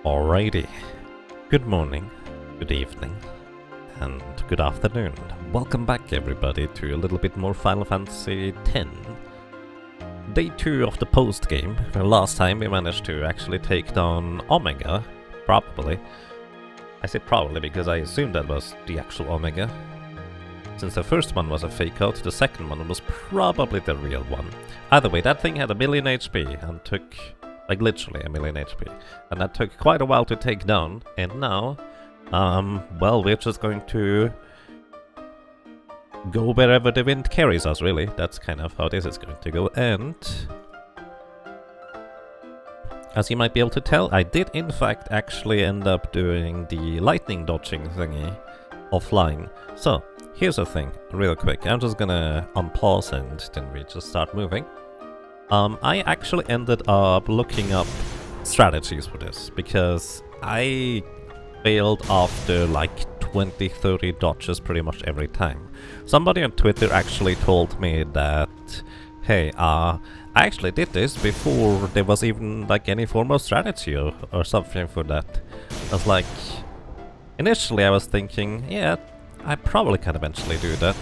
Alrighty. Good morning, good evening, and good afternoon. Welcome back everybody to a little bit more Final Fantasy X. Day 2 of the post-game. Last time we managed to actually take down Omega, probably. I say probably because I assumed that was the actual Omega. Since the first one was a fake out, the second one was probably the real one. Either way, that thing had a million HP and took, like literally a million HP. And that took quite a while to take down. And now, well, we're just going to go wherever the wind carries us, really. That's kind of how this is going to go. And as you might be able to tell, I did in fact actually end up doing the lightning dodging thingy offline. So, here's the thing, real quick. I'm just gonna unpause and then we just start moving. I actually ended up looking up strategies for this because I failed after like 20-30 dodges pretty much every time. Somebody on Twitter actually told me that, hey, I actually did this before there was even like any form of strategy or something for that. I was like, initially I was thinking, yeah, I probably can eventually do that.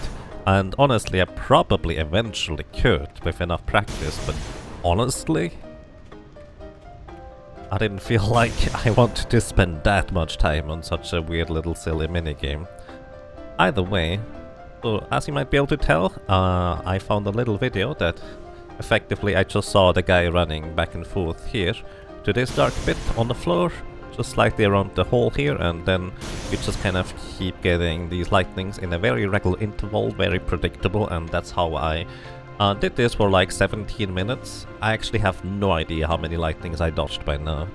And honestly, I probably eventually could with enough practice, but honestly, I didn't feel like I wanted to spend that much time on such a weird little silly minigame. Either way, so as you might be able to tell, I found a little video that effectively I just saw the guy running back and forth here to this dark bit on the floor, just slightly around the hole here, and then you just kind of keep getting these lightnings in a very regular interval, very predictable, and that's how I did this for like 17 minutes. I actually have no idea how many lightnings I dodged by now.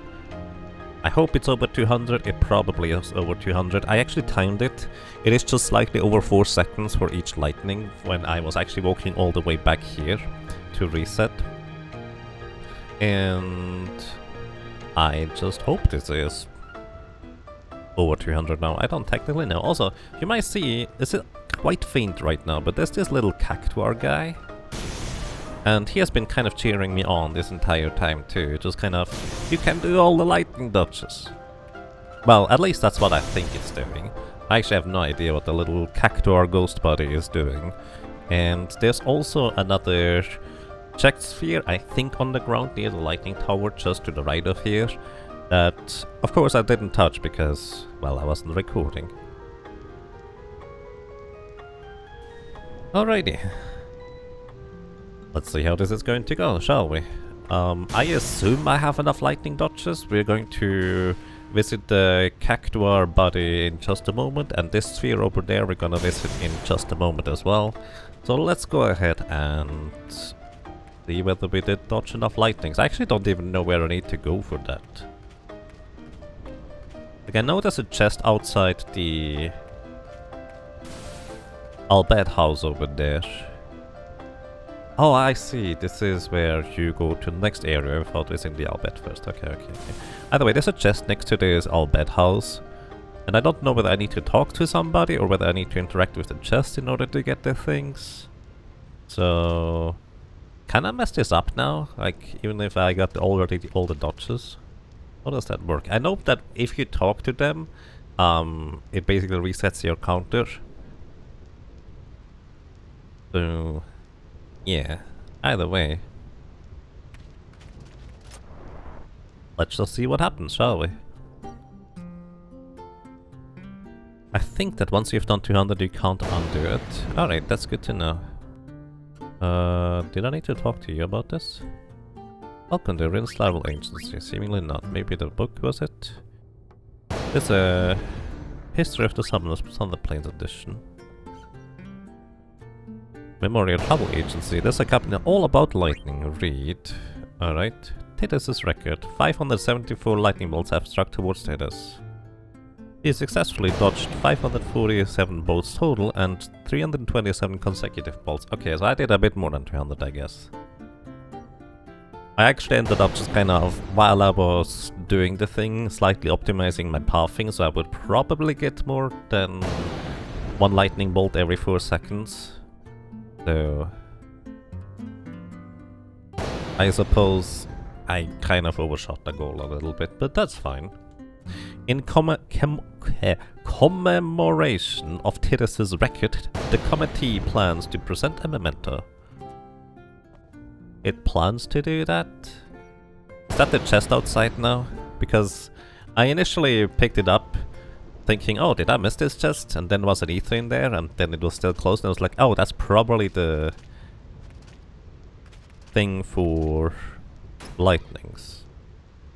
I hope it's over 200, it probably is over 200. I actually timed it. It is just slightly over 4 seconds for each lightning when I was actually walking all the way back here to reset. And I just hope this is over 200 now. I don't technically know. Also, you might see, this is quite faint right now, but there's this little cactuar guy. And he has been kind of cheering me on this entire time too. Just kind of, you can do all the lightning dodges. Well, at least that's what I think it's doing. I actually have no idea what the little cactuar ghost body is doing. And there's also another checked sphere, I think, on the ground near the lightning tower just to the right of here. That, of course, I didn't touch because, well, I wasn't recording. Alrighty. Let's see how this is going to go, shall we? I assume I have enough lightning dodges. We're going to visit the cactuar body in just a moment, and this sphere over there we're gonna visit in just a moment as well. So let's go ahead and see whether we did dodge enough lightnings. I actually don't even know where I need to go for that. Like, I know there's a chest outside the Albed house over there. Oh, I see. This is where you go to the next area without visiting the Albed first. Okay. Either way, there's a chest next to this Albed house. And I don't know whether I need to talk to somebody or whether I need to interact with the chest in order to get the things. So, can I mess this up now? Like, even if I got already all the dodges? How does that work? I know that if you talk to them, it basically resets your counter. So, yeah, either way. Let's just see what happens, shall we? I think that once you've done 200 you can't undo it. Alright, that's good to know. Did I need to talk to you about this? Welcome to Rin's Larval Agency. Seemingly not. Maybe the book was it? There's a History of the Summoners Thunder Plains edition. Memorial Travel Agency. There's a cabinet all about lightning. Read. Alright. Titus's record. 574 lightning bolts have struck towards Titus. He successfully dodged 547 bolts total and 327 consecutive bolts. Okay, so I did a bit more than 300, I guess. I actually ended up just kind of, while I was doing the thing, slightly optimizing my pathing, so I would probably get more than one lightning bolt every 4 seconds. So I suppose I kind of overshot the goal a little bit, but that's fine. In commemoration of Titus's record, the committee plans to present a memento. It plans to do that? Is that the chest outside now? Because I initially picked it up thinking, oh, did I miss this chest? And then there was an ether in there, and then it was still closed, and I was like, oh, that's probably the thing for lightnings.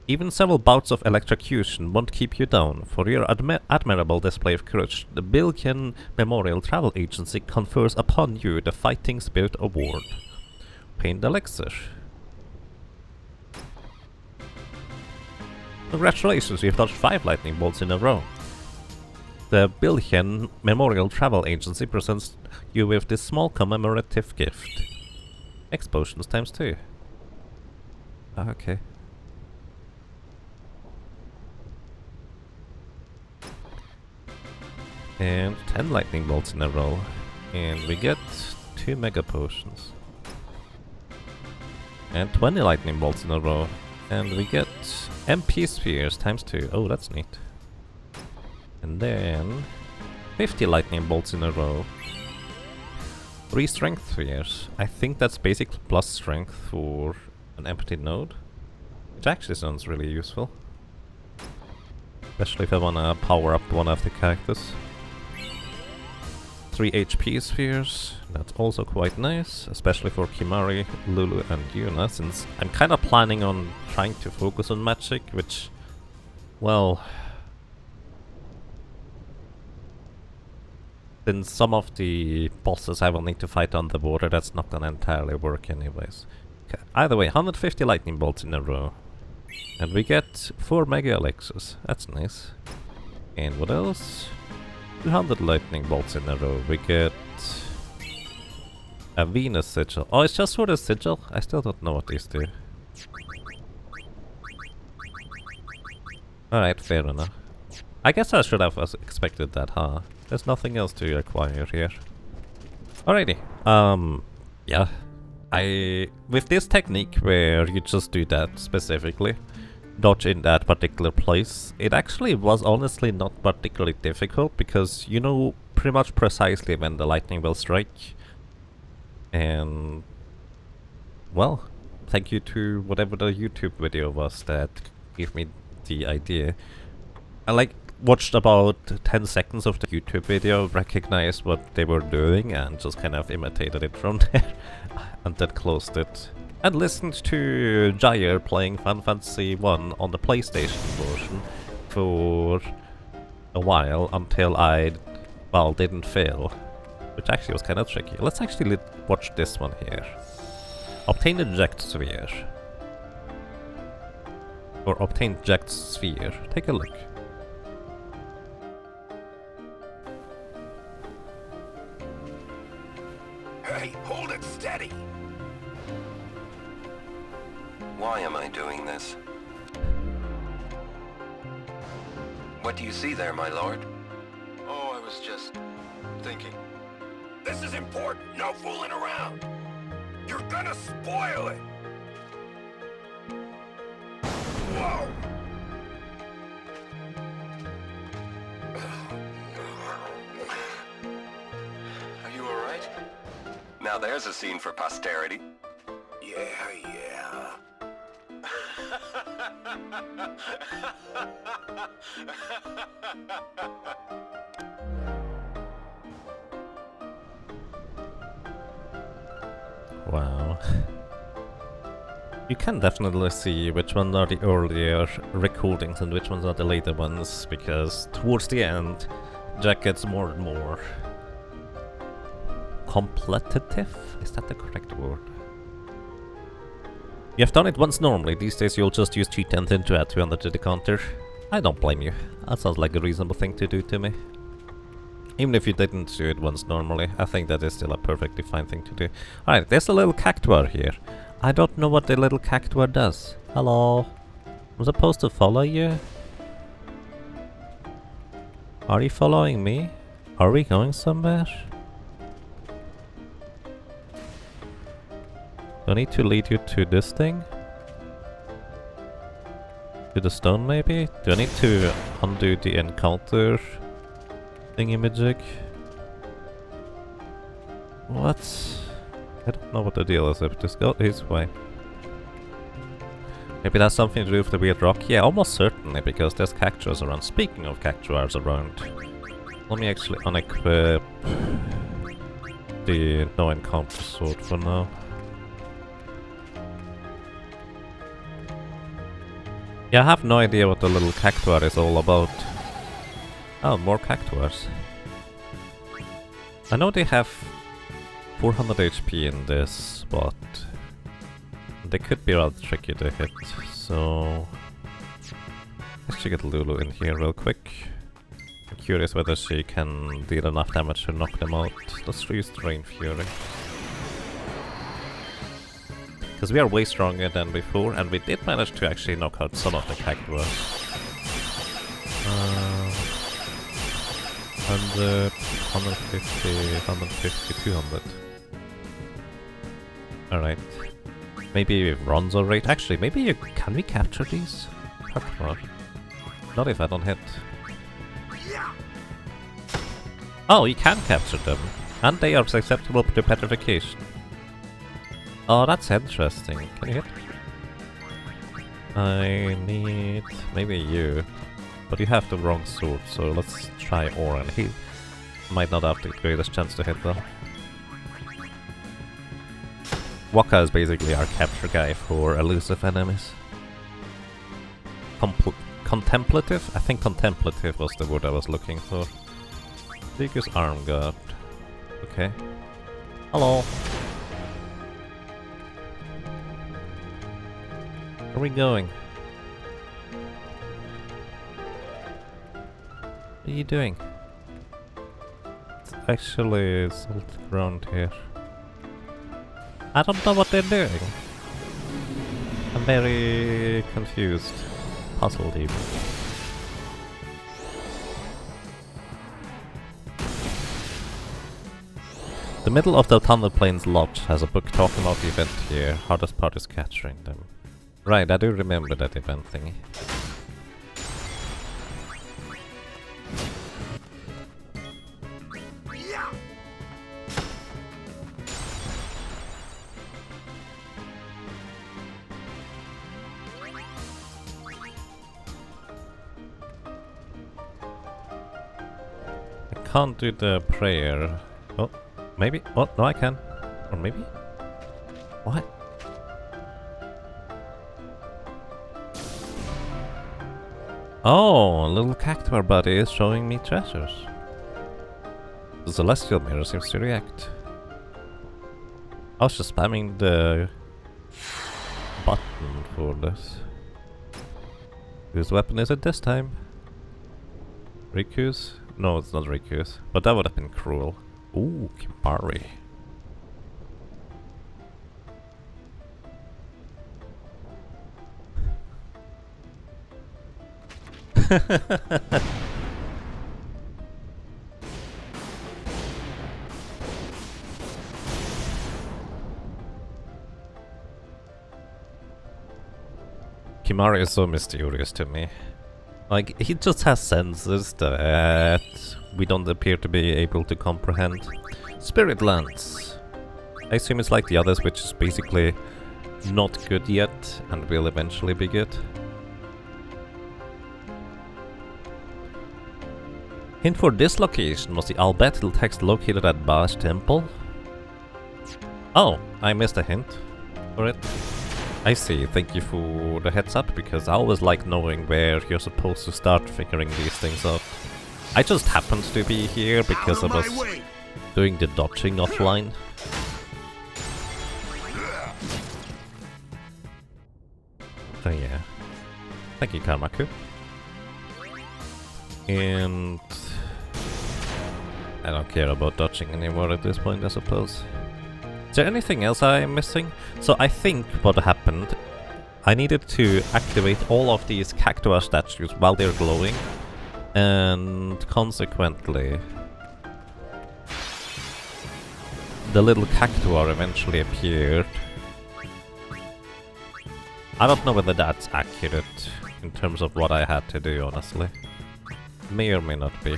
Even several bouts of electrocution won't keep you down. For your admirable display of courage, the Billiken Memorial Travel Agency confers upon you the Fighting Spirit Award. Pained elixir. Congratulations, you've dodged 5 lightning bolts in a row. The Billiken Memorial Travel Agency presents you with this small commemorative gift. X potions times 2. Okay. And 10 lightning bolts in a row. And we get 2 mega potions. And 20 lightning bolts in a row. And we get MP spheres times 2. Oh, that's neat. And then 50 lightning bolts in a row. 3 strength spheres. I think that's basic plus strength for an empty node. Which actually sounds really useful. Especially if I wanna power up one of the characters. 3 HP spheres. That's also quite nice, especially for Kimari, Lulu and Yuna, since I'm kinda planning on trying to focus on magic, which, well, since some of the bosses I will need to fight on the border, that's not gonna entirely work anyways. Okay. Either way, 150 lightning bolts in a row. And we get 4 mega elixirs. That's nice. And what else? 200 lightning bolts in a row. We get a Venus sigil. Oh, it's just for the sigil? I still don't know what these do. Alright, fair enough. I guess I should have expected that, huh? There's nothing else to acquire here. Alrighty. Yeah. With this technique where you just do that specifically, dodge in that particular place, it actually was honestly not particularly difficult because you know pretty much precisely when the lightning will strike. And, well, thank you to whatever the YouTube video was that gave me the idea. I watched about 10 seconds of the YouTube video, recognized what they were doing and just kind of imitated it from there and then closed it. And listened to Jair playing Final Fantasy 1 on the PlayStation version for a while until I, well, didn't fail. Which actually was kind of tricky. Let's actually watch this one here. Obtain eject sphere. Or obtain eject sphere. Take a look. Hey, hold it steady! Why am I doing this? What do you see there, my lord? Oh, I was just thinking. This is important, no fooling around! You're gonna spoil it! Whoa! Are you alright? Now there's a scene for posterity. Yeah. Wow. You can definitely see which ones are the earlier recordings and which ones are the later ones, because towards the end, Jack gets more and more competitive? Is that the correct word? You have done it once normally, these days you'll just use cheat and to add 200 to the counter. I don't blame you. That sounds like a reasonable thing to do to me. Even if you didn't do it once normally, I think that is still a perfectly fine thing to do. Alright, there's a little cactuar here. I don't know what the little cactuar does. Hello? I'm supposed to follow you? Are you following me? Are we going somewhere? Do I need to lead you to this thing? To the stone, maybe? Do I need to undo the encounter thingy-majig? What? I don't know what the deal is, but just go his way. Maybe that's something to do with the weird rock? Yeah, almost certainly, because there's cactuars around. Speaking of cactuars around, let me actually unequip the no encounter sword for now. Yeah, I have no idea what the little cactuar is all about. Oh, more cactuars. I know they have 400 HP in this, but they could be rather tricky to hit, so let's get Lulu in here real quick. I'm curious whether she can deal enough damage to knock them out. Let's use the Rain Fury. Because we are way stronger than before, and we did manage to actually knock out some of the cactuars. 100, 150, 150, 200. Alright. Maybe Ronzo rate. Actually, maybe can we capture these? Cactuar? Not if I don't hit. Oh, you can capture them. And they are susceptible to petrification. Oh, that's interesting. Can you hit? I need maybe you. But you have the wrong sword, so let's try Oren. He might not have the greatest chance to hit though. Waka is basically our capture guy for elusive enemies. Contemplative? I think contemplative was the word I was looking for. Biggest arm guard. Okay. Hello. Where are we going? What are you doing? It's actually something around here. I don't know what they're doing. I'm very confused. Puzzled even. The middle of the Thunder Plains Lodge has a book talking about the event here. Hardest part is capturing them. Right, I do remember that event thingy. I can't do the prayer. Oh, maybe. Oh, no, I can. Or maybe? What? Oh, little cactuar buddy is showing me treasures. The celestial mirror seems to react. I was just spamming the button for this. Whose weapon is it this time? Riku's? No, it's not Riku's. But that would have been cruel. Ooh, Kimari. Kimari is so mysterious to me. Like, he just has senses that we don't appear to be able to comprehend. Spirit Lands. I assume it's like the others, which is basically not good yet and will eventually be good. Hint for this location was the alphabetical text located at Ba's temple. Oh, I missed a hint for it. I see, thank you for the heads up, because I always like knowing where you're supposed to start figuring these things out. I just happened to be here because I was doing the dodging offline. So yeah. Thank you, Karmaku. And I don't care about dodging anymore at this point, I suppose. Is there anything else I'm missing? So I think what happened, I needed to activate all of these cactuar statues while they're glowing, and consequently the little cactuar eventually appeared. I don't know whether that's accurate, in terms of what I had to do, honestly. May or may not be.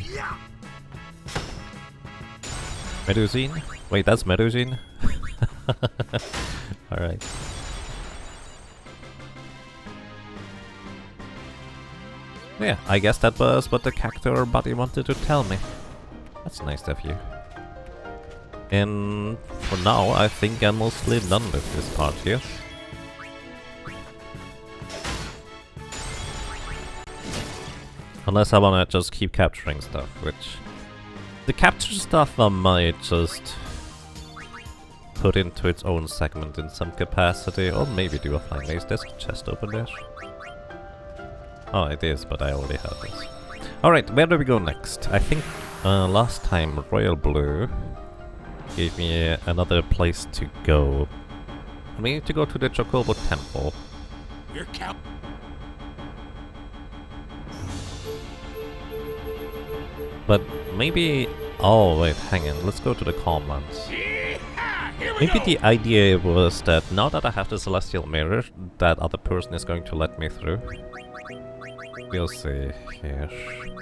Medusine? Wait, that's Medusine? Alright. Yeah, I guess that was what the character buddy wanted to tell me. That's nice of you. And for now, I think I'm mostly done with this part here. Unless I wanna just keep capturing stuff, which... The capture stuff I might just put into its own segment in some capacity, or maybe do a flying maze. There's a chest open there. Oh, it is, but I already have this. Alright, where do we go next? I think last time Royal Blue gave me another place to go. We need to go to the Chocobo Temple. You're But maybe... Oh, wait, hang on. Let's go to the calm lands. Maybe the idea was that now that I have the Celestial Mirror, that other person is going to let me through. We'll see. Here.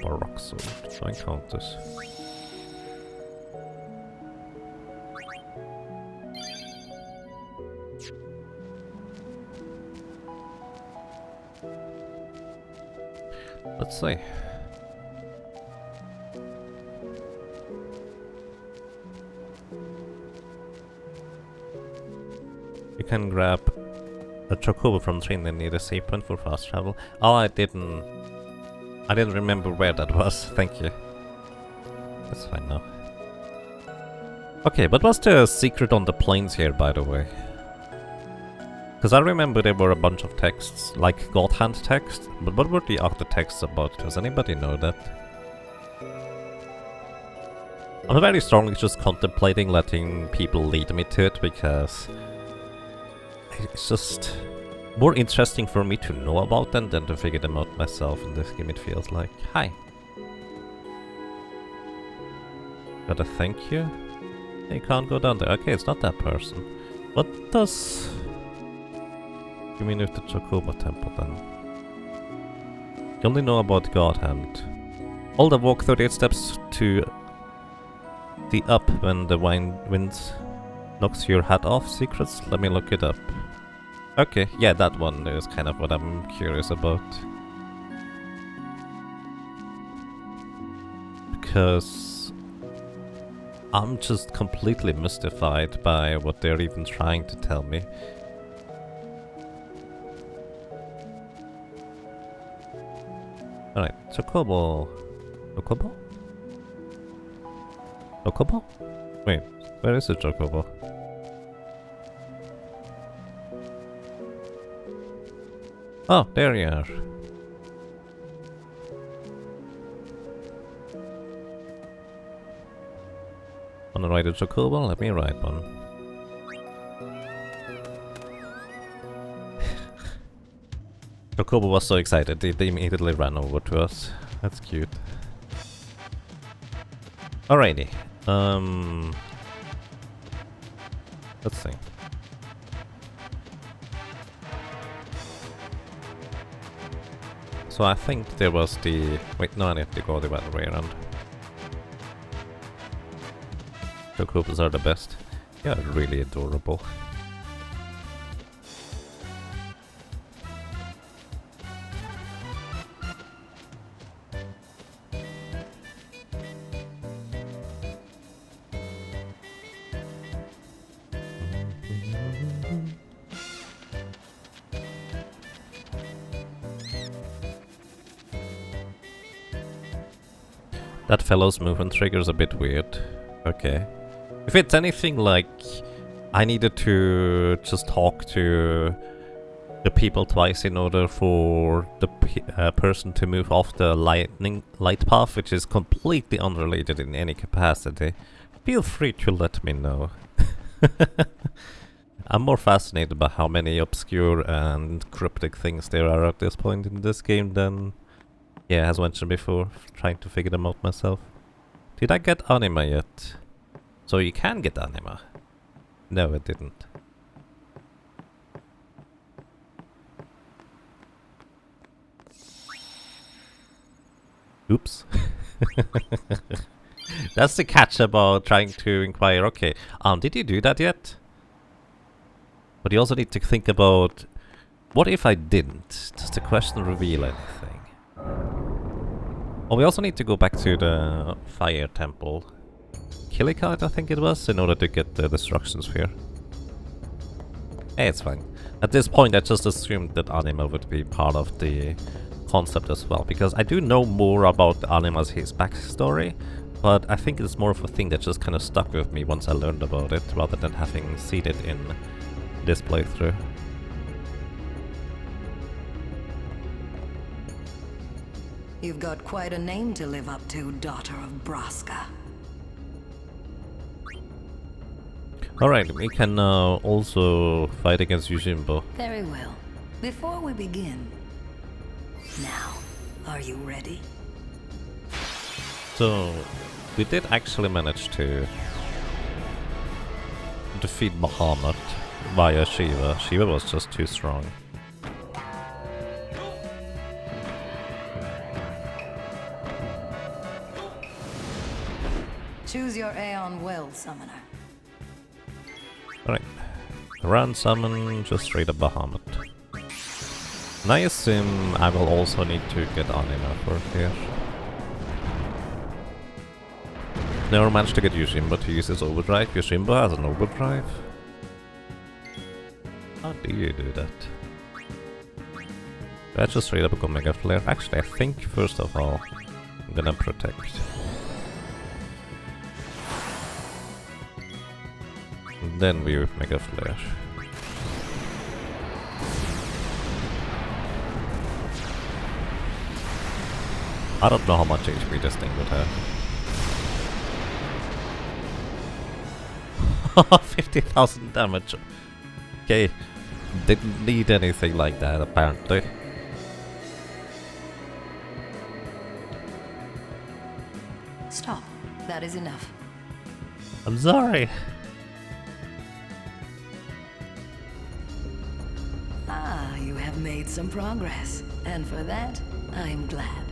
Baroque Sword. Try and count this. Let's see. You can grab a Chocobo from train and need a save point for fast travel. Oh, I didn't remember where that was. Thank you. That's fine now. Okay, but what's the secret on the plains here, by the way? Because I remember there were a bunch of texts, like God Hand text, but what were the other texts about? Does anybody know that? I'm very strongly just contemplating letting people lead me to it, because it's just more interesting for me to know about them than to figure them out myself in this game, it feels like. Hi. Got a thank you? You can't go down there. Okay, it's not that person. What does... You mean with the Chocobo Temple then? You only know about God Hand. Hold the walk 38 steps to the up when the wind knocks your hat off. Secrets? Let me look it up. Okay, yeah, that one is kind of what I'm curious about. Because I'm just completely mystified by what they're even trying to tell me. Alright, Chocobo... Chocobo? Chocobo? Wait, where is the Chocobo? Oh, there you are. Wanna ride a Chocobo? Let me ride one. Chocobo was so excited, they immediately ran over to us. That's cute. Alrighty. Let's see. So I think there was the... Wait, no, I need to go the other way around. Chocobos are the best. Yeah, really adorable. That fellow's movement trigger's a bit weird. Okay. If it's anything like I needed to just talk to the people twice in order for the person to move off the light path, which is completely unrelated in any capacity, feel free to let me know. I'm more fascinated by how many obscure and cryptic things there are at this point in this game than... Yeah, as mentioned before, trying to figure them out myself. Did I get anima yet? So you can get anima? No, I didn't. Oops. That's the catch about trying to inquire. Okay, did you do that yet? But you also need to think about, what if I didn't? Does the question reveal anything? Oh, we also need to go back to the fire temple. Kirika, I think it was, in order to get the destruction sphere. Hey, it's fine. At this point, I just assumed that anima would be part of the concept as well, because I do know more about anima's his backstory, but I think it's more of a thing that just kind of stuck with me once I learned about it, rather than having seen it in this playthrough. You've got quite a name to live up to, daughter of Braska. Alright, we can now also fight against Yojimbo. Very well. Before we begin, now, are you ready? So, we did actually manage to defeat Bahamut via Shiva. Shiva was just too strong. Choose your Aeon well, summoner. Alright. Run summon, just straight up Bahamut. And I assume I will also need to get anima for here. Never managed to get Yojimbo to use his overdrive. Yojimbo has an overdrive? How do you do that? Let's just straight up go Mega Flare. Actually, I think first of all, I'm gonna protect. And then we Mega Flare. I don't know how much HP this thing would have. 50,000 damage. Okay, didn't need anything like that apparently. Stop. That is enough. I'm sorry. Ah, you have made some progress. And for that, I'm glad.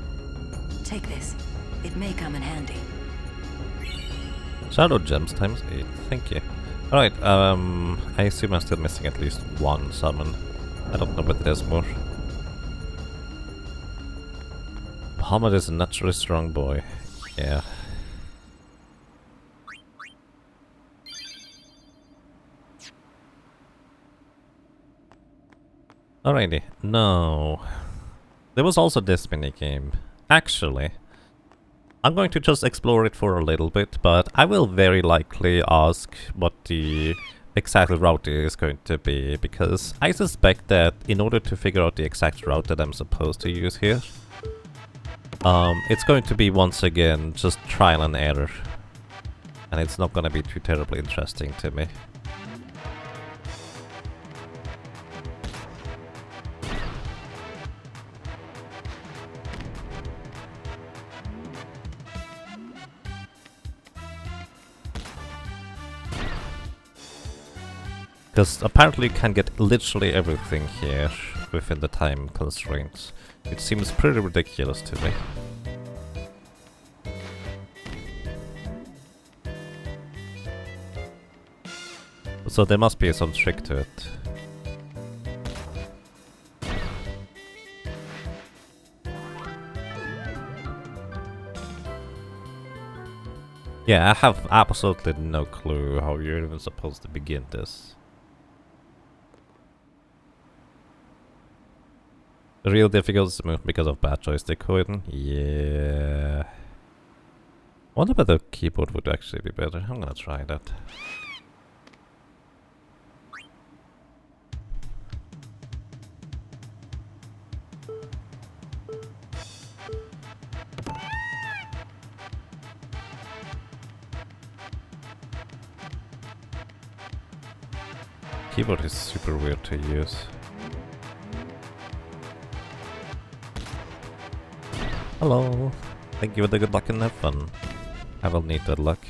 Take this. It may come in handy. Shadow Gems times 8. Thank you. Alright, I assume I'm still missing at least one summon. I don't know whether there's more. Bahamut is a naturally strong boy. Yeah. Alrighty, no. There was also this minigame. Actually, I'm going to just explore it for a little bit, but I will very likely ask what the exact route is going to be, because I suspect that in order to figure out the exact route that I'm supposed to use here, it's going to be once again just trial and error, and it's not going to be too terribly interesting to me. Because apparently you can get literally everything here within the time constraints. It seems pretty ridiculous to me. So there must be some trick to it. Yeah, I have absolutely no clue how you're even supposed to begin this. The real difficult is to move because of bad joystick coding. Yeah. I wonder if the keyboard would actually be better. I'm gonna try that. Keyboard is super weird to use. Hello. Thank you for the good luck and have fun. I will need that luck.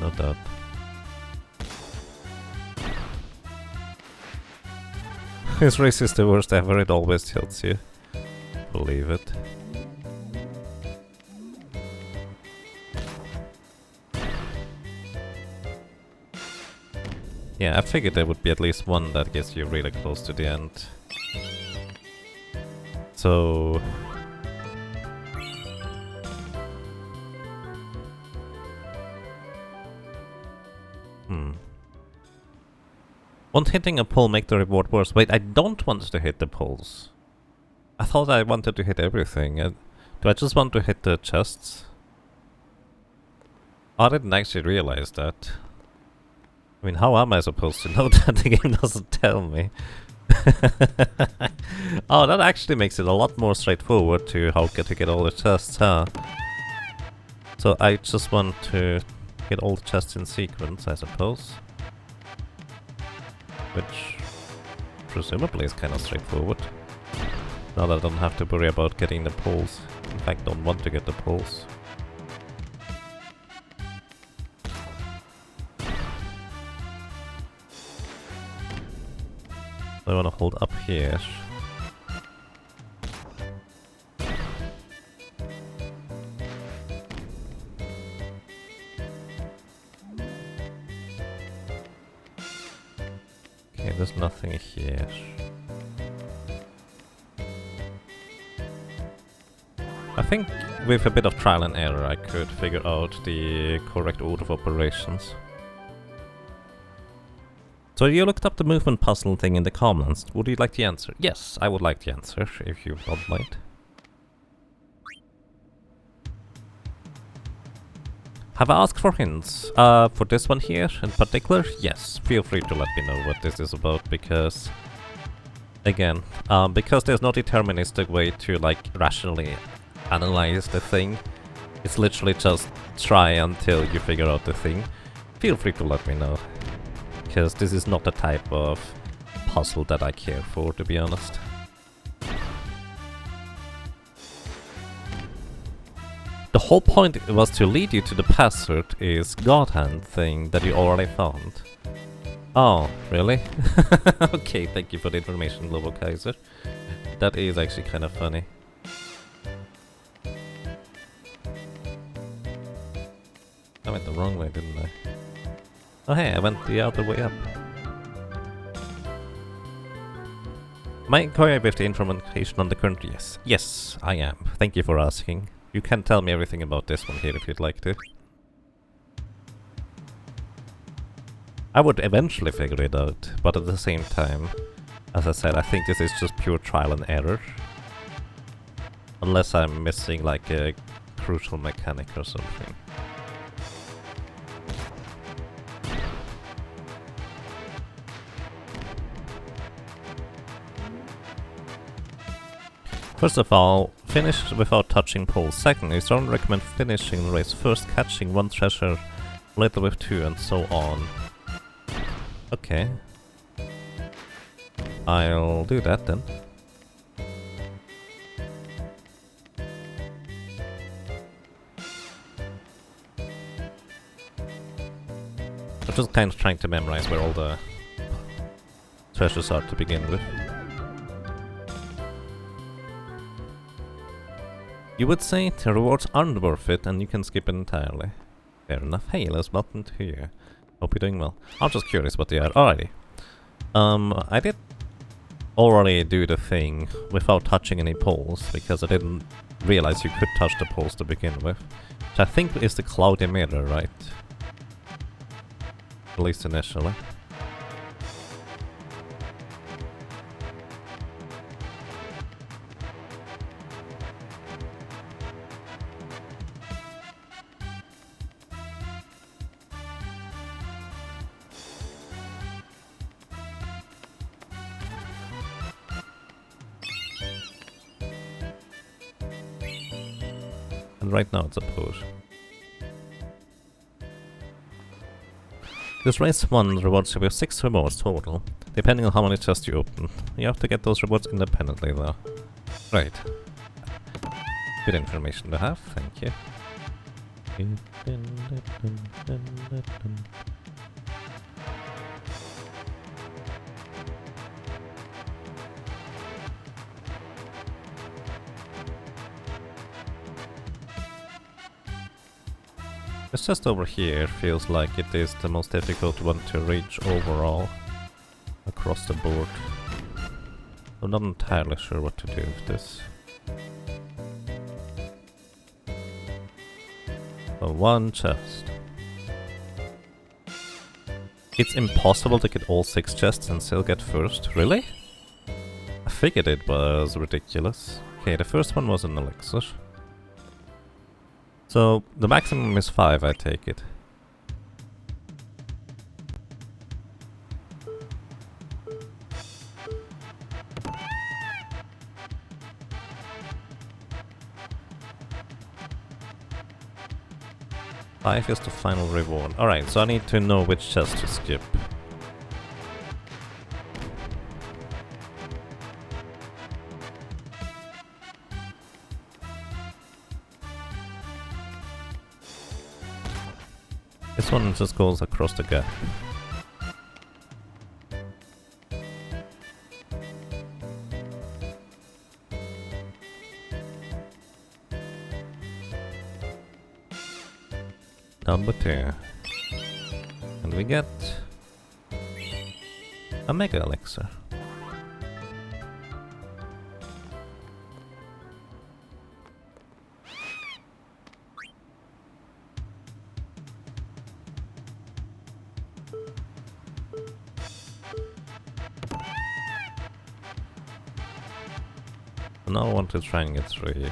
No doubt. This race is the worst ever, it always tilts you. Believe it. Yeah, I figured there would be at least one that gets you really close to the end. So... Won't hitting a pole make the reward worse? Wait, I don't want to hit the poles. I thought I wanted to hit everything. Do I just want to hit the chests? I didn't actually realize that. I mean, how am I supposed to know that? The game doesn't tell me. Oh, that actually makes it a lot more straightforward to how to get all the chests, huh? So I just want to get all the chests in sequence, I suppose. Which presumably is kind of straightforward. Now that I don't have to worry about getting the poles. In fact, don't want to get the poles. I want to hold up here. Okay, there's nothing here. I think with a bit of trial and error I could figure out the correct order of operations. So you looked up the movement puzzle thing in the comments. Would you like the answer? Yes, I would like the answer, if you don't mind. Have I asked for hints? For this one here in particular? Yes, feel free to let me know what this is about, because... Again, because there's no deterministic way to, like, rationally analyze the thing. It's literally just try until you figure out the thing. Feel free to let me know. Because this is not the type of puzzle that I care for, to be honest. The whole point was to lead you to the password is God Hand thing that you already found. Oh, really? Okay, thank you for the information, Lobo Kaiser. That is actually kind of funny. I went the wrong way, didn't I? Oh hey, I went the other way up. Am I inquiring with the information on the current? Yes. Yes, I am. Thank you for asking. You can tell me everything about this one here if you'd like to. I would eventually figure it out, but at the same time, as I said, I think this is just pure trial and error. Unless I'm missing like a crucial mechanic or something. First of all, finish without touching poles. Second, I don't recommend finishing the race. First, catching one treasure, later with two, and so on. Okay. I'll do that then. I'm just kind of trying to memorize where all the treasures are to begin with. You would say the rewards aren't worth it and you can skip it entirely. Fair enough. Hey, let's welcome to you. Hope you're doing well. I'm just curious what they are. Alrighty. I did already do the thing without touching any poles, because I didn't realize you could touch the poles to begin with. Which I think is the cloudy mirror, right? At least initially. And right now it's a push. This race 1 rewards you with 6 rewards total, depending on how many chests you open. You have to get those rewards independently though. Right. Good information to have, thank you. This chest over here feels like it is the most difficult one to reach overall, across the board. I'm not entirely sure what to do with this. So one chest. It's impossible to get all 6 chests and still get first, really? I figured it was ridiculous. Okay, the first one was an elixir. So, the maximum is 5, I take it. Five is the final reward. Alright, so I need to know which chest to skip. This one just goes across the gap. Number 2. And we get a mega elixir. Now I want to try and get 3.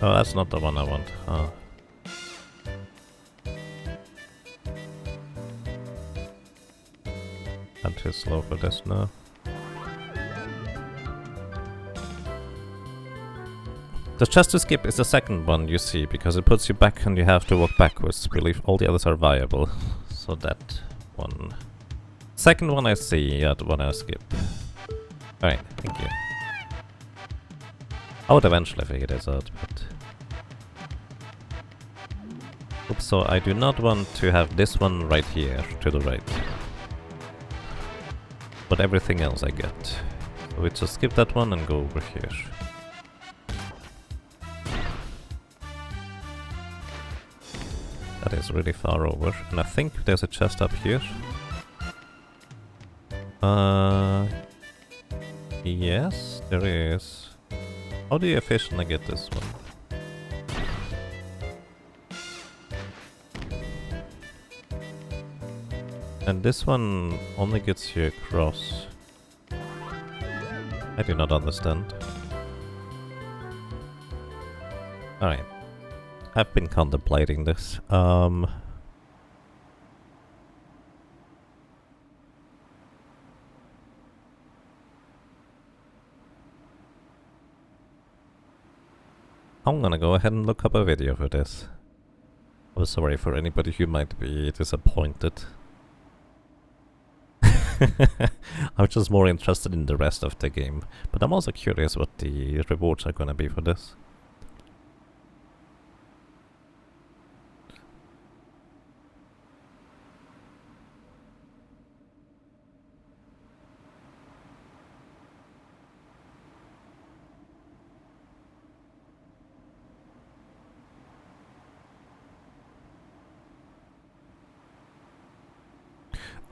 Oh, that's not the one I want. Oh. I'm too slow for this now. The chest to skip is the second one you see, because it puts you back and you have to walk backwards. I believe all the others are viable. So that one. Second one I see, the one I skip. Alright, thank you. I would eventually figure this out, but... Oops, so I do not want to have this one right here, to the right. But everything else I get. So we just skip that one and go over here. That is really far over, and I think there's a chest up here. Yes, there is. How do you efficiently get this one? And this one only gets you across. I do not understand. Alright. I've been contemplating this. I'm gonna go ahead and look up a video for this. I'm sorry for anybody who might be disappointed. I'm just more interested in the rest of the game, but I'm also curious what the rewards are gonna be for this.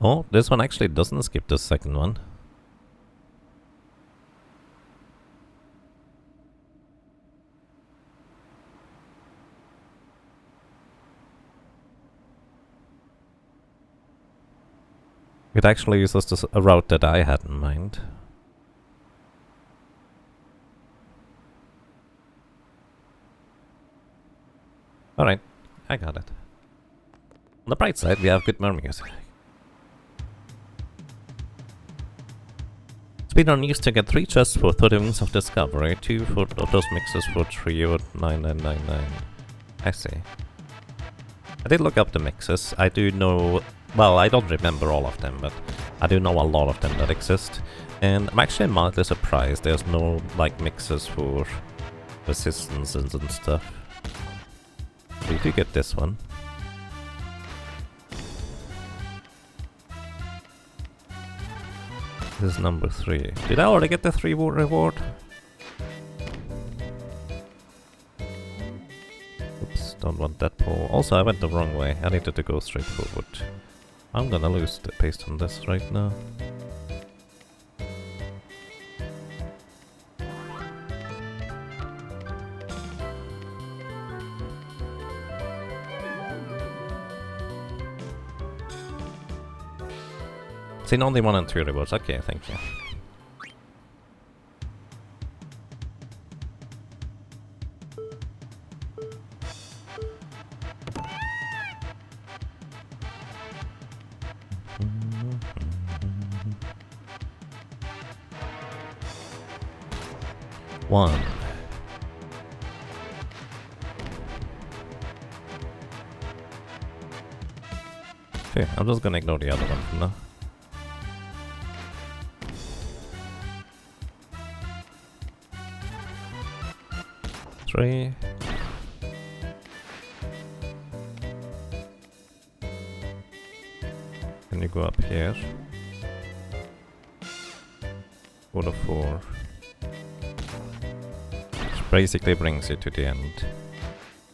Oh, this one actually doesn't skip the second one. It actually uses a route that I had in mind. Alright, I got it. On the bright side, we have good more music. Speedrun used to get 3 chests for 30 Wings of Discovery, 2 of those mixes for 3 or 9999. I see. I did look up the mixes. I do know... Well, I don't remember all of them, but I do know a lot of them that exist. And I'm actually mildly surprised there's no, like, mixes for resistances and stuff. We do get this one. This is number 3. Did I already get the 3 reward? Oops, don't want that pole. Also, I went the wrong way. I needed to go straight forward. I'm gonna lose based on this right now. Seen only 1 and 2 rewards. Okay, thank you. One. Okay, I'm just gonna ignore the other one for now. Three. Can you go up here? Go to 4. Which basically brings you to the end.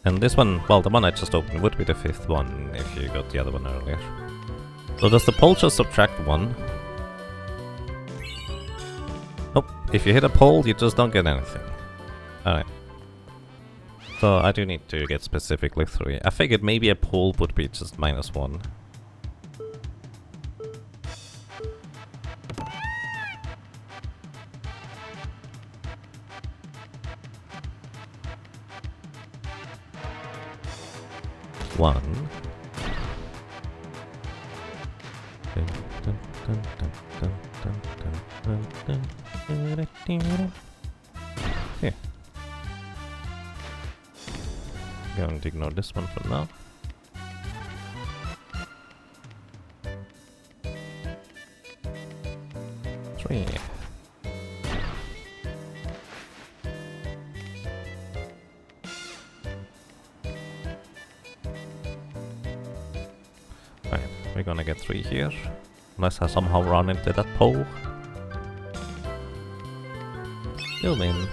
And this one, well, the one I just opened would be the 5th one if you got the other one earlier. So does the pole just subtract 1? Nope, if you hit a pole, you just don't get anything. Alright. So I do need to get specifically 3. I figured maybe a pole would be just -1. One. Here. Going to ignore this one for now. Three. Right, we're gonna get 3 here. Unless I somehow run into that pole. You'll win.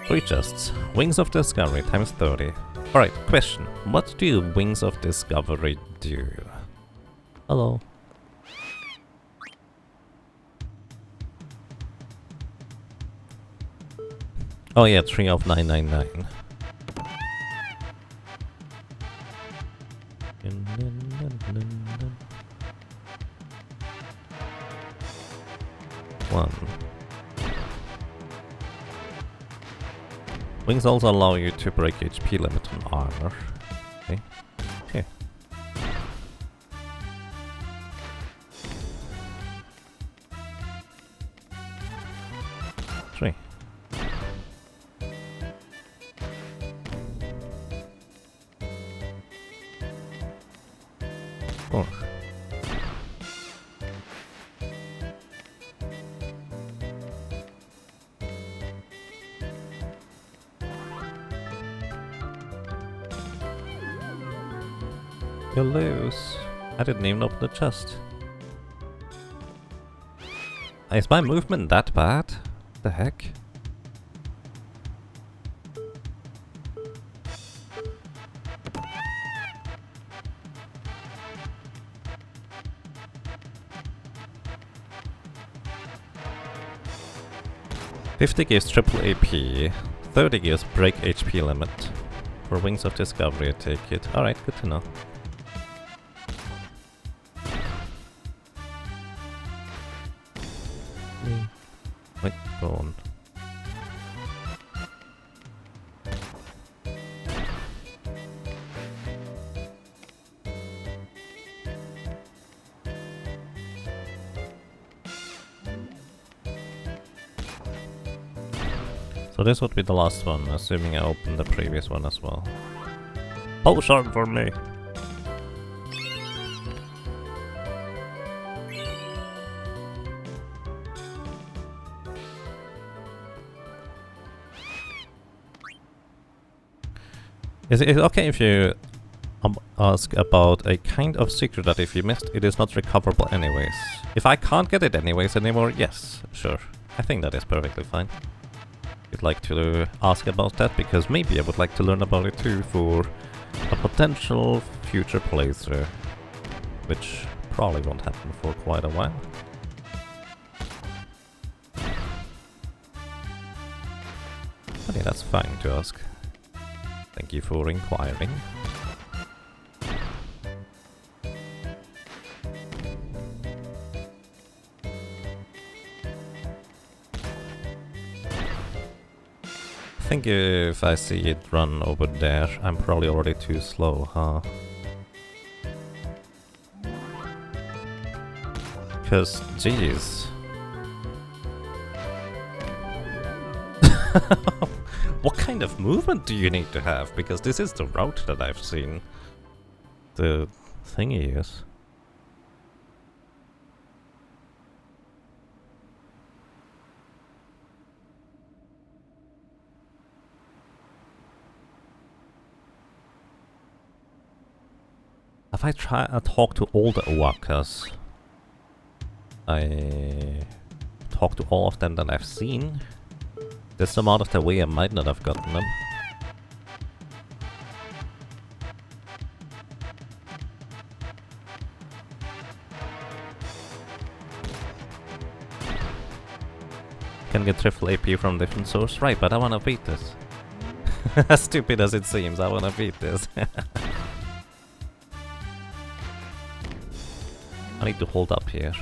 3 chests. Wings of Discovery times 30. Alright, question. What do Wings of Discovery do? Hello. Oh yeah, 3 of 999. One. Wings also allow you to break HP limit on armor. Okay. Okay. Three. Four. You lose. I didn't even open the chest. Is my movement that bad? The heck? $50 gives triple AP, 30 gives break HP limit. For Wings of Discovery I take it. Alright, good to know. Wait, go on. So this would be the last one, assuming I opened the previous one as well. Potion for me. Is it okay if you ask about a kind of secret that if you missed, it is not recoverable anyways? If I can't get it anyways anymore, yes, sure. I think that is perfectly fine. I'd like to ask about that because maybe I would like to learn about it too for a potential future playthrough, which probably won't happen for quite a while. But yeah, that's fine to ask. Thank you for inquiring. I think if I see it run over there, I'm probably already too slow, huh? Because, jeez. What kind of movement do you need to have? Because this is the route that I've seen the thingy is. Have I talked to all the Oakas? I talked to all of them that I've seen. There's some out of the way I might not have gotten them. Can get triple AP from different source, right? But I wanna beat this. As stupid as it seems, I wanna beat this. I need to hold up here.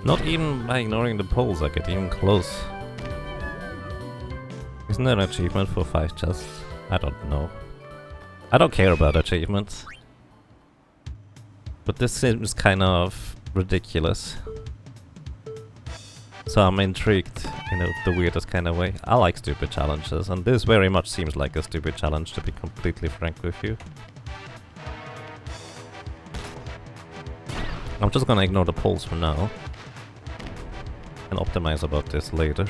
Not even by ignoring the poles, I get even close. Isn't there an achievement for 5 chests? I don't know. I don't care about achievements. But this seems kind of ridiculous. So I'm intrigued, you know, the weirdest kind of way. I like stupid challenges, and this very much seems like a stupid challenge, to be completely frank with you. I'm just gonna ignore the poles for now. And optimize about this later.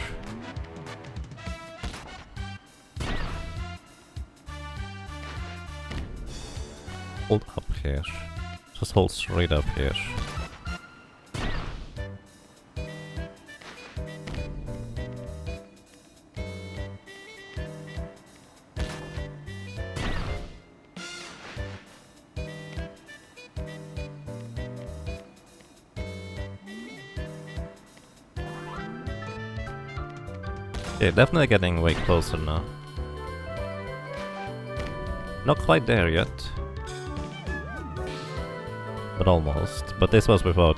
Hold up here. Just hold straight up here. Yeah, definitely getting way closer now. Not quite there yet. But almost. But this was without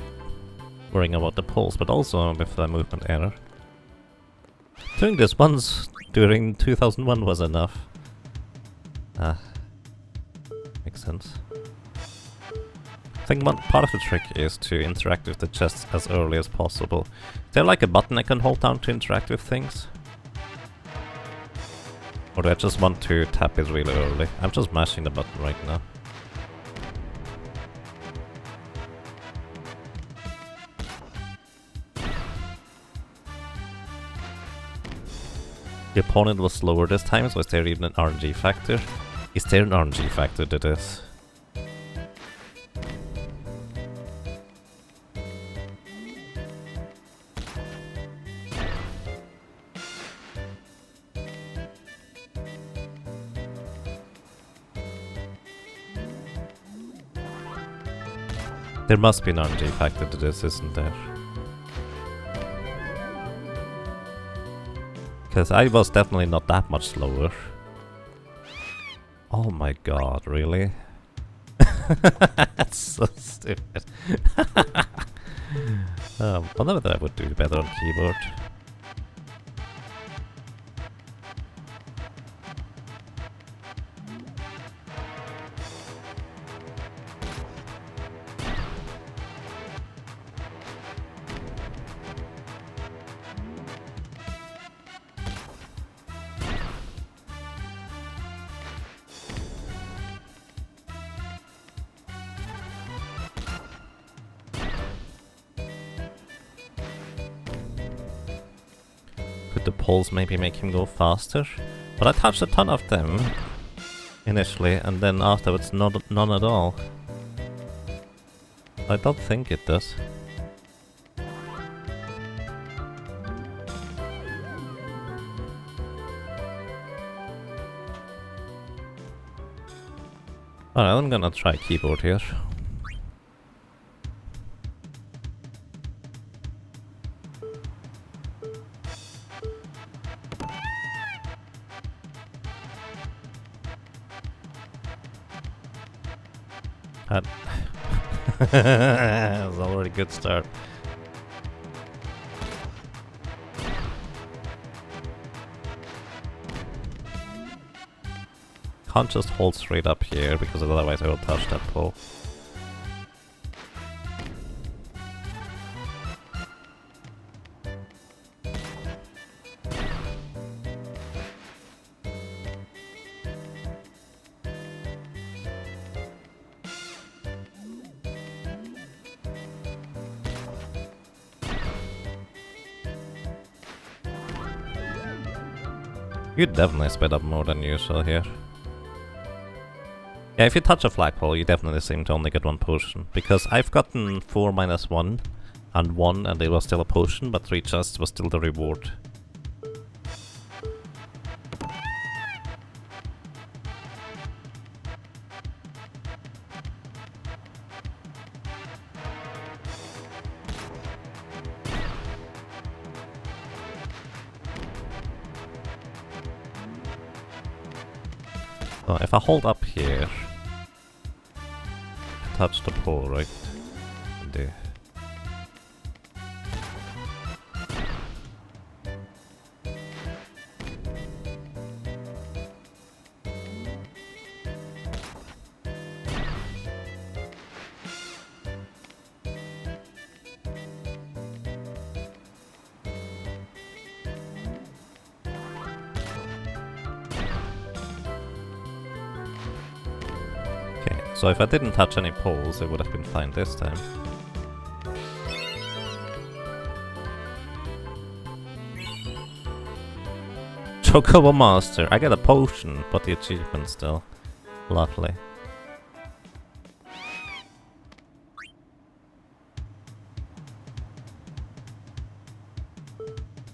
worrying about the pulse, but also with the movement error. Doing this once during 2001 was enough. Ah. Makes sense. I think one part of the trick is to interact with the chests as early as possible. Is there like a button I can hold down to interact with things? Or do I just want to tap it really early? I'm just mashing the button right now. The opponent was slower this time, so is there even an RNG factor? Is there an RNG factor to this? There must be an RNG factor to this, isn't there? Because I was definitely not that much slower. Oh my god, really? That's so stupid. Wonder whether I would do better on keyboard. Could the poles maybe make him go faster? But I touched a ton of them initially, and then afterwards none at all. I don't think it does. Alright, I'm gonna try keyboard here. That's already a good start. Can't just hold straight up here because otherwise I will touch that pole. You definitely sped up more than usual here. Yeah, if you touch a flagpole, you definitely seem to only get one potion. Because I've gotten 4 minus 1 and 1 and it was still a potion, but 3 chests was still the reward. So if I hold up here, I touch the pole, right? There. So if I didn't touch any poles, it would have been fine this time. Chocobo Master. I get a potion, but the achievement still. Lovely.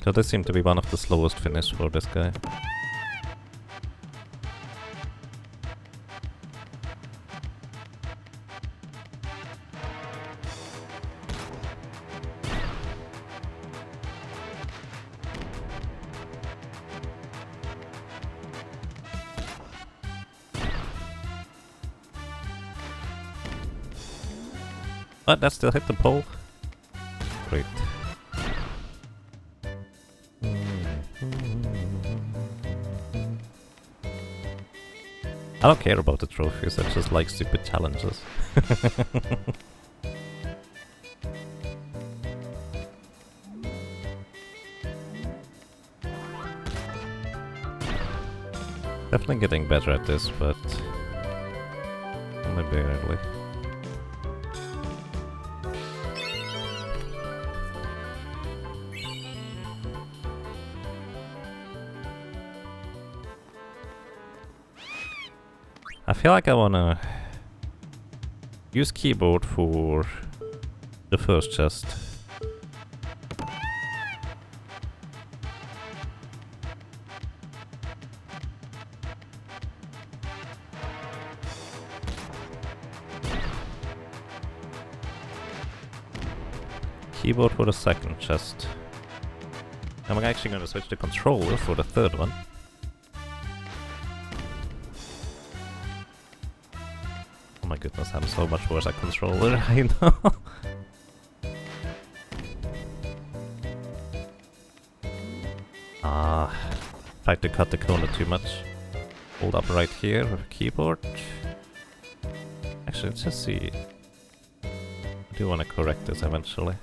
So this seemed to be one of the slowest finishes for this guy. But that still hit the pole. Great. I don't care about the trophies, I just like stupid challenges. Definitely getting better at this, but only barely. I feel like I wanna use keyboard for the first chest. Keyboard for the second chest. I'm actually gonna switch the controller for the third one. Oh my goodness, I'm so much worse at controller, I know. Ah, tried to cut the corner too much. Hold up right here with a keyboard. Actually, let's just see. I do want to correct this eventually.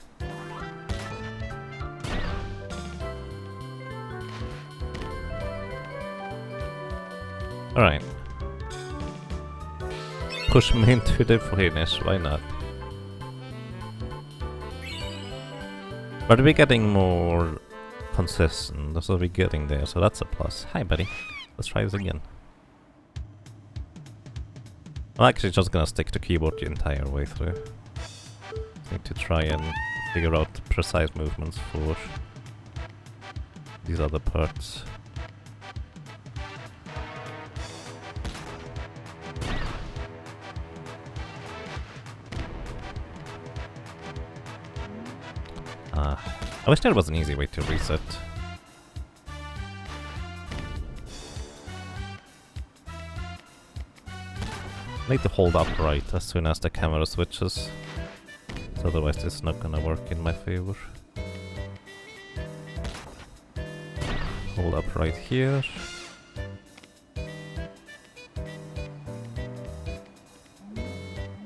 Alright. Push me into the finish, why not? But we're getting more consistent, that's what we're getting there, so that's a plus. Hi buddy, let's try this again. I'm actually just gonna stick to keyboard the entire way through. Need to try and figure out precise movements for these other parts. I wish there was an easy way to reset. Need to hold upright as soon as the camera switches. So otherwise this is not gonna work in my favor. Hold upright here.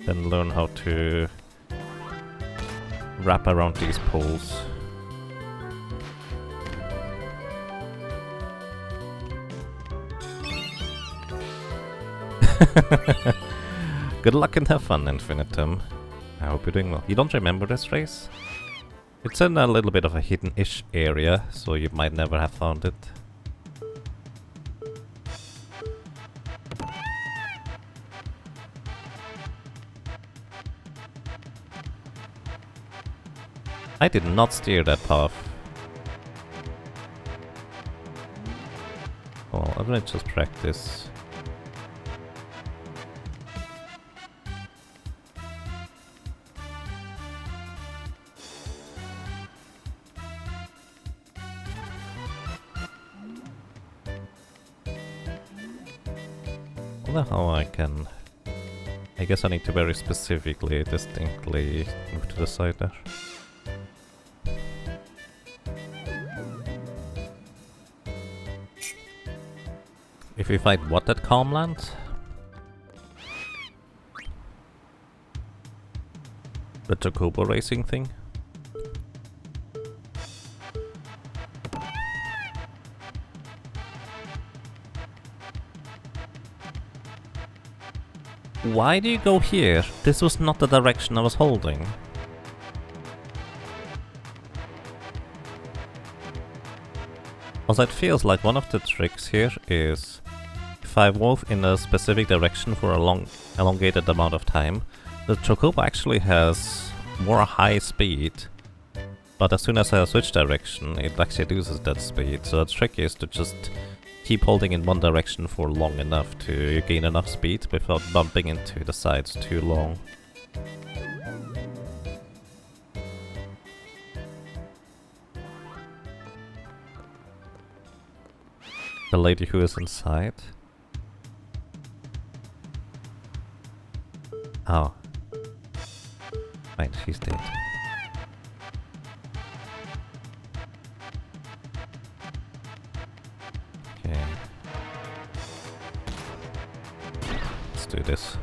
Then learn how to wrap around these poles. Good luck and have fun, Infinitum. I hope you're doing well. You don't remember this race? It's in a little bit of a hidden-ish area, so you might never have found it. I did not steer that path. Well, I'm gonna just practice. I wonder how I can... I guess I need to very specifically, distinctly move to the side there. If we fight what at Calmland? The Chocobo racing thing? Why do you go here? This was not the direction I was holding. Also, it feels like one of the tricks here is if I move in a specific direction for a long, elongated amount of time, the Chocobo actually has more high speed, but as soon as I switch direction, it actually loses that speed. So the trick is to just keep holding in one direction for long enough to gain enough speed without bumping into the sides too long. The lady who is inside? Oh. Fine, she's dead. Okay. Let's do this.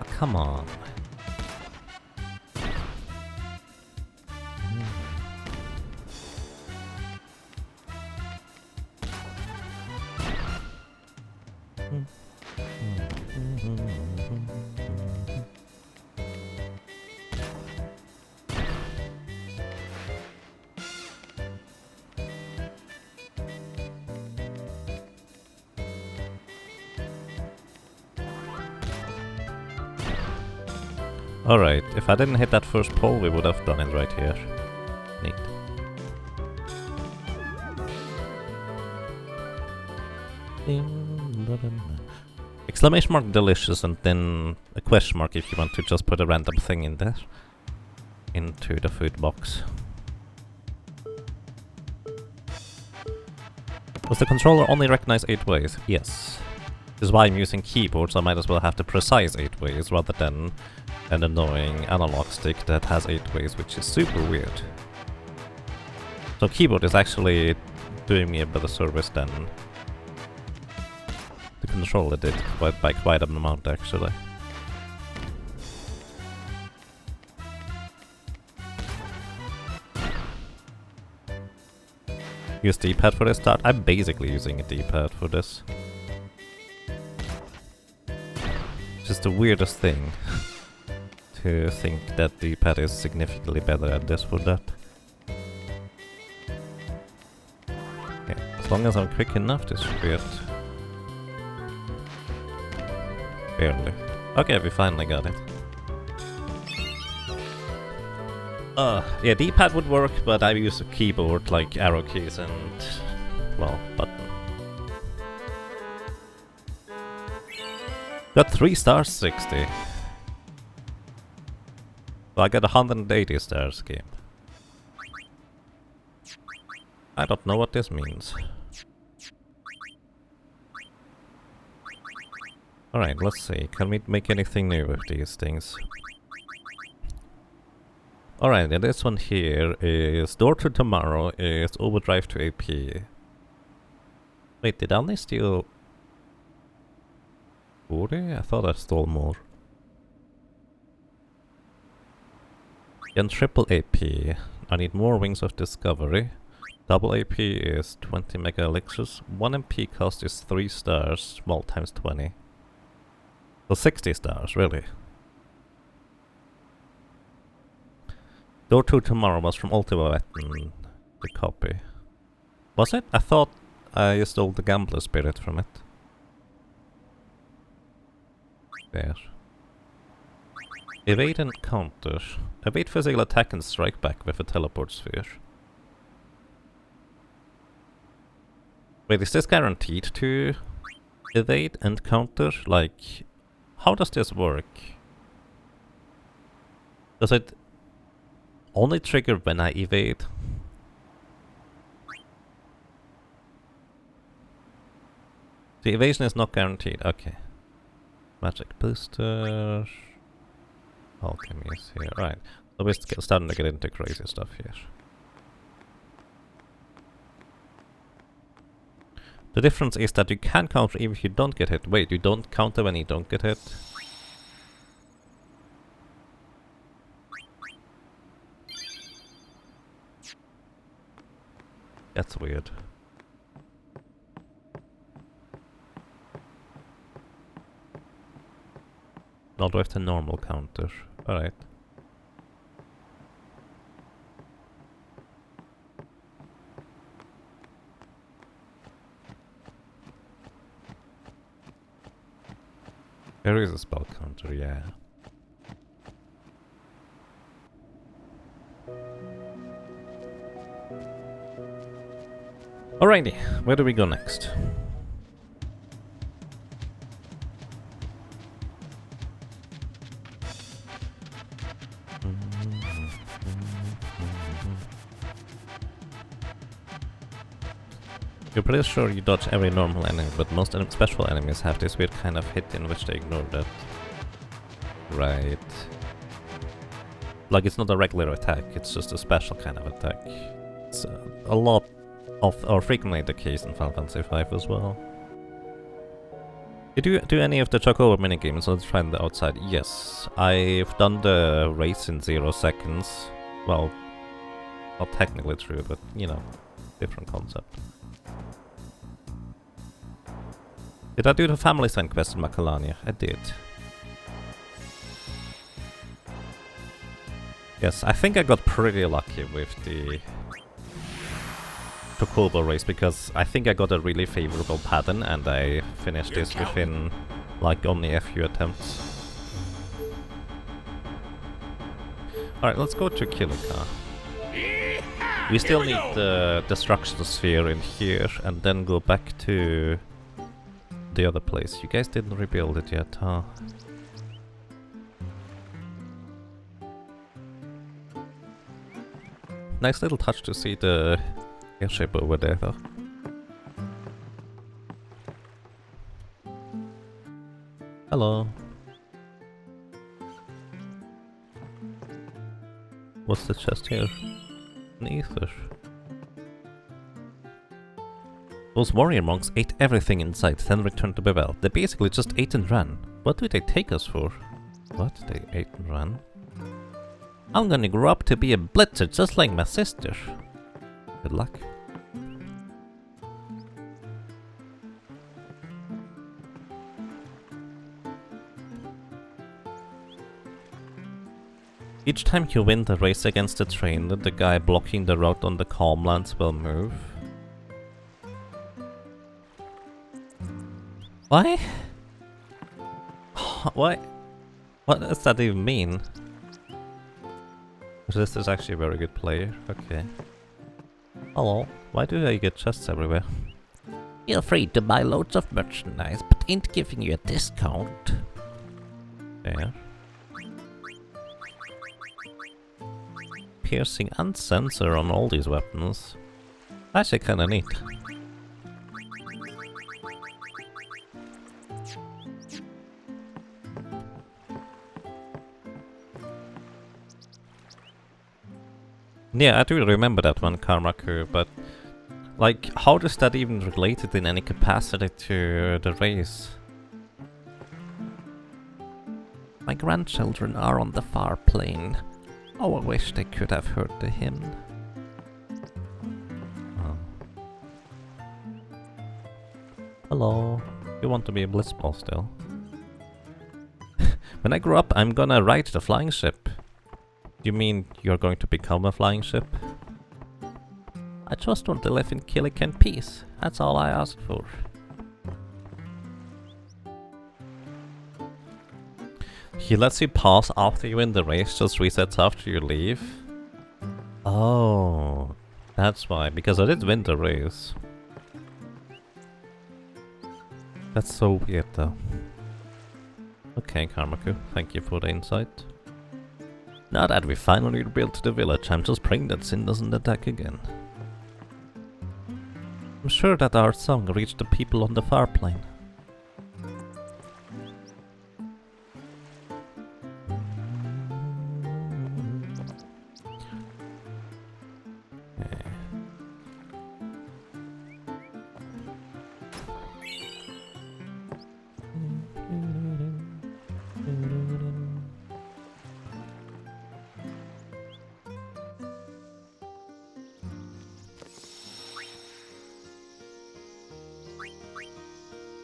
Oh, come on. Alright, if I didn't hit that first pole, we would have done it right here. Neat. Exclamation mark delicious and then a question mark if you want to just put a random thing in there. Into the food box. Does the controller only recognize 8 ways? Yes. This is why I'm using keyboards, so I might as well have the precise 8 ways rather than an annoying analog stick that has 8 ways, which is super weird. So keyboard is actually doing me a better service than the controller did, by quite an amount actually. Use D-pad for this start. I'm basically using a D-pad for this. Just the weirdest thing to think that D-pad is significantly better at this for that. Okay, as long as I'm quick enough, this should be it. Barely. Okay, we finally got it. Yeah, D-pad would work, but I use a keyboard like arrow keys and, well, button. Got 3 stars, 60. So I got 180 stars game. I don't know what this means. Alright, let's see. Can we make anything new with these things? Alright, and this one here is Door to Tomorrow is Overdrive to AP. Wait, did I only steal 40? I thought I stole more. Then triple AP. I need more Wings of Discovery. Double AP is 20 mega elixirs. 1 MP cost is 3 stars, well, times 20. So 60 stars, really. Door to Tomorrow was from Ultima Weapon, the copy. Was it? I thought I stole the Gambler Spirit from it. There. Evade and counter. Evade physical attack and strike back with a teleport sphere. Wait, is this guaranteed to evade and counter? Like, how does this work? Does it only trigger when I evade? The evasion is not guaranteed, okay. Magic booster. Alchemy is here, right. So we're starting to get into crazy stuff here. The difference is that you can counter even if you don't get hit. Wait, you don't counter when you don't get hit? That's weird. Not with the normal counter. Alright. There is a spell counter, yeah. Alrighty, where do we go next? You're pretty sure you dodge every normal enemy, but most special enemies have this weird kind of hit in which they ignore that. Right. Like, it's not a regular attack, it's just a special kind of attack. It's a lot of, or frequently the case in Final Fantasy V as well. Did you do any of the Chocobo minigames? Let's try on the outside. Yes, I've done the race in 0 seconds. Well, not technically true, but, you know, different concept. Did I do the family sign quest in Macalania? I did. Yes, I think I got pretty lucky with the Chocobo race because I think I got a really favorable pattern and I finished this within like only a few attempts. Alright, let's go to Kirika. We still need the destruction sphere in here and then go back to the other place. You guys didn't rebuild it yet, huh? Nice little touch to see the airship over there, though. Hello. What's the chest here? An ether. Those warrior monks ate everything in sight, then returned to Bevel. They basically just ate and ran. What did they take us for? What? They ate and ran? I'm gonna grow up to be a blitzer just like my sister. Good luck. Each time you win the race against the train, the guy blocking the route on the Calmlands will move. Why? Why? What does that even mean? This is actually a very good player. Okay. Hello. Why do I get chests everywhere? Feel free to buy loads of merchandise, but ain't giving you a discount. There. Piercing and sensor on all these weapons. Actually kinda neat. Yeah, I do remember that one, Karmaku, but like, how does that even relate it in any capacity to the race? My grandchildren are on the far plane. Oh, I wish they could have heard the hymn. Oh. Hello. You want to be a blitzball still? When I grow up, I'm gonna ride the flying ship. You mean you're going to become a flying ship? I just want to live in Kirika in peace. That's all I ask for. He lets you pause after you win the race, just resets after you leave. Oh, that's why, because I did win the race. That's so weird though. Okay, Karmaku, thank you for the insight. Now that we finally rebuilt the village, I'm just praying that Sin doesn't attack again. I'm sure that our song reached the people on the far plane.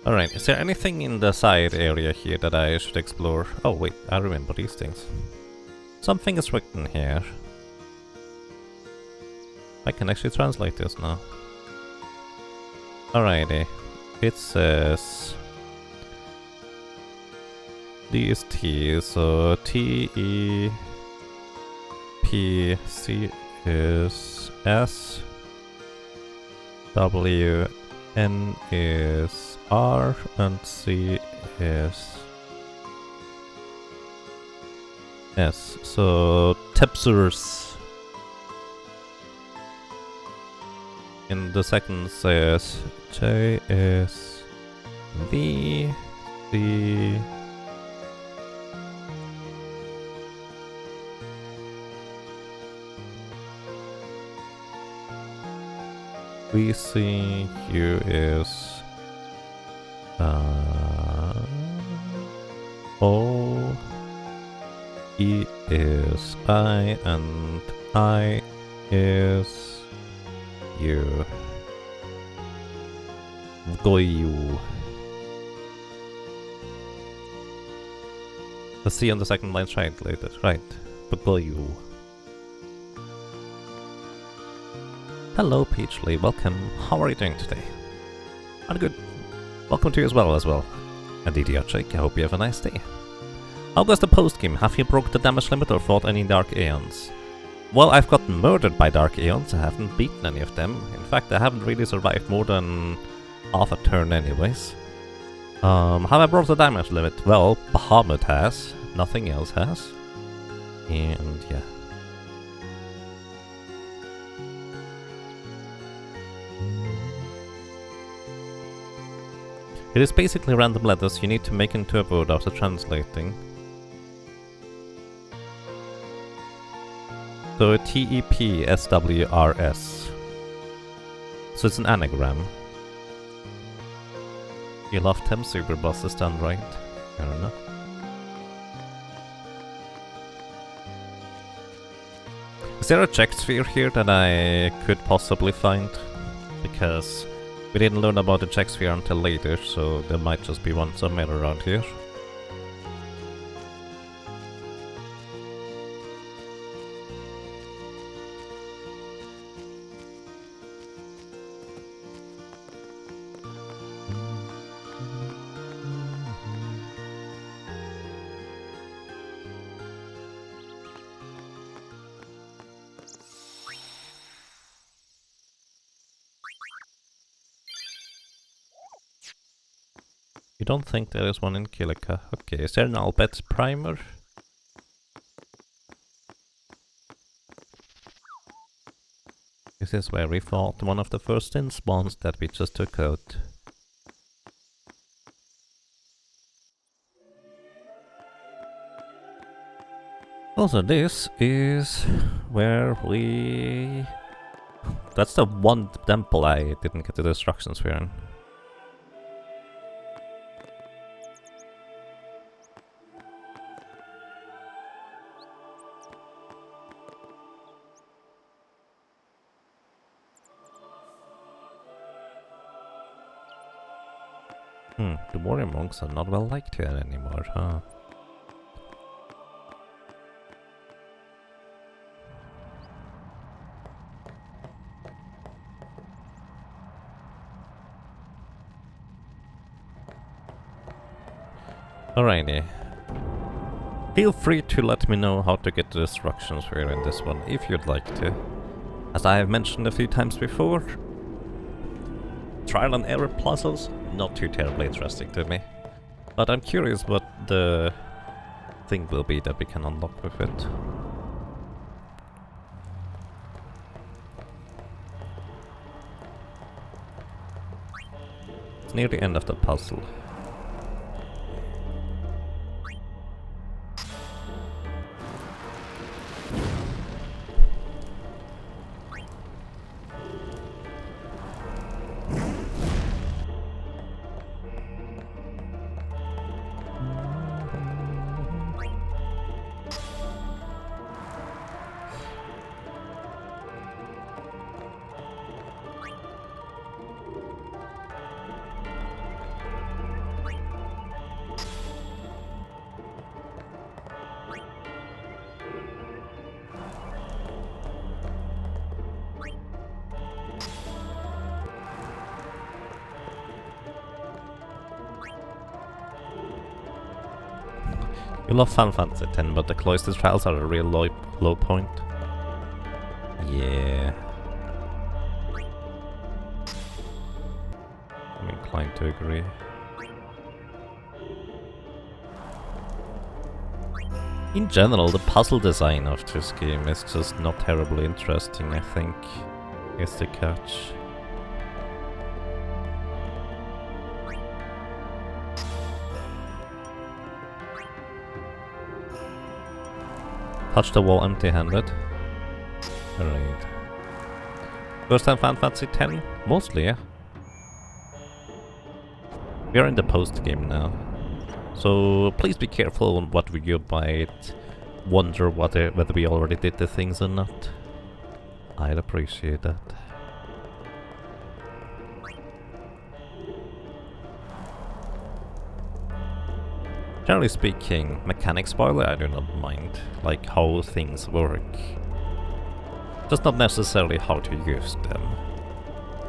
Alright, is there anything in the side area here that I should explore? Oh wait, I remember these things. Something is written here. I can actually translate this now. Alrighty. It says... these T, so T-E-P-C is S, W-N is R, and C is S. So Tepsurs. In the second says J is V, C, VCU is O, E is I, and I is U. Goyu. The C on the second line translated, right? Goyu. Hello, Peachly, welcome. How are you doing today? I'm good. Welcome to you as well. And DDR Jake, I hope you have a nice day. How goes the postgame? Have you broke the damage limit or fought any Dark Aeons? Well, I've gotten murdered by Dark Aeons, I haven't beaten any of them. In fact, I haven't really survived more than half a turn anyways. Have I broke the damage limit? Well, Bahamut has, nothing else has. And yeah. It is basically random letters you need to make into a word after translating. So TEPSWRS. So it's an anagram. You love them super bosses done right? I don't know. Is there a check sphere here that I could possibly find? Because we didn't learn about the check sphere until later, so there might just be one somewhere around here. You don't think there is one in Kirika? Okay, is there an Albet primer? This is where we fought one of the first spawns that we just took out. Also, this is where we... That's the one temple I didn't get the destruction sphere in. The warrior monks are not well liked here anymore, huh? Alrighty. Feel free to let me know how to get the destruction sphere in this one, if you'd like to. As I have mentioned a few times before, trial and error puzzles, not too terribly interesting to me. But I'm curious what the thing will be that we can unlock with it. It's near the end of the puzzle. You love Final Fantasy X, but the cloister trials are a real low point. Yeah. I'm inclined to agree. In general, the puzzle design of this game is just not terribly interesting, I think, is the catch. Touch the wall empty-handed. Alright. First time Final Fantasy X? Mostly, yeah. We are in the post-game now. So please be careful on what you might wonder whether we already did the things or not. I'd appreciate that. Generally speaking, mechanic spoiler I do not mind, like how things work. Just not necessarily how to use them.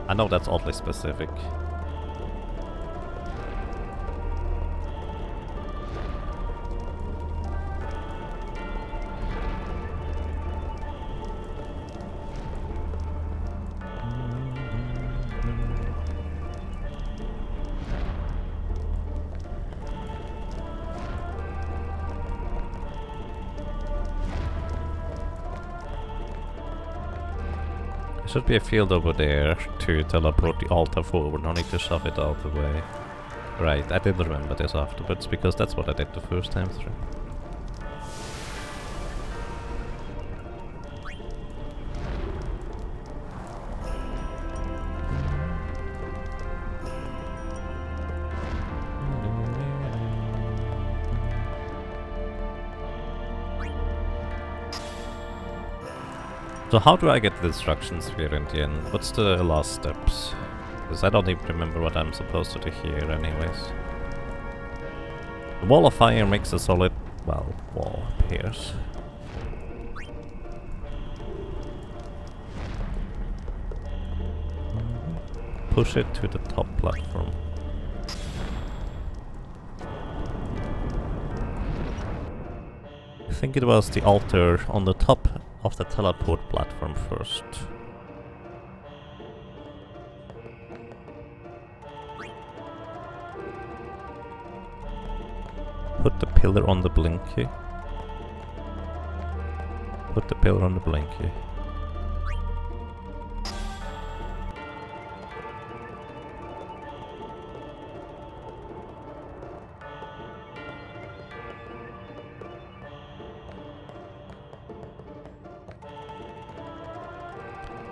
I know that's oddly specific. Should be a field over there to teleport the altar forward, no need to shove it out the way. Right, I didn't remember this afterwards, because that's what I did the first time through. So how do I get the instructions here in the end? What's the last steps? Because I don't even remember what I'm supposed to do here anyways. The wall of fire makes a solid, well, wall appears. Push it to the top platform. I think it was the altar on the top of the teleport platform first. Put the pillar on the blinky. Put the pillar on the blinky.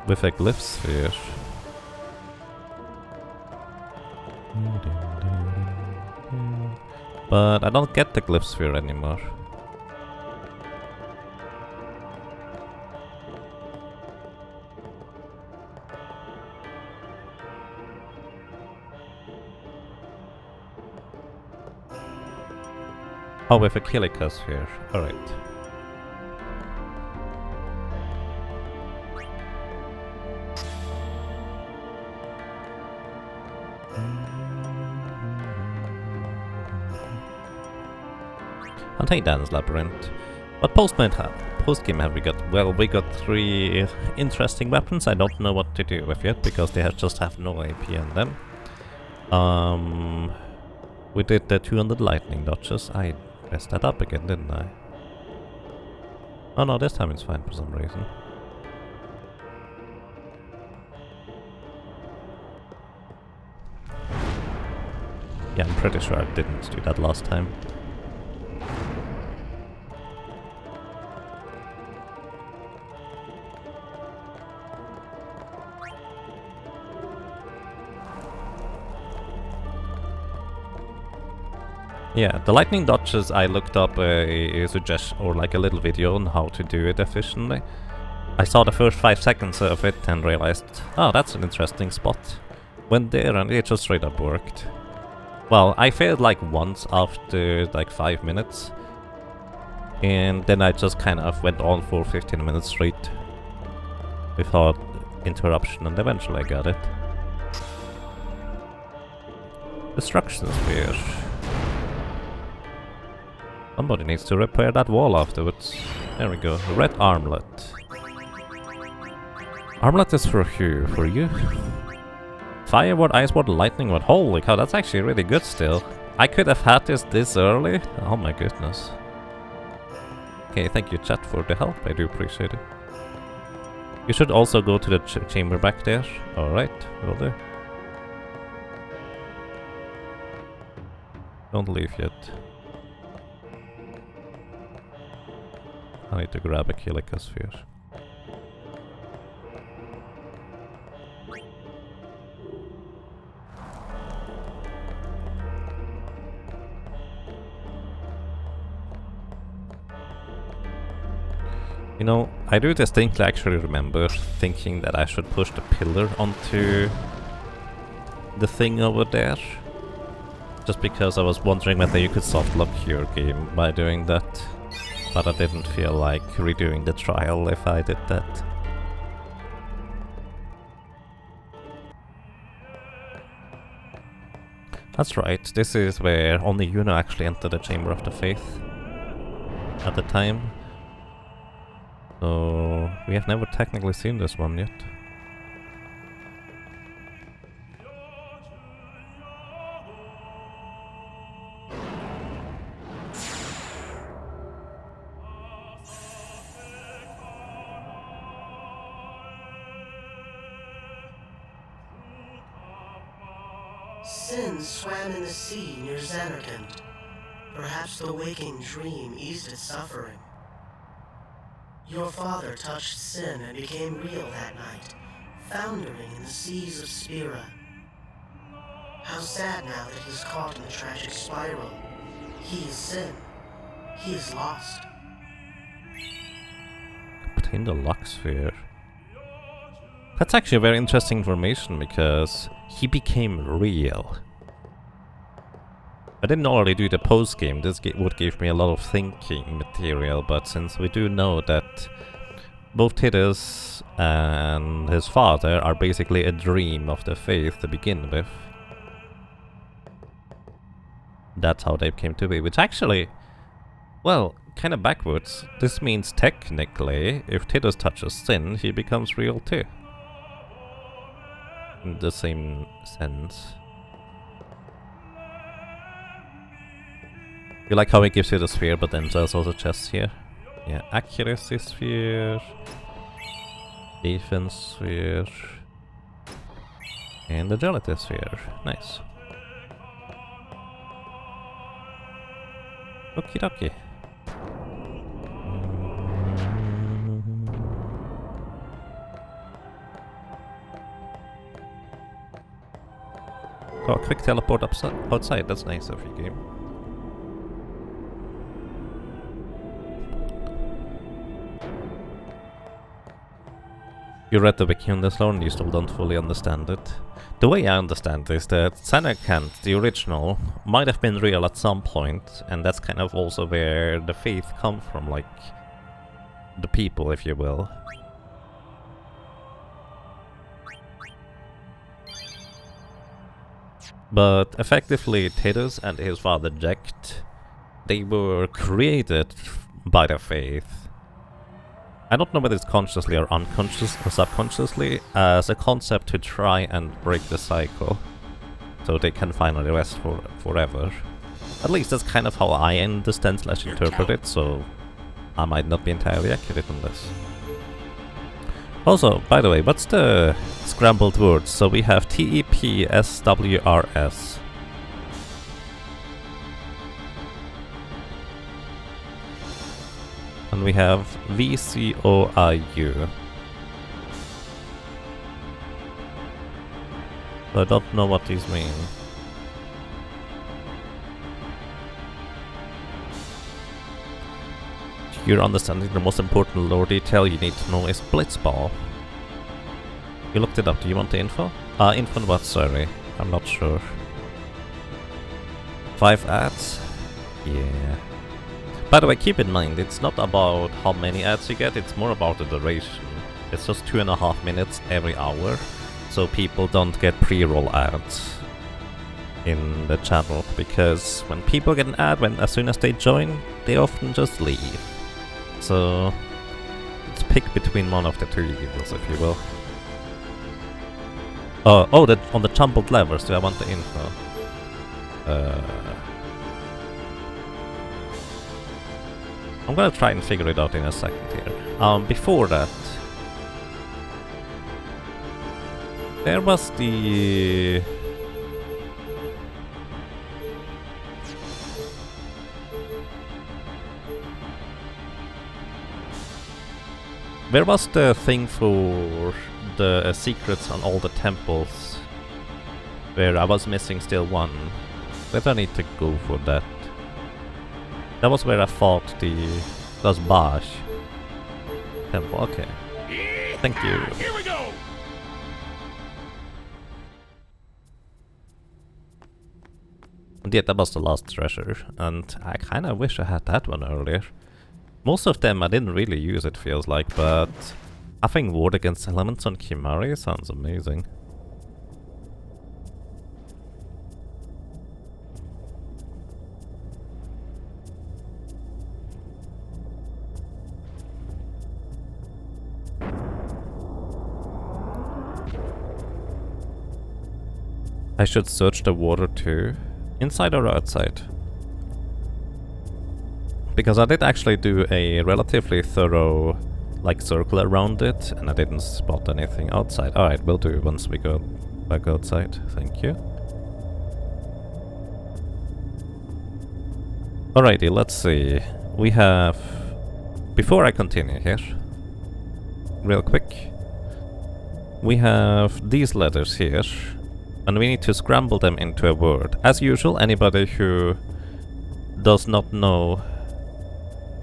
With a glyph sphere. But I don't get the glyph sphere anymore. Oh, with a Kirika sphere. Alright. Untitled Labyrinth. What postgame have we got? Well, we got 3 interesting weapons. I don't know what to do with yet because they just have no AP in them. We did the 200 lightning dodges. I messed that up again, didn't I? Oh no, this time it's fine for some reason. Yeah, I'm pretty sure I didn't do that last time. Yeah, the lightning dodges, I looked up a suggestion or like a little video on how to do it efficiently. I saw the first 5 seconds of it and realized, oh, that's an interesting spot. Went there and it just straight up worked. Well, I failed like once after like 5 minutes. And then I just kind of went on for 15 minutes straight. Without interruption, and eventually I got it. Destruction sphere. Somebody needs to repair that wall afterwards. There we go. Red armlet. Armlet is for who? For you? Fire ward, ice ward, lightning ward. Holy cow, that's actually really good still. I could have had this early. Oh my goodness. Okay, thank you chat for the help. I do appreciate it. You should also go to the chamber back there. Alright, will do. Don't leave yet. I need to grab a Kirika sphere. You know, I do distinctly actually remember thinking that I should push the pillar onto the thing over there. Just because I was wondering whether you could soft lock your game by doing that. But I didn't feel like redoing the trial if I did that. That's right, this is where only Yuno actually entered the Chamber of the Faith at the time. So we have never technically seen this one yet. Sin swam in the sea near Xanarkand. Perhaps the waking dream eased its suffering. Your father touched Sin and became real that night, foundering in the seas of Spira. How sad now that he's caught in the tragic spiral. He is Sin. He is lost. contain the luck sphere. That's actually very interesting information because he became real. I didn't already do the post-game, this would give me a lot of thinking material, but since we do know that both Titus and his father are basically a dream of the faith to begin with, that's how they came to be, which actually, well, kind of backwards. This means technically, if Titus touches Sin, he becomes real too. In the same sense. You like how it gives you the sphere, but then there's also chests here? Yeah, accuracy sphere, defense sphere, and agility sphere. Nice. Okie dokie. Oh, a quick teleport outside, that's nice of your game. You read the wiki on this lore and you still don't fully understand it. The way I understand this, that Samarkand, the original, might have been real at some point, and that's kind of also where the faith come from, like the people, if you will. But effectively, Titus and his father Jekt, they were created by the faith. I don't know whether it's consciously or unconscious or subconsciously, as a concept to try and break the cycle, so they can finally rest forever. At least that's kind of how I understand / interpret it, so I might not be entirely accurate on this. Also, by the way, what's the scrambled words? So we have TEPSWRS. And we have VCOIU. So I don't know what these mean. To your understanding, the most important lore detail you need to know is Blitzball. You looked it up, do you want the info? Info on what, sorry? I'm not sure. 5 ads? Yeah. By the way, keep in mind, it's not about how many ads you get, it's more about the duration. It's just 2.5 minutes every hour, so people don't get pre-roll ads in the channel, because when people get an ad, as soon as they join, they often just leave. So, let's pick between one of the two evils, if you will. On the jumbled levers, do I want the info? I'm gonna try and figure it out in a second here. Before that, there was the... Where was the thing for the secrets on all the temples? Where I was missing still one. Where do I need to go for that? That was where I fought the Bash temple. Okay. Thank you. Here we go. And yeah, that was the last treasure, and I kinda wish I had that one earlier. Most of them I didn't really use, it feels like, but having ward against elements on Kimari sounds amazing. I should search the water too. Inside or outside? Because I did actually do a relatively thorough circle around it, and I didn't spot anything outside. Alright, we'll do it once we go back outside. Thank you. Alrighty, let's see. We have... Before I continue here, real quick, we have these letters here, and we need to scramble them into a word. As usual, anybody who does not know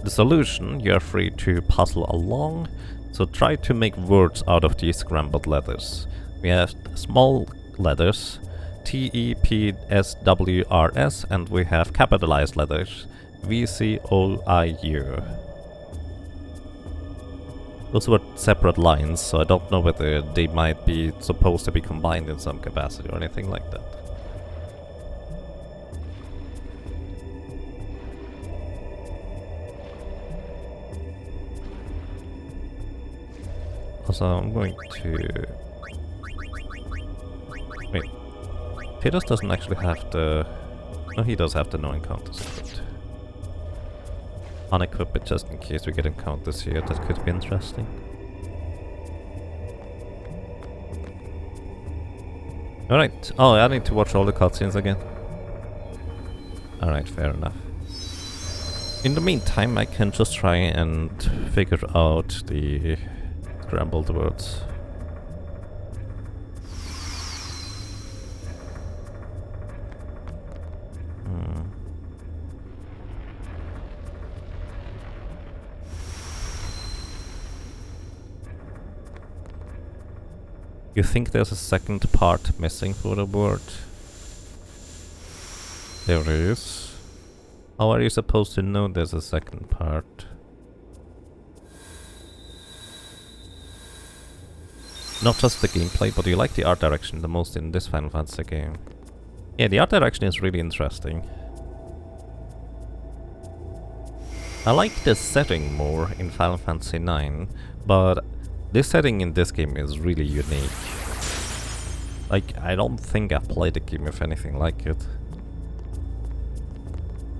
the solution, you're free to puzzle along, so try to make words out of these scrambled letters. We have small letters, TEPSWRS, and we have capitalized letters, VCOIU. Those were separate lines, so I don't know whether they might be supposed to be combined in some capacity or anything like that. Also, I'm going to... Wait. Peters doesn't actually have the... No, he does have the no encounters equipped. Unequip it just in case we get encounters here, that could be interesting. Alright, oh, I need to watch all the cutscenes again. Alright, fair enough. In the meantime, I can just try and figure out the scrambled words. You think there's a second part missing for the word? There is. How are you supposed to know there's a second part? Not just the gameplay, but you like the art direction the most in this Final Fantasy game. Yeah, the art direction is really interesting. I like the setting more in Final Fantasy IX, but this setting in this game is really unique. Like, I don't think I've played a game with anything like it.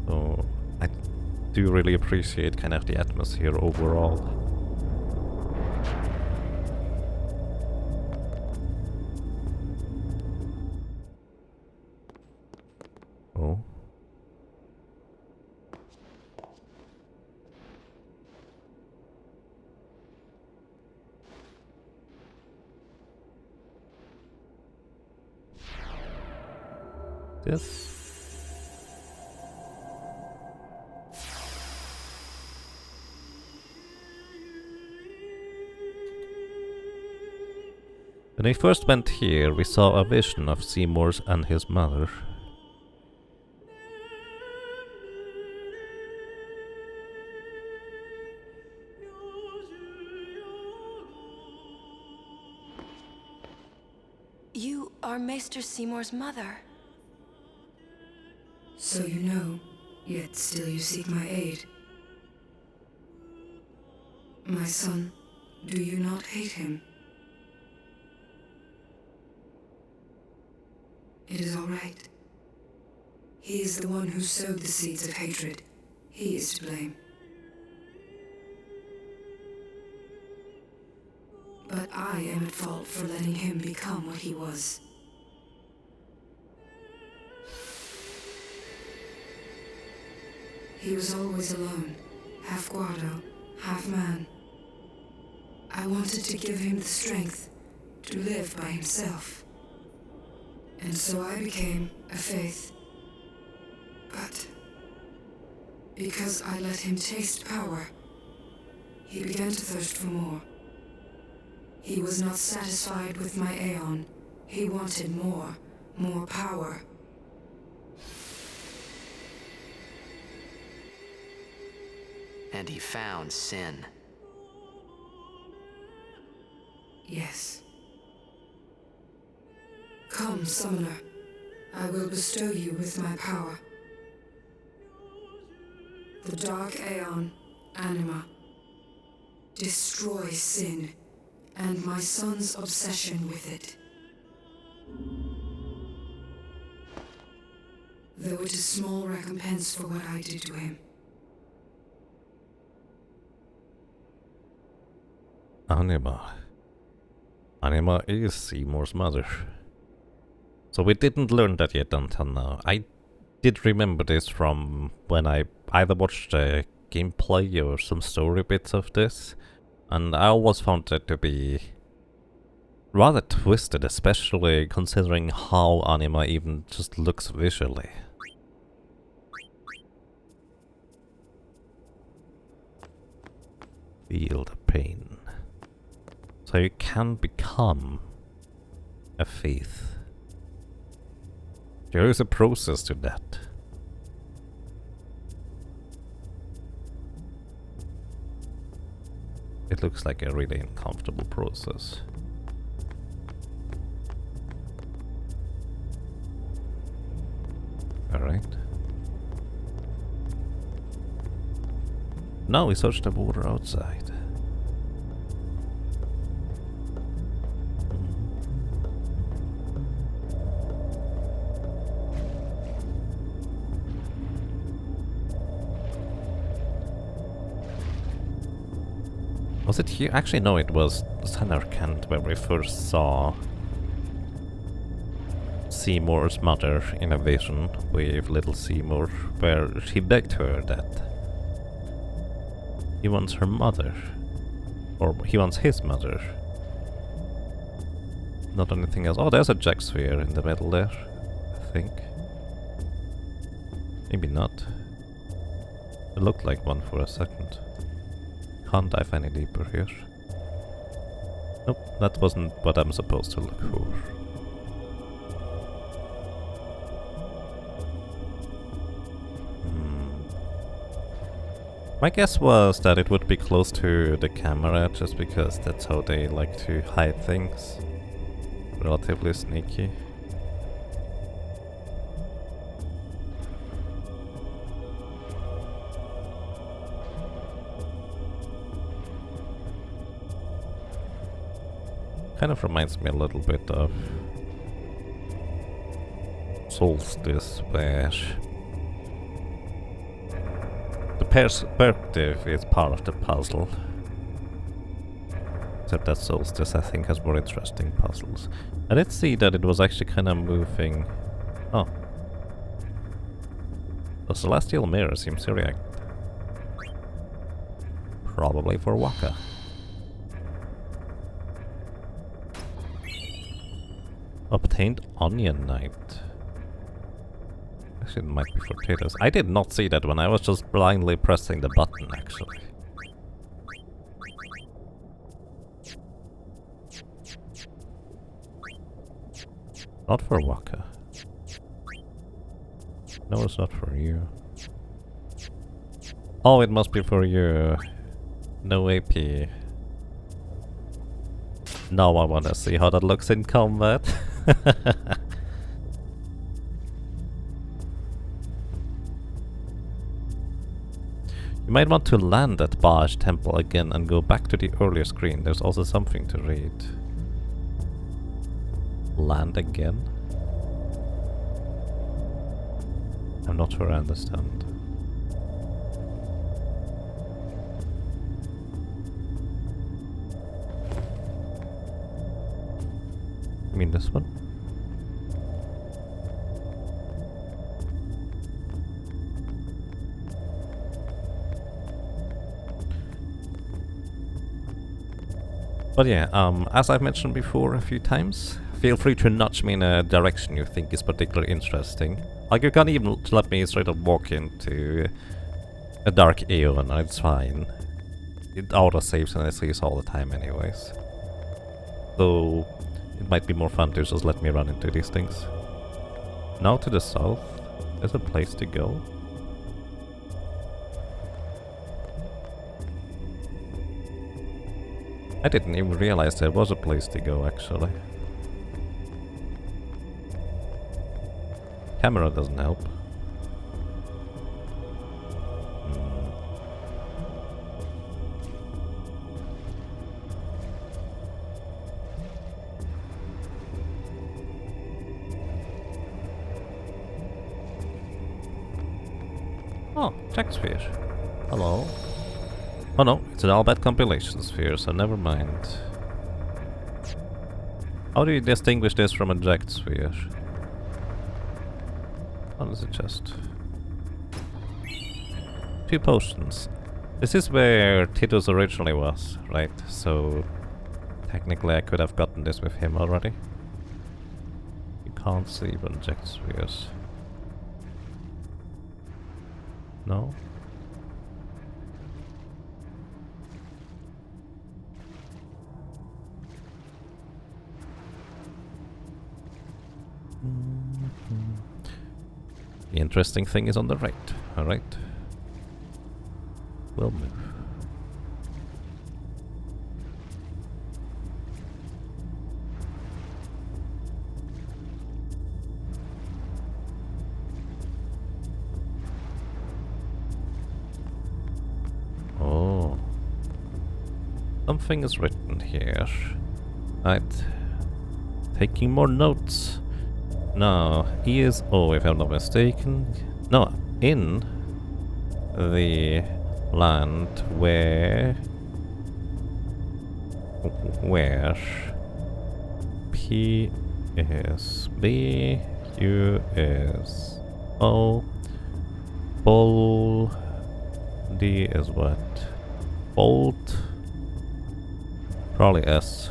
So, I do really appreciate kind of the atmosphere overall. Oh. This. When we first went here, we saw a vision of Seymour's and his mother. You are Maester Seymour's mother. So you know, yet still you seek my aid. My son, do you not hate him? It is all right. He is the one who sowed the seeds of hatred. He is to blame. But I am at fault for letting him become what he was. He was always alone, half guardo, half man. I wanted to give him the strength to live by himself. And so I became a faith. But because I let him taste power, he began to thirst for more. He was not satisfied with my Aeon. He wanted more power. And he found sin. Yes. Come, Summoner. I will bestow you with my power. The Dark Aeon, Anima. Destroy sin, and my son's obsession with it. Though it is small recompense for what I did to him. Anima. Anima is Seymour's mother. So we didn't learn that yet until now. I did remember this from when I either watched a gameplay or some story bits of this, and I always found it to be rather twisted, especially considering how Anima even just looks visually. feel the pain. So you can become a faith. There is a process to that. It looks like a really uncomfortable process. Alright. Now we search the water outside. Was it here? Actually, no, it was Samarkand where we first saw Seymour's mother in a vision with little Seymour, where she begged her that he wants her mother, or he wants his mother. Not anything else. Oh, there's a Jack sphere in the middle there, I think. Maybe not. It looked like one for a second. Can't dive any deeper here. Nope, that wasn't what I'm supposed to look for. My guess was that it would be close to the camera, just because that's how they like to hide things. Relatively sneaky. Kind of reminds me a little bit of Solstice, where the perspective is part of the puzzle. Except that Solstice, I think, has more interesting puzzles. I did see that it was actually kind of moving. Oh. The celestial mirror seems to react. Probably for Waka. Obtained onion night. Actually, it might be for potatoes. I did not see that one. I was just blindly pressing the button, actually. Not for Waka. No, it's not for you. Oh, it must be for you. No AP. Now I wanna see how that looks in combat. You might want to land at Baj Temple again and go back to the earlier screen. There's also something to read. Land again? I'm not sure I understand. You mean this one? But yeah, as I've mentioned before a few times, feel free to nudge me in a direction you think is particularly interesting. Like, you can even let me straight up walk into a dark Aeon and it's fine. It auto-saves and it saves all the time anyways. Though, it might be more fun to just let me run into these things. Now to the south, there's a place to go. I didn't even realize there was a place to go, actually. Camera doesn't help. Oh, Jack sphere. Hello. Oh no, it's an Albert compilation sphere, so never mind. How do you distinguish this from a jacked sphere? What is it just? 2 potions. This is where Titus originally was, right? So technically I could have gotten this with him already. You can't see one jacked spheres. No? The interesting thing is on the right. Alright. We'll move. Oh. Something is written here. Right. Taking more notes. Now, he is, oh, if I'm not mistaken, no, in the land where P is B, U is O, Bull, D is what? Bolt, probably S.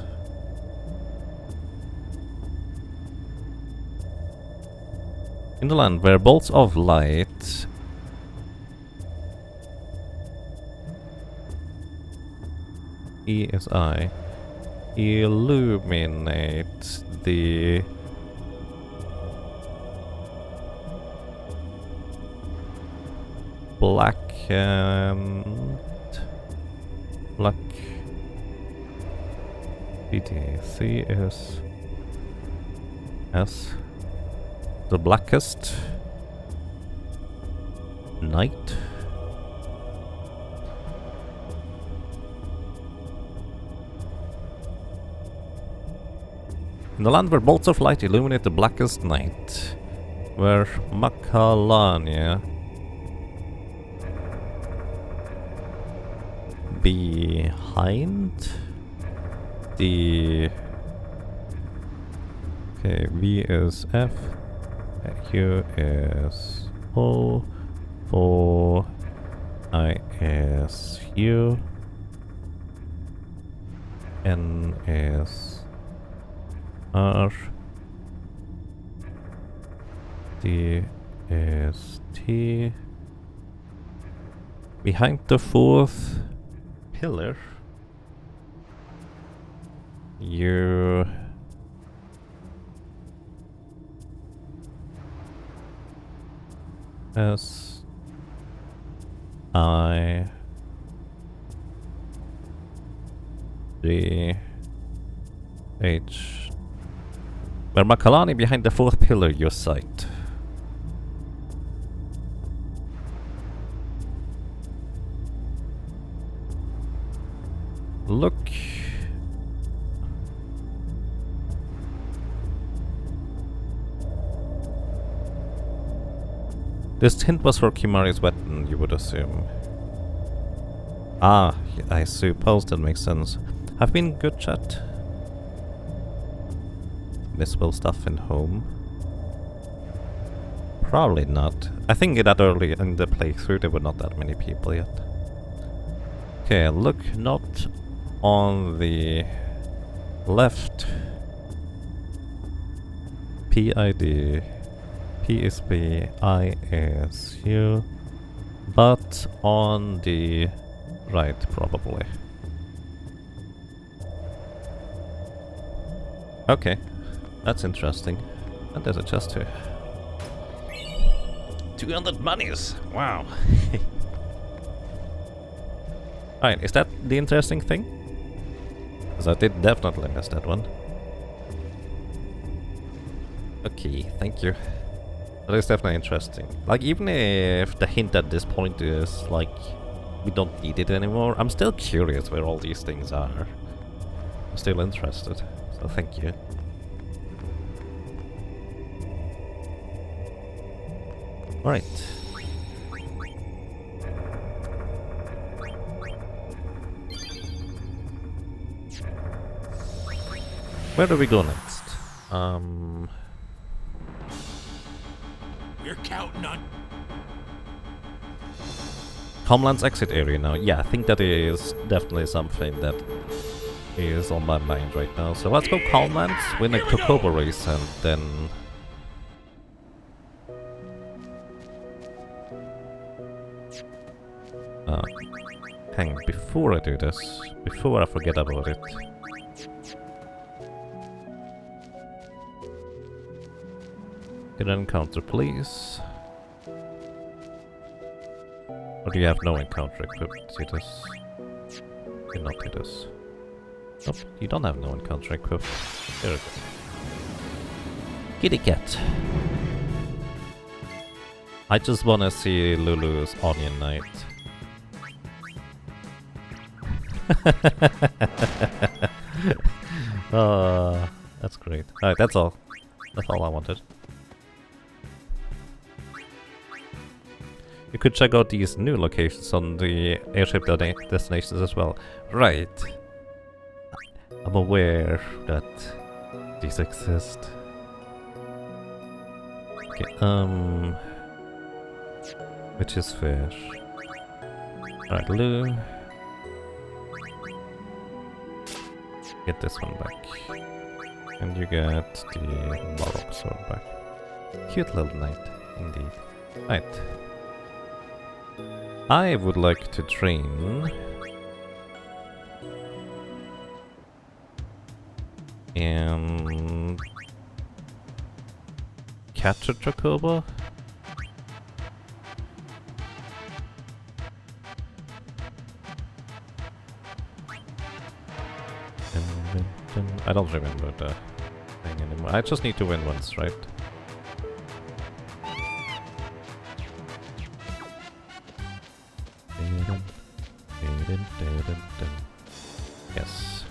In the land where bolts of light E is I illuminate the blackened black BT C is S. The blackest night. In the land where bolts of light illuminate the blackest night, where Makalania behind the okay, V is F. Q is O, 4 I is U, N is R, D is T. Behind the fourth pillar, U S I D H. Where Makalani behind the fourth pillar, your sight. Look. This hint was for Kimari's weapon, you would assume. Ah, I suppose that makes sense. Have been good chat. Missable stuff in home? Probably not. I think that early in the playthrough there were not that many people yet. Okay, look not on the left. PID. P is B, I is U, but on the right, probably. Okay, that's interesting. And there's a chest too. 200 monies! Wow! Alright, is that the interesting thing? Because I did definitely miss that one. Okay, thank you. That is definitely interesting. Like, even if the hint at this point is, like, we don't need it anymore, I'm still curious where all these things are. I'm still interested, so thank you. Alright. Where do we go next? We're counting on... Comland's exit area now. Yeah, I think that is definitely something that is on my mind right now. So let's go Comland's, win a Kokobo race, and then... hang on, before I do this, before I forget about it. Get an encounter, please. Or do you have no encounter equipped? See this? You not do this. Nope, you don't have no encounter equipped. There it is. Kitty cat. I just wanna see Lulu's Onion Knight. That's great. Alright, that's all. That's all I wanted. You could check out these new locations on the airship destinations as well. Right. I'm aware that these exist. Okay, which is fair. Alright, Lou. Get this one back. And you get the Baroque sword back. Cute little knight, indeed. Right. I would like to train and capture Chocobo. I don't remember the thing anymore. I just need to win once, right? Yes.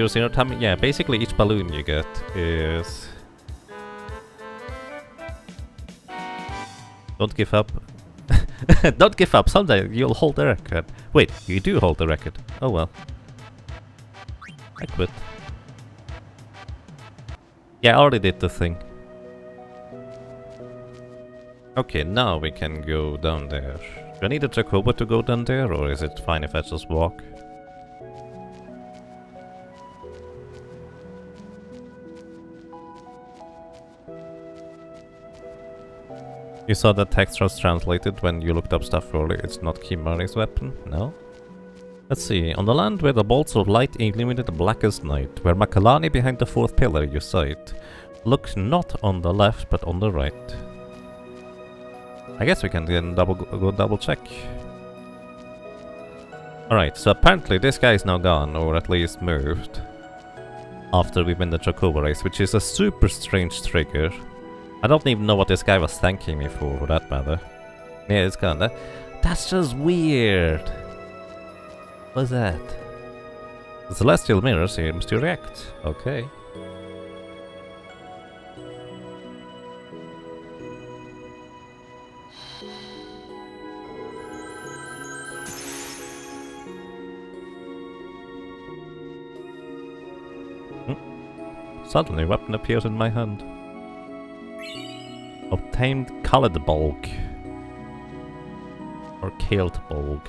Zero time. Yeah, basically each balloon you get is. Don't give up. Don't give up. Someday you'll hold the record. Wait, you do hold the record. Oh well. I quit. Yeah, I already did the thing. Okay, now we can go down there. Do I need a Chocobo to go down there, or is it fine if I just walk? You saw the text was translated when you looked up stuff earlier. It's not Kimari's weapon? No? Let's see. On the land where the bolts of light illuminate the blackest night, where Makalani behind the fourth pillar you sight. Look not on the left, but on the right. I guess we can then go double check. Alright, so apparently this guy is now gone, or at least moved. After we win the Chocobo race, which is a super strange trigger. I don't even know what this guy was thanking me for that matter. Yeah, it's gone. That's just weird. What's that? The celestial mirror seems to react. Okay. Suddenly a weapon appears in my hand. Obtained colored bulk. Or killed bulk.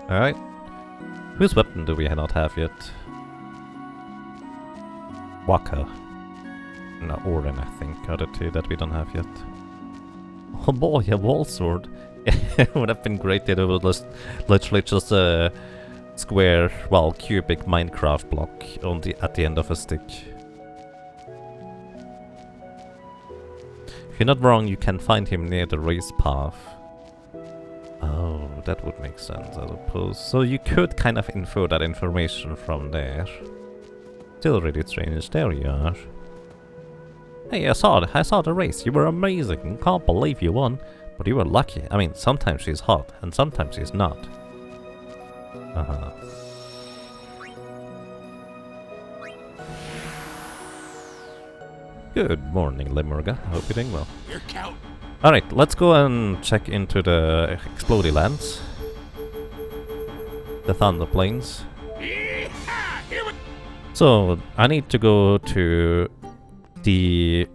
Alright. Whose weapon do we not have yet? Waka. No, Orin, I think, are the two that we don't have yet. Oh boy, a wall sword. It would have been great if it was literally just a square, well, cubic Minecraft block on at the end of a stick. If you're not wrong, you can find him near the race path. Oh, that would make sense, I suppose. So you could kind of infer that information from there. Still really strange. There you are. Hey, I saw the race. You were amazing. Can't believe you won. But you were lucky. I mean, sometimes she's hot, and sometimes she's not. Uh-huh. Good morning, Limurga. Hope you're doing well. Alright, let's go and check into the Explodey lands. the Thunder Plains. So, I need to go to the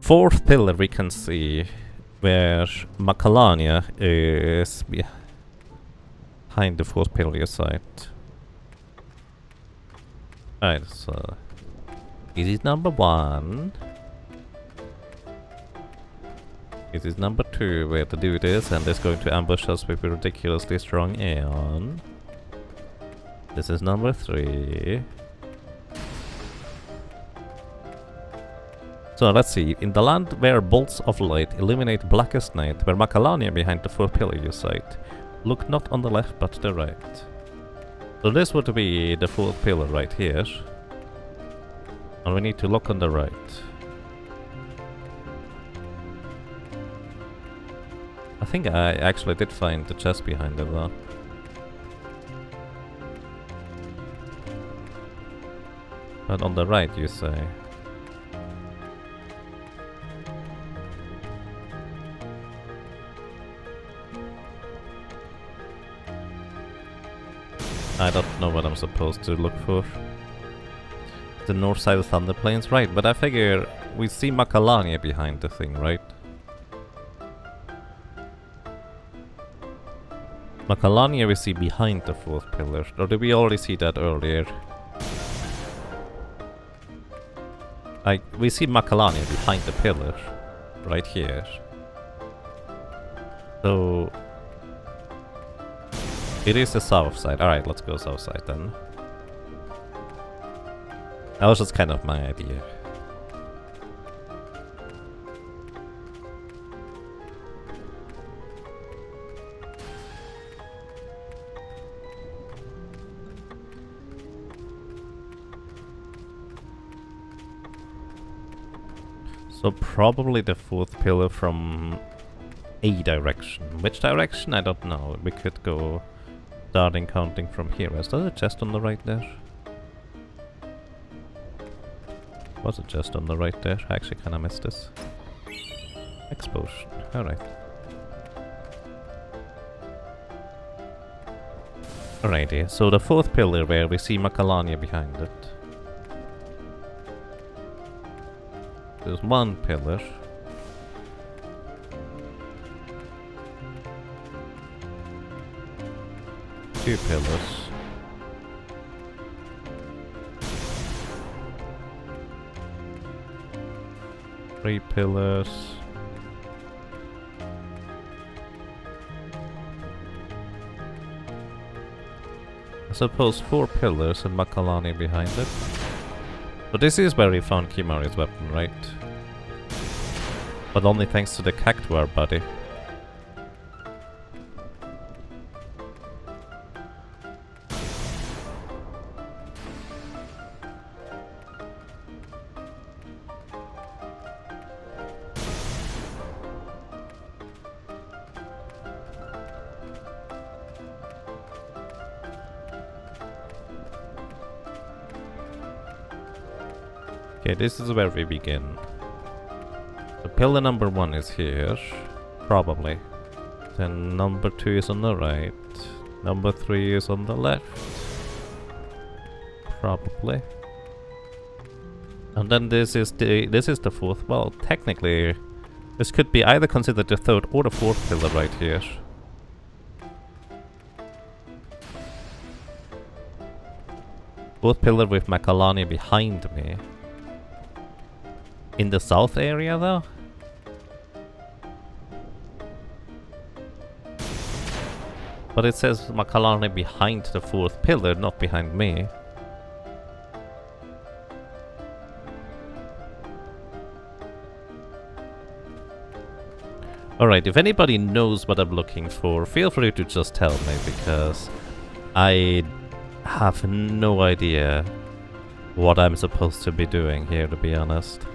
4th pillar we can see, where Macalania is behind the 4th pillar site. Alright, so this is number 1. This is number 2, we have to do this, and it's going to ambush us with a ridiculously strong Aeon. This is number 3. So let's see, in the land where bolts of light illuminate blackest night, where Macalania behind the 4th pillar you sight, look not on the left but the right. So this would be the 4th pillar right here. And we need to look on the right. I think I actually did find the chest behind it though. But on the right you say. I don't know what I'm supposed to look for. The north side of Thunder Plains, right, but I figure we see Macalania behind the thing, right? Macalania we see behind the 4th pillar, or did we already see that earlier? We see Macalania behind the pillar, right here. So it is the south side. Alright, let's go south side then. That was just kind of my idea. So probably the 4th pillar from a direction. Which direction? I don't know. We could go starting counting from here. Is there a chest on the right there? Was a chest on the right there? I actually kinda missed this. Explosion. Alright. Alrighty, so the 4th pillar where we see Macalania behind it. There's 1 pillar. Two pillars. Three pillars. I suppose 4 pillars and Macalania behind it. But this is where we found Kimari's weapon, right? But only thanks to the cactuar buddy. Okay, this is where we begin. So pillar number 1 is here, probably. Then number 2 is on the right. Number 3 is on the left. Probably. And then this is the 4th. Well, technically, this could be either considered the 3rd or the 4th pillar right here. Fourth pillar with Macalania behind me. In the south area though? But it says Macalania behind the 4th pillar, not behind me. Alright, if anybody knows what I'm looking for, feel free to just tell me, because I have no idea what I'm supposed to be doing here, to be honest.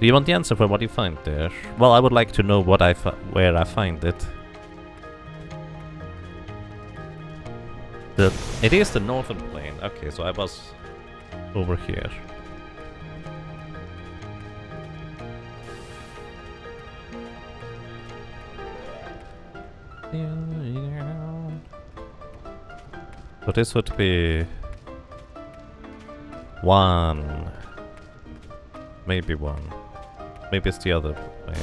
Do you want the answer for what you find there? Well, I would like to know what where I find it. It is the northern plane. Okay, so I was over here. So this would be 1. Maybe 1. Maybe it's the other way.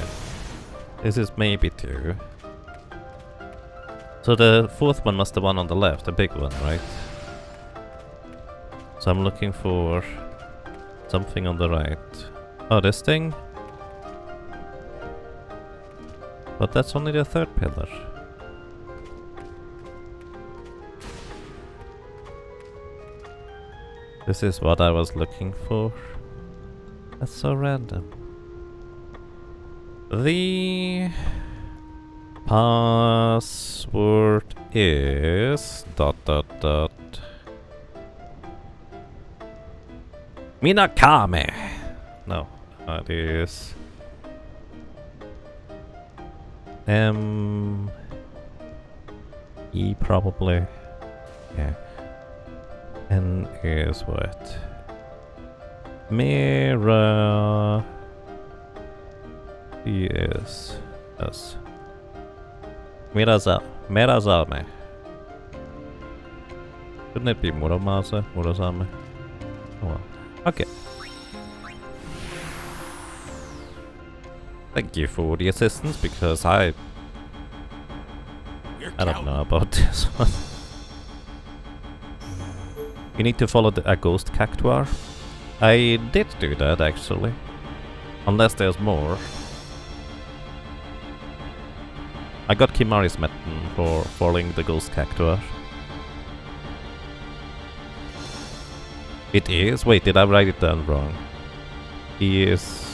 This is maybe 2. So the 4th one must be the one on the left, the big one, right? So I'm looking for something on the right. Oh, this thing? But that's only the 3rd pillar. This is what I was looking for. That's so random. The password is ... Minakame! No, it is... E probably. Yeah. N is what? Mira. E is S. Mirazame. Shouldn't it be Murazame? Oh well. Okay. Thank you for the assistance, because I don't know about this one. You need to follow a ghost cactuar. I did do that actually. Unless there's more. I got Kimari's Metten for following the ghost cactuar. It is? Wait, did I write it down wrong? He is...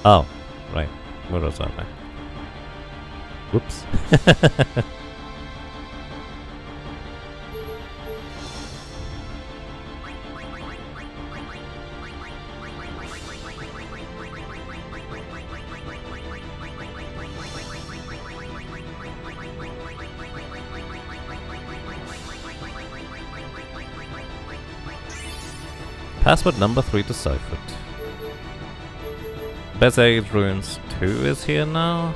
Oh, right. Murasame. Whoops. Password number 3 deciphered. Bezaid Ruins 2 is here now.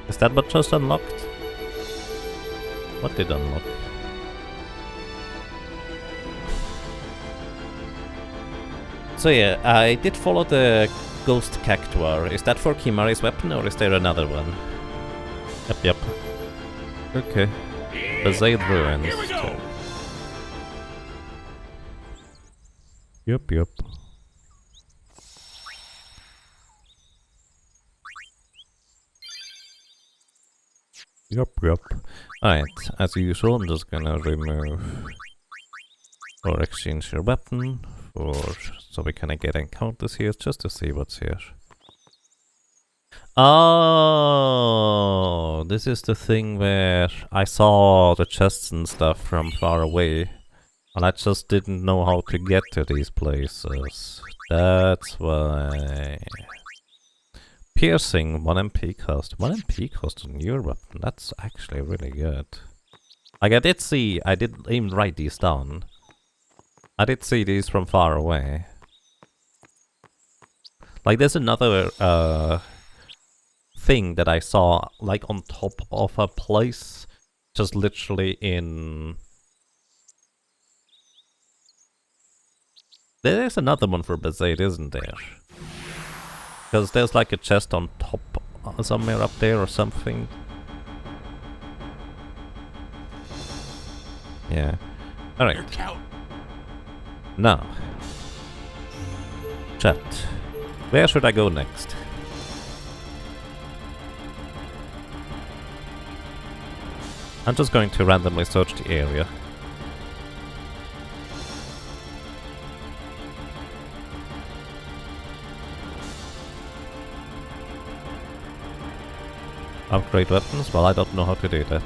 Is that what just unlocked? What did unlock? So yeah, I did follow the ghost cactuar. Is that for Kimari's weapon or is there another one? Yep. Okay. Bezaid Ruins 2. Yep. Alright, as usual, I'm just gonna remove or exchange your weapon so we can get encounters here just to see what's here. Oh, this is the thing where I saw the chests and stuff from far away. And I just didn't know how to get to these places. That's why. Piercing, 1 MP cost. 1 MP cost on your weapon. That's actually really good. Like I did even write these down. I did see these from far away. Like there's another thing that I saw like on top of a place. Just literally in... There's another one for Bezaid, isn't there? Because there's like a chest on top somewhere up there or something. Yeah. Alright. Now. Chat. Where should I go next? I'm just going to randomly search the area. Upgrade weapons? Well, I don't know how to do that.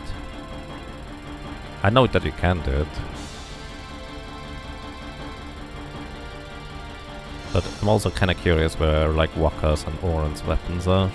I know that you can do it. But I'm also kinda curious where like Waka's and Oren's weapons are.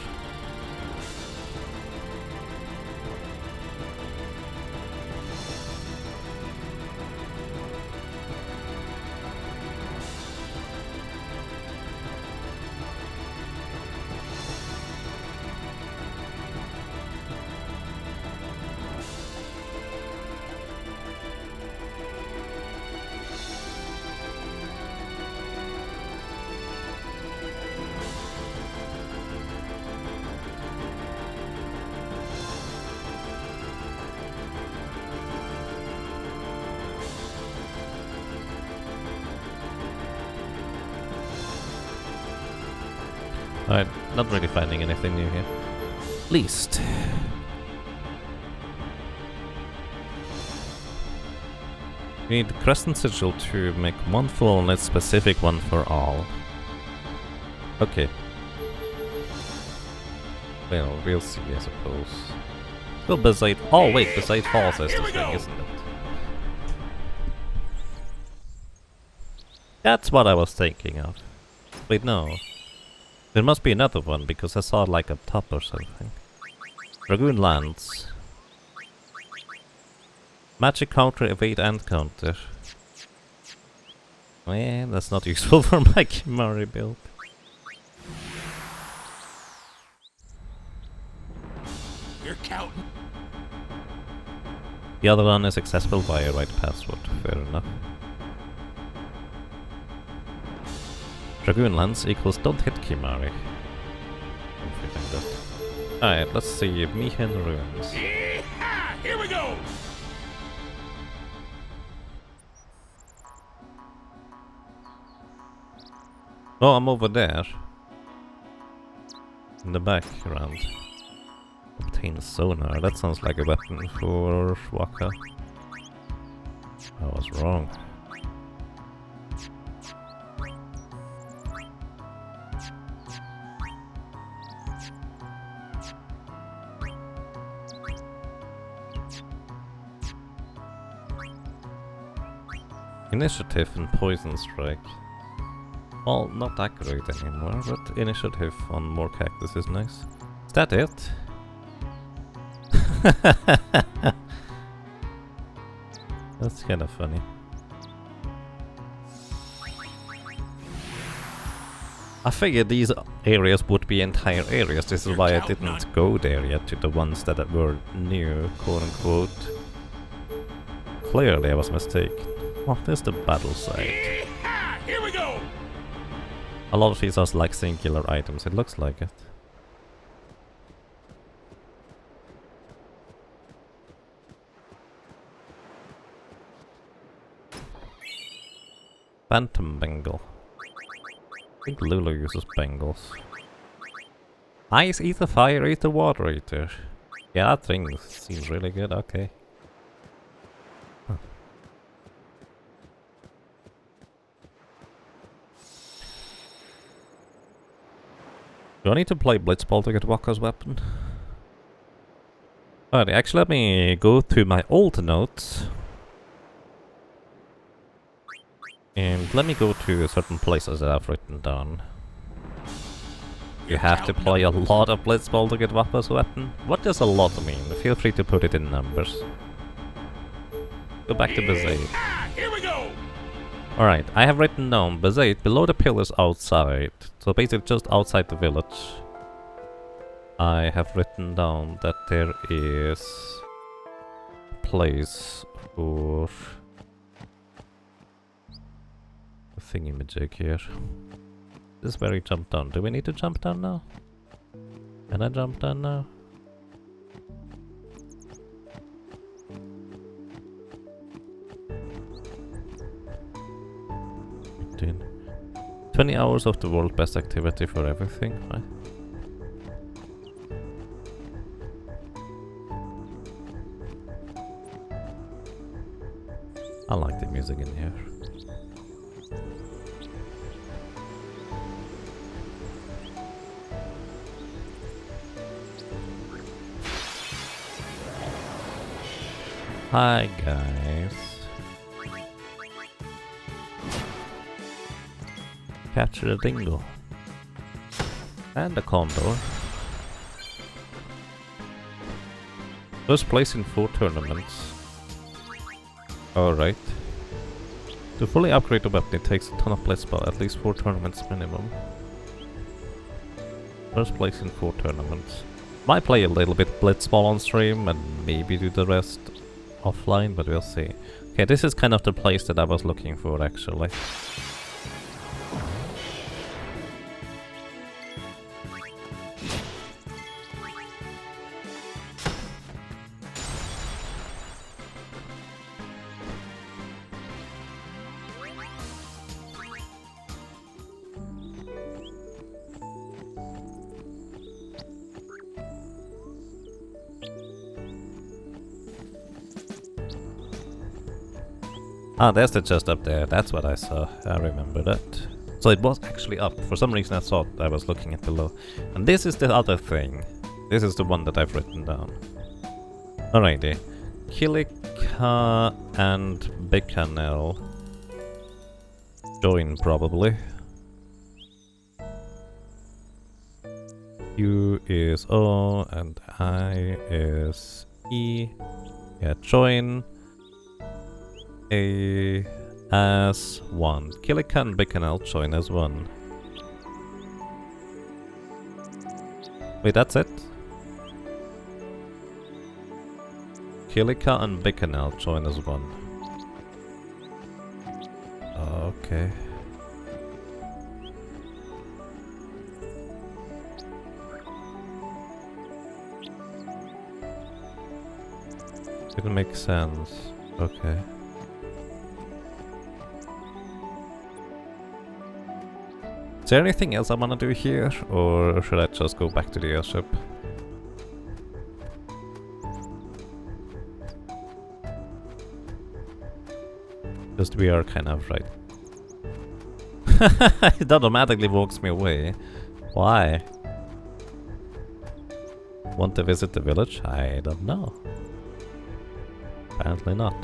Alright, not really finding anything new here. Least. We need the Crescent Sigil to make one full and a specific one for all. Okay. Well, we'll see, I suppose. So Beside... Oh wait, Beside Falls is the thing, isn't it? That's what I was thinking of. Wait, no. There must be another one, because I saw it like up top or something. Dragoon Lands. Magic counter, evade and counter. Yeah, that's not useful for my Kimari build. You're counting. The other one is accessible via right password, fair enough. Dragoon Lance equals don't hit Kimari. Alright, let's see, Mihen Ruins. Yeah! Here we go! Oh, I'm over there. In the background. Obtain sonar, that sounds like a weapon for Waka. I was wrong. Initiative and Poison Strike. Well, not that great anymore, but initiative on more cactus is nice. Is that it? That's kind of funny. I figured these areas would be entire areas, this is why I didn't go there yet to the ones that were new, quote unquote. Clearly I was mistaken. What is the battle site? Here we go! A lot of these are like singular items, it looks like it. Phantom Bengal. I think Lulu uses Bengals. Ice Eater, Fire Eater, Water Eater. Yeah, that thing seems really good, okay. Huh. Do I need to play Blitzball to get Waka's weapon? Alright, actually let me go to my old notes. And let me go to certain places that I've written down. You have to play a lot of Blitzball to get Waka's weapon? What does a lot mean? Feel free to put it in numbers. Go back to Bezaid. Here we go! Alright, I have written down Bezaid below the pillars outside. So basically just outside the village. I have written down that there is a place for a thingy-majig here. This is where you jump down. Do we need to jump down now? Can I jump down now? 20 hours of the world's best activity for everything, right? I like the music in here. Hi guys. Capture a dingo. And a condor. First place in 4 tournaments. Alright. To fully upgrade the weapon it takes a ton of blitzball, at least 4 tournaments minimum. First place in 4 tournaments. Might play a little bit blitzball on stream and maybe do the rest offline, but we'll see. Okay, this is kind of the place that I was looking for actually. Ah, there's the chest up there. That's what I saw. I remember that. So it was actually up. For some reason I thought I was looking at below. And this is the other thing. This is the one that I've written down. Alrighty. Kirika and Bikanel join probably. U is O and I is E. Yeah, join A as 1. Kirika and Bikanel join as 1. Wait, that's it? Kirika and Bikanel join as 1. Okay. Didn't make sense. Okay. Is there anything else I wanna do here, or should I just go back to the airship? Just we are kind of right. It automatically walks me away. Why? Want to visit the village? I don't know. Apparently not.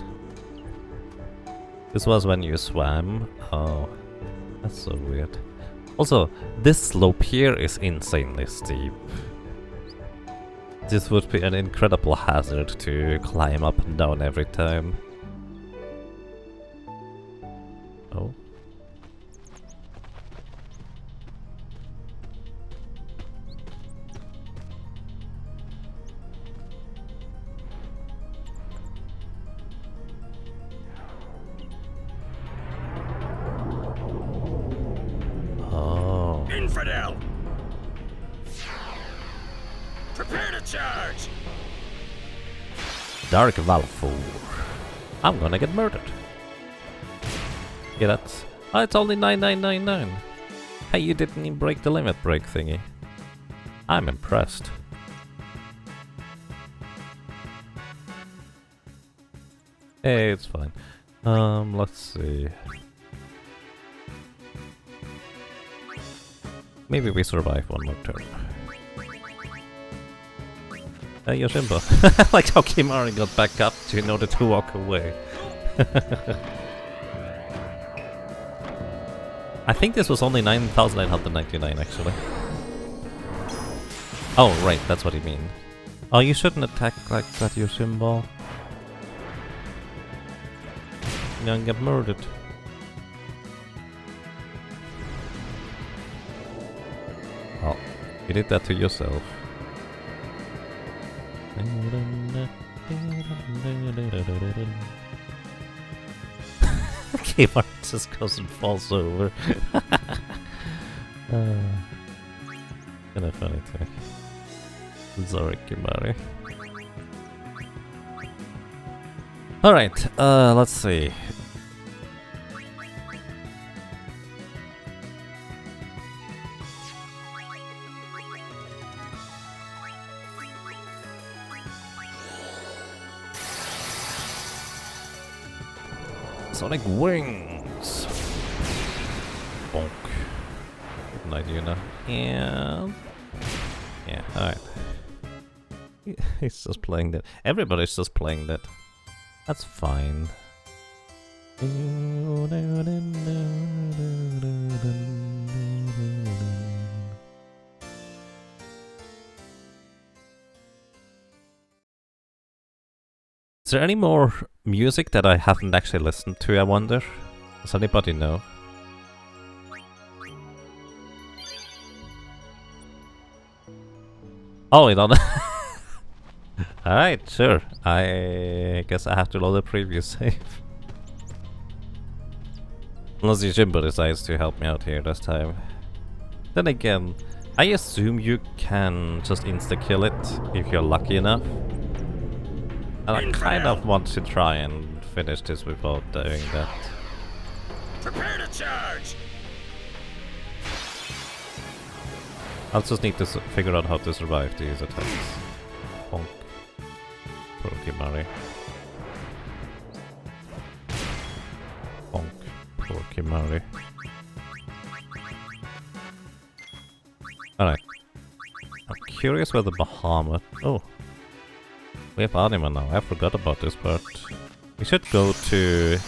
This was when you swam. Oh, that's so weird. Also, this slope here is insanely steep. This would be an incredible hazard to climb up and down every time. Oh. Oh. Infidel! Prepare to charge! Dark Valfour. I'm gonna get murdered. Yeah, that's... Oh, it's only 9999. Hey, you didn't even break the limit break thingy. I'm impressed. Hey, it's fine. Let's see. Maybe we survive one more turn. Yoshimbo. Like how Kimari got back up in order to walk away. I think this was only 9,999 actually. Oh, right, that's what you mean. Oh, you shouldn't attack like that, Yoshimbo. You're gonna get murdered. Oh, you did that to yourself. Kimari just goes and falls over. Kinda funny too. Sorry, Kimari. Alright, let's see. Sonic Wings! Bonk. Good night, Yuna. And... yeah, alright. He's just playing that. Everybody's just playing that. That's fine. Is there any more music that I haven't actually listened to, I wonder? Does anybody know? Oh, you don't. Alright, sure. I guess I have to load a preview save. Unless Yojimbo decides to help me out here this time. Then again, I assume you can just insta-kill it if you're lucky enough. And I kind of want to try and finish this without doing that. Prepare to charge! I'll just need to figure out how to survive these attacks. Bonk. Poor Kimari. Bonk. Poor Kimari. Alright. I'm curious whether Bahamut... Oh. We have Anima now. I forgot about this part. We should go to...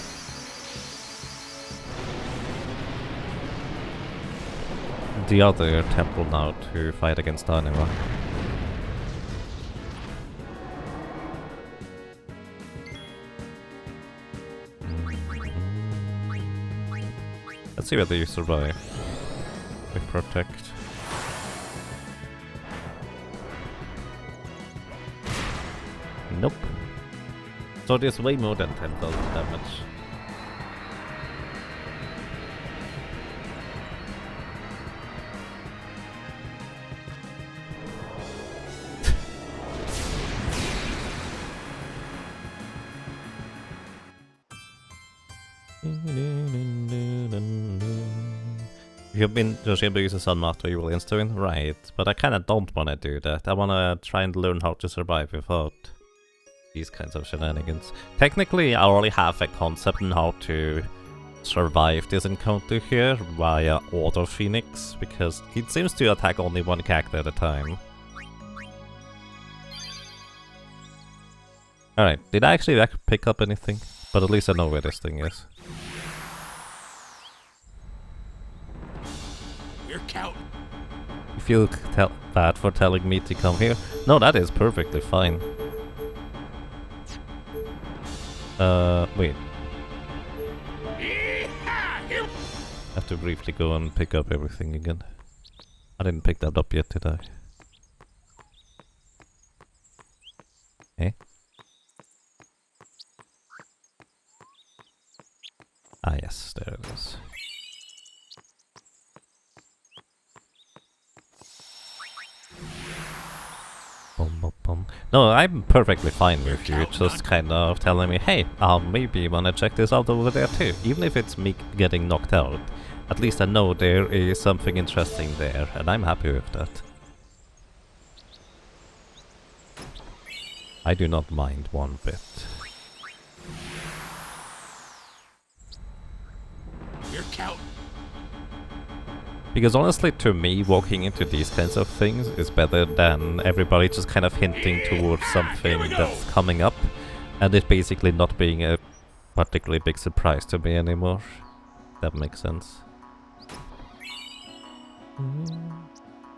the other temple now to fight against Anima. Let's see whether you survive. We protect. Nope. So there's way more than 10,000 damage. You've been Yoshiba uses Sun Master you will insta-win? Right, but I kinda don't wanna do that. I wanna try and learn how to survive without these kinds of shenanigans. Technically, I already have a concept on how to survive this encounter here via Auto Phoenix, because it seems to attack only one character at a time. Alright, did I actually pick up anything? But at least I know where this thing is. You feel bad for telling me to come here? No, that is perfectly fine. Wait. I have to briefly go and pick up everything again. I didn't pick that up yet, did I? Eh? Ah yes, there it is. No, I'm perfectly fine with you, just kind of telling me, hey, maybe you wanna check this out over there too. Even if it's me getting knocked out, at least I know there is something interesting there, and I'm happy with that. I do not mind one bit. You're counting. Because honestly, to me, walking into these kinds of things is better than everybody just kind of hinting towards something that's coming up, and it basically not being a particularly big surprise to me anymore. That makes sense. And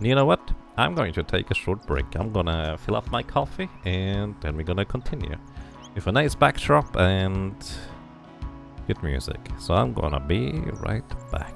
you know what? I'm going to take a short break. I'm gonna fill up my coffee, and then we're gonna continue with a nice backdrop and good music. So I'm gonna be right back.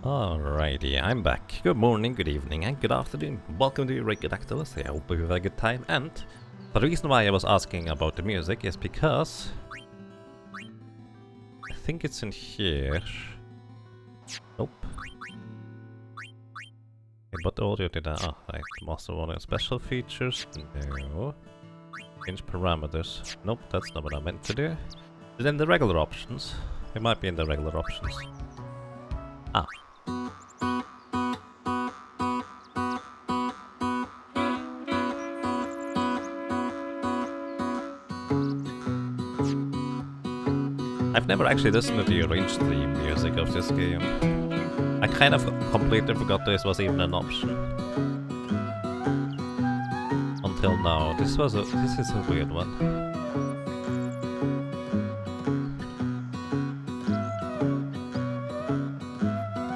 Alrighty, I'm back. Good morning, good evening, and good afternoon. Welcome to Gatekeepers. I hope you have a good time. And the reason why I was asking about the music is because I think it's in here. Nope. Okay, what audio did I? Oh, right. Master audio special features. No. Change parameters. Nope, that's not what I meant to do. Is it in the regular options? It might be in the regular options. Ah. I've never actually listened to the arranged theme music of this game. I kind of completely forgot this was even an option. Until now. This is a weird one.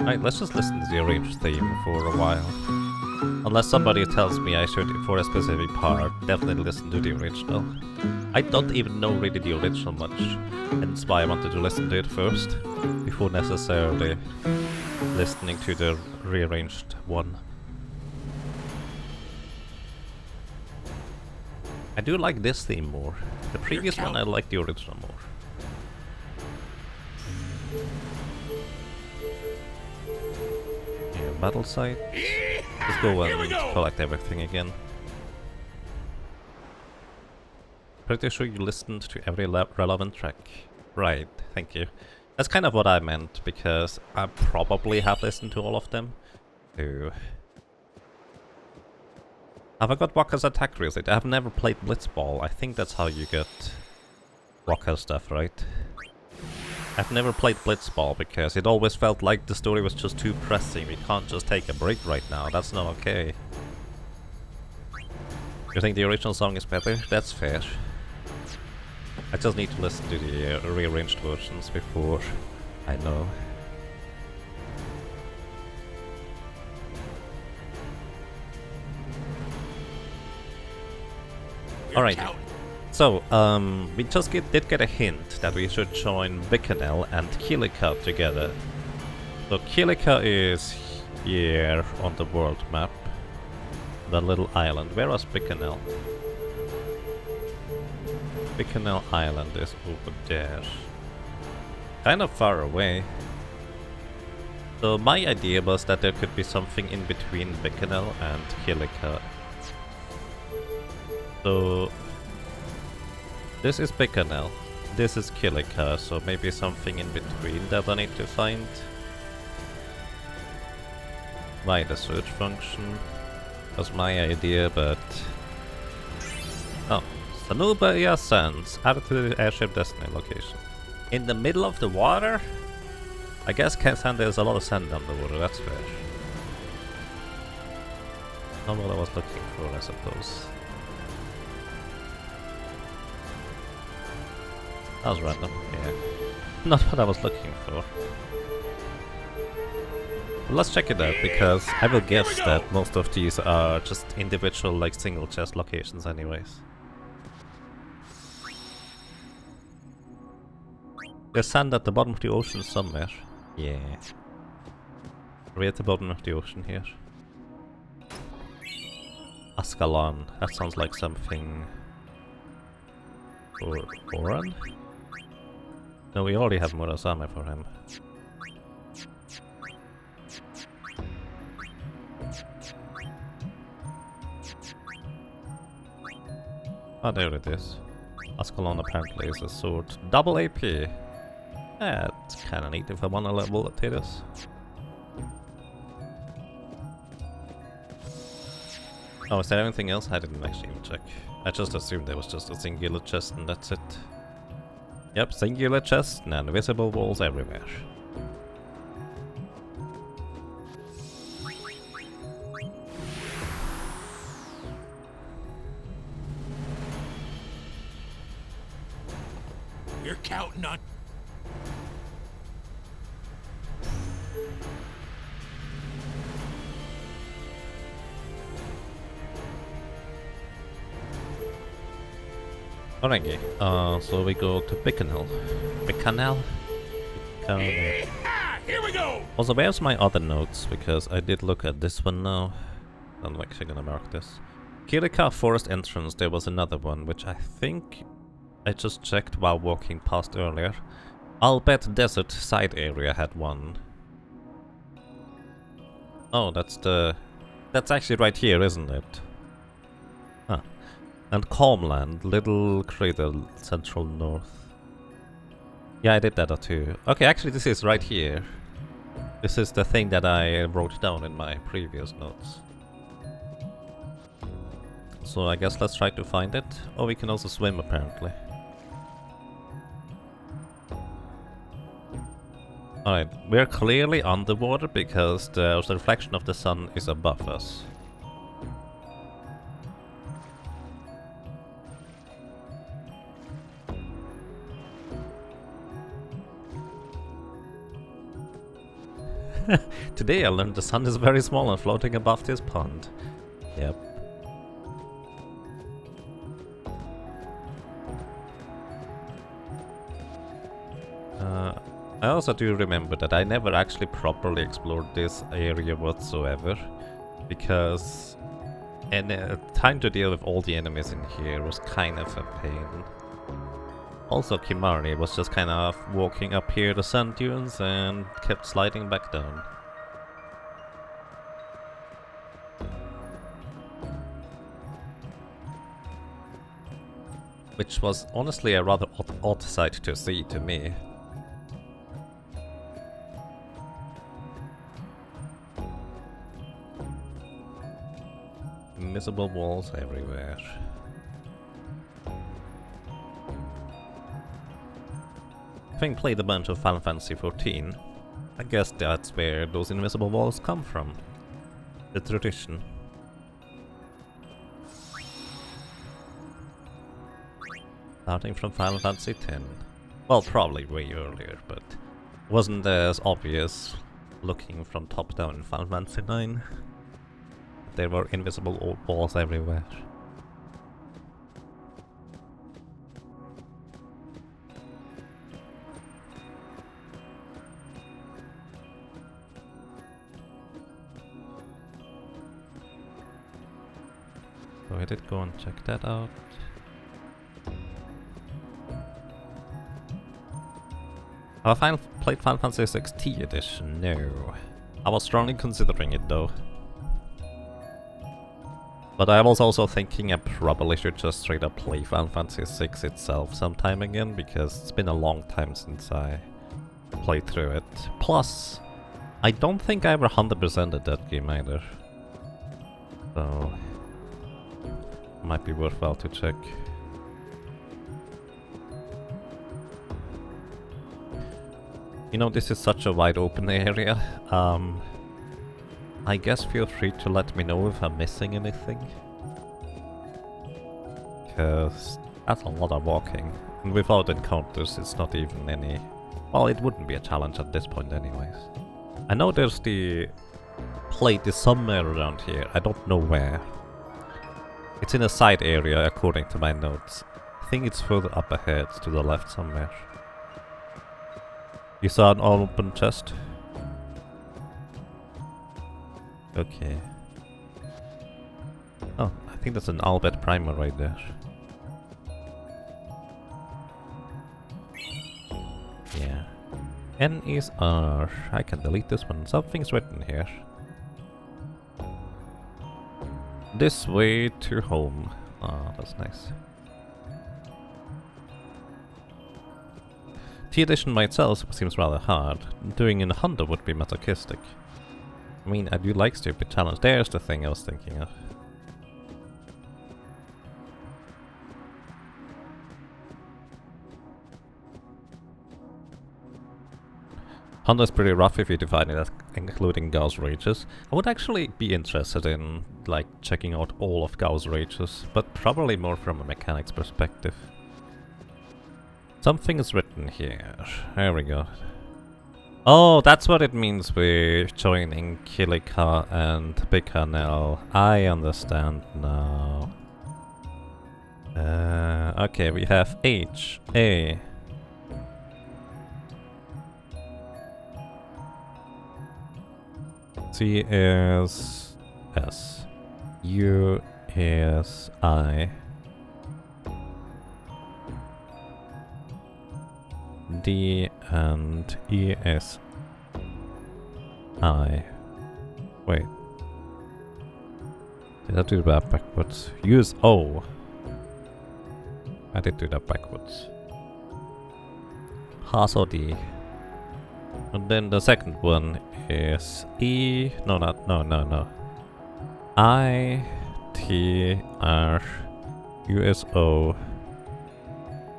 Right, let's just listen to the arranged theme for a while. Unless somebody tells me I should, for a specific part, definitely listen to the original. I don't even know really the original much, hence why I wanted to listen to it first, before necessarily listening to the rearranged one. I do like this theme more. The previous one I like the original more. Yeah, battle site. Let's go and collect everything again. Pretty sure you listened to every relevant track. Right, thank you. That's kind of what I meant, because I probably have listened to all of them. So... have I got Wakka's attack really? I've never played Blitzball. I think that's how you get Wakka stuff, right? I've never played Blitzball because it always felt like the story was just too pressing. We can't just take a break right now. That's not okay. You think the original song is better? That's fair. I just need to listen to the rearranged versions before I know. Alright, so, we just did get a hint that we should join Bikanel and Kirika together. So Kirika is here on the world map, the little island. Where was Bikanel? Bikanel Island is over there. Kind of far away. So my idea was that there could be something in between Bikanel and Kirika. So this is Bikanel, this is Kirika, so maybe something in between that I need to find. Why the search function was my idea, but... oh, Sanubaya Sands, added to the airship destiny location. In the middle of the water? I guess there's a lot of sand underwater, that's fair. Not what I was looking for, I suppose. That was random, yeah. Not what I was looking for. Well, let's check it out, because I will guess that most of these are just individual, like, single chest locations anyways. There's sand at the bottom of the ocean somewhere. Yeah. We're at the bottom of the ocean here. Ascalon. That sounds like something... for Oran? No, we already have Murasame for him. Ah, there it is. Ascalon apparently is a sword. Double AP! That's kinda neat if I wanna level this. Oh, is there anything else? I didn't actually even check. I just assumed there was just a singular chest and that's it. Yep, singular chest and visible walls everywhere. You're counting on... Alrighty, so we go to Bikanel. Bikanel? Here we go! Also, where's my other notes? Because I did look at this one now. I'm actually gonna mark this. Kirika forest entrance, there was another one, which I think I just checked while walking past earlier. I'll bet desert side area had one. Oh, that's actually right here, isn't it? Huh. And Calmland, Little Crater, Central North. Yeah, I did that too. Okay, actually this is right here. This is the thing that I wrote down in my previous notes. So I guess let's try to find it. Oh, we can also swim apparently. Alright, we're clearly underwater because the reflection of the sun is above us. Today I learned the sun is very small and floating above this pond. Yep. I also do remember that I never actually properly explored this area whatsoever, because trying to deal with all the enemies in here was kind of a pain. Also, Kimari was just kind of walking up here the sand dunes and kept sliding back down. Which was honestly a rather odd sight to see to me. Invisible walls everywhere. Having played a bunch of Final Fantasy XIV, I guess that's where those invisible walls come from. The tradition. Starting from Final Fantasy X. Well, probably way earlier, but it wasn't as obvious looking from top down in Final Fantasy IX. There were invisible walls everywhere. So I did go and check that out. Have I played Final Fantasy XVI edition? No. I was strongly considering it though. But I was also thinking I probably should just straight up play Final Fantasy VI itself sometime again, because it's been a long time since I played through it. Plus, I don't think I ever 100%ed that game either. So, might be worthwhile to check. You know, this is such a wide open area. I guess feel free to let me know if I'm missing anything. Because that's a lot of walking. And without encounters, it's not even any... Well, it wouldn't be a challenge at this point anyways. I know there's the plate is somewhere around here. I don't know where. It's in a side area according to my notes. I think it's further up ahead to the left somewhere. You saw an open chest? Okay. Oh, I think that's an Albert primer right there. Yeah. N is R. I can delete this one. Something's written here. This way to home. Ah, that's nice. T edition by itself seems rather hard. Doing in a Honda would be masochistic. I mean, I do like stupid challenge. There's the thing I was thinking of. Honda is pretty rough if you define it as including Gauss Rages. I would actually be interested in, like, checking out all of Gauss Rages, but probably more from a mechanics perspective. Something is written here. There we go. Oh, that's what it means we're joining Kirika and Bikanel. I understand now. Okay, we have H, A. C is S. U is I. D and E is I. Wait. Did I do that backwards? U is O. I did do that backwards. H or D. And then the second one is E. No. I, T, R, U is O.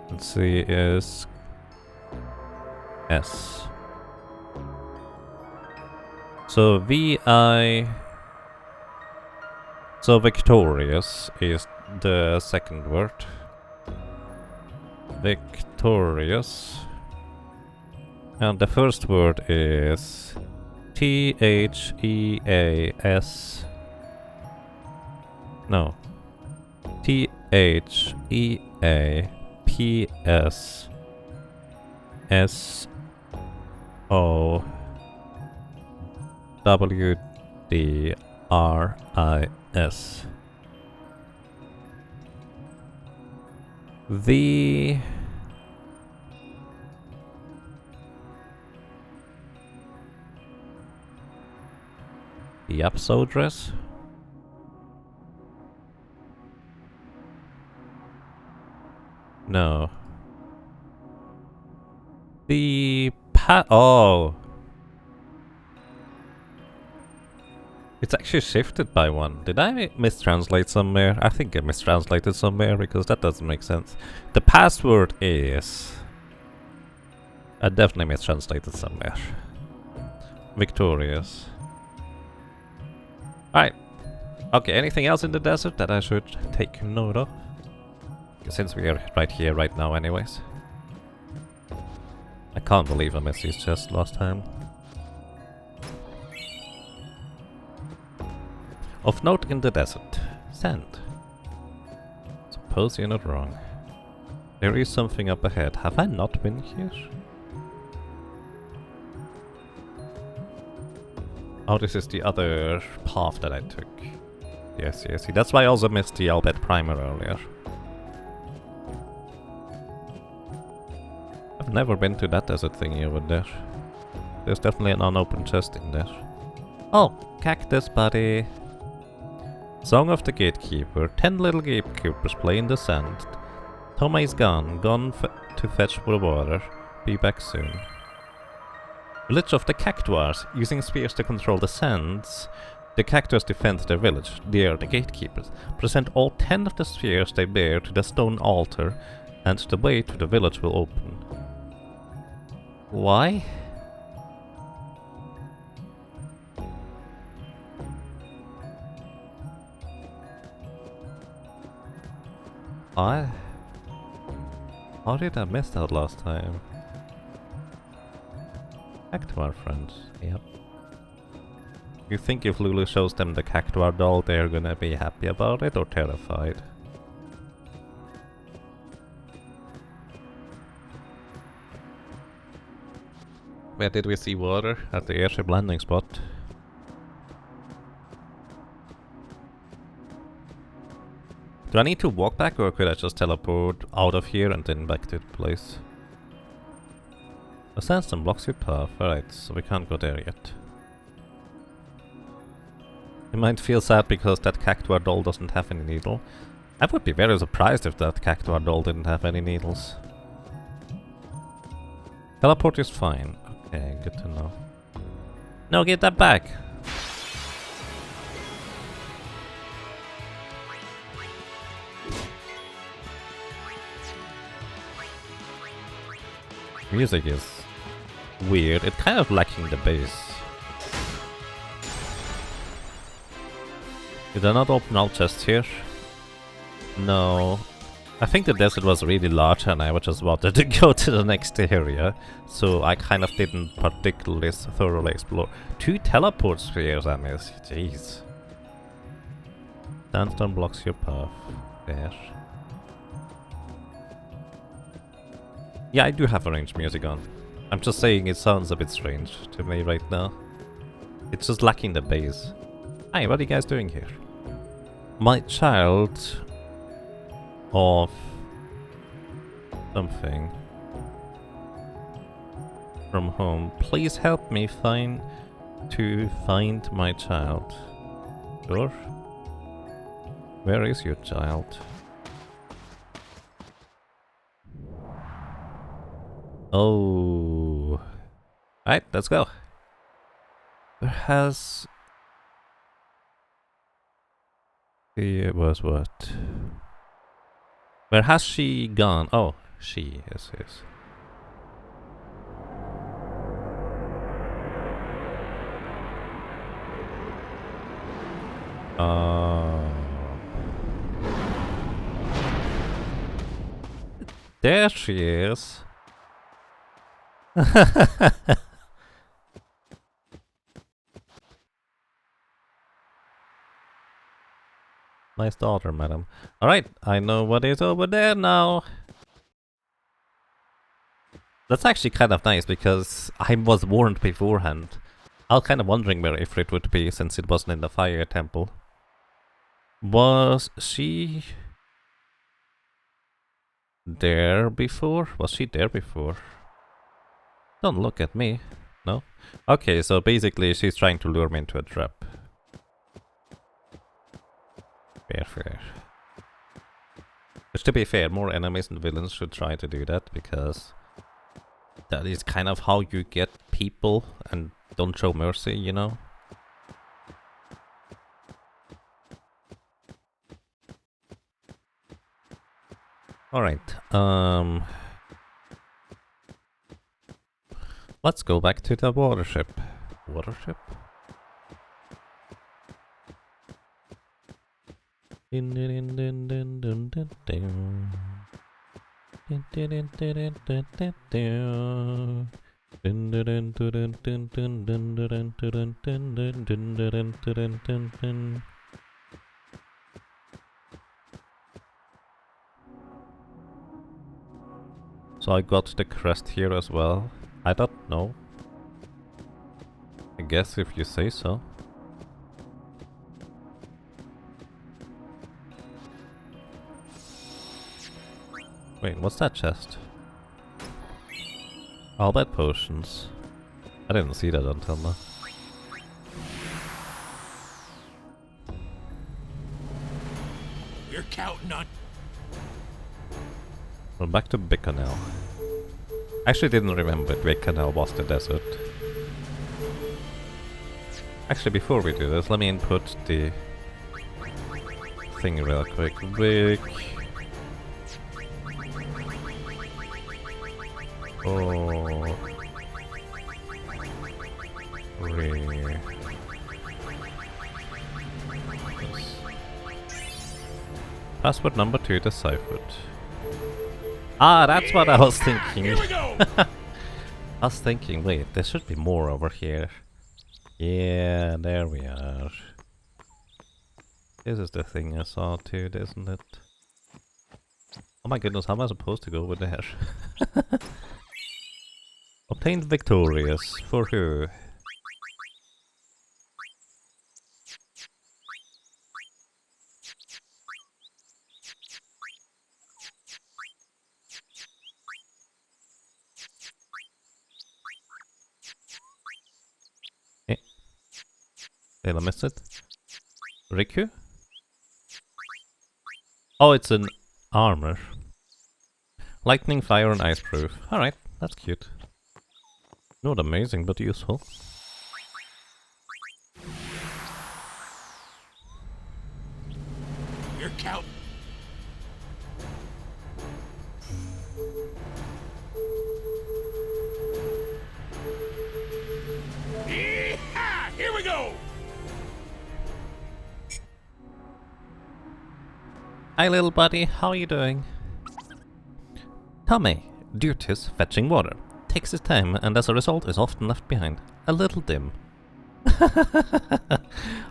And C is S. So VI. So victorious is the second word. Victorious. And the first word is T-H-E-A-S. No. T-H-E-A-P-S. S-O-W-D-R-I-S. The episode dress? No. Oh! It's actually shifted by one. Did I mistranslate somewhere? I think I mistranslated somewhere because that doesn't make sense. The password is... I definitely mistranslated somewhere. Victorious. Alright. Okay, anything else in the desert that I should take note of? Since we are right here, right now anyways. I can't believe I missed his chest last time. Of note in the desert. Sand. Suppose you're not wrong. There is something up ahead. Have I not been here? Oh, this is the other path that I took. Yes. That's why I also missed the Albert Primer earlier. I've never been to that desert thingy over there. There's definitely an unopened chest in there. Oh, cactus buddy. Song of the Gatekeeper. 10 little gatekeepers play in the sand. Toma is gone to fetch the water. Be back soon. Village of the Cactuars. Using spears to control the sands, the Cactuars defend their village. They are the gatekeepers. Present all 10 of the spears they bear to the stone altar, and the way to the village will open. Why? How did I miss that last time? Back to our friends, yep. You think if Lulu shows them the Cactuar doll, they're gonna be happy about it or terrified? Where did we see water? At the airship landing spot. Do I need to walk back or could I just teleport out of here and then back to the place? The sandstone blocks your path, alright, so we can't go there yet. You might feel sad because that Cactuar doll doesn't have any needle. I would be very surprised if that Cactuar doll didn't have any needles. Teleport is fine. Okay, good to know. No, get that back! Music is weird. It's kind of lacking the bass. Did I not open all chests here? No. I think the desert was really large and I just wanted to go to the next area. So I kind of didn't particularly thoroughly explore. 2 teleport spheres I missed. Jeez. Sandstone blocks your path. There. Yeah, I do have arranged music on. I'm just saying it sounds a bit strange to me right now. It's just lacking the base. Hi, what are you guys doing here? My child of something from home. Please help me find my child. Sure. Where is your child? Oh. Alright, let's go. Where has... It was what? Where has she gone? Oh, she is. There she is. Nice daughter, madam. Alright, I know what is over there now. That's actually kind of nice because I was warned beforehand. I was kind of wondering where Ifrit would be since it wasn't in the fire temple. Was she there before? Was she there before? Don't look at me. No? Okay, so basically she's trying to lure me into a trap. Fair. Which, to be fair, more enemies and villains should try to do that, because that is kind of how you get people and don't show mercy, you know? Alright, let's go back to the watership. Watership? So I got the crest here as well. I don't know. I guess if you say so. Wait, what's that chest? All that potions. I didn't see that until now. You're counting on... Well, back to Bicanel. Actually didn't remember Bicanel was the desert. Actually, before we do this, let me input the thing real quick. Password number 2 deciphered. Ah, that's what I was thinking. Here we go. I was thinking, wait, there should be more over here. Yeah, there we are. This is the thing I saw too, isn't it? Oh my goodness, how am I supposed to go over there? Obtained victorious. For who? Did I miss it? Riku? Oh, it's an armor. Lightning, fire, and ice proof. Alright, that's cute. Not amazing, but useful. You're counting. Yeehaw! Here we go! Hi little buddy, how are you doing? Tommy, duties fetching water. Takes his time and as a result is often left behind. A little dim.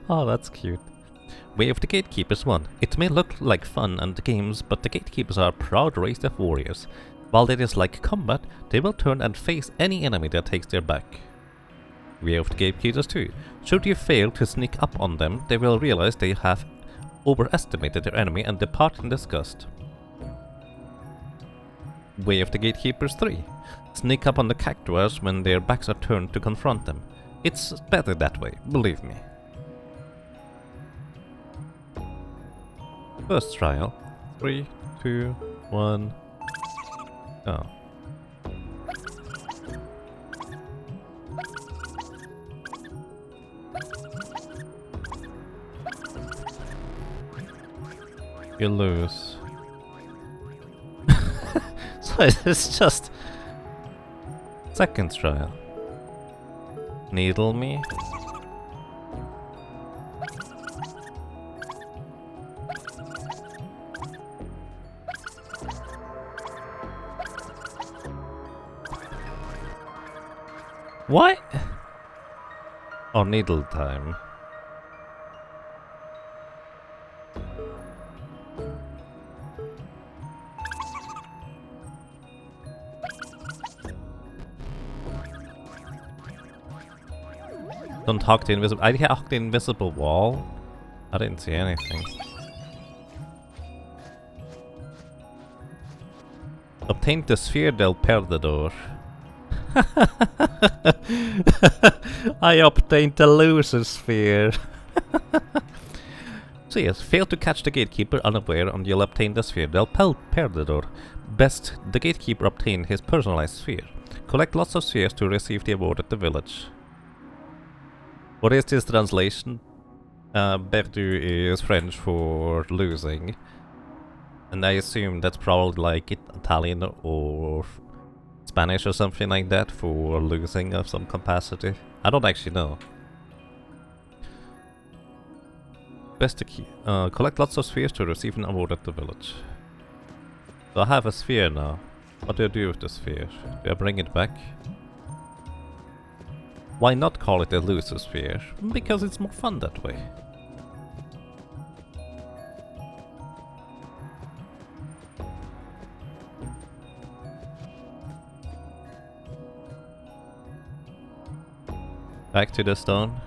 Oh, that's cute. We of the Gatekeepers won. It may look like fun and games, but the Gatekeepers are a proud race of warriors. While they dislike combat, they will turn and face any enemy that takes their back. Way of the Gatekeepers 2. Should you fail to sneak up on them, they will realize they have overestimated their enemy and depart in disgust. Way of the Gatekeepers 3. Sneak up on the cactuars when their backs are turned to confront them. It's better that way, believe me. First trial. 3, 2, 1. Oh. You lose. So it's just... Second trial. Needle me. What? Oh, needle time. Don't hug the invisible... I hugged the invisible wall? I didn't see anything. Obtained the sphere del perdedor. I obtained the loser sphere. So yes, fail to catch the gatekeeper unaware and you'll obtain the sphere del perdedor. Best, the gatekeeper obtained his personalized sphere. Collect lots of spheres to receive the award at the village. What is this translation? Perdu is French for losing. And I assume that's probably like Italian or Spanish or something like that for losing of some capacity. I don't actually know. Best to collect lots of spheres to receive an award at the village. So I have a sphere now. What do I do with the sphere? Do I bring it back? Why not call it a loser sphere? Because it's more fun that way. Back to the stone.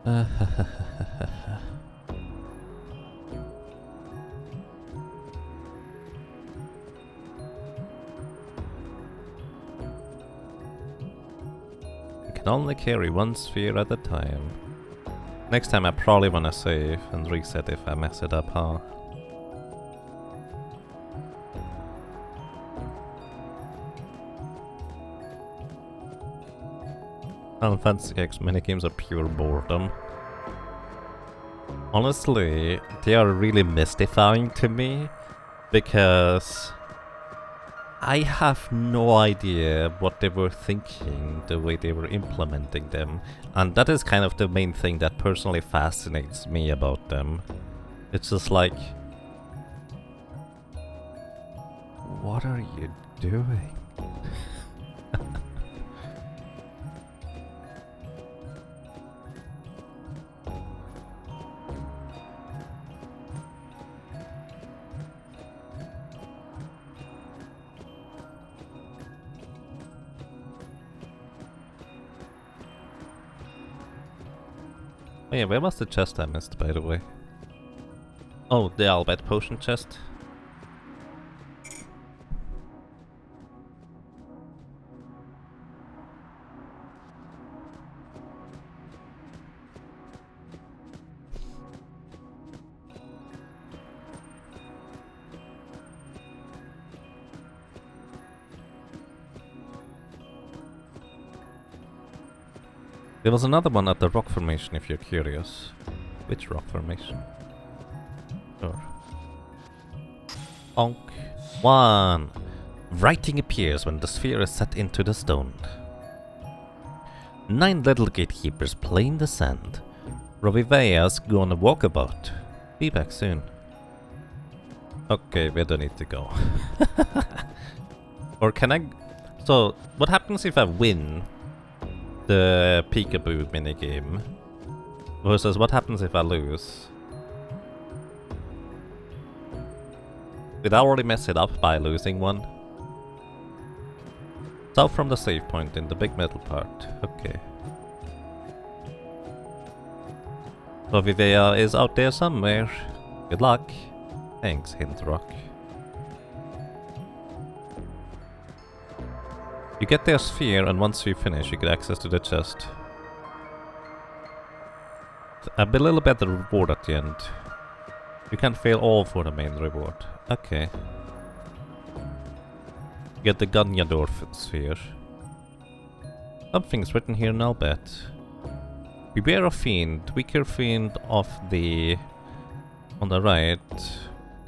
You can only carry one sphere at a time. Next time I probably wanna save and reset if I mess it up, huh? Final Fantasy X minigames are pure boredom. Honestly, they are really mystifying to me because I have no idea what they were thinking, the way they were implementing them. And that is kind of the main thing that personally fascinates me about them. It's just like, what are you doing? Oh yeah, where was the chest I missed, by the way? Oh, the Albert potion chest. There was another one at the rock formation if you're curious. Which rock formation? Sure. Onk. 1. Writing appears when the sphere is set into the stone. 9 little gatekeepers play in the sand. Rovivea's go on a walkabout. Be back soon. Okay, we don't need to go. Or can I... So, what happens if I win the peekaboo minigame versus what happens if I lose? Did I already mess it up by losing one? South from the save point in the big metal part. Okay. So Vivea is out there somewhere. Good luck. Thanks, Hint Rock. You get their sphere, and once you finish, you get access to the chest. A little better reward at the end. You can't fail all for the main reward. Okay. You get the Ganyador sphere. Something's written here in Albert. Beware of fiend, weaker fiend of the... on the right.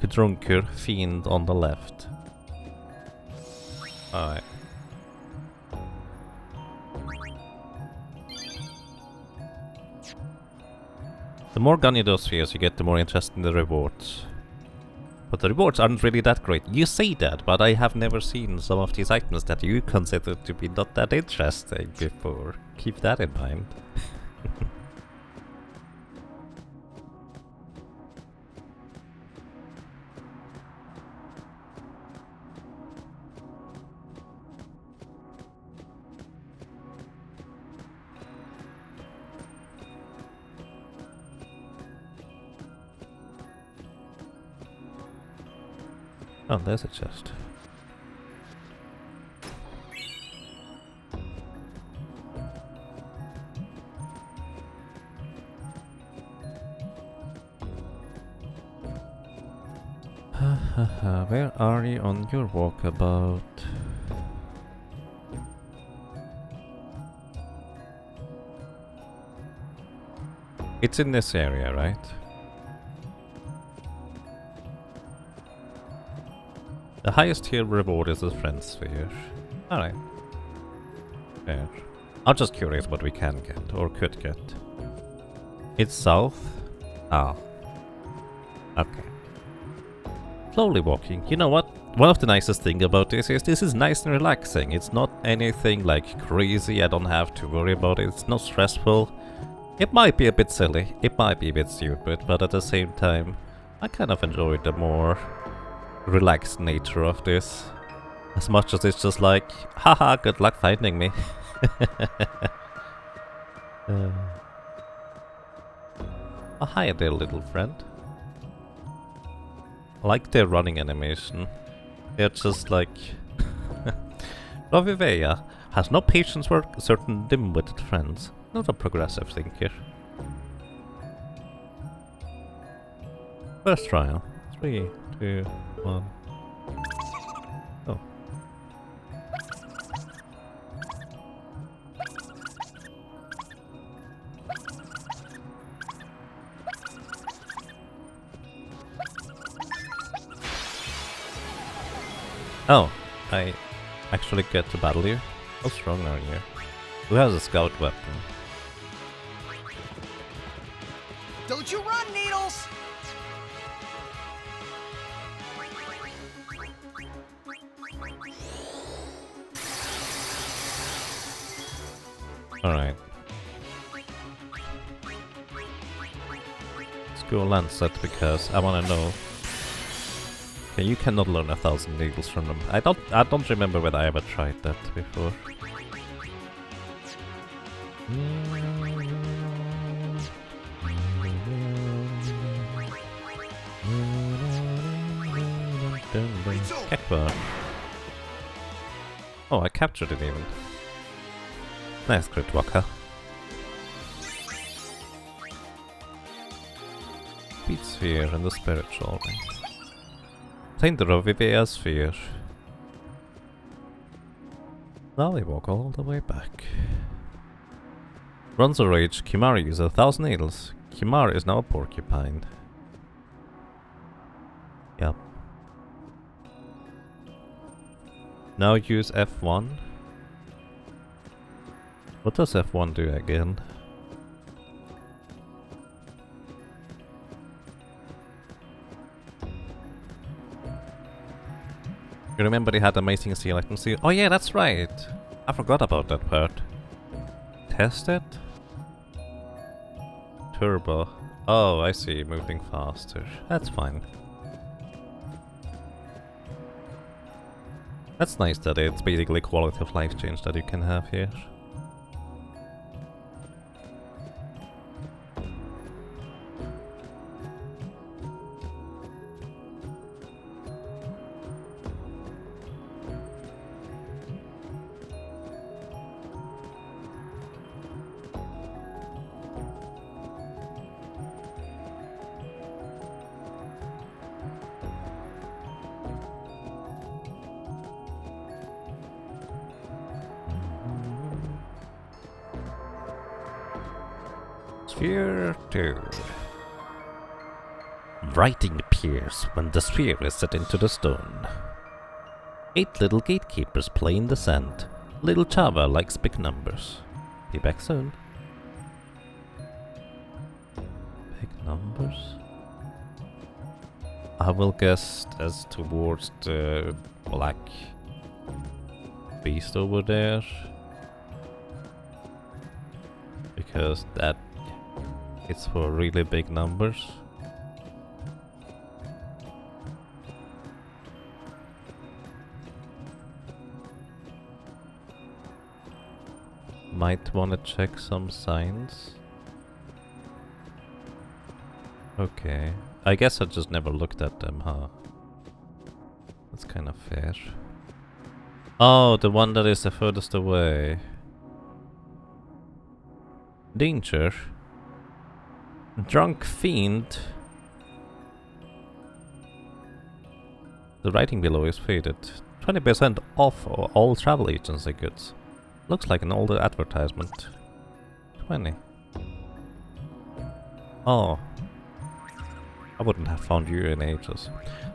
Gedrunker fiend on the left. Alright. The more Ganyador spheres you get, the more interest in the rewards. But the rewards aren't really that great. You say that, but I have never seen some of these items that you consider to be not that interesting before. Keep that in mind. Oh, there's a chest. Where are you on your walkabout? It's in this area, right? The highest tier reward is the friend sphere. Alright. Fair. I'm just curious what we can get, or could get. It's south? Ah. Okay. Slowly walking. You know what? One of the nicest things about this is nice and relaxing. It's not anything like crazy, I don't have to worry about it. It's not stressful. It might be a bit silly, it might be a bit stupid, but at the same time, I kind of enjoy the more relaxed nature of this. As much as it's just like, haha, good luck finding me. Oh, hi there, little friend. I like their running animation. They're just like... Rovivea has no patience for certain dim-witted friends. Not a progressive thinker. First trial. 3, 2, 1. Oh. Oh, I actually get to battle you? How strong are you? Who has a scout weapon? Don't you run, Needles! Alright. Let's go Lancet because I wanna know. Okay, you cannot learn 1,000 needles from them. I don't remember whether I ever tried that before. Kekbar. Oh, I captured it even. Nice crit walker. Beat sphere and the spiritual ring. Obtain the Rovivea sphere. Now we walk all the way back. Runs a rage. Kimari uses 1,000 needles. Kimari is now a porcupine. Yep. Now use F1. What does F1 do again? You remember they had amazing seal items? Oh yeah, that's right! I forgot about that part. Test it? Turbo. Oh, I see, moving faster. That's fine. That's nice that it's basically quality of life change that you can have here. Sphere 2. Writing appears when the sphere is set into the stone. 8 little gatekeepers play in the sand. Little Chava likes big numbers. Be back soon. Big numbers? I will guess as towards the black beast over there. Because that it's for really big numbers. Might wanna check some signs. Okay. I guess I just never looked at them, huh? That's kind of fair. Oh, the one that is the furthest away. Danger. Drunk fiend. The writing below is faded. 20% off all travel agency goods. Looks like an older advertisement. 20. Oh. I wouldn't have found you in ages.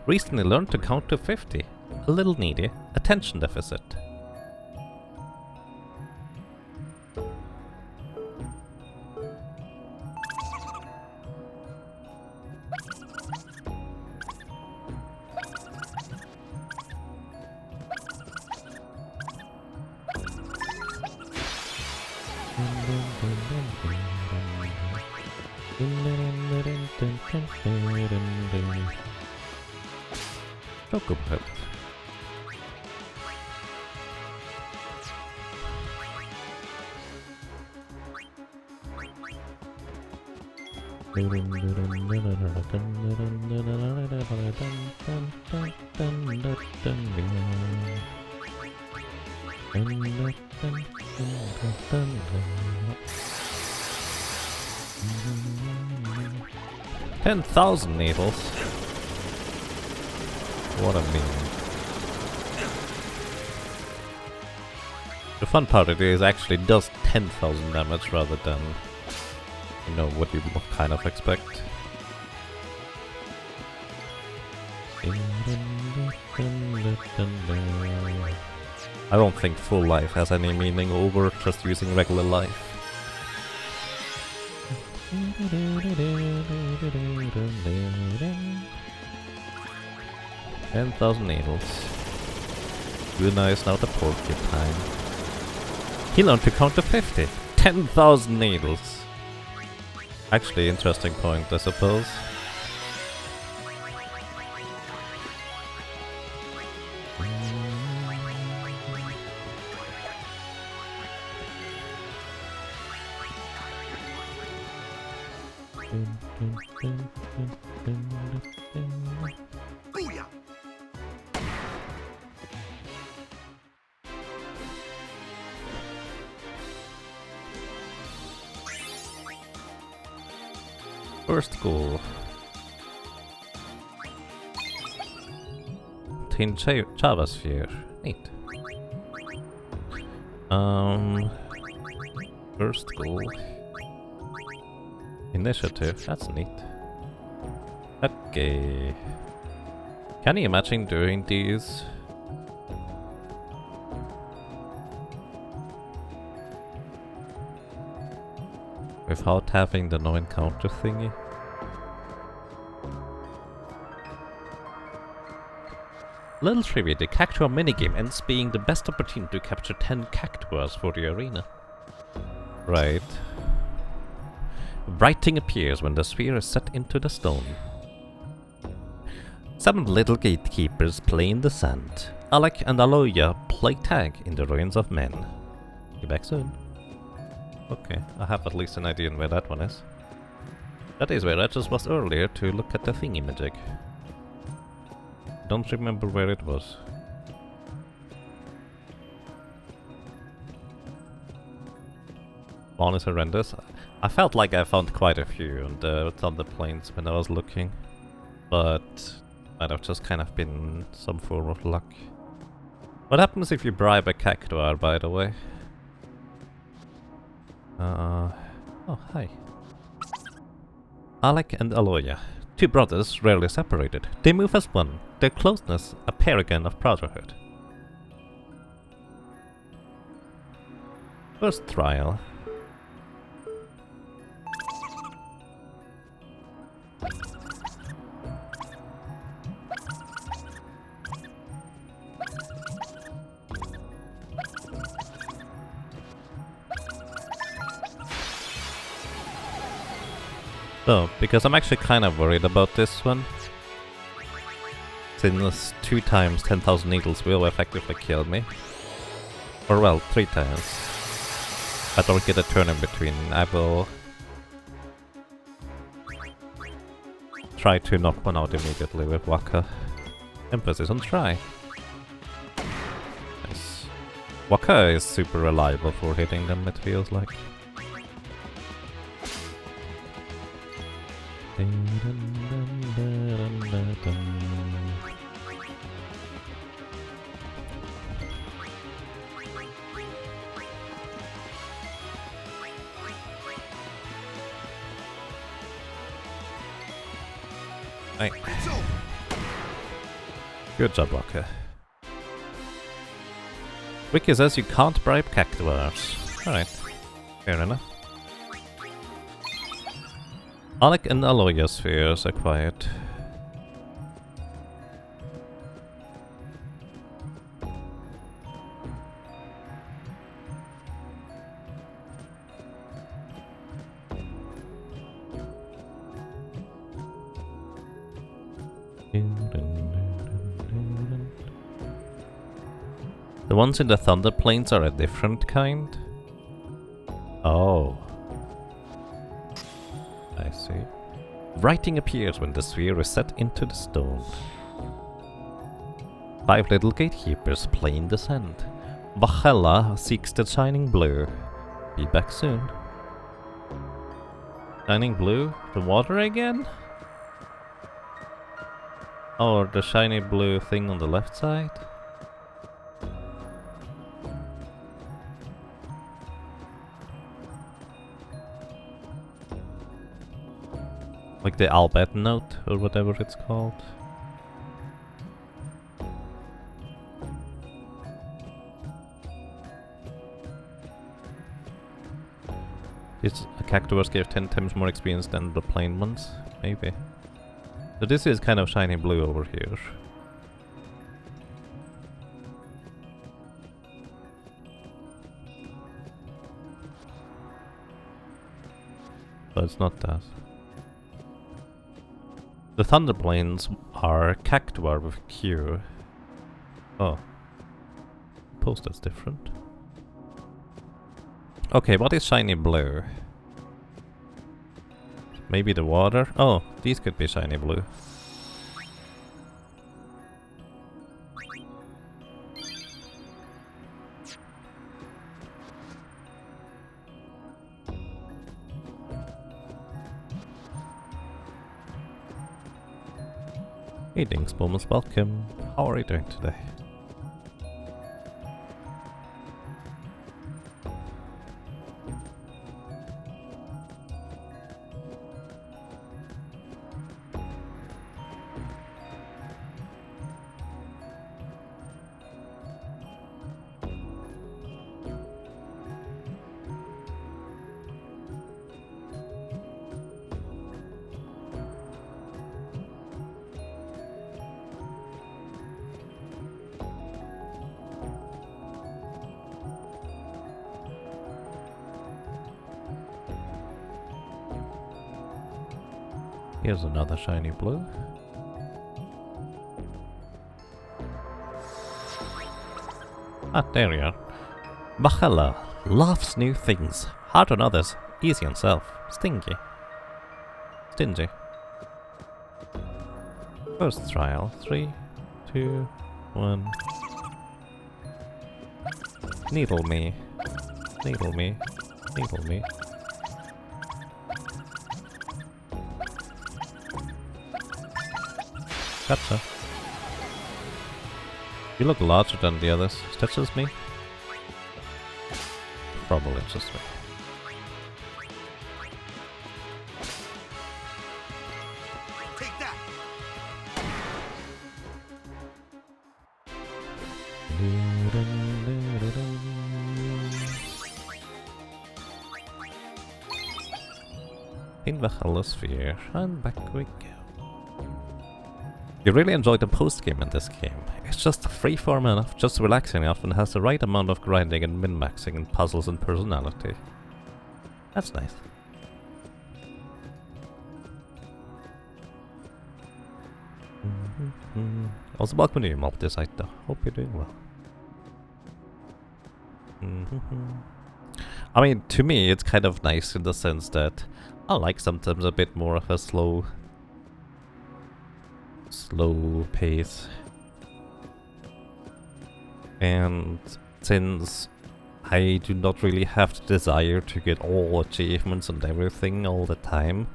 Recently learned to count to 50. A little needy. Attention deficit. Chocobo. $10,000 needles. What a meme. The fun part of it is actually does 10,000 damage rather than, you know, what you kind of expect. I don't think full life has any meaning over just using regular life. $10,000 needles. Luna is now the porcupine. He learned to count to 50. 10,000 needles. Actually, interesting point, I suppose. Booyah! First goal. Tin Java Sphere. Neat. First goal. Initiative, that's neat. Okay. Can you imagine doing these? Without having the no encounter thingy? Little trivia, the Cactua minigame ends being the best opportunity to capture 10 cactuas for the arena. Right. Writing appears when the sphere is set into the stone. 7 little gatekeepers play in the sand. Alec and Aloya play tag in the ruins of men. Be back soon. Okay, I have at least an idea on where that one is. That is where I just was earlier to look at the thingy-majig. Don't remember where it was. One is horrendous. I felt like I found quite a few on the Thunder Plains when I was looking. But might have just kind of been some form of luck. What happens if you bribe a cactuar, by the way? Oh, hi. Alec and Aloya. Two brothers rarely separated. They move as one. Their closeness a paragon of brotherhood. First trial. So, because I'm actually kind of worried about this one. Since 2 times 10,000 needles will effectively kill me. Or well, 3 times. I don't get a turn in between. I will try to knock one out immediately with Waka. Emphasis on try. Nice. Waka is super reliable for hitting them, it feels like. Right. Good job, Waka. Wiki says you can't bribe cactuars. Alright, fair enough. Alec and Aloya's spheres are quiet. The ones in the Thunder Plains are a different kind? Oh. I see. Writing appears when the sphere is set into the stone. 5 little gatekeepers play in the sand. Valhalla seeks the shining blue. Be back soon. Shining blue? The water again? Or the shiny blue thing on the left side? Like the Albert note, or whatever it's called. These cactuars give 10 times more experience than the plain ones, maybe. So this is kind of shiny blue over here. But it's not that. The Thunder Plains are cactuar with Q. Oh. Suppose that's different. Okay, what is shiny blue? Maybe the water? Oh, these could be shiny blue. Greetings, Bowman's welcome. How are you doing today? Here's another shiny blue. Ah, there you are. Mahela loves new things. Hard on others, easy on self. Stingy. Stingy. First trial. 3, 2, 1. Needle me. Needle me. Needle me. Gotcha. You look larger than the others. Is that just me? Probably just me. Take that. In the holosphere, and back we go. You really enjoyed the postgame in this game. It's just freeform enough, just relaxing enough, and has the right amount of grinding and min-maxing and puzzles and personality. That's nice. Also, welcome to your multi-site though. Hope you're doing well. I mean, to me, it's kind of nice in the sense that I like sometimes a bit more of a slow pace. And since I do not really have the desire to get all achievements and everything all the time,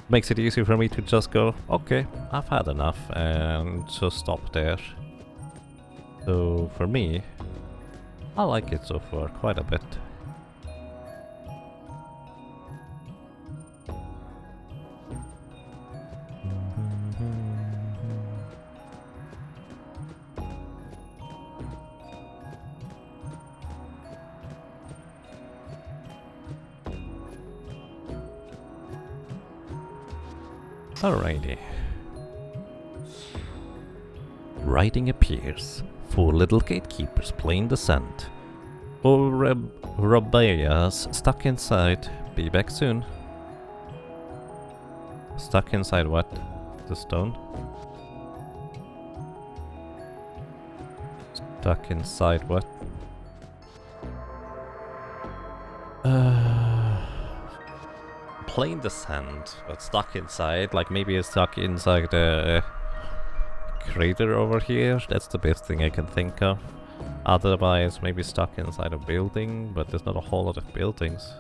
makes it easy for me to just go, okay, I've had enough, and just stop there. So for me, I like it so far quite a bit. Alrighty. Writing appears. 4 little gatekeepers playing the sand. 4 Robayas stuck inside. Be back soon. Stuck inside what? The stone? Stuck inside what? Playing the sand, but stuck inside. Like maybe it's stuck inside the crater over here. That's the best thing I can think of. Otherwise, maybe stuck inside a building, but there's not a whole lot of buildings.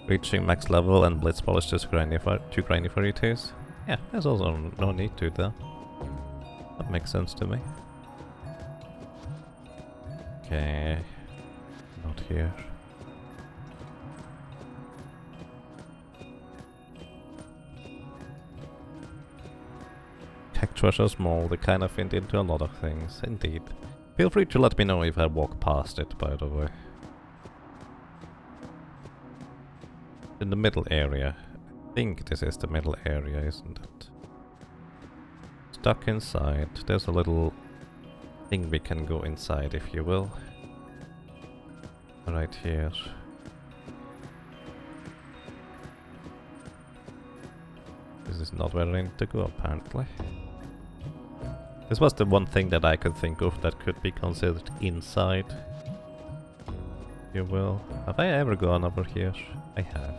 Reaching max level and blitz polish is too grindy for you to use. Yeah, there's also no need to though. That makes sense to me. Okay, not here. Tech treasure small, they kind of fit into a lot of things, indeed. Feel free to let me know if I walk past it, by the way. In the middle area. I think this is the middle area, isn't it? Stuck inside. There's a little thing we can go inside, if you will. Right here. This is not where I need to go, apparently. This was the one thing that I could think of that could be considered inside. If you will. Have I ever gone over here? I have.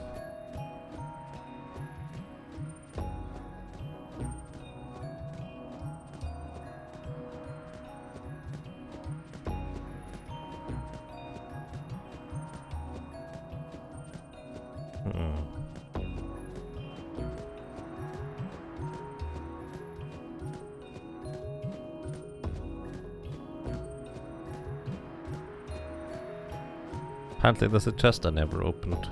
Apparently there's a chest I never opened.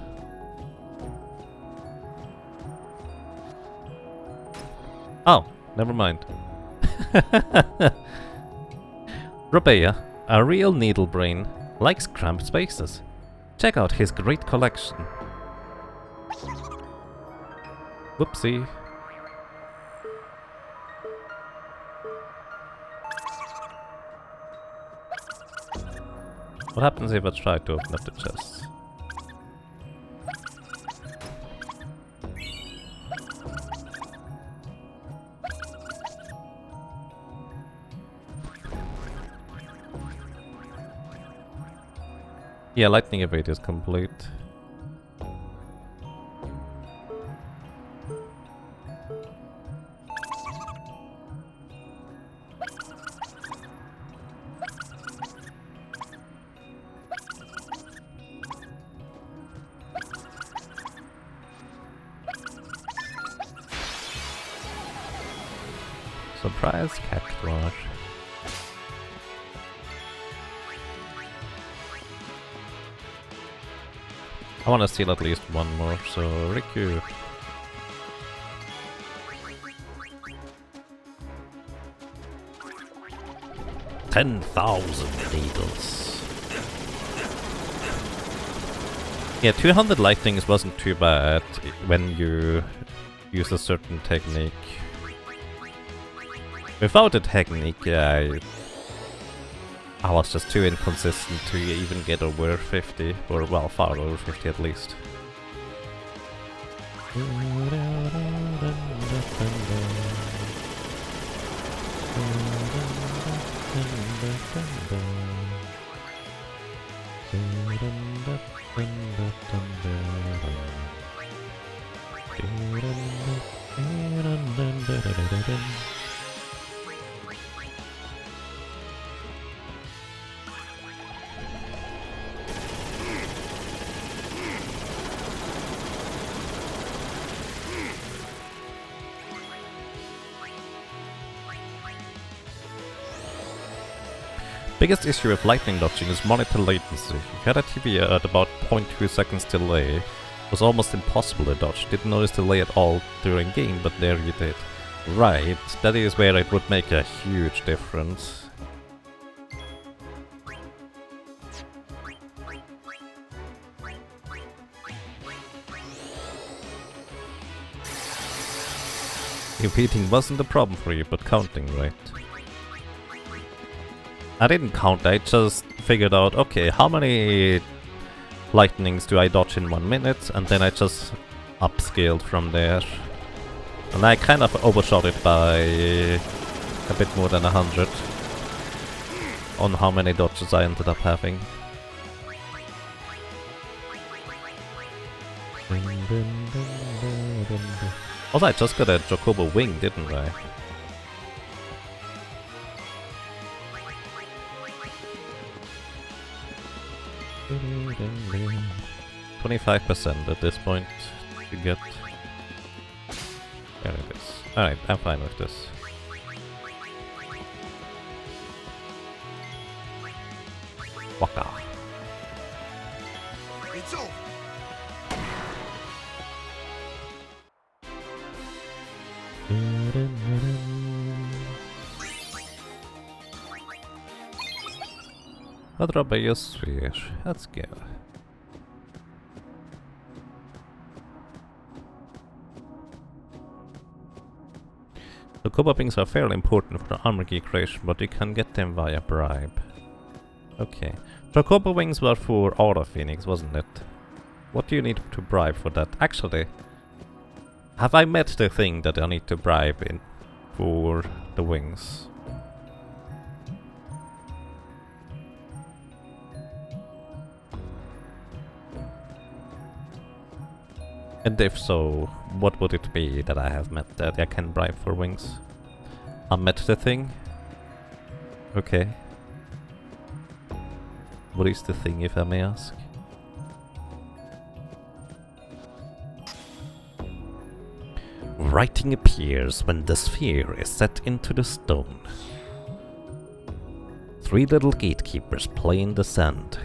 Oh, never mind. Rabea, a real needle brain, likes cramped spaces. Check out his great collection. Whoopsie. What happens if I try to open up the chest? Yeah, lightning evade is complete. Surprise cactuar. I want to steal at least one more, so Riku. $10,000 needles. Yeah, 200 lightnings wasn't too bad when you use a certain technique. Without a technique, I was just too inconsistent to even get over 50, or well, far over 50 at least. Biggest issue with lightning dodging is monitor latency. If you had a TV at about 0.2 seconds delay, it was almost impossible to dodge. Didn't notice delay at all during game, but there you did. Right, that is where it would make a huge difference. Repeating wasn't a problem for you, but counting, right? I didn't count, I just figured out, okay, how many lightnings do I dodge in 1 minute, and then I just upscaled from there. And I kind of overshot it by a bit more than 100 on how many dodges I ended up having. Also, I just got a Chocobo wing, didn't I? $25% at this point to get. There it is. Alright, I'm fine with this. Waka. It's over. I'll drop a sphere. Let's go. The Koba pings are fairly important for the armor key creation, but you can get them via bribe. Okay. Chocobo wings were for Aura Phoenix, wasn't it? What do you need to bribe for that? Actually, have I met the thing that I need to bribe in for the wings? And if so, what would it be that I have met that I can bribe for wings? I met the thing? Okay. What is the thing, if I may ask? Writing appears when the sphere is set into the stone. 3 little gatekeepers play in the sand.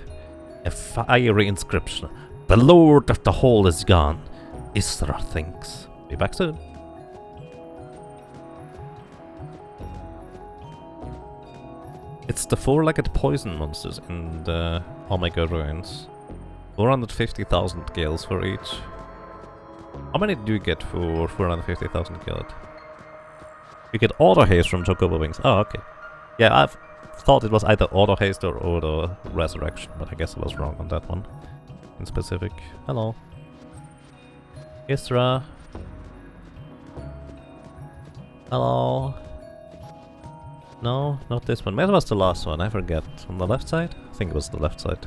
A fiery inscription. The lord of the hall is gone. Isra thinks. Be back soon. It's the 4-legged poison monsters in the Omega Ruins. 450,000 gills for each. How many do you get for 450,000 gills? You get auto haste from Chocobo wings. Oh, okay. Yeah, I've thought it was either auto haste or auto resurrection, but I guess I was wrong on that one in specific. Hello. Isra. Hello. No, not this one. Maybe it was the last one, I forget. On the left side? I think it was the left side.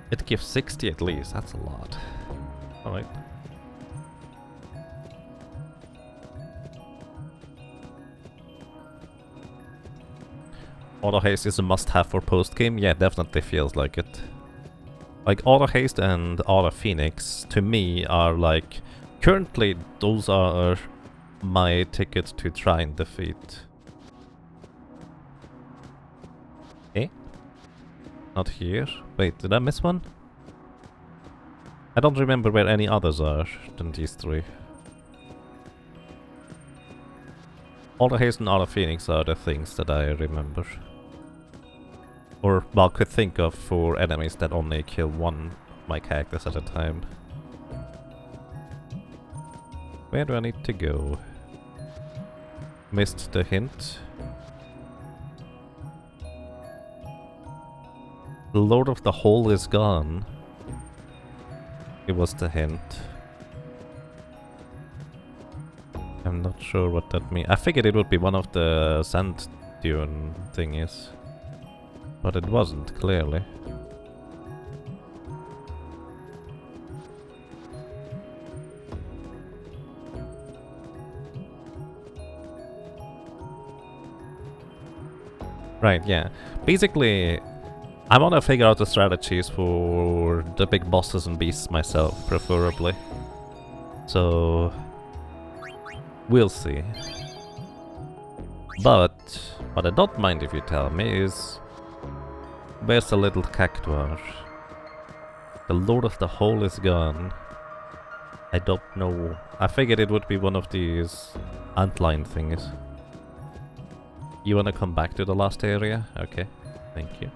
It gives 60 at least, that's a lot. Alright. Auto haste is a must-have for post-game? Yeah, definitely feels like it. Like, auto haste and auto phoenix, to me, are like... Currently, those are my tickets to try and defeat. Eh? Not here? Wait, did I miss one? I don't remember where any others are than these three. Auto haste and auto phoenix are the things that I remember. Or, well, could think of for enemies that only kill one of my characters at a time. Where do I need to go? Missed the hint. The Lord of the Hole is gone. It was the hint. I'm not sure what that means. I figured it would be one of the sand dune thingies. But it wasn't, clearly. Right, yeah. Basically, I want to figure out the strategies for the big bosses and beasts myself, preferably. So... we'll see. But what I don't mind if you tell me is... where's the little cactuar? The Lord of the Hole is gone. I don't know. I figured it would be one of these antline things. You wanna come back to the last area? Okay, thank you.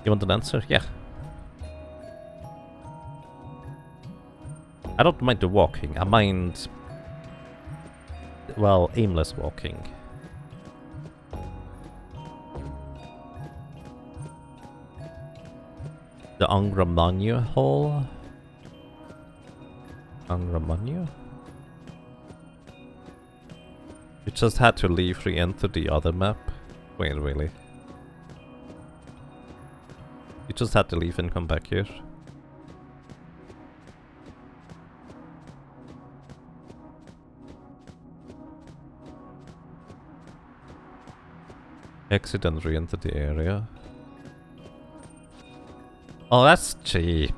You want an answer? Yeah. I don't mind the walking. I mind... well, aimless walking. The Angramanya Hall? Angramanya? You just had to leave, re-enter the other map? Wait, really? You just had to leave and come back here? Exit and re-enter the area. Oh, that's cheap.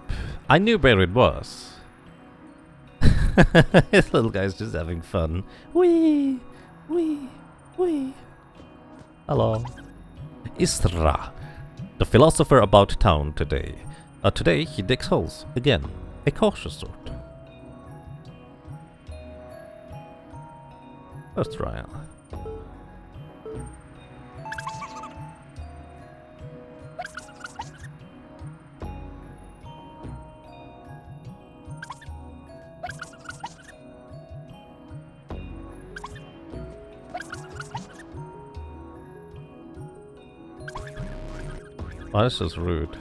I knew where it was. This little guy's just having fun. Wee! Wee! Wee! Hello. Isra, the philosopher about town today. Today he digs holes. Again. A cautious sort. First trial. Oh, this is rude.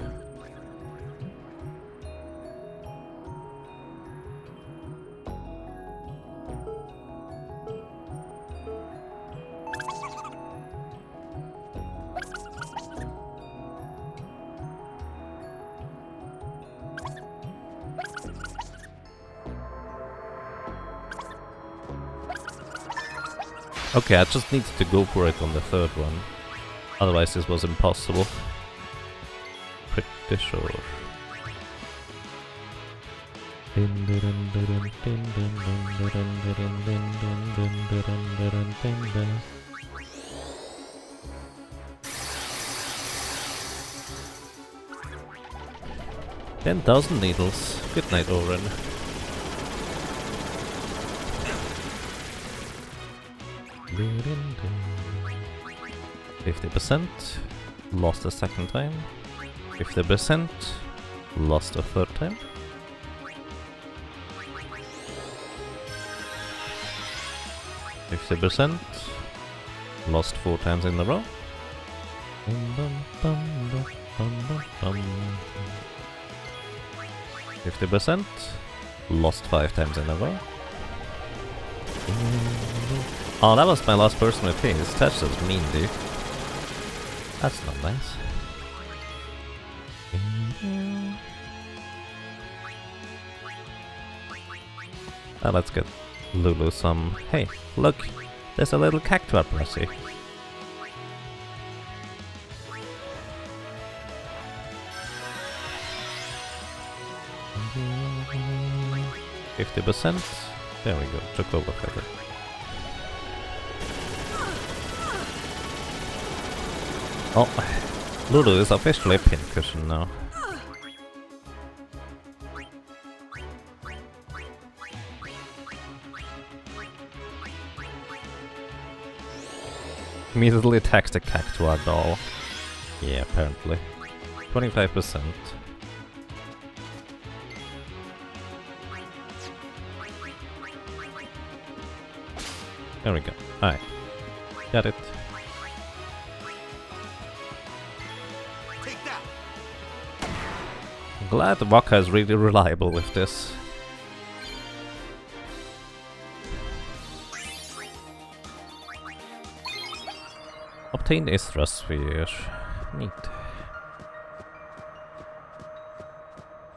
Okay, I just needed to go for it on the third one. Otherwise this was impossible. Pretty sure. $10,000 needles. Good night, Oren. $50%. Lost a second time. 50%. Lost a third time. %. Lost 4 times in a row. 50%. Lost 5 times in a row. Oh, that was my last person with his. That's just mean, dude. That's not nice. Let's get Lulu some... Hey, look! There's a little cactuar Percy. %. There we go, took over flavor. Oh, Lulu is officially a pincushion now. Immediately attacks the cactuar doll. Yeah, apparently. 25%. There we go. Alright. Got it. Take that. Glad Waka is really reliable with this. Obtained Istra Sphere. Neat.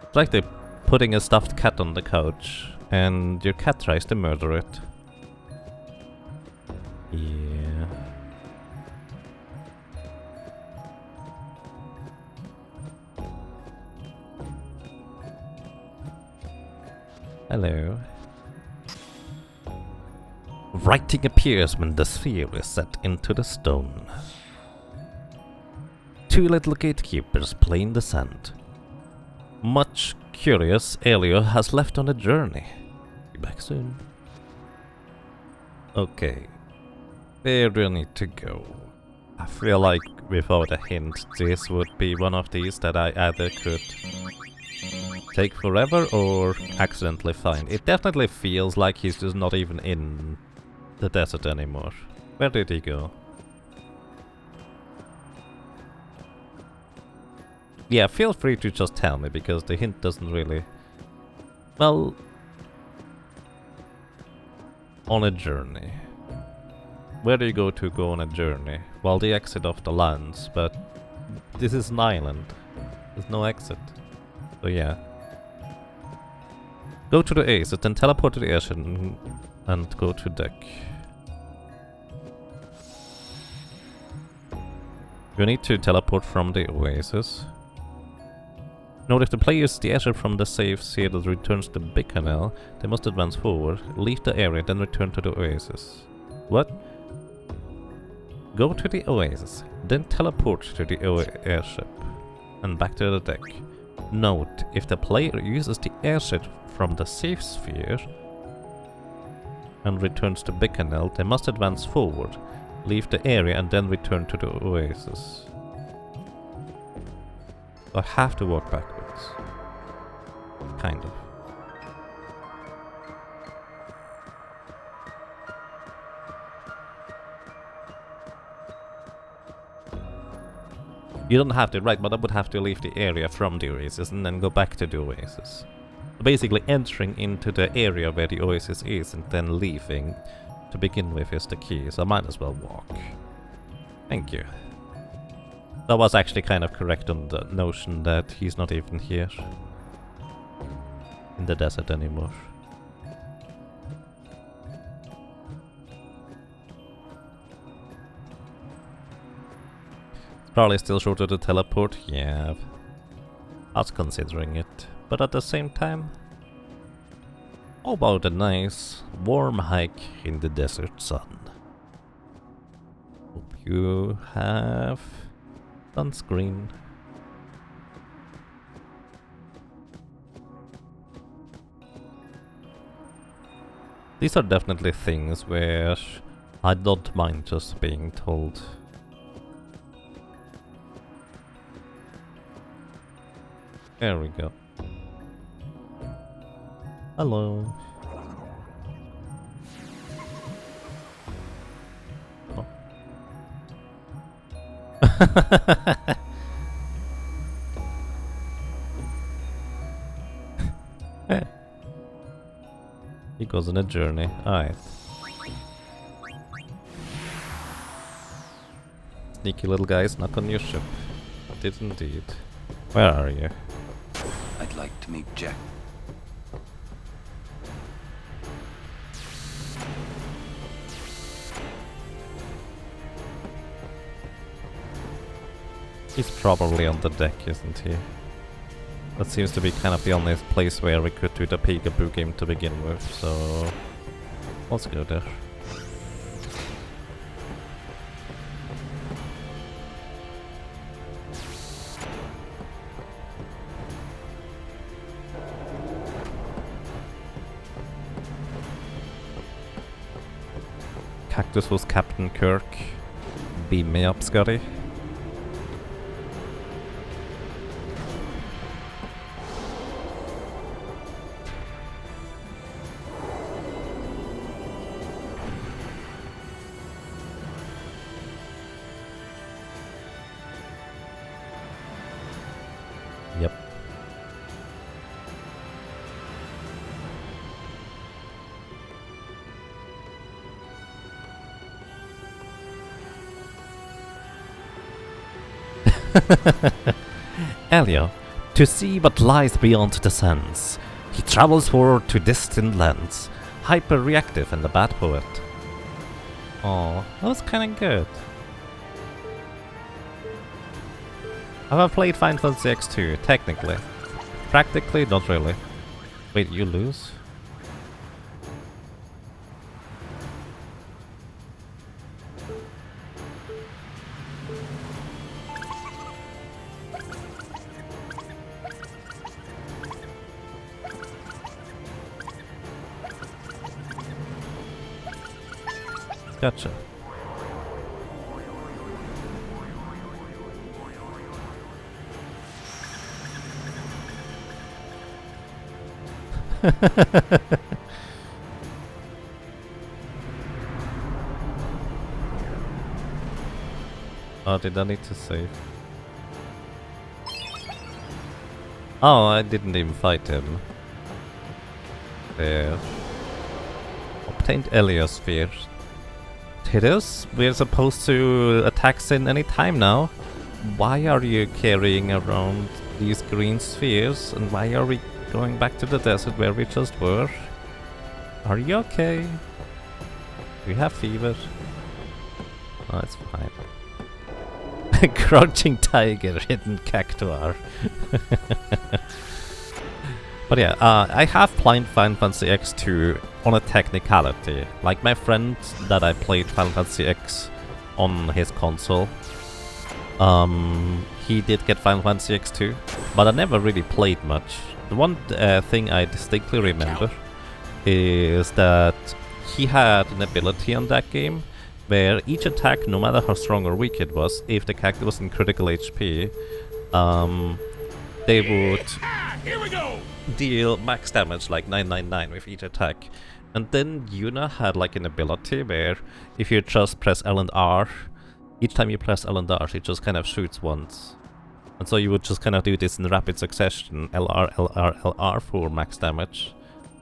It's like they're putting a stuffed cat on the couch, and your cat tries to murder it. Yeah. Hello. Writing appears when the sphere is set into the stone. Two little gatekeepers play in the sand. Much curious, Elio has left on a journey. Be back soon. Okay. Where do I need to go? I feel like without a hint, this would be one of these that I either could take forever or accidentally find. It definitely feels like he's just not even in the desert anymore. Where did he go? Yeah, feel free to just tell me, because the hint doesn't really... Well... On a journey. Where do you go on a journey? Well, the exit of the lands, but this is an island. There's no exit. So yeah. Go to the Aces, then teleport to the airship and go to deck. You need to teleport from the Oasis. Note if the player uses the airship from the safe sphere that returns to Big Canal, they must advance forward, leave the area, then return to the Oasis. What? Go to the Oasis, then teleport to the airship, and back to the deck. Note, if the player uses the airship from the safe sphere and returns to Big Canal, they must advance forward, leave the area, and then return to the Oasis. I have to walk backwards. Kind of. You don't have to, right, but I would have to leave the area from the Oasis and then go back to the Oasis. Basically entering into the area where the Oasis is and then leaving to begin with is the key, so I might as well walk. Thank you. That was actually kind of correct on the notion that he's not even here in the desert anymore. Probably still shorter to teleport, yeah. I was considering it, but at the same time, how about a nice warm hike in the desert sun? Hope you have sunscreen. These are definitely things where I don't mind just being told. There we go. Hello. Oh. He goes on a journey. Alright. Sneaky little guys knock on your ship. Did indeed. Where are you? I'd like to meet Jack. He's probably on the deck, isn't he? That seems to be kind of the only place where we could do the peekaboo game to begin with, so let's go there. Cactus was Captain Kirk. Beam me up, Scotty. Yep. Elio, to see what lies beyond the sense. He travels forward to distant lands. Hyper-reactive and a bad poet. Oh, that was kinda good. Have I played Final Fantasy X2? Technically. Practically, not really. Wait, you lose? Gotcha. Oh, did I need to save? Oh, I didn't even fight him. There. Obtained Heliosphere. Tidus, we're supposed to attack Sin any time now. Why are you carrying around these green spheres? And why are we going back to the desert where we just were? Are you okay? Do you have fever? Oh, it's fine. Crouching tiger, hidden cactuar. But yeah, I have played Final Fantasy X2 on a technicality. Like my friend that I played Final Fantasy X on his console, he did get Final Fantasy X2, but I never really played much. The one thing I distinctly remember is that he had an ability on that game where each attack, no matter how strong or weak it was, if the character was in critical HP, they would deal max damage, like 999 with each attack. And then Yuna had like an ability where if you just press L and R, each time you press L and R, it just kind of shoots once. And so you would just kind of do this in rapid succession, LR, LR, LR for max damage.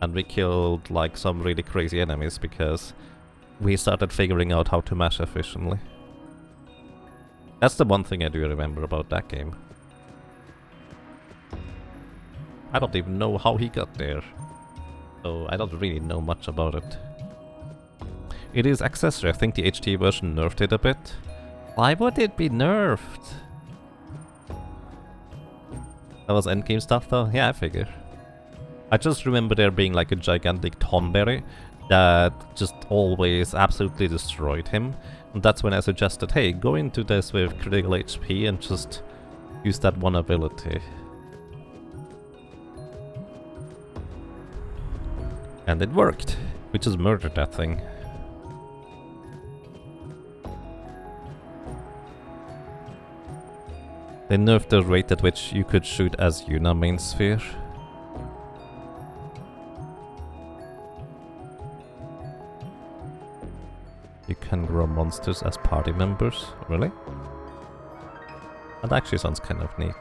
And we killed like some really crazy enemies because we started figuring out how to mash efficiently. That's the one thing I do remember about that game. I don't even know how he got there, so I don't really know much about it. It is accessory. I think the HD version nerfed it a bit. Why would it be nerfed? That was endgame stuff though? Yeah, I figure. I just remember there being like a gigantic Tonberry that just always absolutely destroyed him. And that's when I suggested, hey, go into this with critical HP and just use that one ability. And it worked. We just murdered that thing. They nerfed the rate at which you could shoot as Yuna main sphere. You can grow monsters as party members. Really? That actually sounds kind of neat.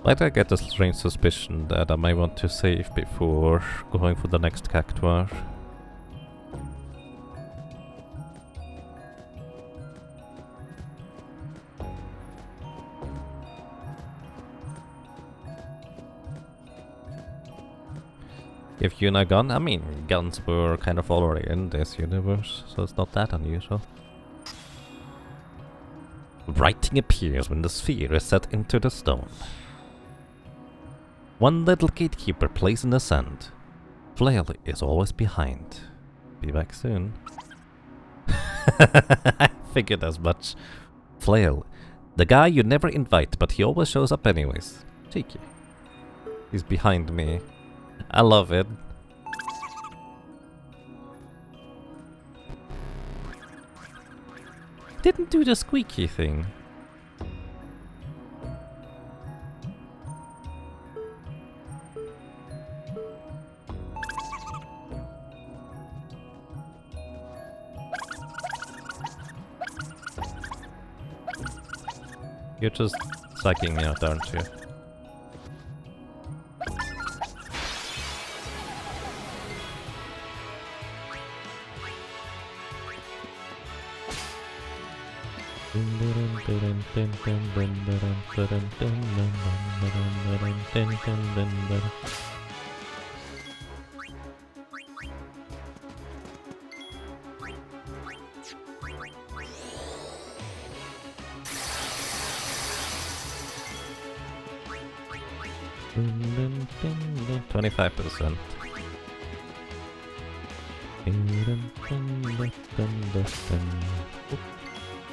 Why do I get a strange suspicion that I may want to save before going for the next cactuar? Give Yuna a gun? I mean, guns were kind of already in this universe, so it's not that unusual. Writing appears when the sphere is set into the stone. One little gatekeeper plays in the sand. Flail is always behind. Be back soon. I figured as much. Flail. The guy you never invite, but he always shows up anyways. Cheeky. He's behind me. I love it. Didn't do the squeaky thing. You're just psyching me out, aren't you? $25%.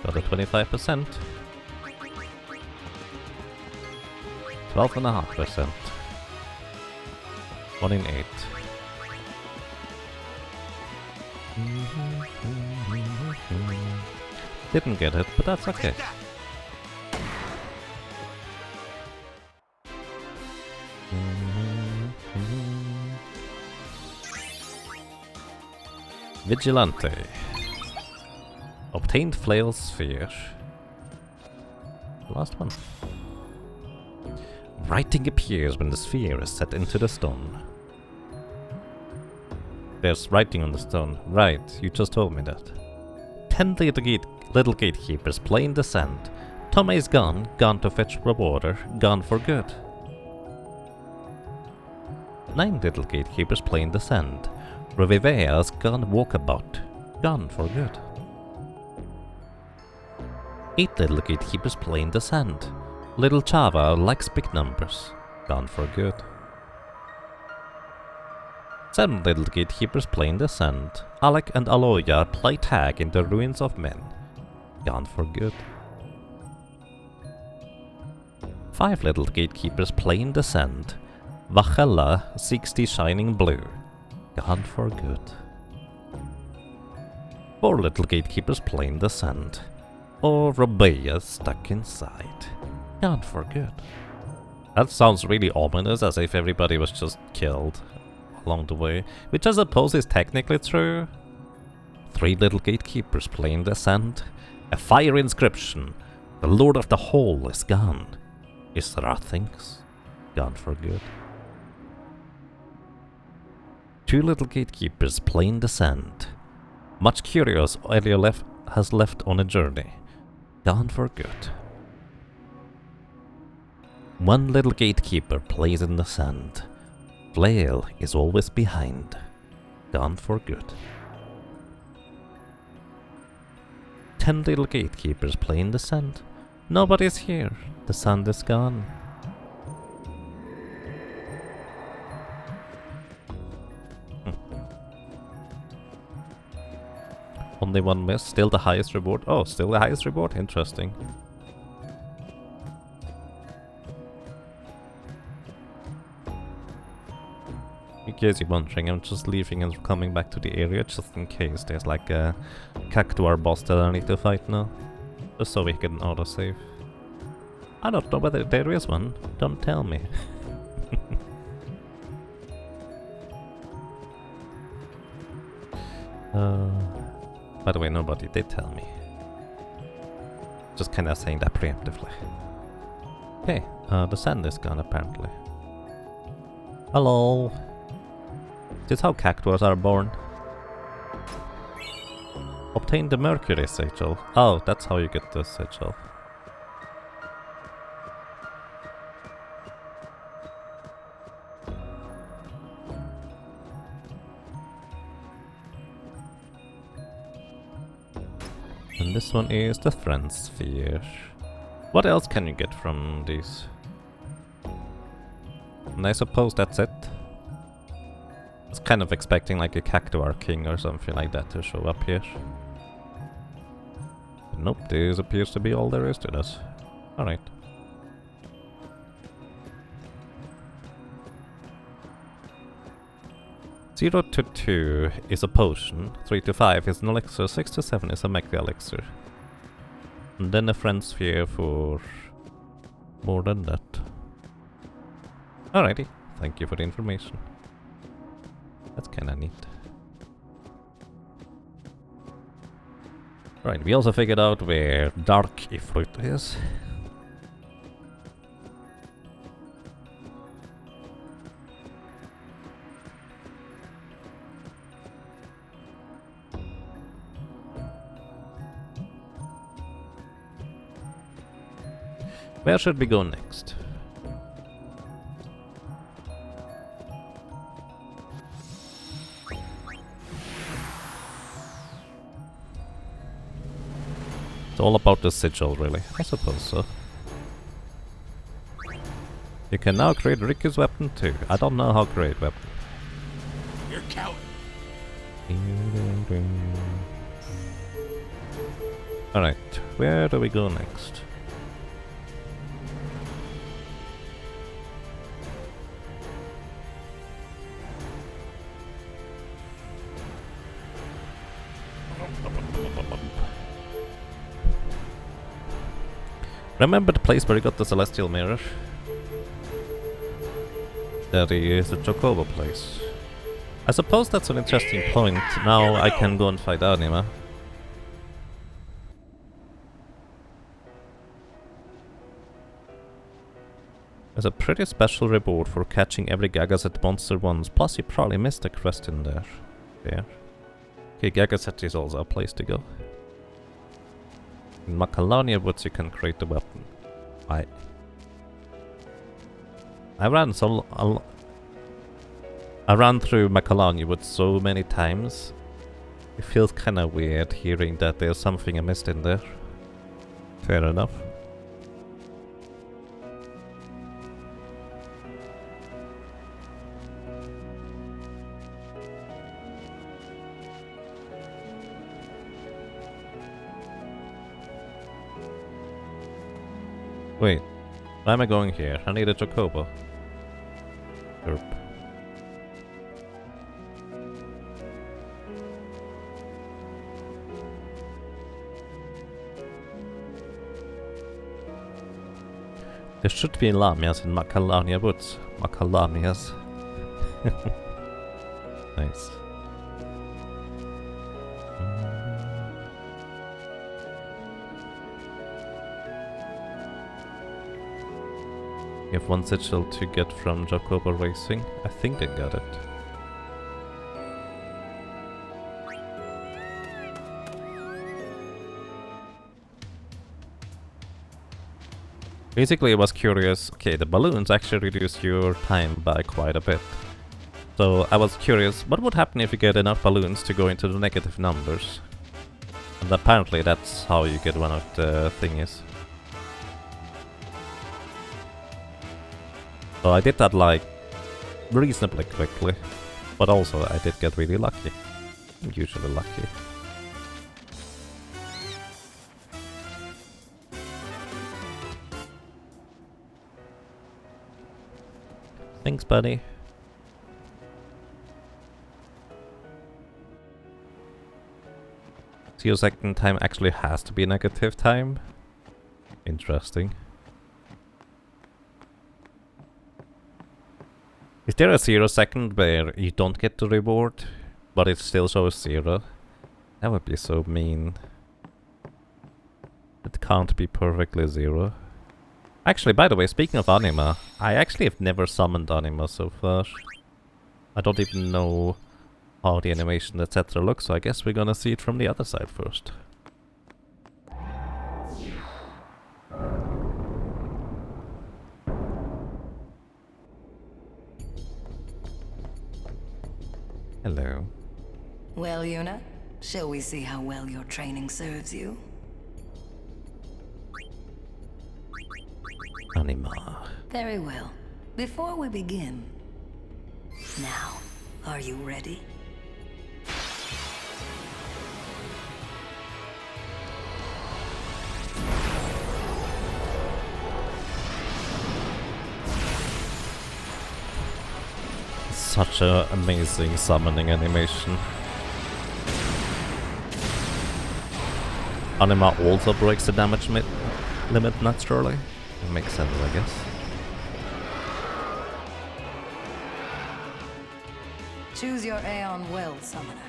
Got a 25%. 12.5%. 1 in 8. Didn't get it, but that's okay. Vigilante. Obtained flail sphere. Last one. Writing appears when the sphere is set into the stone. There's writing on the stone. Right, you just told me that. 10 little gatekeepers play in the sand. Tommy is gone to fetch rewarder, gone for good. 9 little gatekeepers play in the sand. Revivea's gone walkabout, gone for good. 8 little gatekeepers play in the sand. Little Chava likes big numbers, gone for good. 7 little gatekeepers play in the sand. Alec and Aloya play tag in the ruins of men, gone for good. 5 little gatekeepers play in the sand. Vachella seeks the shining blue, gone for good. 4 little gatekeepers play in the sand. Or Rabea stuck inside, gone for good. That sounds really ominous, as if everybody was just killed along the way, which I suppose is technically true. 3 little gatekeepers play in the sand. A fire inscription. The Lord of the Hole is gone. Is there things gone for good? 2 little gatekeepers play in the sand. Much curious, Elio has left on a journey, gone for good. 1 little gatekeeper plays in the sand. Flail is always behind, gone for good. 10 little gatekeepers play in the sand. Nobody's here, the sand is gone. Only 1 miss, still the highest reward. Oh, still the highest reward? Interesting. In case you're wondering, I'm just leaving and coming back to the area just in case there's like a cactuar boss that I need to fight now. Just so we can autosave. I don't know whether there is one, don't tell me. By the way, nobody did tell me. Just kinda saying that preemptively. Okay, the sand is gone apparently. Hello. This is how cactuars are born. Obtain the mercury sigil. Oh, that's how you get the sigil. And this one is the friend sphere. What else can you get from these? And I suppose that's it. I was kind of expecting like a Cactuar King or something like that to show up here. But nope, this appears to be all there is to this. Alright. Zero to 2 is a potion, 3 to 5 is an elixir, 6 to 7 is a mega elixir. And then a friend sphere for more than that. Alrighty, thank you for the information. That's kinda neat. Right, we also figured out where Dark Ifrit is. Where should we go next? It's all about the sigil, really. I suppose so. You can now create Riku's weapon too. I don't know how to create weapon. You're coward. Alright, where do we go next? Remember the place where we got the Celestial Mirror? That is the Chocobo place. I suppose that's an interesting point. Now I can go and fight Anima. There's a pretty special reward for catching every Gagaset monster once, plus you probably missed a quest in there. There. Okay, Gagaset is also a place to go. In Macalania Woods you can create the weapon. I ran through Macalania Woods so many times. It feels kinda weird hearing that there's something I missed in there. Fair enough. Wait, why am I going here? I need a Chocobo. Derp. There should be Lamias in Macalania Woods. Macalamias. Nice. You have one sigil to get from Chocobo Racing. I think I got it. Basically I was curious, okay, the balloons actually reduce your time by quite a bit. So I was curious, what would happen if you get enough balloons to go into the negative numbers? And apparently that's how you get one of the thingies. So I did that like reasonably quickly, but also I did get really lucky. I'm usually lucky. Thanks, buddy. 0 second time actually has to be negative time. Interesting. Is there a 0 second where you don't get the reward, but it still shows 0? That would be so mean. It can't be perfectly 0. Actually, by the way, speaking of anima, I actually have never summoned anima so far. I don't even know how the animation etc. looks, so I guess we're gonna see it from the other side first. Hello. Well, Yuna, shall we see how well your training serves you? Anima. Very well. Before we begin... Now, are you ready? Such an amazing summoning animation. Anima also breaks the damage limit naturally. It makes sense, I guess. Choose your Aeon well, Summoner.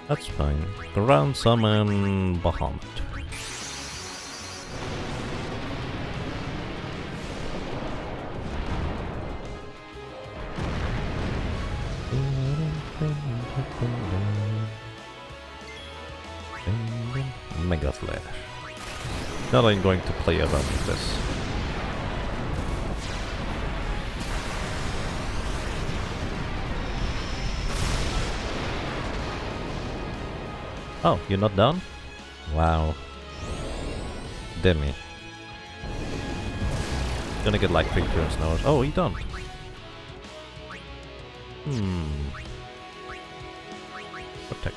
That's fine. Ground summon Bahamut. Mega Flash. Not I'm going to play around with this. Oh, you're not done? Wow. Demi. Gonna get like 3 turns now. Oh, he don't. Protect.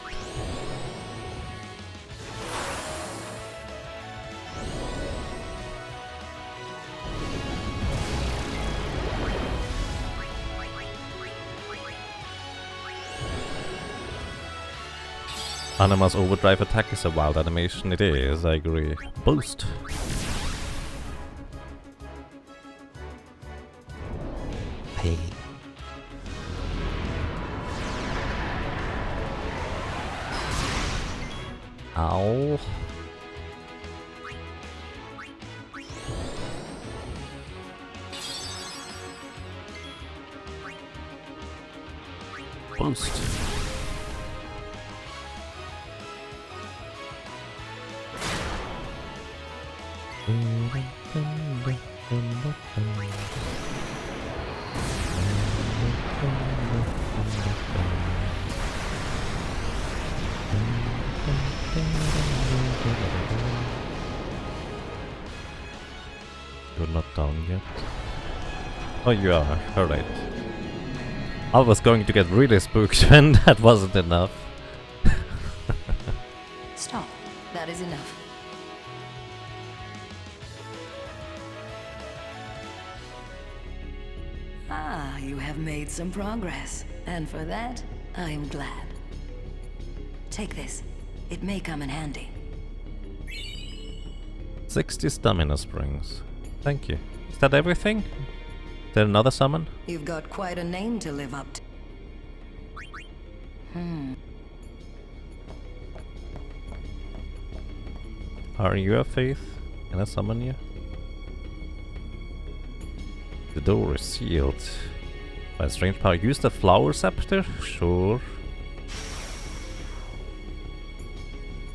Anima's overdrive attack is a wild animation. It is, I agree. Boost. Hey. Ow. Boost. You're not down yet. Oh, you are. Alright. I was going to get really spooked when that wasn't enough. Stop. That is enough. Ah, you have made some progress. And for that, I am glad. Take this. It may come in handy. 60 stamina springs. Thank you. Is that everything? Is there another summon? You've got quite a name to live up to. Are you a faith? Can I summon you? The door is sealed. By a strange power. Use the flower scepter? Sure.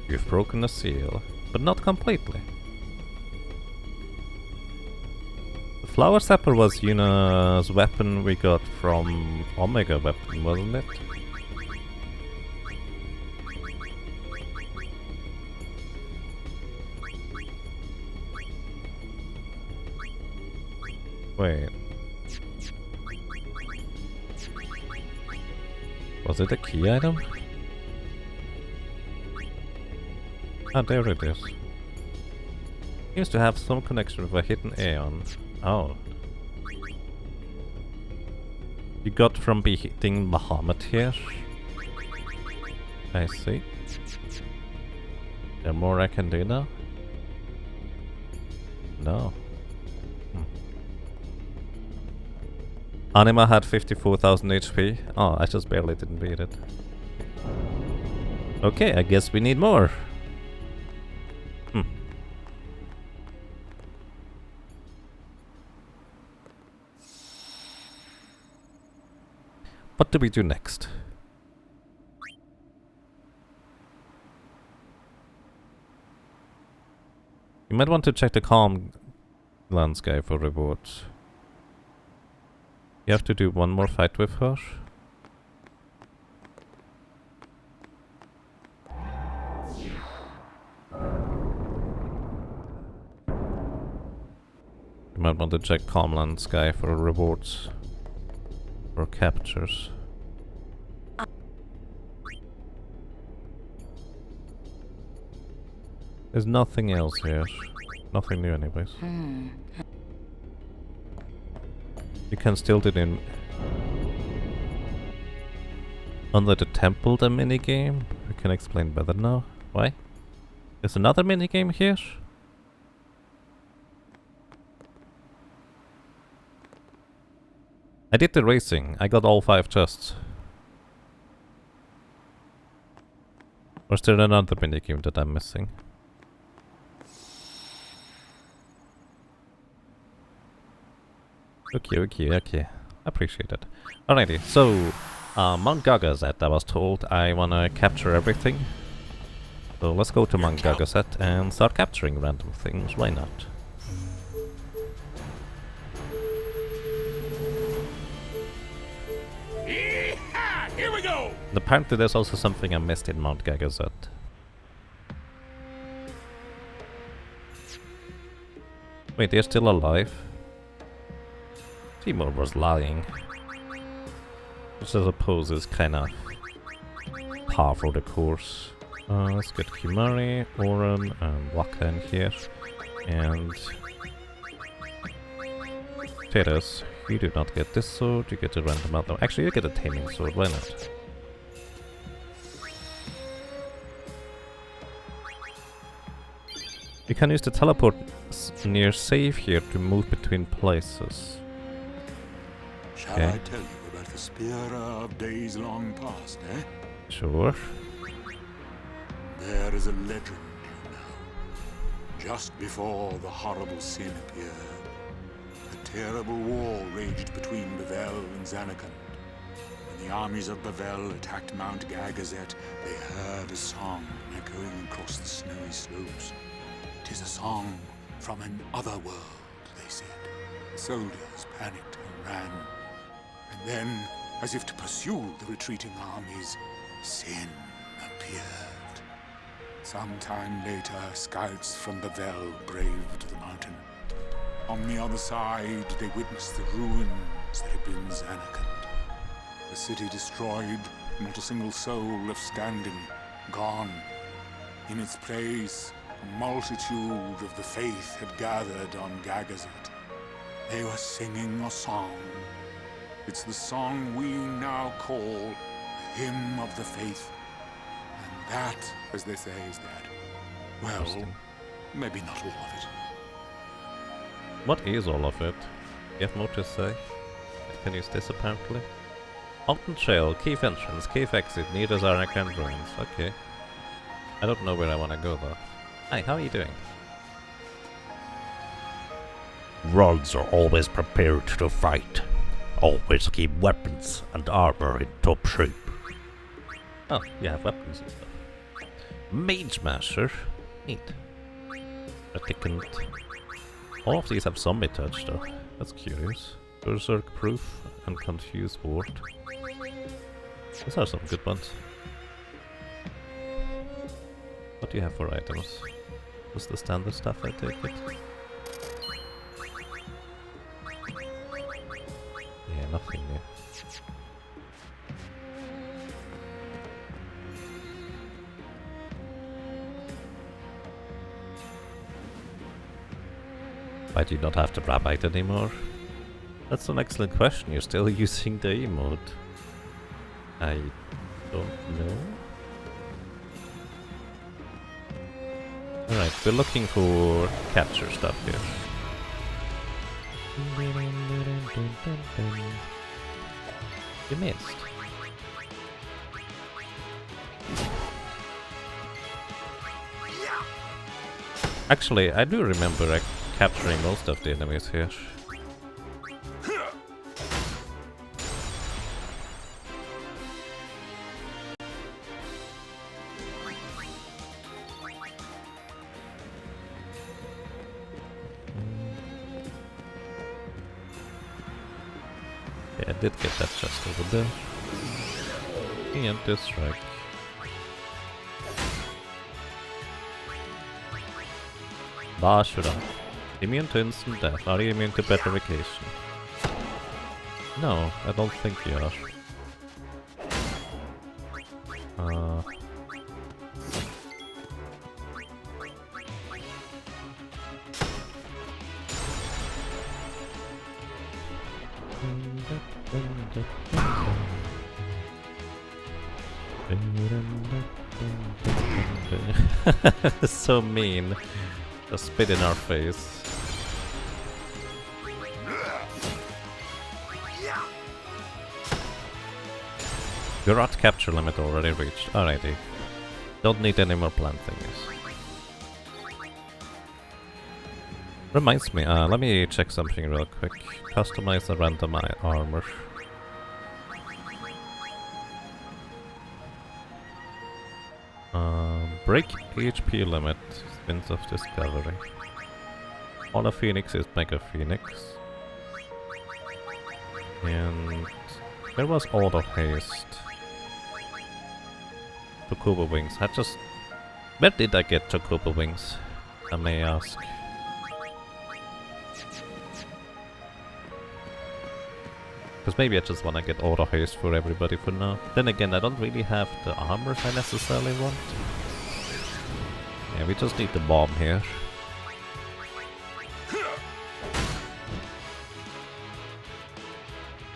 You've broken the seal, but not completely. The flower scepter was Yuna's weapon we got from Omega Weapon, wasn't it? Wait. Was it a key item? Ah, there it is. Seems to have some connection with a hidden Aeon. Oh. You got from beating Bahamut here? I see. There more I can do now? No. Anima had 54,000 HP. Oh, I just barely didn't beat it. Okay, I guess we need more. What do we do next? You might want to check the calm landscape for rewards. You have to do one more fight with her. You might want to check calm landscape for rewards. Or captures. There's nothing else here. Nothing new anyways. You can still do the... Under the temple the minigame? I can explain better now. Why? There's another minigame here? I did the racing. I got all 5 chests. Or is there another minigame that I'm missing? Okay. Appreciate it. Alrighty, so Mount Gagazet, I was told I wanna capture everything. So let's go to Mount Gagazet and start capturing random things, why not? Here we go! And apparently there's also something I missed in Mount Gagazet. Wait, they're still alive? Timur was lying. Which I suppose is kind of par for the course. Let's get Kimari, Oren, and Waka in here. And... Teres, you do not get this sword, you get a random other. Actually, you get a taming sword, why not? You can use the teleport near save here to move between places. Shall I tell you about the spear of days long past, eh? Sure. There is a legend, you know. Just before the horrible sin appeared, a terrible war raged between Bavel and Zanarkand. When the armies of Bavel attacked Mount Gagazet, they heard a song echoing across the snowy slopes. 'Tis a song from an other world, they said. The soldiers panicked and ran. And then, as if to pursue the retreating armies, Sin appeared. Some time later, scouts from Bavel braved the mountain. On the other side, they witnessed the ruins that had been Zanarkand. The city destroyed, not a single soul left standing, gone. In its place, a multitude of the faith had gathered on Gagazet. They were singing a song. It's the song we now call the Hymn of the Faith. And that, as they say, is that. Well, maybe not all of it. What is all of it? You have more to say? I can use this apparently. Mountain Trail, cave entrance, cave exit, near the Zanarkand ruins. Okay. I don't know where I want to go though. Hi, how are you doing? Rogues are always prepared to fight. Always keep weapons and armor in top shape. Oh, you have weapons and stuff. Mage Master. Neat. Reticent. All of these have zombie touch though. That's curious. Berserk Proof and Confused Ward. These are some good ones. What do you have for items? Just the standard stuff, I take it. Yeah, nothing new. Why do you not have the rabbite anymore? That's an excellent question. You're still using the emote. I don't know. Alright, we're looking for capture stuff here. You missed. Actually, I do remember capturing most of the enemies here. did get that chest over there. And this right. Bashura. Immune to instant death. Are you immune to petrification? No, I don't think you are. So mean. Just spit in our face. Your art capture limit already reached. Alrighty. Don't need any more plant thingies. Reminds me, let me check something real quick. Customize the random armor. Break HP limit, Spins of Discovery. All Phoenix is Mega Phoenix. And there was Auto Haste. Chocobo Wings. Where did I get Chocobo Wings? I may ask. Because maybe I just want to get Auto Haste for everybody for now. Then again, I don't really have the armor I necessarily want. Yeah, we just need the bomb here.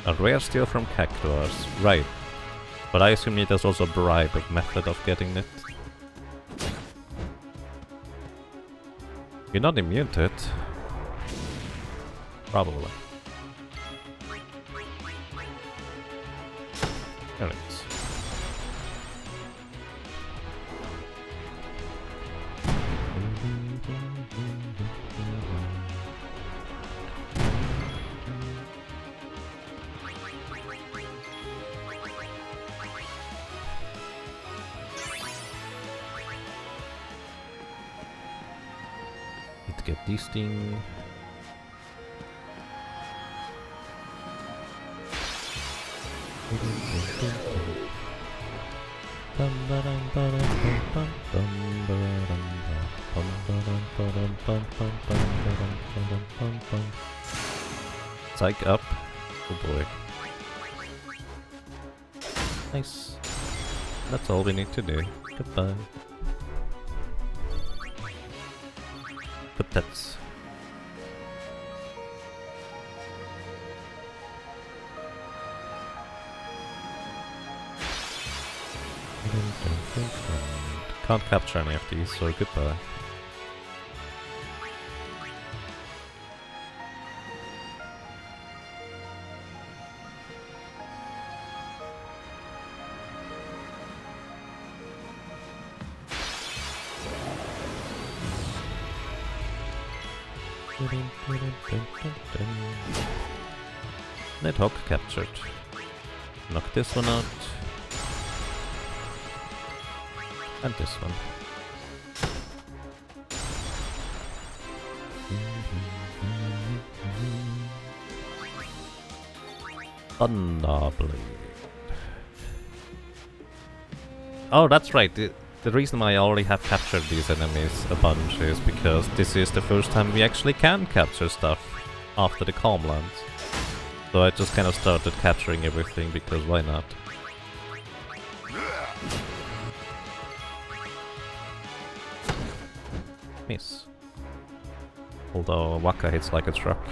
A rare steal from Cactuars. Right. But I assume there's also a bribe method of getting it. You're not immune to it. Probably. Alright. Need to get these things. Psych up. Oh boy. Nice. That's all we need to do. Goodbye. But that's... Can't capture any of these, so goodbye. Nighthawk captured. Knock this one out. And this one. Thunderblade. Oh, that's right. The reason why I already have captured these enemies a bunch is because this is the first time we actually can capture stuff after the calm lands. So I just kind of started capturing everything because why not? Miss. Although Waka hits like a truck.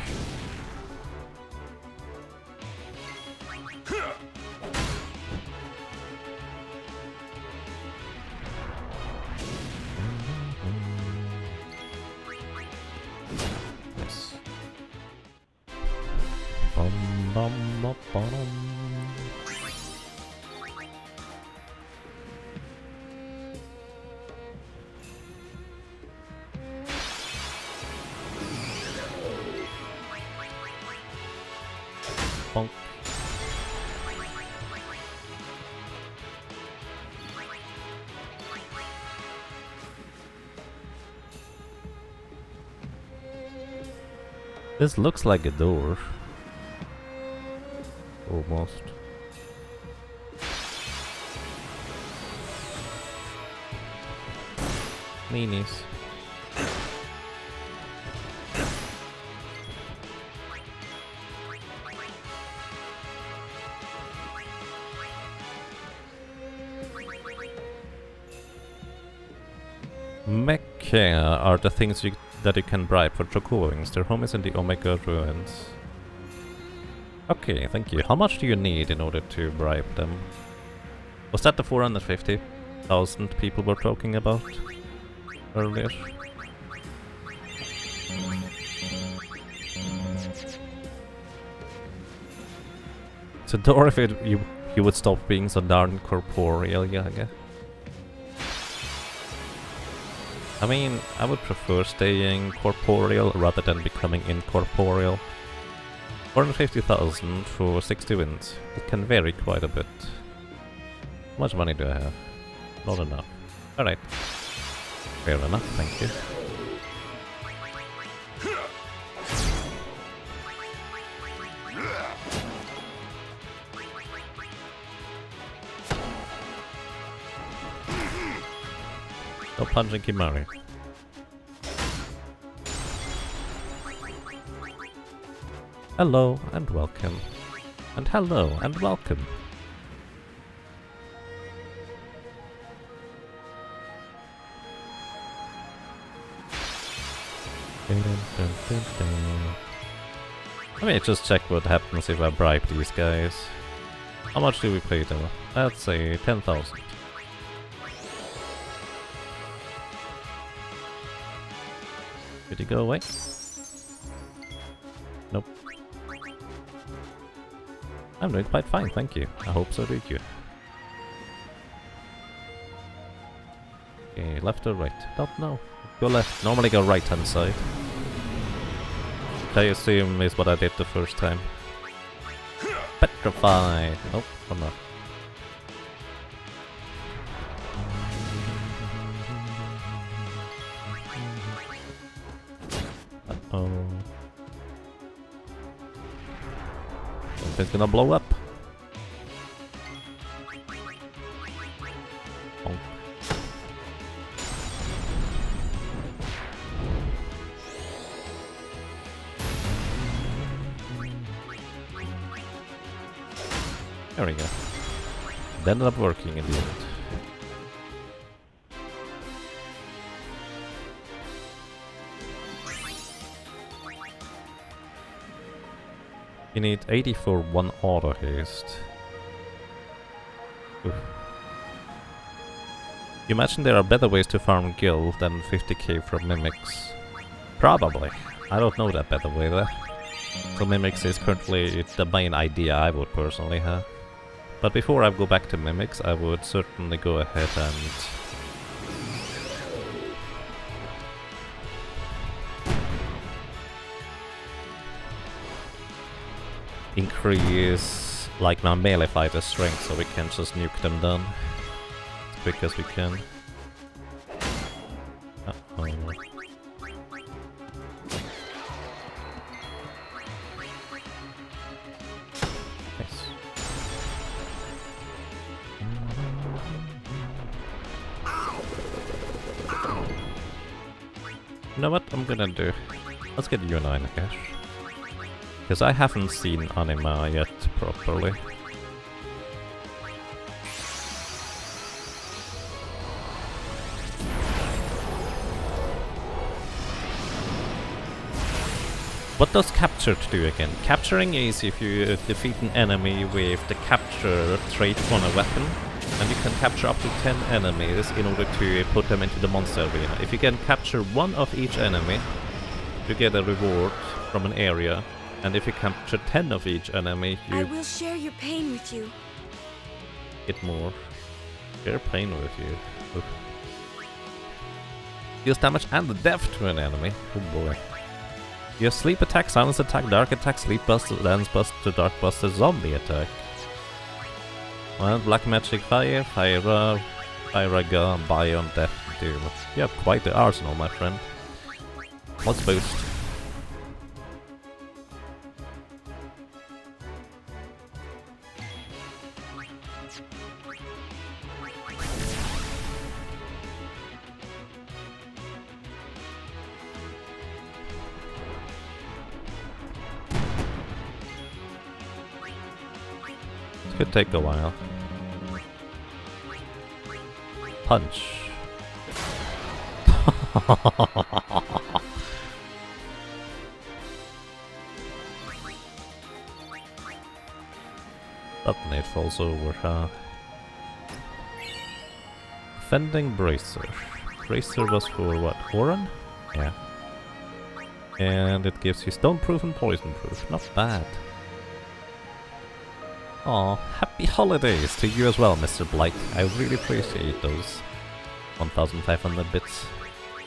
Yes. Bum bum bum bum. Bonk. This looks like a door. almost. Meanies. Mecha are the things that you can bribe for Chocoings. Their home is in the Omega Ruins. Okay, thank you. How much do you need in order to bribe them? Was that the 450,000 people were talking about earlier? So Dor, if you would stop being so darn corporeal, Yaga. I mean, I would prefer staying corporeal rather than becoming incorporeal. 450,000 for 60 wins. It can vary quite a bit. How much money do I have? Not enough. Alright. Fair enough, thank you. No punching Kimari. Hello and welcome. And hello and welcome. Let me just check what happens if I bribe these guys. How much do we pay them? Let's say 10,000. Did he go away? Nope. I'm doing quite fine, thank you. I hope so do you. Okay, left or right? Don't know. Go left. Normally go right hand side. I assume is what I did the first time. Petrify! Oh, oh no. Uh-oh. Something's gonna blow up. Bonk. There we go. It ended up working in the end. You need 80 for one auto haste. Oof. You imagine there are better ways to farm gil than 50k from mimics? Probably. I don't know that better way though. So mimics is currently the main idea I would personally have. But before I go back to mimics, I would certainly go ahead and increase like my melee fighter strength so we can just nuke them down as quick as we can. Uh-oh. Nice. You know what I'm gonna do? Let's get you and I, Nakash. Because I haven't seen Anima yet properly. What does captured do again? Capturing is if you defeat an enemy with the capture trait on a weapon, and you can capture up to 10 enemies in order to put them into the monster arena. If you can capture one of each enemy, you get a reward from an area. And if you capture 10 of each enemy, you... I will share your pain with you. Get more. Share pain with you. Oof. Deals damage and death to an enemy. Oh boy. Your sleep attack, silence attack, dark attack, sleep buster, dance buster, dark buster, zombie attack. Well, black magic, fire, fire, gun, bion, death, doom. You have quite the arsenal, my friend. Let's boost. It could take a while. Punch. Buttonade falls over, huh? Offending Bracer. Bracer was for what? Oran? Yeah. And it gives you Stoneproof and Poisonproof. Not bad. Aw, happy holidays to you as well, Mr. Blight. I really appreciate those 1,500 bits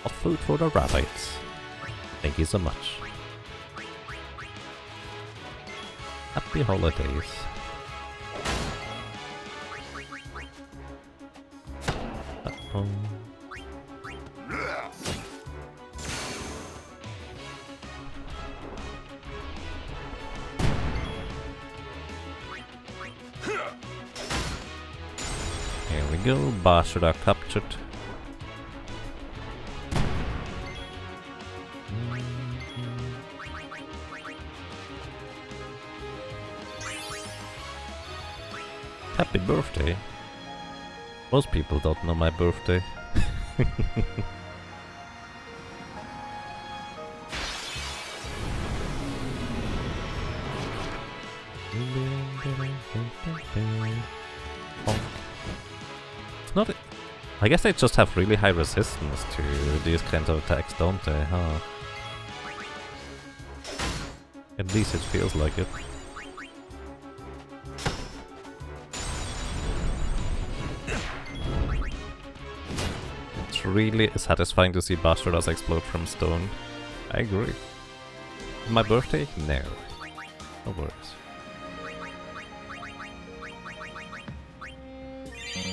of food for the rabbits. Thank you so much. Happy holidays. Uh-oh. Here we go, Bashara captured. Happy birthday. Most people don't know my birthday. It's not... I guess they just have really high resistance to these kinds of attacks, don't they, huh? At least it feels like it. It's really satisfying to see Bastardas explode from stone. I agree. My birthday? No. No worries.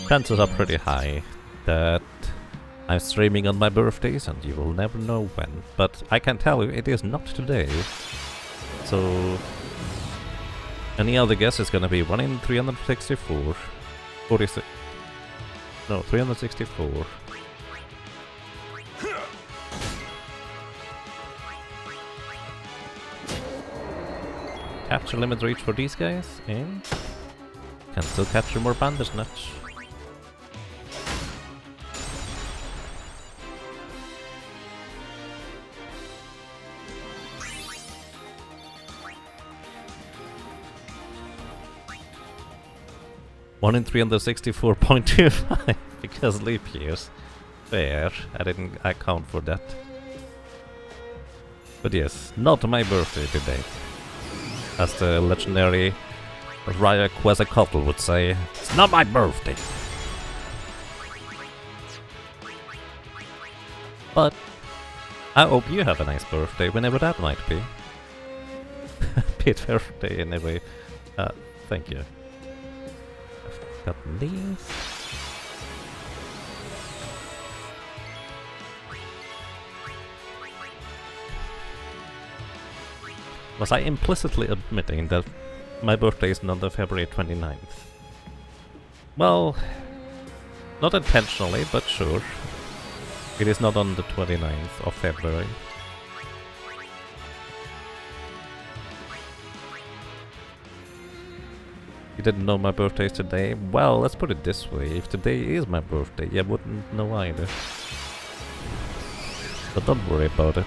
Chances are pretty high that I'm streaming on my birthdays and you will never know when. But I can tell you it is not today. So any other guess is gonna be 1 in 364. 46. No, 364. Capture limit reach for these guys, and can still capture more Bandersnatch. One in 364.25 because leap years. Fair, I didn't account for that. But yes, not my birthday today. As the legendary Raya Quetzalcoatl would say, it's not my birthday. But I hope you have a nice birthday, whenever that might be. Happy birthday anyway. Thank you. I've got these. Was I implicitly admitting that my birthday is not on February 29th? Well, not intentionally, but sure. It is not on the 29th of February. You didn't know my birthday is today? Well, let's put it this way. If today is my birthday, you wouldn't know either. But don't worry about it.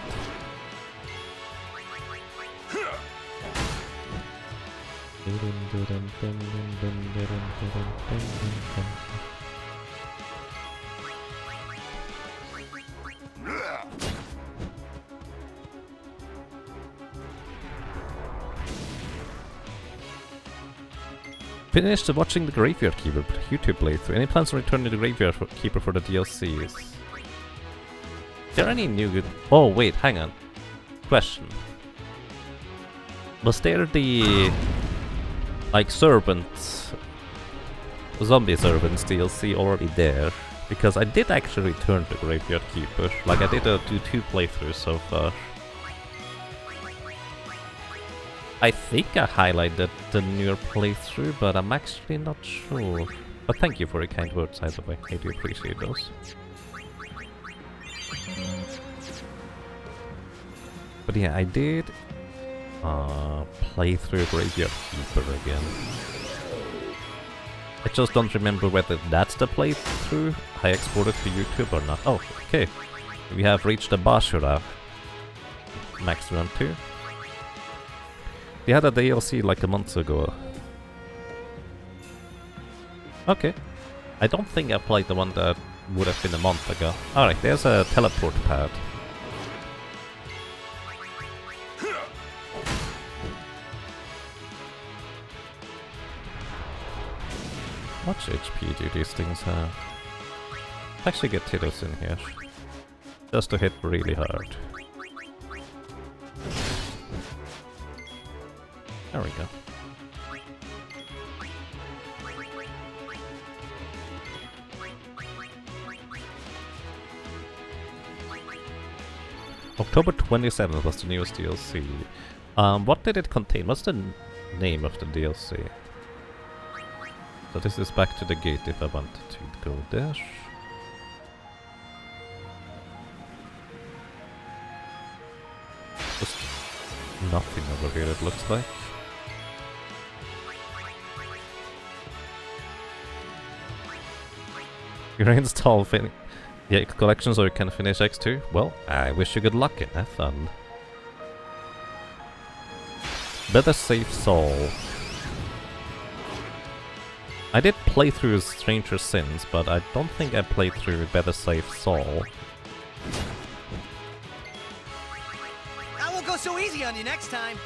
Finished watching the Graveyard Keeper YouTube playthrough. Any plans on returning to the Graveyard Keeper for the DLCs? Is there any new good... Oh wait, hang on. Question. Was there the... like servants... zombie servants DLC already there? Because I did actually return to Graveyard Keeper. Like I did do 2 playthroughs so far. I think I highlighted the newer playthrough, but I'm actually not sure. But thank you for your kind words either way, I do appreciate those. But yeah, I did play through Graveyard Keeper again. I just don't remember whether that's the playthrough I exported to YouTube or not. Oh, okay. We have reached the Bashura max run 2. We had a DLC like a month ago. Okay. I don't think I played the one that would have been a month ago. Alright, there's a teleport pad. How much HP do these things have? Actually get Tidus in here. Just to hit really hard. There we go. October 27th was the newest DLC. What did it contain? What's the name of the DLC? So this is back to the gate if I wanted to go there. Just nothing over here it looks like. You reinstall the collection so you can finish X2? Well, I wish you good luck and have fun. Better Safe Soul. I did play through Stranger Sins, but I don't think I played through Better Safe Soul. I won't go so easy on you next time.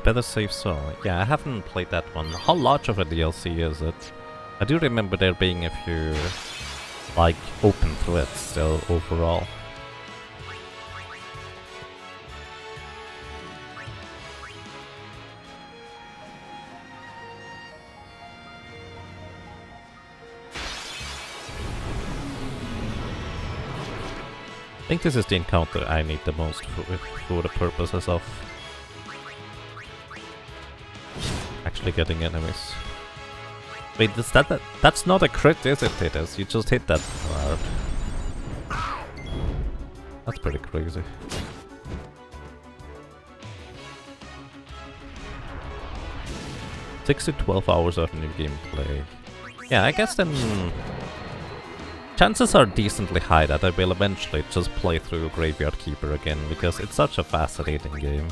Better Safe Soul. Yeah, I haven't played that one. How large of a DLC is it? I do remember there being a few, like, open threads still overall. I think this is the encounter I need the most for the purposes of actually getting enemies. Wait, is that's not a crit, is it, Titus? You just hit that hard. That's pretty crazy. Six to 12 hours of new gameplay. Yeah, I guess then chances are decently high that I will eventually just play through Graveyard Keeper again, because it's such a fascinating game.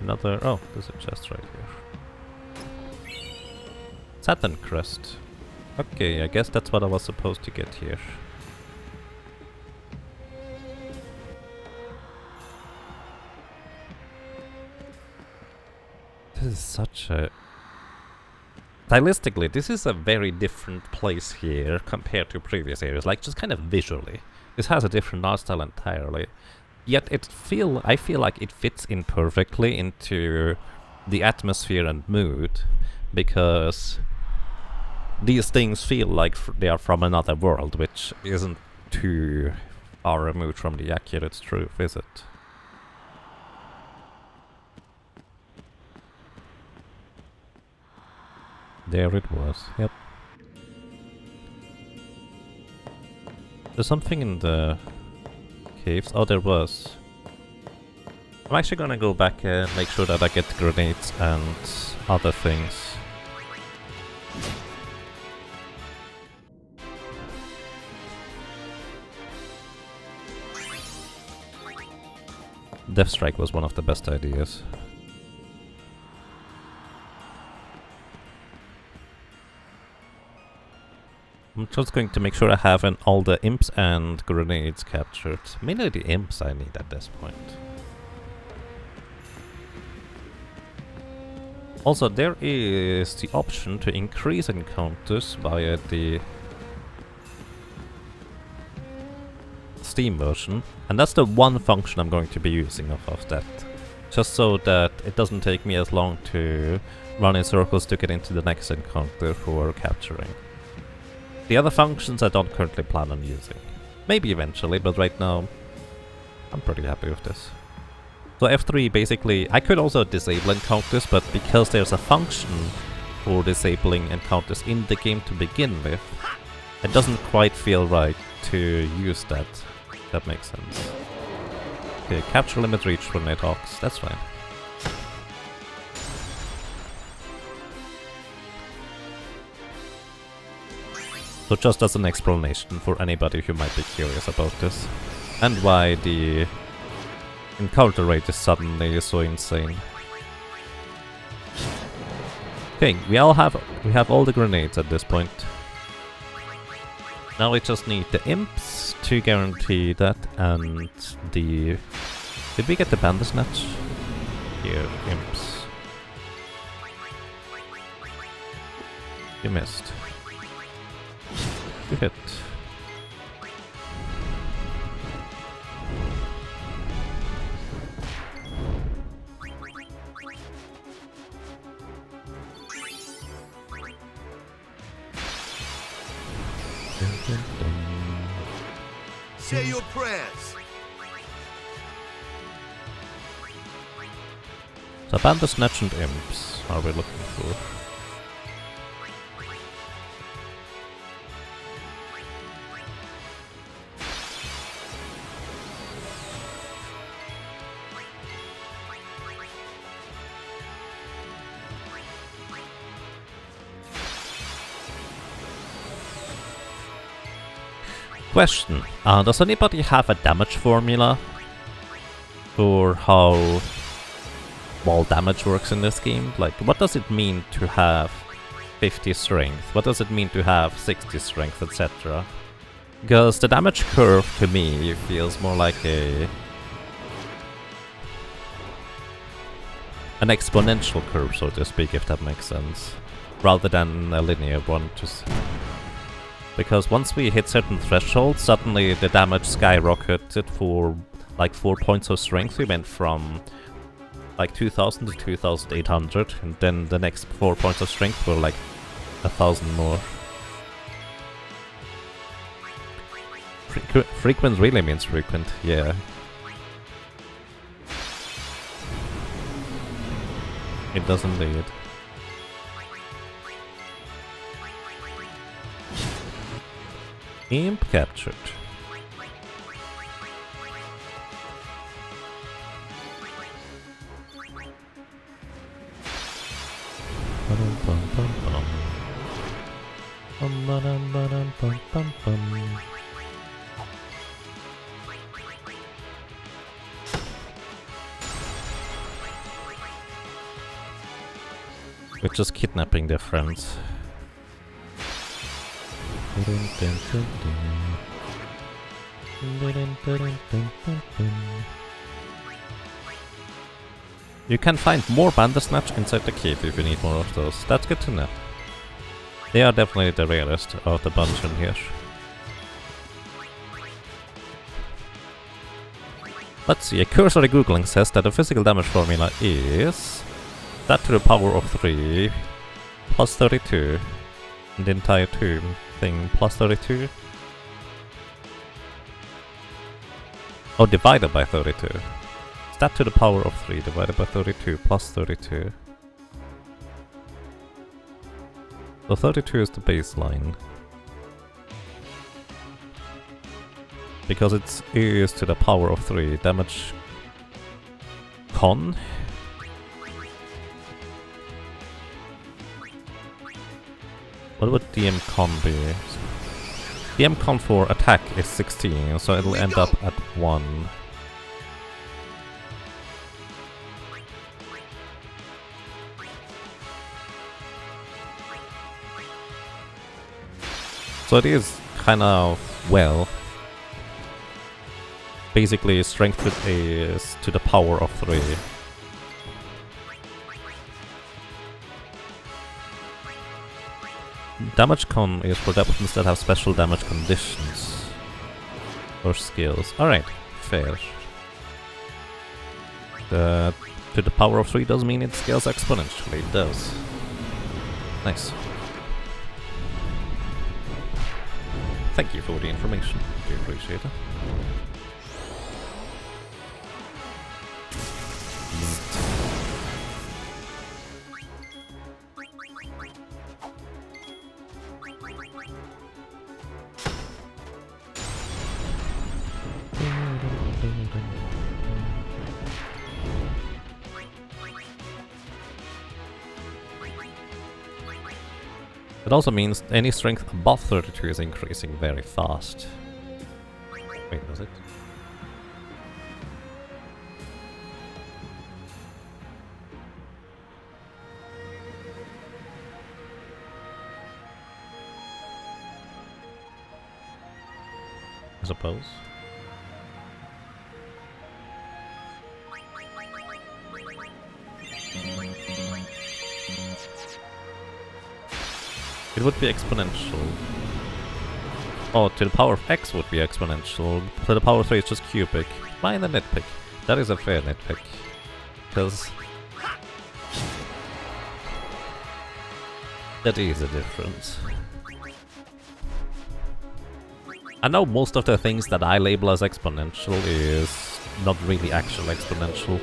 Another... oh, there's a chest right here. Saturn Crest. Okay, I guess that's what I was supposed to get here. This is such a... stylistically, this is a very different place here compared to previous areas, like just kind of visually. This has a different art style entirely. Yet I feel like it fits in perfectly into the atmosphere and mood, because these things feel like they are from another world, which isn't too far removed from the accurate truth, is it? There it was, yep. There's something in the caves. Oh, there was. I'm actually gonna go back and make sure that I get grenades and other things. Death Strike was one of the best ideas. I'm just going to make sure I have all the imps and grenades captured. Mainly the imps I need at this point. Also, there is the option to increase encounters via the Steam version, and that's the one function I'm going to be using of that. Just so that it doesn't take me as long to run in circles to get into the next encounter for capturing. The other functions I don't currently plan on using. Maybe eventually, but right now I'm pretty happy with this. So F3 basically, I could also disable encounters, but because there's a function for disabling encounters in the game to begin with, it doesn't quite feel right to use that. That makes sense. Okay, capture limit reached for Nighthawks, that's fine. So just as an explanation for anybody who might be curious about this, and why the encounter rate is suddenly so insane. Okay, we have all the grenades at this point. Now we just need the imps to guarantee that, and the... Did we get the Bandersnatch? Here, imps. You missed. You hit. Say your prayers. So Bandersnatch and imps are we looking for? Question, does anybody have a damage formula for how wall damage works in this game? Like, what does it mean to have 50 strength? What does it mean to have 60 strength, etc.? Because the damage curve to me feels more like an exponential curve, so to speak, if that makes sense, rather than a linear one. Because once we hit certain thresholds, suddenly the damage skyrocketed for like 4 points of strength. We went from like 2000 to 2800, and then the next 4 points of strength were like 1000 more. Frequent really means frequent, yeah. It does indeed. Imp captured. We're just kidnapping their friends. You can find more Bandersnatch inside the cave if you need more of those. That's good to know. They are definitely the rarest of the bunch in here. Let's see, a cursory googling says that the physical damage formula is that to the power of 3 plus 32. And the entire tomb thing plus 32. Oh, divided by 32. Is that to the power of 3 divided by 32 plus 32? So 32 is the baseline. Because it is to the power of 3. Damage con? What would DM con be? DM con for attack is 16, so it'll end up at 1. So it is kind of, well, basically strength is to the power of 3. Damage con is for weapons that have special damage conditions or skills. Alright, fair. The to the power of 3 does mean it scales exponentially, it does. Nice. Thank you for the information, I do appreciate it. It also means any strength above 32 is increasing very fast. Wait, was it? I suppose. It would be exponential. Oh, to the power of x would be exponential. To the power of 3 is just cubic. Minor nitpick. That is a fair nitpick. Because that is a difference. I know most of the things that I label as exponential is not really actual exponential.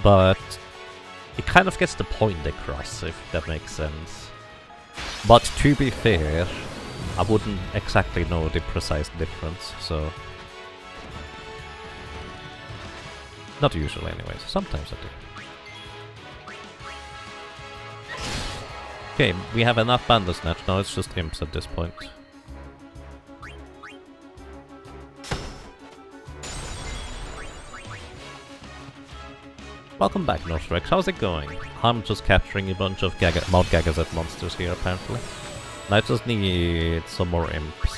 But it kind of gets the point across, if that makes sense. But to be fair, I wouldn't exactly know the precise difference, so... Not usually anyways, sometimes I do. Okay, we have enough Bandersnatch, now it's just imps at this point. Welcome back, Northrex. How's it going? I'm just capturing a bunch of Mount Gagazet monsters here, apparently. And I just need some more imps.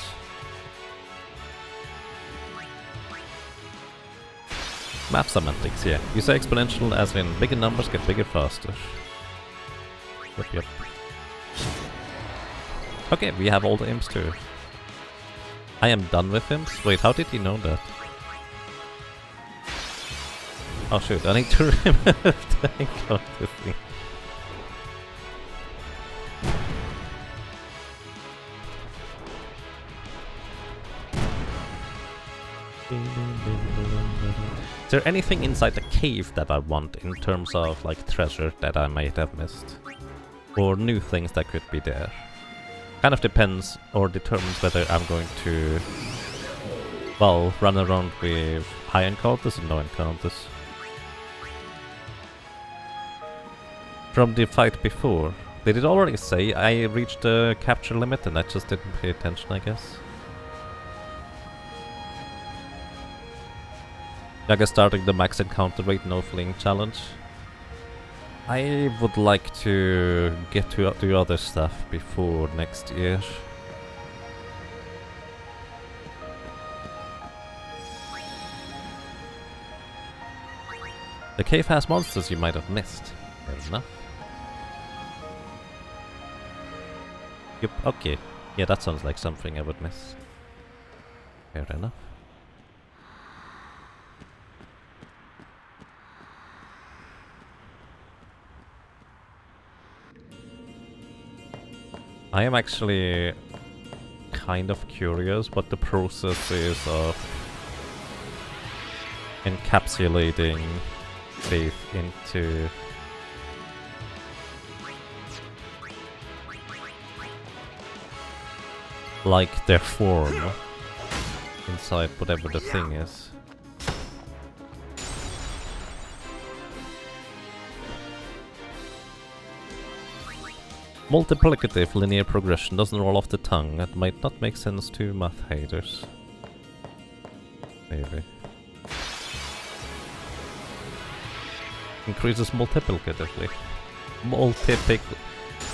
Map semantics, yeah. You say exponential as in bigger numbers get bigger faster. Yep. Okay, we have all the imps too. I am done with imps? Wait, how did he know that? Oh shoot, I need to remove the encounter thing. Is there anything inside the cave that I want in terms of like treasure that I might have missed? Or new things that could be there? Kind of depends or determines whether I'm going to, well, run around with high encounters and no encounters. From the fight before, did it already say I reached the capture limit and I just didn't pay attention, I guess? I guess starting the max encounter rate no fleeing challenge. I would like to get to the other stuff before next year. The cave has monsters you might have missed. Fair enough. Yep, okay. Yeah, that sounds like something I would miss. Fair enough. I am actually kind of curious what the process is of encapsulating faith into like their form inside whatever the thing is. Multiplicative linear progression doesn't roll off the tongue. That might not make sense to math haters. Maybe. Increases multiplicatively.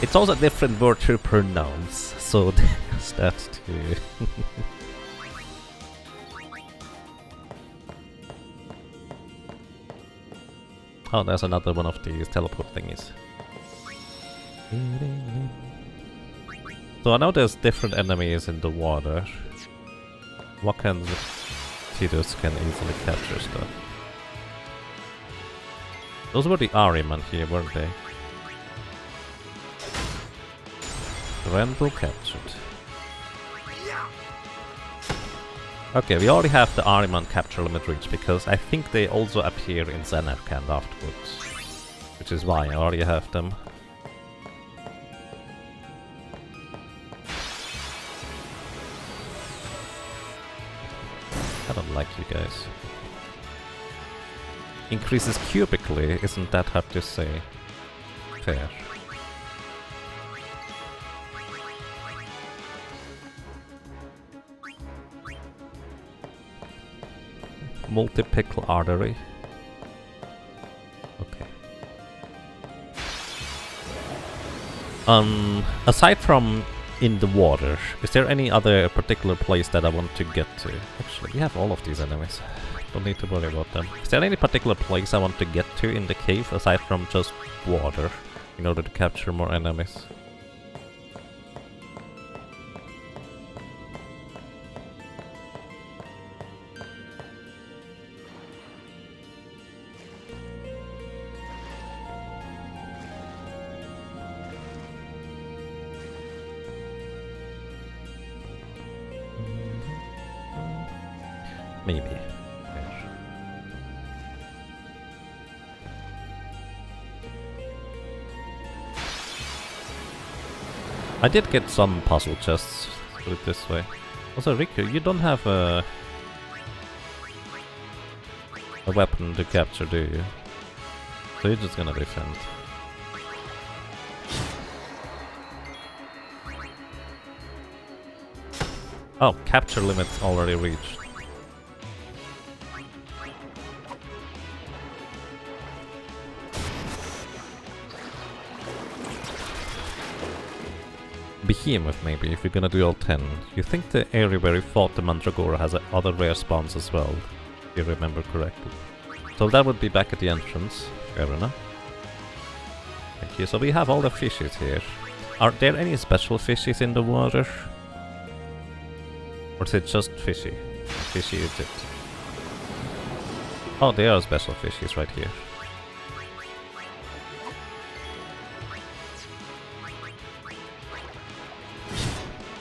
It's also a different word to pronounce, so there's that too. Oh, there's another one of these teleport thingies. So I know there's different enemies in the water. What kind of Tidus can easily capture stuff? Those were the Ahriman here, weren't they? Randall captured. Okay, we already have the Ahriman capture limit reached because I think they also appear in Zanarkand afterwards. Which is why I already have them. I don't like you guys. Increases cubically, isn't that hard to say? Fair. Multi-pickle artery. Okay. Aside from in the water, is there any other particular place that I want to get to? Actually, we have all of these enemies. Don't need to worry about them. Is there any particular place I want to get to in the cave aside from just water in order to capture more enemies? Maybe. I did get some puzzle chests, put it this way. Also, Riku, you don't have a weapon to capture, do you? So you're just gonna defend. Oh, capture limit's already reached. Behemoth, maybe, if you're gonna do all 10. You think the area where you fought the Mandragora has other rare spawns as well, if you remember correctly. So that would be back at the entrance. Fair enough. Thank you. So we have all the fishes here. Are there any special fishes in the water? Or is it just fishy? Fishy is it? Oh, there are special fishes right here.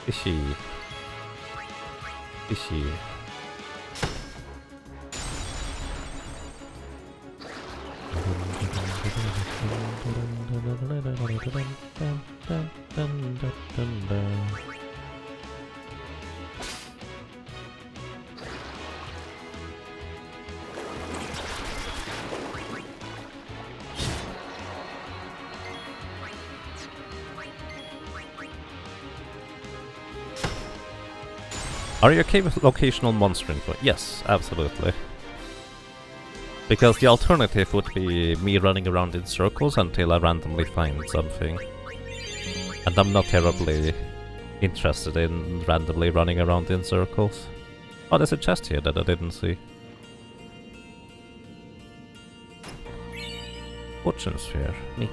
Fishy. Fishy. Are you okay with locational monster info? Yes, absolutely. Because the alternative would be me running around in circles until I randomly find something. And I'm not terribly interested in randomly running around in circles. Oh, there's a chest here that I didn't see. Fortune sphere, neat.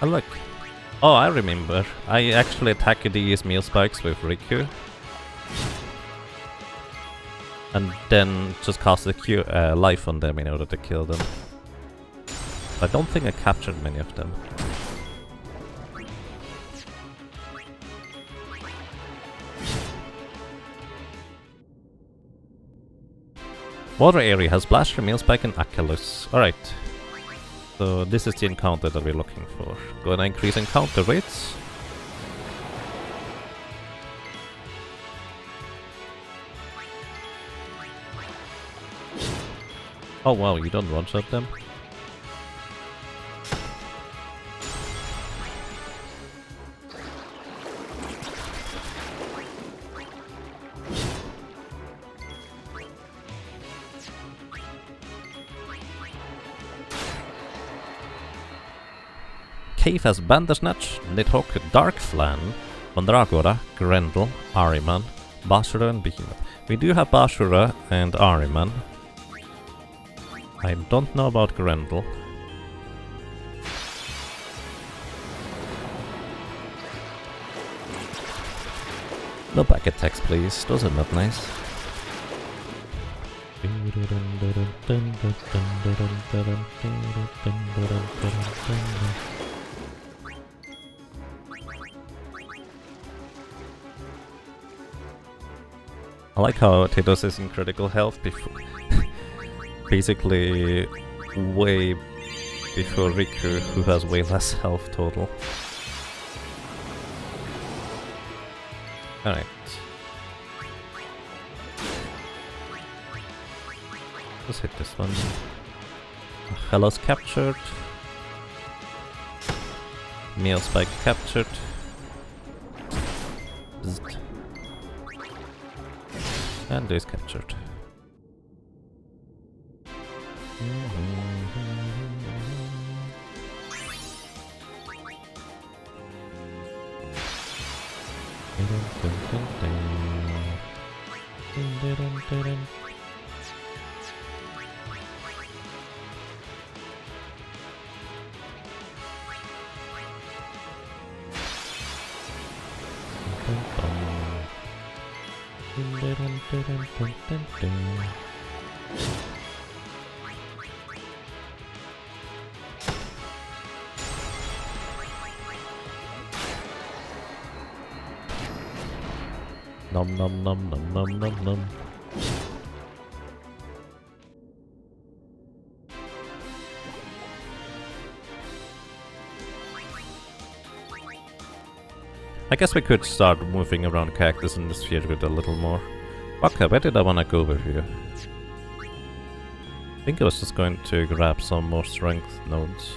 Oh look. Oh, I remember. I actually attacked these meal spikes with Riku. And then just cast a life on them in order to kill them. I don't think I captured many of them. Water area has Blaster, Mealspike and Achilles. Alright. So this is the encounter that we're looking for. Gonna increase encounter rates. Oh wow, you don't one-shot them? Cave has Bandersnatch, Nidhogg, Darkflan, Mandragora, Grendel, Ahriman, Basura and Behemoth. We do have Basura and Ahriman. I don't know about Grendel. No back attacks, please. Those are not nice. I like how Tidus is in critical health before basically way before Riku, who has way less health total. Alright. Let's hit this one. Hello's captured. Meal Spike captured. Bzzzt. And is captured. Nom nom nom nom nom nom nom. I guess we could start moving around characters in the sphere with a little more. Okay, where did I wanna go with you? I think I was just going to grab some more strength nodes.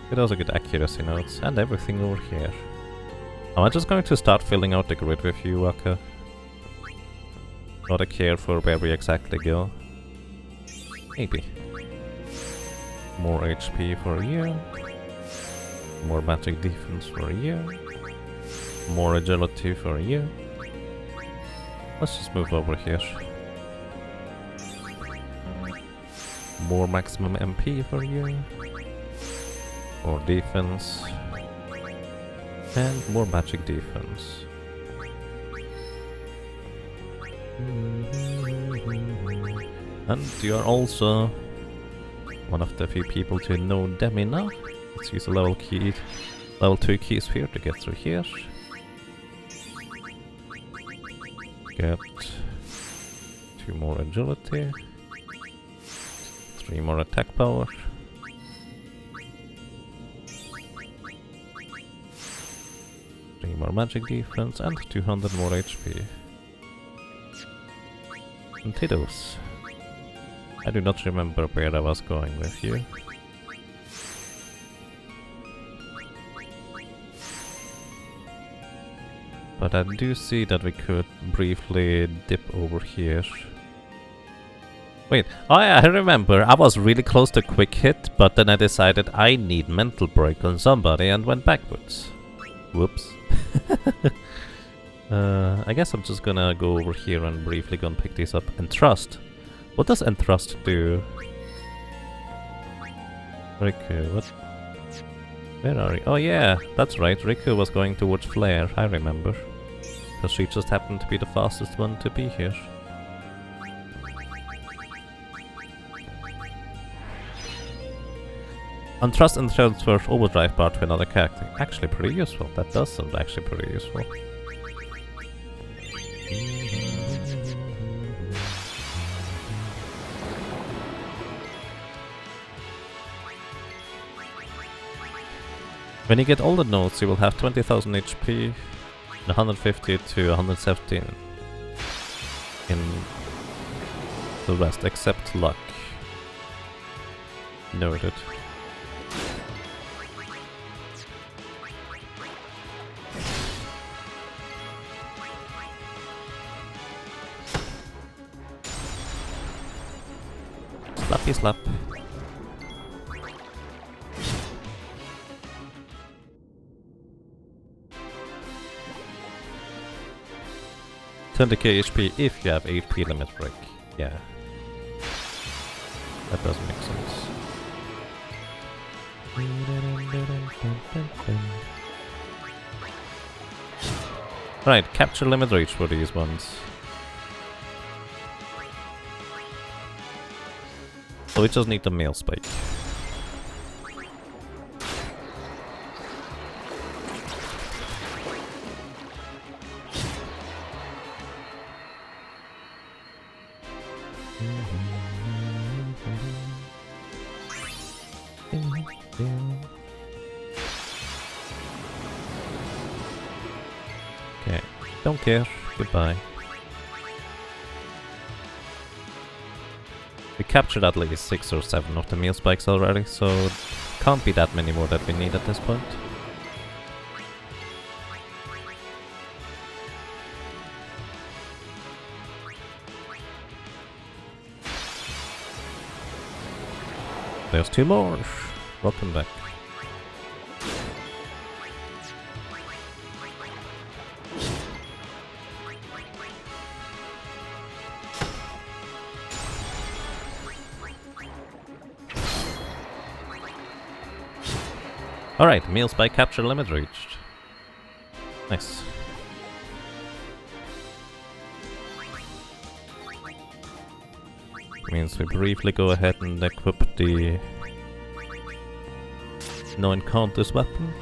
Could also get accuracy nodes and everything over here. Am I just going to start filling out the grid with you, Waka? Not a care for where we exactly go. Maybe. More HP for a year. More magic defense for a year. More agility for a year. Let's just move over here. More maximum MP for a year. More defense. And more magic defense. And you are also one of the few people to know Demi now. Let's use a level 2 key sphere to get through here. Get 2 more agility. 3 more attack power. 3 more magic defense and 200 more HP. And Tidus. I do not remember where I was going with you. But I do see that we could briefly dip over here. Wait, oh yeah, I remember. I was really close to quick hit, but then I decided I need mental break on somebody and went backwards. Whoops. I guess I'm just gonna go over here and briefly go and pick these up. Entrust. What does Entrust do? Riku, what? Where are you? Oh yeah, that's right. Riku was going towards Flare, I remember. Because she just happened to be the fastest one to be here. Untrust and transfer overdrive bar to another character. Actually pretty useful. That does sound actually pretty useful. When you get all the nodes, you will have 20,000 HP, 150 to 117 in the rest, except luck. Noted. Slappy slap. 20k HP if you have HP limit break. Yeah. That does make sense. Right, capture limit reach for these ones. So we just need the mail spike. Okay, don't care. Goodbye. We captured at least 6 or 7 of the meal spikes already, so can't be that many more that we need at this point. There's 2 more. Welcome back. Alright, meal spike capture limit reached. Nice. Means we briefly go ahead and equip the no encounters weapon.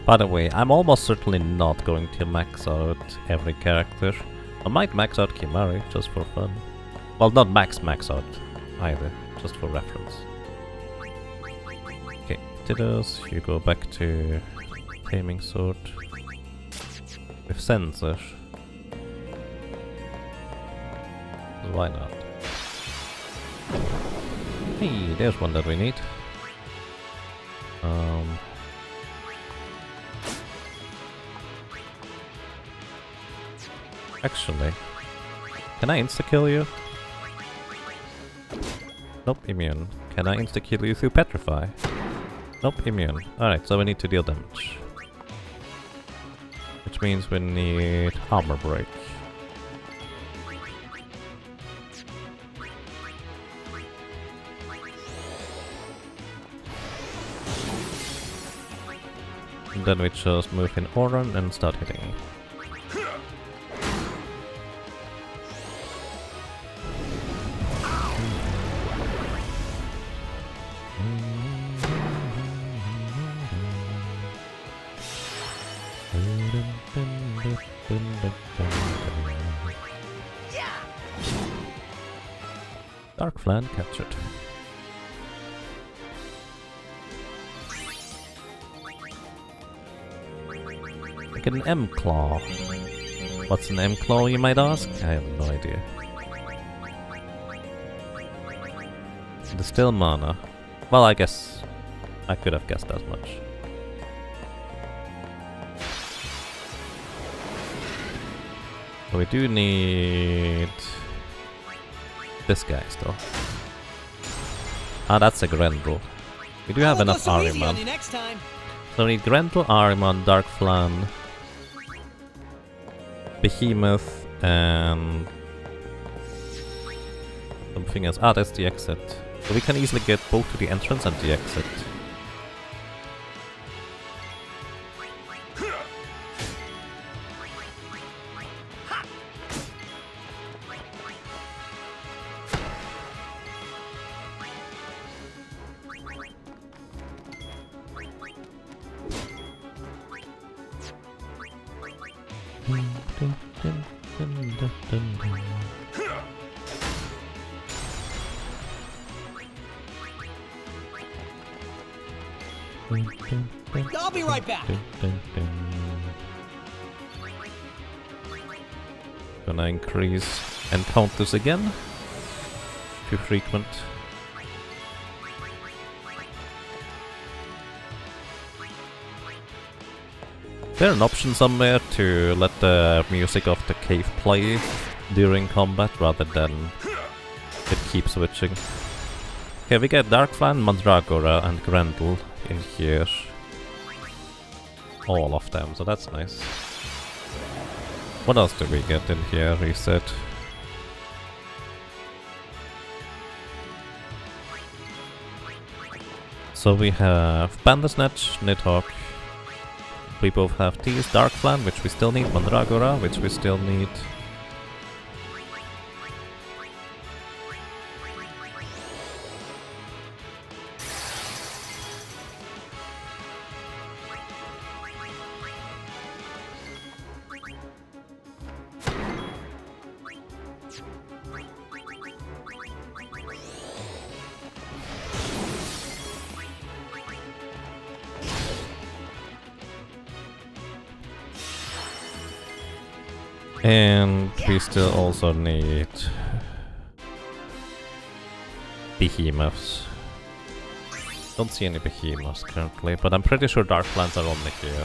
By the way, I'm almost certainly not going to max out every character. I might max out Kimari, just for fun. Well, not max out either, just for reference. Okay, to those, you go back to Taming Sword with Sensor. Why not? Hey, there's one that we need. Actually, can I insta-kill you? Nope, immune. Can I insta-kill you through Petrify? Nope, immune. Alright, so we need to deal damage. Which means we need armor break. And then we just move in order and start hitting. Dark Flan captured. Like an M-Claw. What's an M-Claw, you might ask? I have no idea. Distill mana. Well, I guess I could have guessed as much. So we do need this guy still. Ah, that's a Grendel. We do have enough Ahriman. So we need Grendel, Ahriman, Dark Flan, Behemoth, and something else. Ah, that's the exit. So we can easily get both to the entrance and the exit. I'll be right back. Gonna increase encounters again. Too frequent. there an option somewhere to let the music of the cave play during combat rather than it keep switching? Okay, we get Darkflan, Mandragora, and Grendel in here. All of them, so that's nice. What else do we get in here? Reset. So we have Bandersnatch, Nidhogg. We both have these, Darkflan, which we still need, Mandragora, which we still need. And we still also need behemoths. Don't see any behemoths currently, but I'm pretty sure Darklands are only here.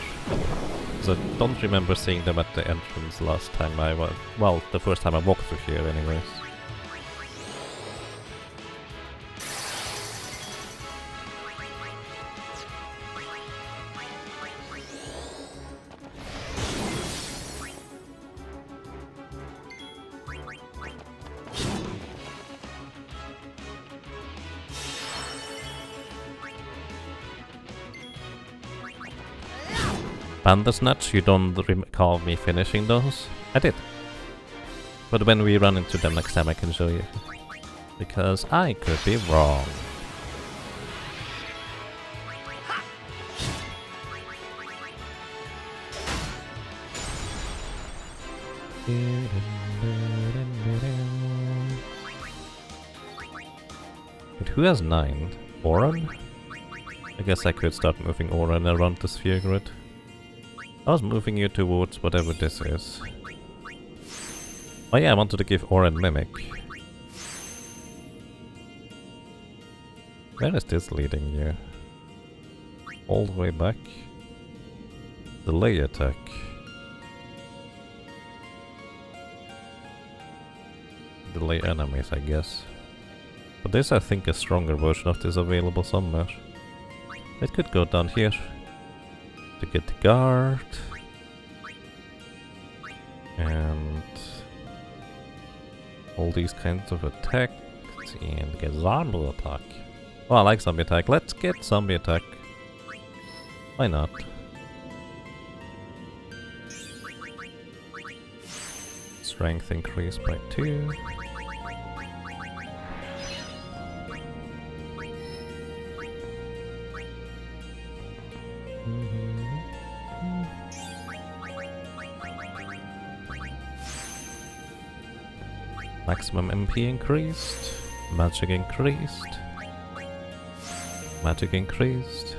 Because I don't remember seeing them at the entrance last time I was... well, the first time I walked through here anyways. Bandersnatch, you don't recall me finishing those? I did. But when we run into them next time I can show you. Because I could be wrong. Wait, who has 9? Oran? I guess I could start moving Oran around the sphere grid. I was moving you towards whatever this is. Oh yeah, I wanted to give Oran Mimic. Where is this leading you? All the way back? Delay attack. Delay enemies, I guess. But there's, I think, a stronger version of this available somewhere. It could go down here. To get the guard. And all these kinds of attacks. And get zombie attack. Oh, I like zombie attack. Let's get zombie attack. Why not? Strength increased by 2. Maximum MP increased. Magic increased. Magic increased.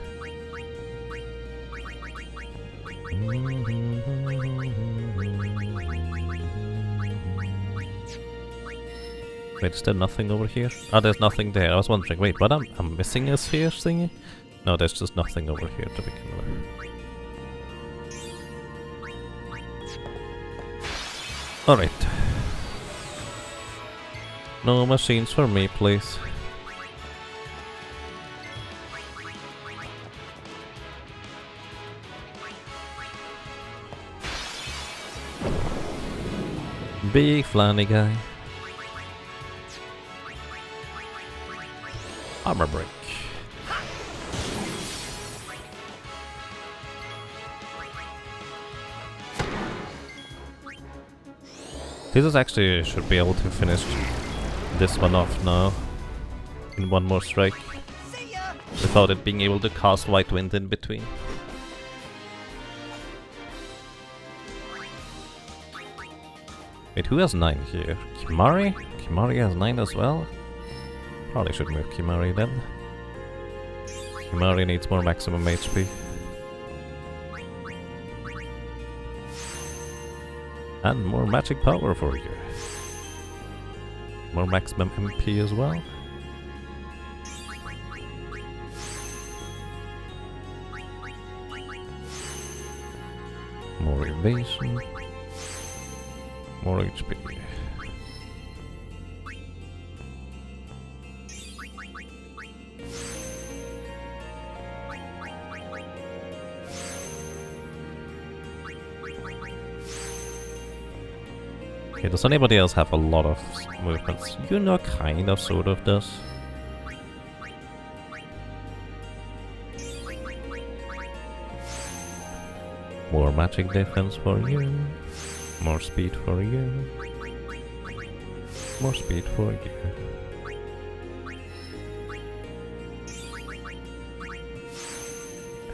Wait, is there nothing over here? Oh, there's nothing there. I was wondering, wait, what I'm missing a sphere thingy? No, there's just nothing over here to begin with. Alright. No machines for me, please. Big flanny guy. Armor break. This is actually should be able to finish this one off now in one more strike without it being able to cast White Wind in between. Wait, who has 9 here? Kimari? Kimari has 9 as well? Probably should move Kimari then. Kimari needs more maximum HP. And more magic power for you. More maximum MP as well. Evasion. More HP. Okay, does anybody else have a lot of movements? You know, kind of, sort of does. More magic defense for you. More speed for you. More speed for you.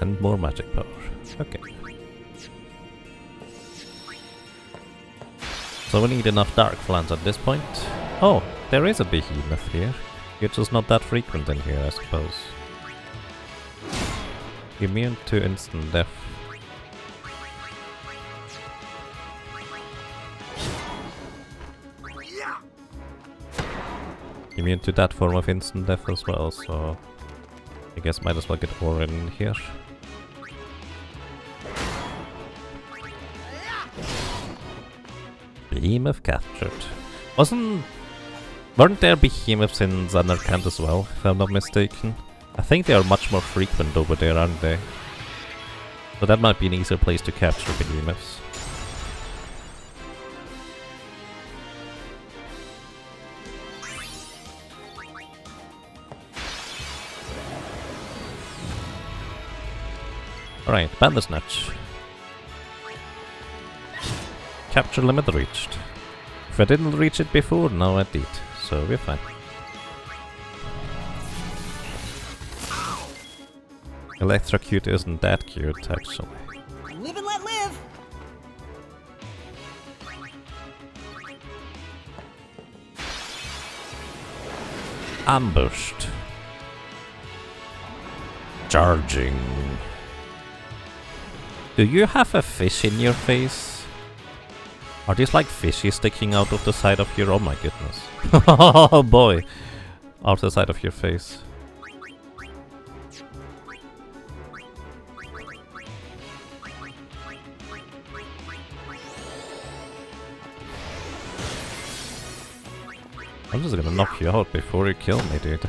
And more magic power. Okay. So we need enough dark flans at this point. Oh, there is a behemoth here. It's just not that frequent in here, I suppose. Immune to instant death. Immune to that form of instant death as well, so I guess might as well get Orin in here. Behemoth captured. Weren't there behemoths in Zanarkand as well, if I'm not mistaken? I think they are much more frequent over there, aren't they? So that might be an easier place to capture behemoths. Alright, Bandersnatch. Capture limit reached. If I didn't reach it before, now I did. So we're fine. Electrocute isn't that cute, actually. Live and let live! Ambushed. Charging. Do you have a fish in your face? Are these like fishes sticking out of the side of your... Oh my goodness. Oh boy. Out the side of your face. I'm just gonna knock you out before you kill me, dude.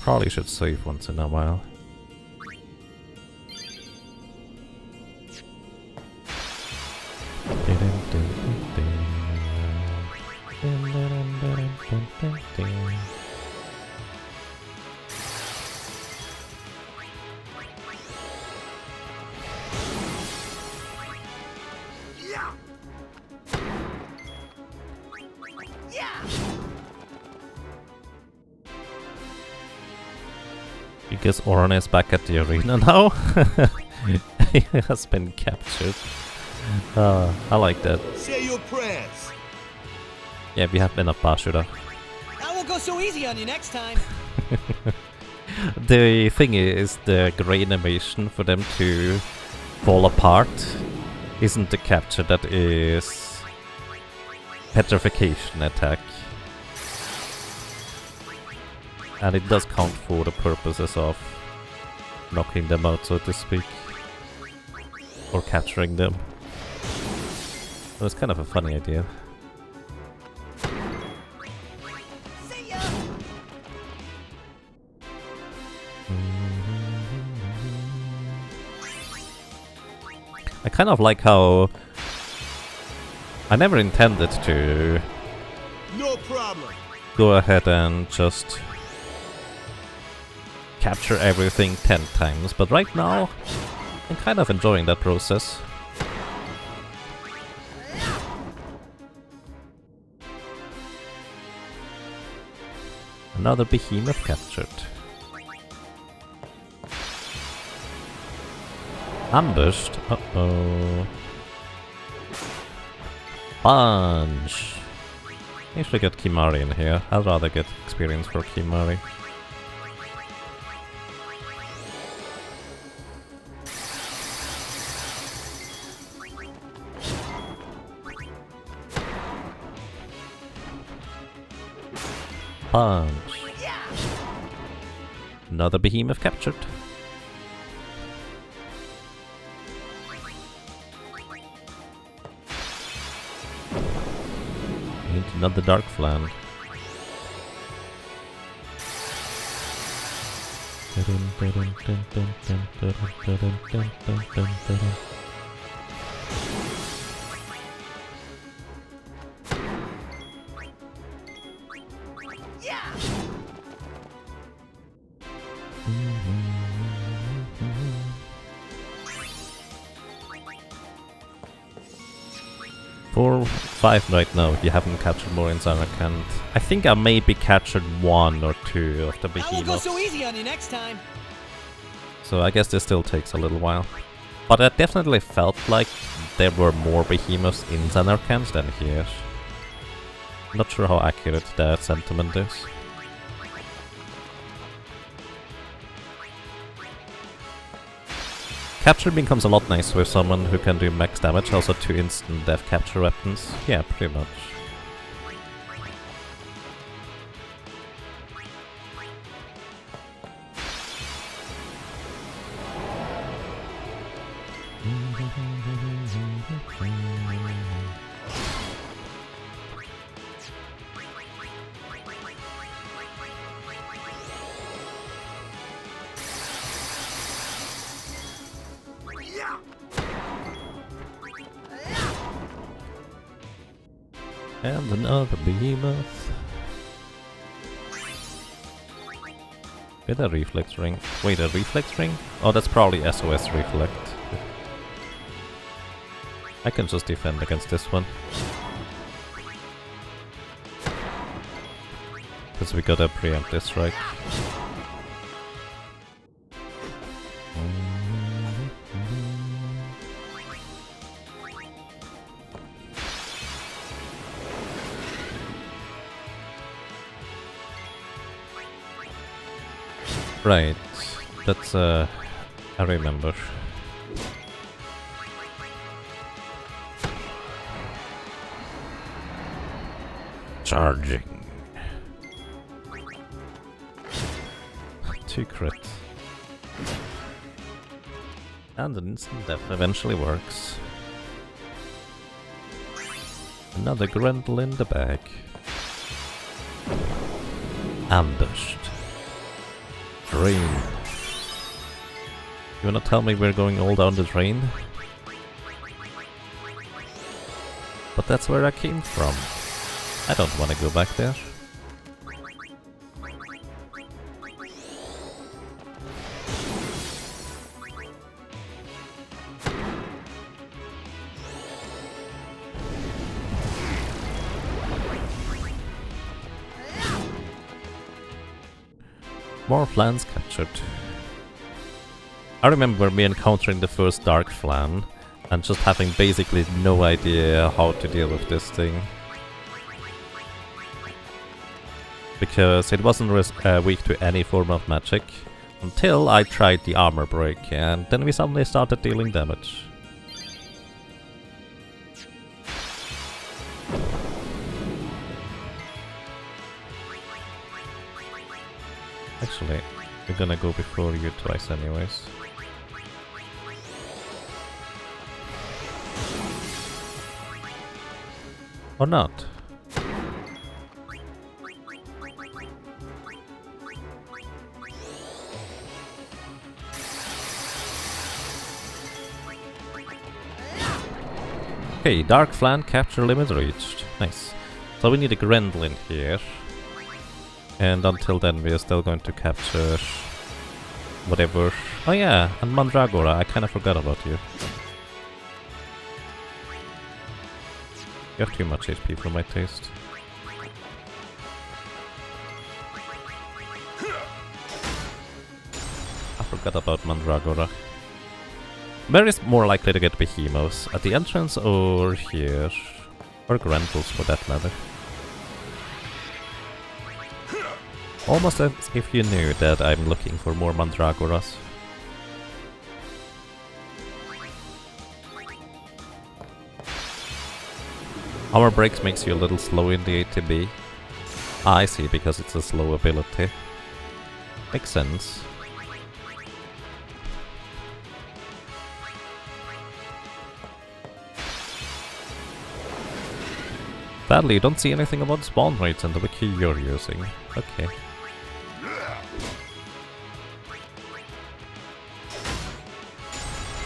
Probably should save once in a while. Because Orin is back at the arena now. He has been captured. I like that. Say your prayers. Yeah, we have been a Bashura. I won't go so easy on you next time. The thing is, the grey animation for them to fall apart isn't the capture, that is petrification attack. And it does count for the purposes of knocking them out, so to speak. Or capturing them. So it's kind of a funny idea. See ya! I kind of like how I never intended to No problem. go ahead and just capture everything 10 times, but right now I'm kind of enjoying that process. Another behemoth captured. Ambushed. Uh-oh. Punch. I should get Kimari in here. I'd rather get experience for Kimari. Punch. Another behemoth captured. And another dark flan. Four, 5 right now. You haven't captured more in Samarkand. I think I maybe captured 1 or 2 of the I won't go behemoths. so easy on you next time. So I guess this still takes a little while. But I definitely felt like there were more behemoths in Samarkand than here. Not sure how accurate that sentiment is. Capture becomes a lot nicer with someone who can do max damage, also 2 instant death capture weapons. Yeah, pretty much. And another behemoth. Get a reflex ring. Wait, a reflex ring? Oh, that's probably SOS reflect. I can just defend against this one. Because we gotta preempt this, right? Right, that's I remember. Charging. 2 crit. And an instant death eventually works. Another Grendel in the bag. Ambushed. Drain. You wanna tell me we're going all down the drain? But that's where I came from. I don't wanna go back there. More flans captured. I remember me encountering the first dark flan and just having basically no idea how to deal with this thing. Because it wasn't weak to any form of magic until I tried the armor break, and then we suddenly started dealing damage. Actually, we're gonna go before you twice anyways. Or not. Okay, Dark Flan capture limit reached. Nice. So we need a Grendel in here. And until then we are still going to capture whatever. Oh yeah, and Mandragora, I kinda forgot about you. You have too much HP for my taste. I forgot about Mandragora. Where is more likely to get Behemoths? At the entrance or here? Or Grendels for that matter. Almost as if you knew that I'm looking for more Mandragoras. Armor breaks makes you a little slow in the ATB. I see, because it's a slow ability. Makes sense. Sadly, you don't see anything about spawn rates and the wiki you're using. Okay.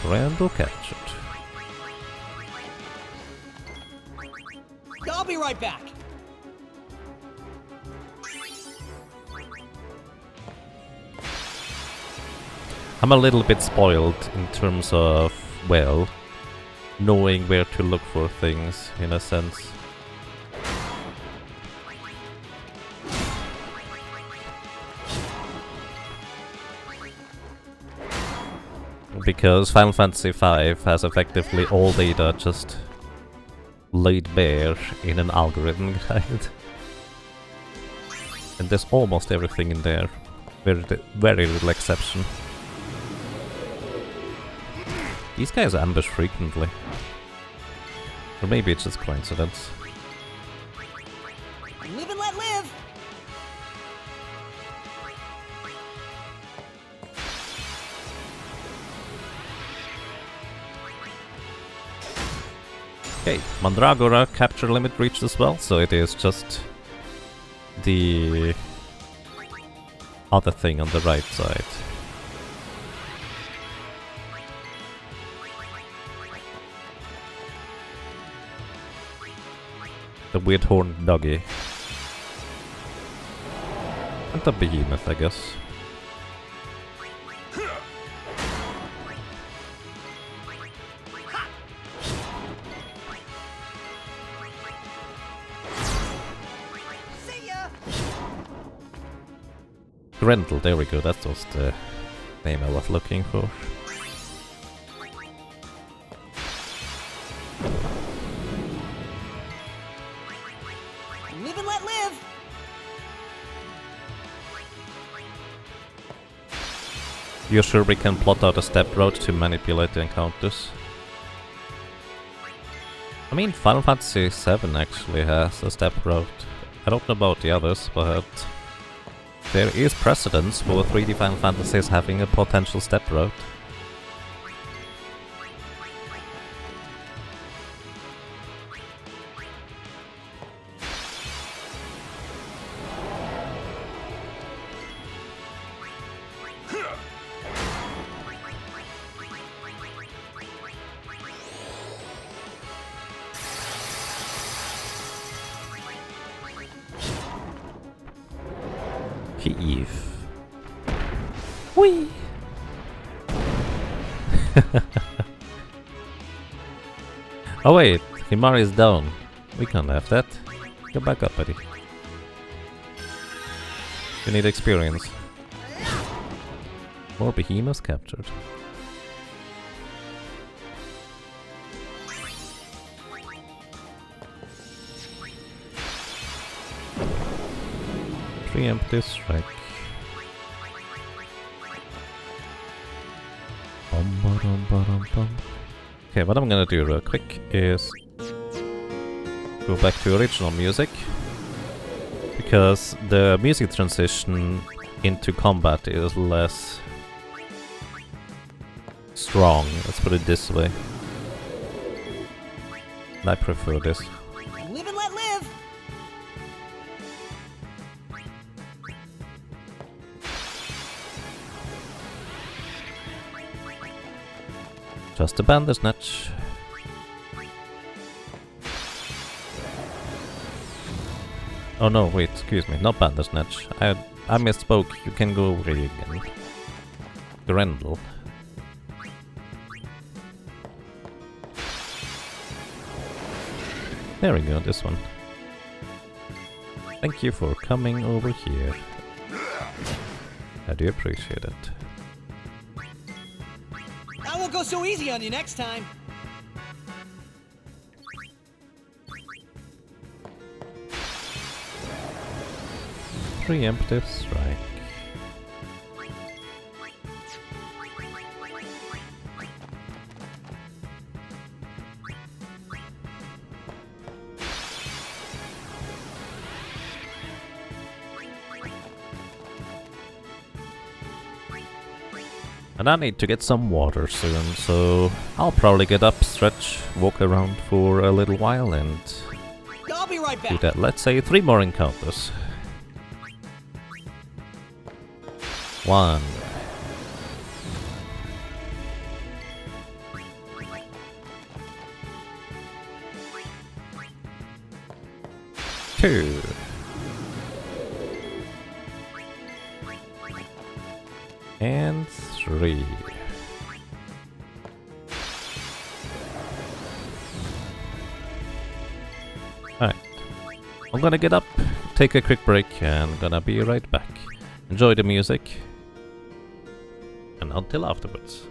Randall captured. I'll be right back. I'm a little bit spoiled in terms of, well, knowing where to look for things, in a sense. Because Final Fantasy V has effectively all data just laid bare in an algorithm guide. And there's almost everything in there. Very little exception. These guys ambush frequently. Or maybe it's just coincidence. Live and let live! Okay, Mandragora capture limit reached as well, so it is just the other thing on the right side. The weird horned doggy. And the behemoth, I guess. Grendel, there we go, that was the name I was looking for. Live and let live! You're sure we can plot out a step route to manipulate the encounters? I mean, Final Fantasy VII actually has a step route. I don't know about the others, but there is precedence for 3D Final Fantasies having a potential step route. Eve. Whee! Oh wait, Himari is down. We can't have that. Go back up, buddy. You need experience. More behemoths captured. Preemptive strike. Okay, what I'm gonna do real quick is go back to original music, because the music transition into combat is less strong, let's put it this way. And I prefer this. Live and let live! Just a Bandersnatch. Oh no, wait, excuse me, not Bandersnatch. I misspoke, you can go over here again. Grendel. There we go, this one. Thank you for coming over here. I do appreciate it. I won't go so easy on you next time. Preemptive strike. And I need to get some water soon, so I'll probably get up, stretch, walk around for a little while and I'll be right do back. that. Let's say 3 more encounters. 1. 2. 3. Alright. I'm gonna get up, take a quick break, and gonna be right back. Enjoy the music. And until afterwards.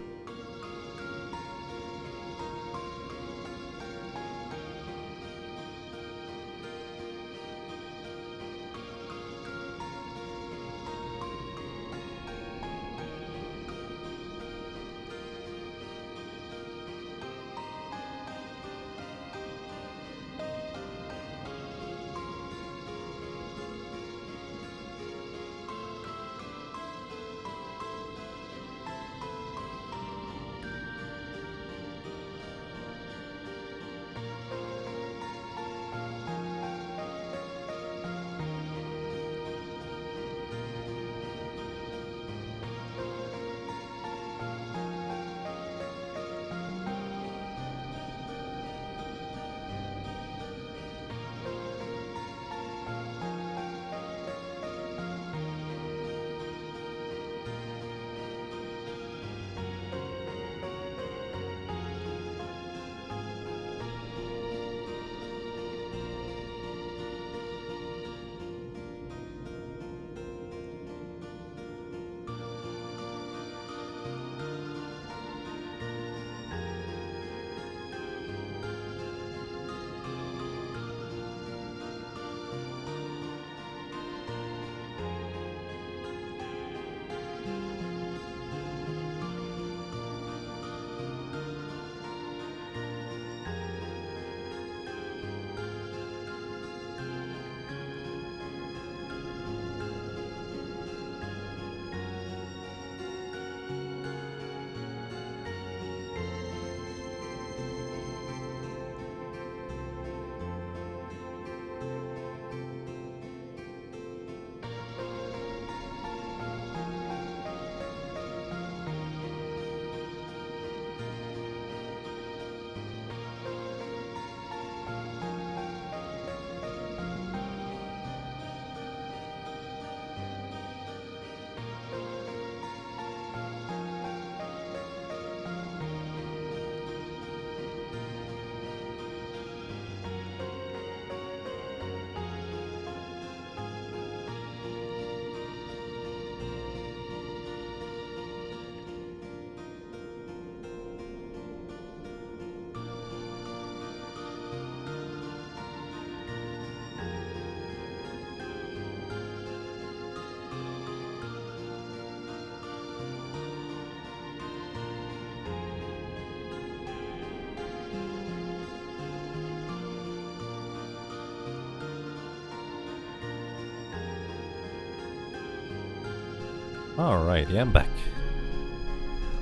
Alrighty, I'm back.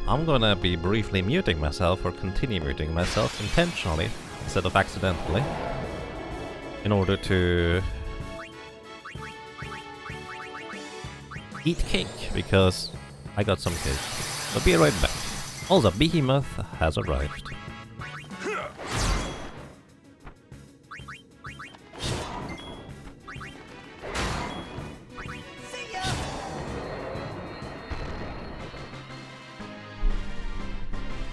I'm gonna be briefly muting myself, or continue muting myself intentionally instead of accidentally, in order to eat cake, because I got some cake. So be right back. Also, Behemoth has arrived.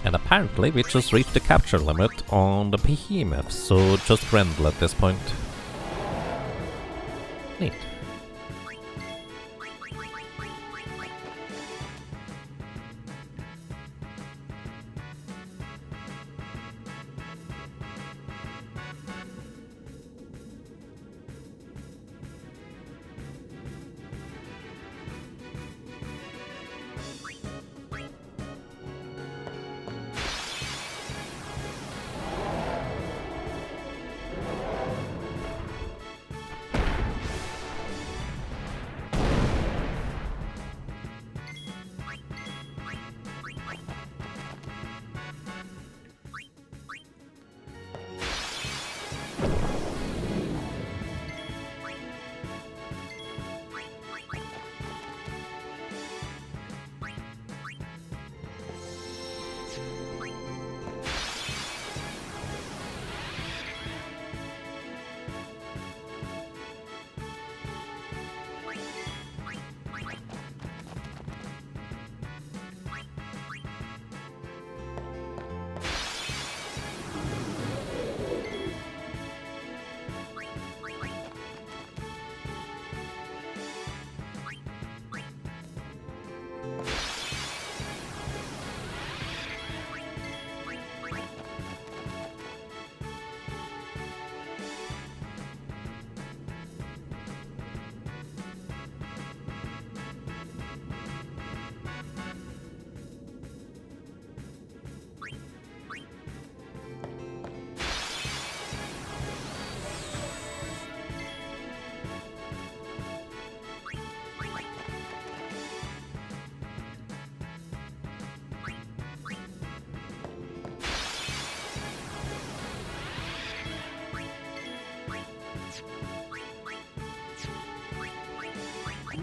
And apparently we just reached the capture limit on the Behemoth, so just Grendel at this point. Neat.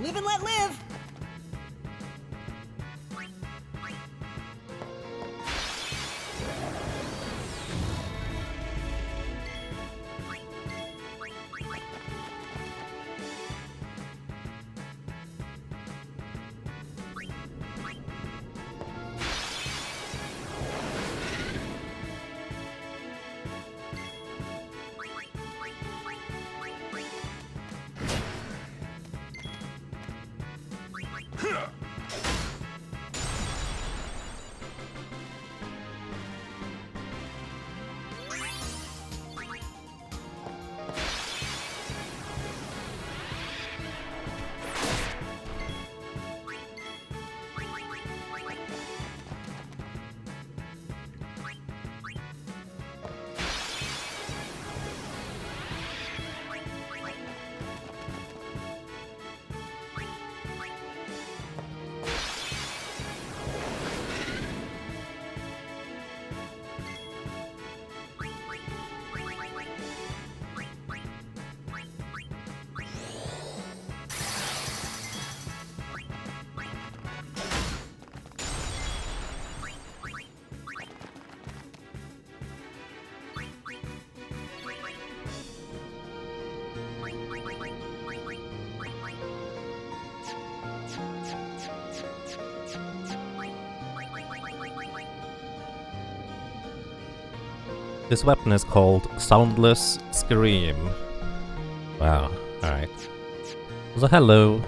Live and let live! This weapon is called Soundless Scream. Wow, alright. So hello.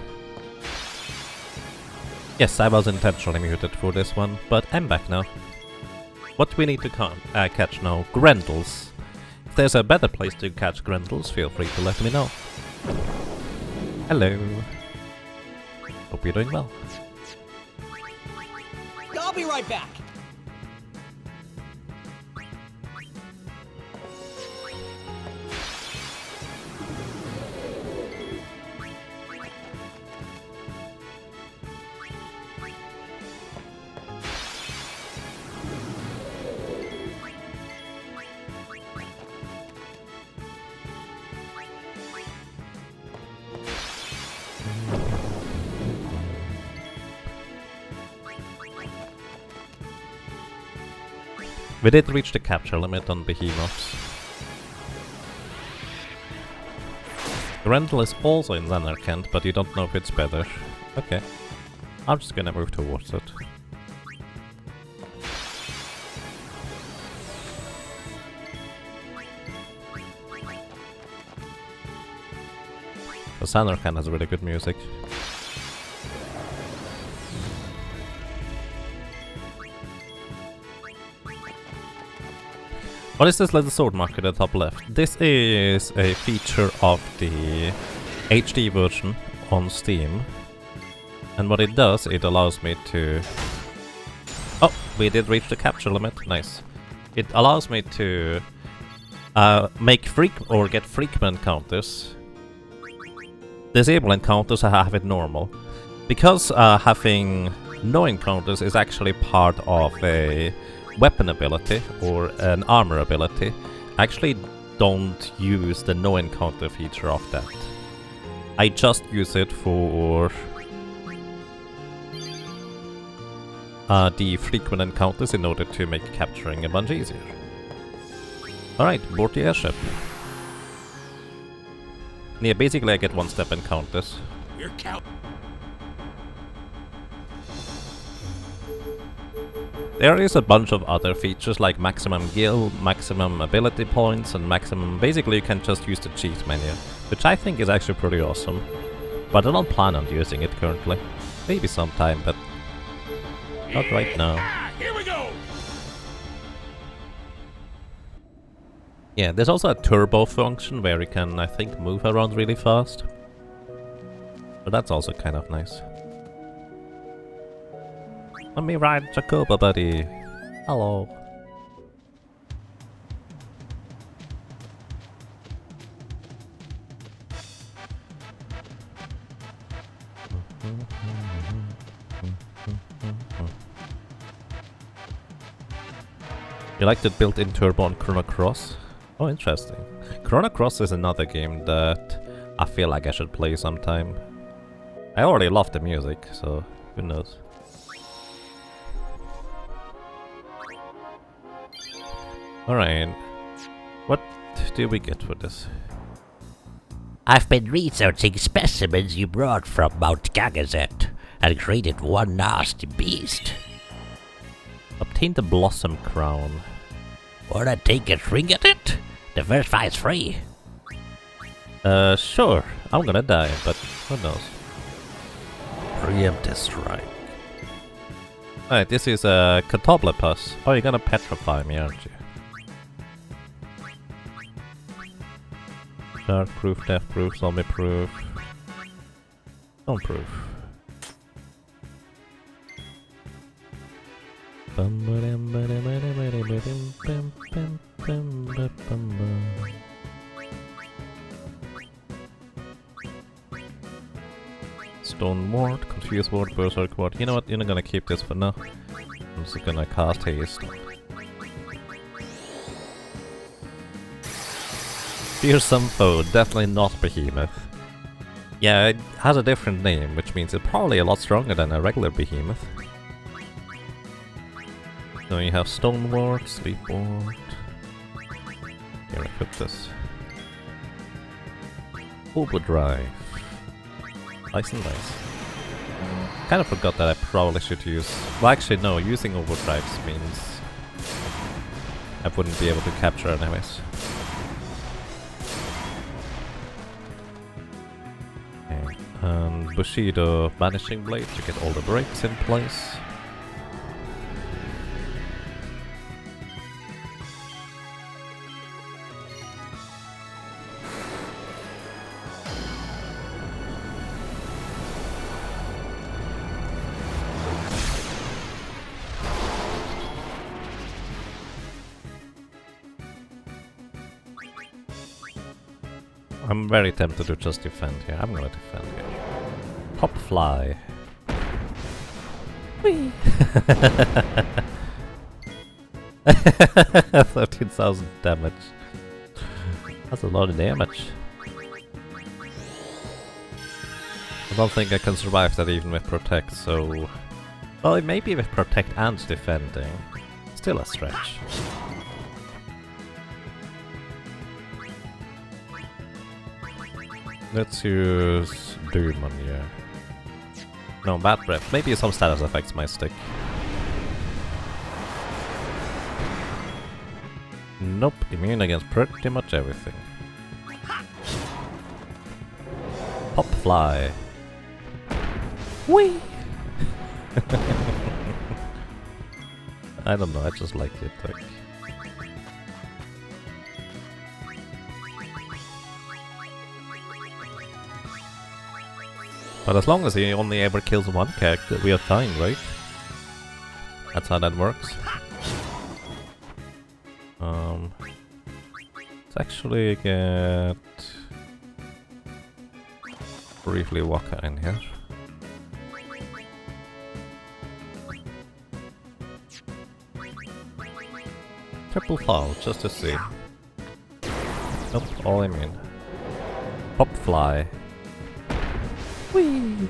Yes, I was intentionally muted for this one, but I'm back now. What do we need to catch now? Grendels. If there's a better place to catch Grendels, feel free to let me know. Hello. Hope you're doing well. I'll be right back. We did reach the capture limit on Behemoths. Grendel is also in Zanarkand, but you don't know if it's better. Okay. I'm just gonna move towards it. The Zanarkand has really good music. What is this little sword mark at the top left? This is a feature of the HD version on Steam. And what it does, it allows me to... Oh, we did reach the capture limit. Nice. It allows me to make get frequent encounters. Disable encounters, I have it normal. Because having no encounters is actually part of a weapon ability or an armor ability, I actually don't use the no encounter feature of that. I just use it for the frequent encounters in order to make capturing a bunch easier. Alright, board the airship. Yeah, basically I get one-step encounters. We're There is a bunch of other features like maximum gil, maximum ability points, and maximum... Basically you can just use the cheat menu, which I think is actually pretty awesome. But I don't plan on using it currently. Maybe sometime, but not right now. Here we go! Yeah, there's also a turbo function where you can, I think, move around really fast. So that's also kind of nice. Let me ride Jacoba, buddy. Hello. You liked it built-in turbo on Chrono Cross? Oh, interesting. Chrono Cross is another game that I feel like I should play sometime. I already love the music, so who knows. Alright. What do we get for this? I've been researching specimens you brought from Mount Gagazet and created one nasty beast. Obtain the Blossom Crown. Wanna take a swing at it? The first fight's free. Sure. I'm gonna die, but who knows. Preemptive strike. Alright, this is a Catoblepus. Oh, you're gonna petrify me, aren't you? Dark proof, death proof, zombie proof. Stone proof. Stone ward, confused ward, berserk ward. You know what? You're not gonna keep this for now. I'm just gonna cast haste. Fearsome foe, definitely not behemoth. Yeah, it has a different name, which means it's probably a lot stronger than a regular behemoth. So you have stone ward, sleep ward. Here, equip this. Overdrive. Nice and nice. Kind of forgot that I probably should use... Well, actually no, using overdrives means I wouldn't be able to capture enemies. Okay, and Bushido Vanishing Blade to get all the breaks in place. I'm very tempted to just defend here. I'm gonna defend here. Pop fly. Whee! 13,000 damage. That's a lot of damage. I don't think I can survive that even with Protect, so... Well, maybe with Protect and defending. Still a stretch. Let's use Doom on you. No, Bad Breath. Maybe some status effects might stick. Nope, immune against pretty much everything. Pop Fly. Whee! I don't know, I just like it. Like. But as long as he only ever kills one character, we are fine, right? That's how that works. Let's actually get briefly Waka in here. Triple fall, just to see. Nope, all I mean. Pop Fly. Whee!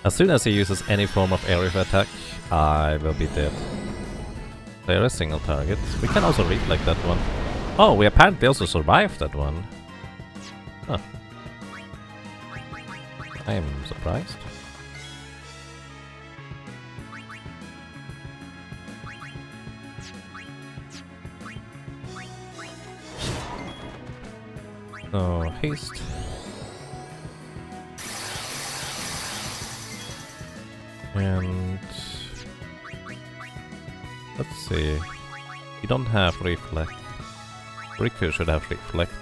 As soon as he uses any form of area attack, I will be dead. There is single target. We can also reflect that one. Oh, we apparently also survived that one. Huh. I am surprised. So, haste. And let's see. You don't have reflect. Riku should have reflect.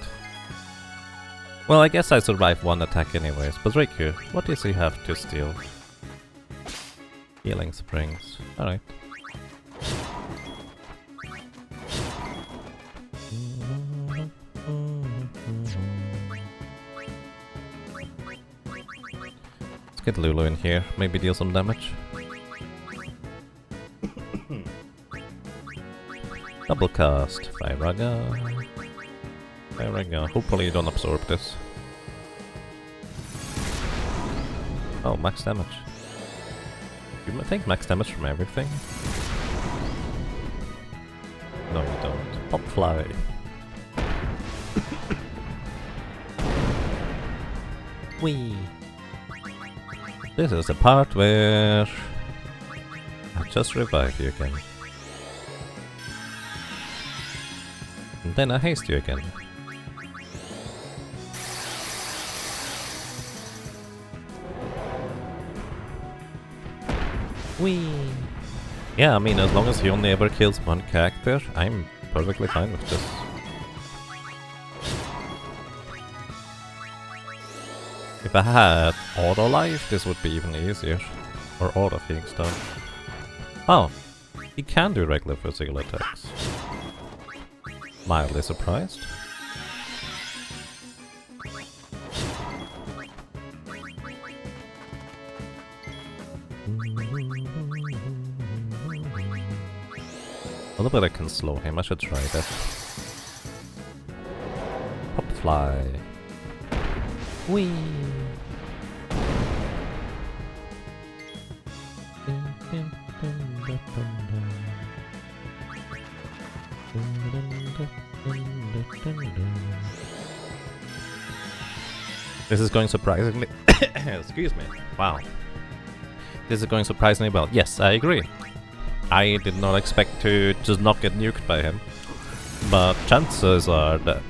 Well, I guess I survived one attack anyways, but Riku, what does he have to steal? Healing Springs. Alright. Let's get Lulu in here, maybe deal some damage. Double cast. Firaga. Firaga. Hopefully you don't absorb this. Oh, max damage. You might take max damage from everything? No, you don't. Pop fly. Whee! This is the part where I just revive you again. And then I haste you again. Whee! Yeah, I mean, as long as he only ever kills one character, I'm perfectly fine with this. If I had auto life, this would be even easier. Or auto Phoenix Stone. Oh, he can do regular physical attacks. Mildly surprised. A little bit I can slow him, I should try that. Pop fly. Whee! This is going surprisingly... Excuse me. Wow. This is going surprisingly well. Yes, I agree. I did not expect to just not get nuked by him. But chances are that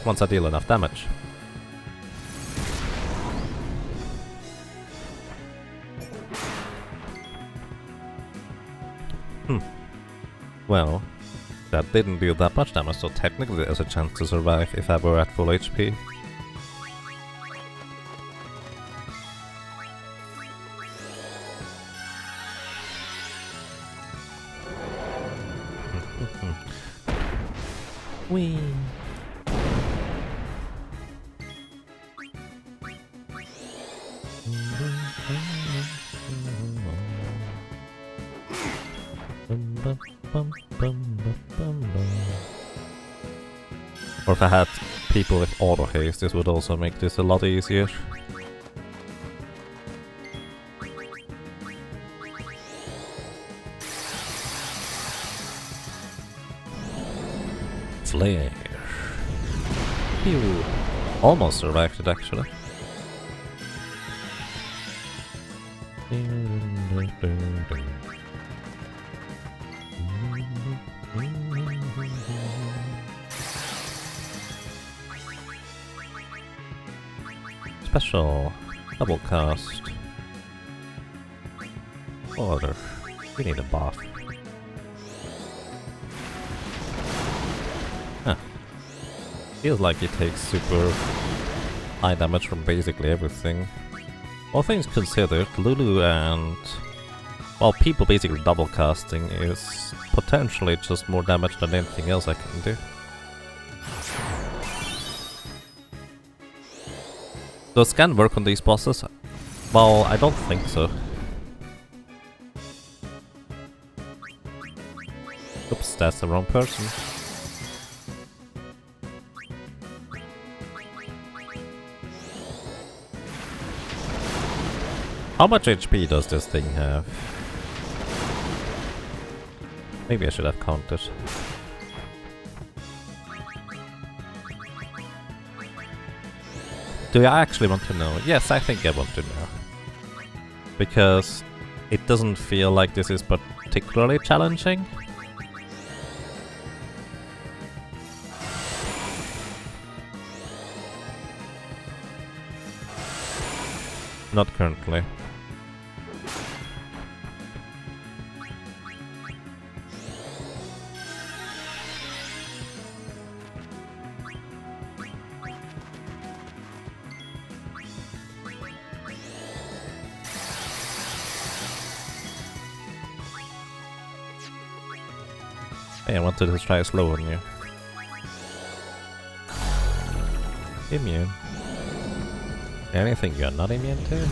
once I deal enough damage. Well, that didn't deal that much damage, so technically there's a chance to survive if I were at full HP. Whee! Or if I had people with auto haste, this would also make this a lot easier. Flare. Pew. Almost survived it actually. Special. Double cast. Order. We need a buff. Huh. Feels like it takes super high damage from basically everything. All things considered, Lulu and... well, people basically double casting is potentially just more damage than anything else I can do. Does scan work on these bosses? Well, I don't think so. Oops, that's the wrong person. How much HP does this thing have? Maybe I should have counted. Do I actually want to know? Yes, I think I want to know. Because it doesn't feel like this is particularly challenging. Not currently. Hey, I wanted to try slow on you. Immune. Anything you're not immune to?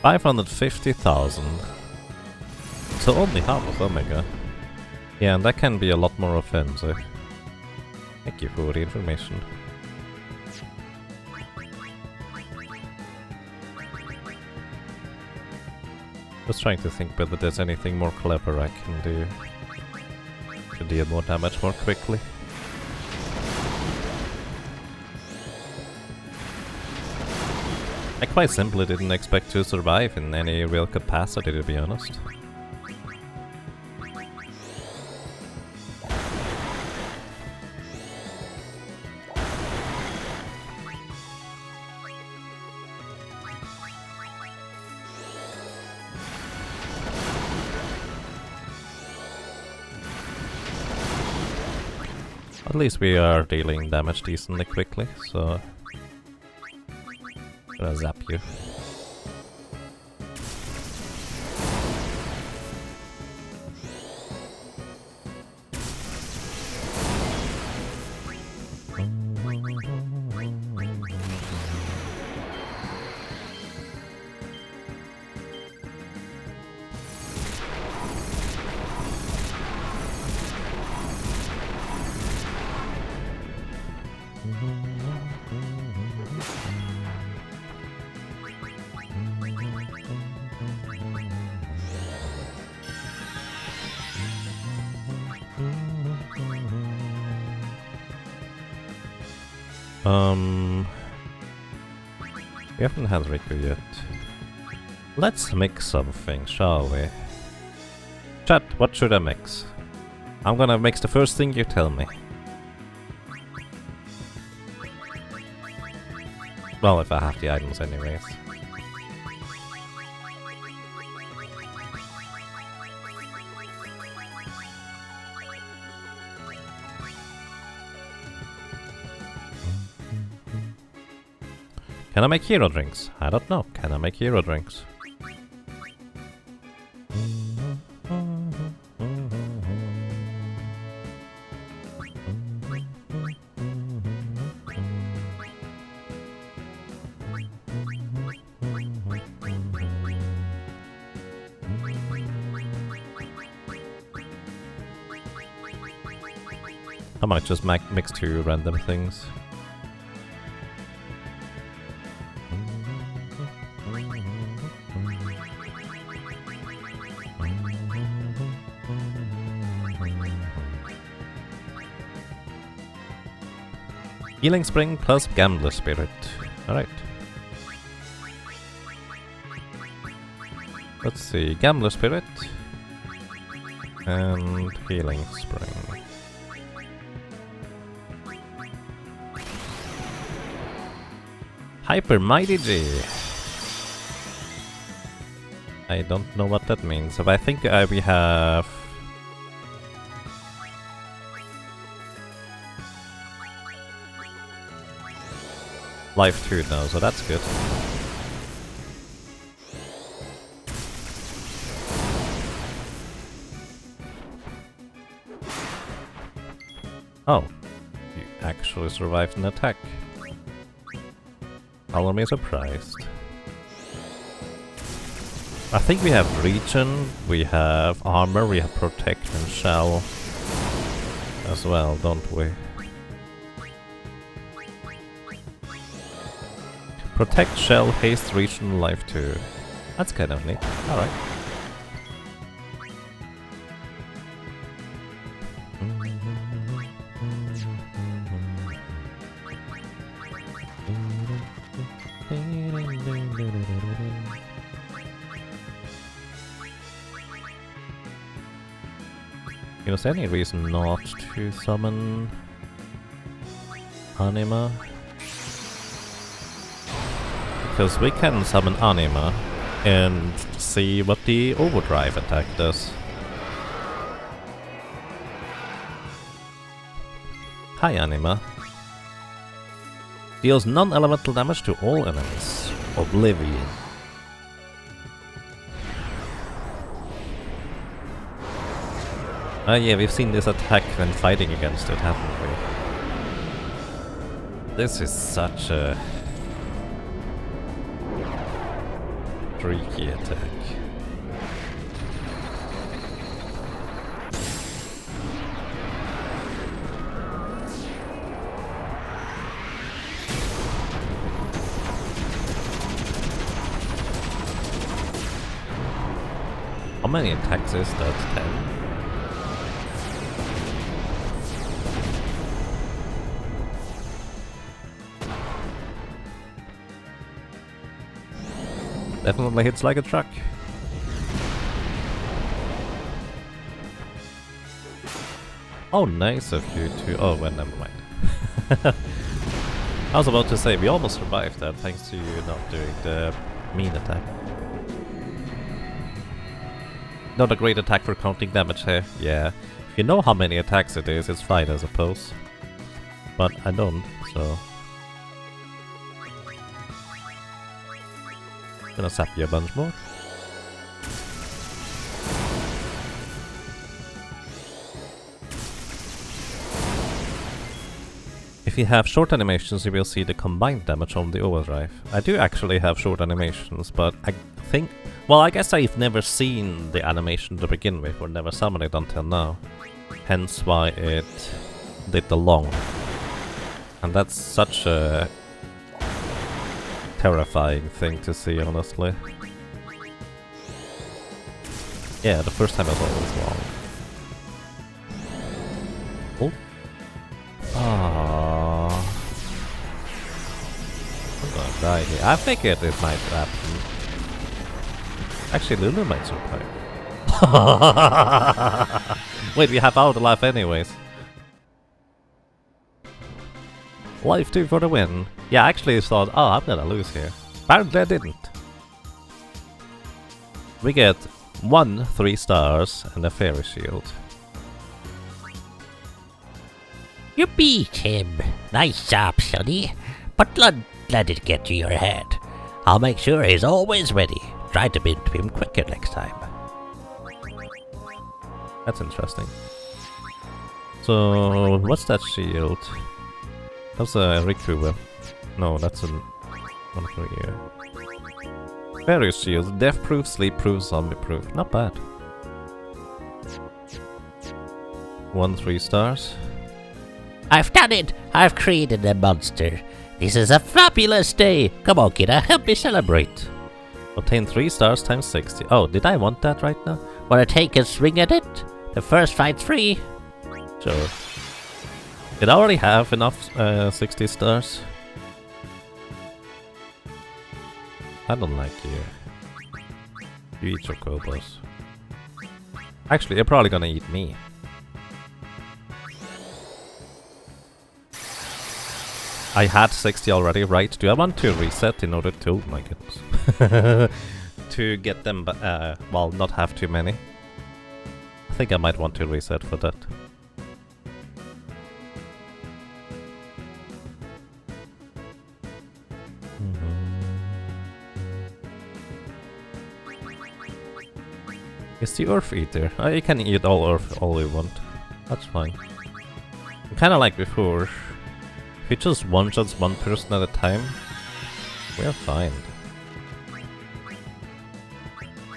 550,000. So only half of Omega. Yeah, and that can be a lot more offensive. Thank you for the information. Just trying to think whether there's anything more clever I can do to deal more damage more quickly. I quite simply didn't expect to survive in any real capacity, to be honest. At least we are dealing damage decently quickly, so... I'm gonna zap you. We haven't had Riku yet. Let's mix something, shall we? Chat, what should I mix? I'm gonna mix the first thing you tell me. Well, if I have the items anyways. Can I make hero drinks? I don't know. Can I make hero drinks? I might just mix two random things. Healing Spring plus Gambler Spirit. Alright. Let's see. Gambler Spirit. And Healing Spring. Hyper Mighty G. I don't know what that means, but I think we have... Life 2 now, so that's good. Oh, you actually survived an attack. Color me surprised. I think we have Regen, we have Armor, we have Protect and Shell as well, don't we? Protect, Shell, Haste, Regen, Life 2. That's kind of neat. Alright. Is there any reason not to summon Anima? Because we can summon Anima and see what the overdrive attack does. Hi Anima. Deals non-elemental damage to all enemies. Oblivion. Yeah, we've seen this attack when fighting against it, haven't we? This is such a... Tricky attack. How many attacks is that? 10? Definitely hits like a truck. Oh, nice of you to... Oh, well, never mind. I was about to say, we almost survived that thanks to you not doing the mean attack. Not a great attack for counting damage here. Yeah. If you know how many attacks it is, it's fine, I suppose. But I don't, so... Gonna zap you a bunch more. If you have short animations, you will see the combined damage on the overdrive. I do actually have short animations, but I think... Well, I guess I've never seen the animation to begin with, or never summoned it until now. Hence why it did the long. And that's such a terrifying thing to see, honestly. Yeah, the first time was always long. Oh. Ah. I'm gonna die here. I figured it might happen. Actually, Lulu might survive. Wait, we have out life anyways. Life 2 for the win. Yeah, I actually thought, oh, I'm gonna lose here. Apparently I didn't. We get 1 3 stars and a fairy shield. You beat him. Nice job, Sonny. But don't let it get to your head. I'll make sure he's always ready. Try to beat him quicker next time. That's interesting. So, what's that shield? That's a Riku. No, that's a one for you. Fairy shield, death proof, sleep proof, zombie proof. Not bad. 1 3 stars. I've done it! I've created a monster. This is a fabulous day. Come on, kidda, help me celebrate. Obtain 3 stars times 60. Oh, did I want that right now? Wanna take a swing at it? The first fight's free. Sure. Did I already have enough 60 stars? I don't like you. You eat your Kobos. Actually, you're probably gonna eat me. I had 60 already, right? Do I want to reset in order to... Oh my goodness. To get them, well, not have too many. I think I might want to reset for that. It's the Earth Eater. You can eat all Earth all you want. That's fine. Kinda like before. If you just one-shots one person at a time, we're fine.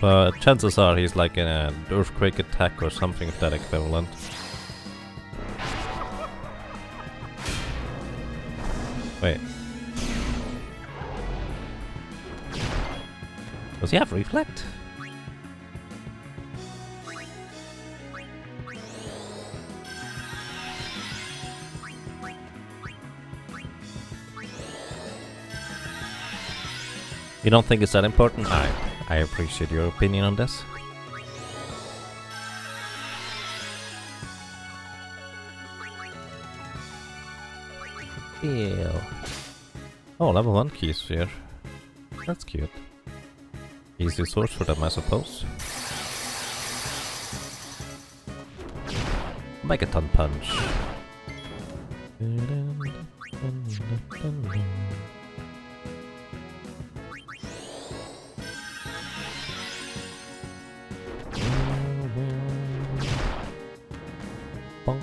But chances are he's like in an earthquake attack or something of that equivalent. Wait. Does he have reflect? You don't think it's that important? I appreciate your opinion on this. Ew. Oh, level 1 key sphere. That's cute. Easy source for them, I suppose. Megaton punch. Bonk.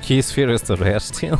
Key sphere is the rare steel.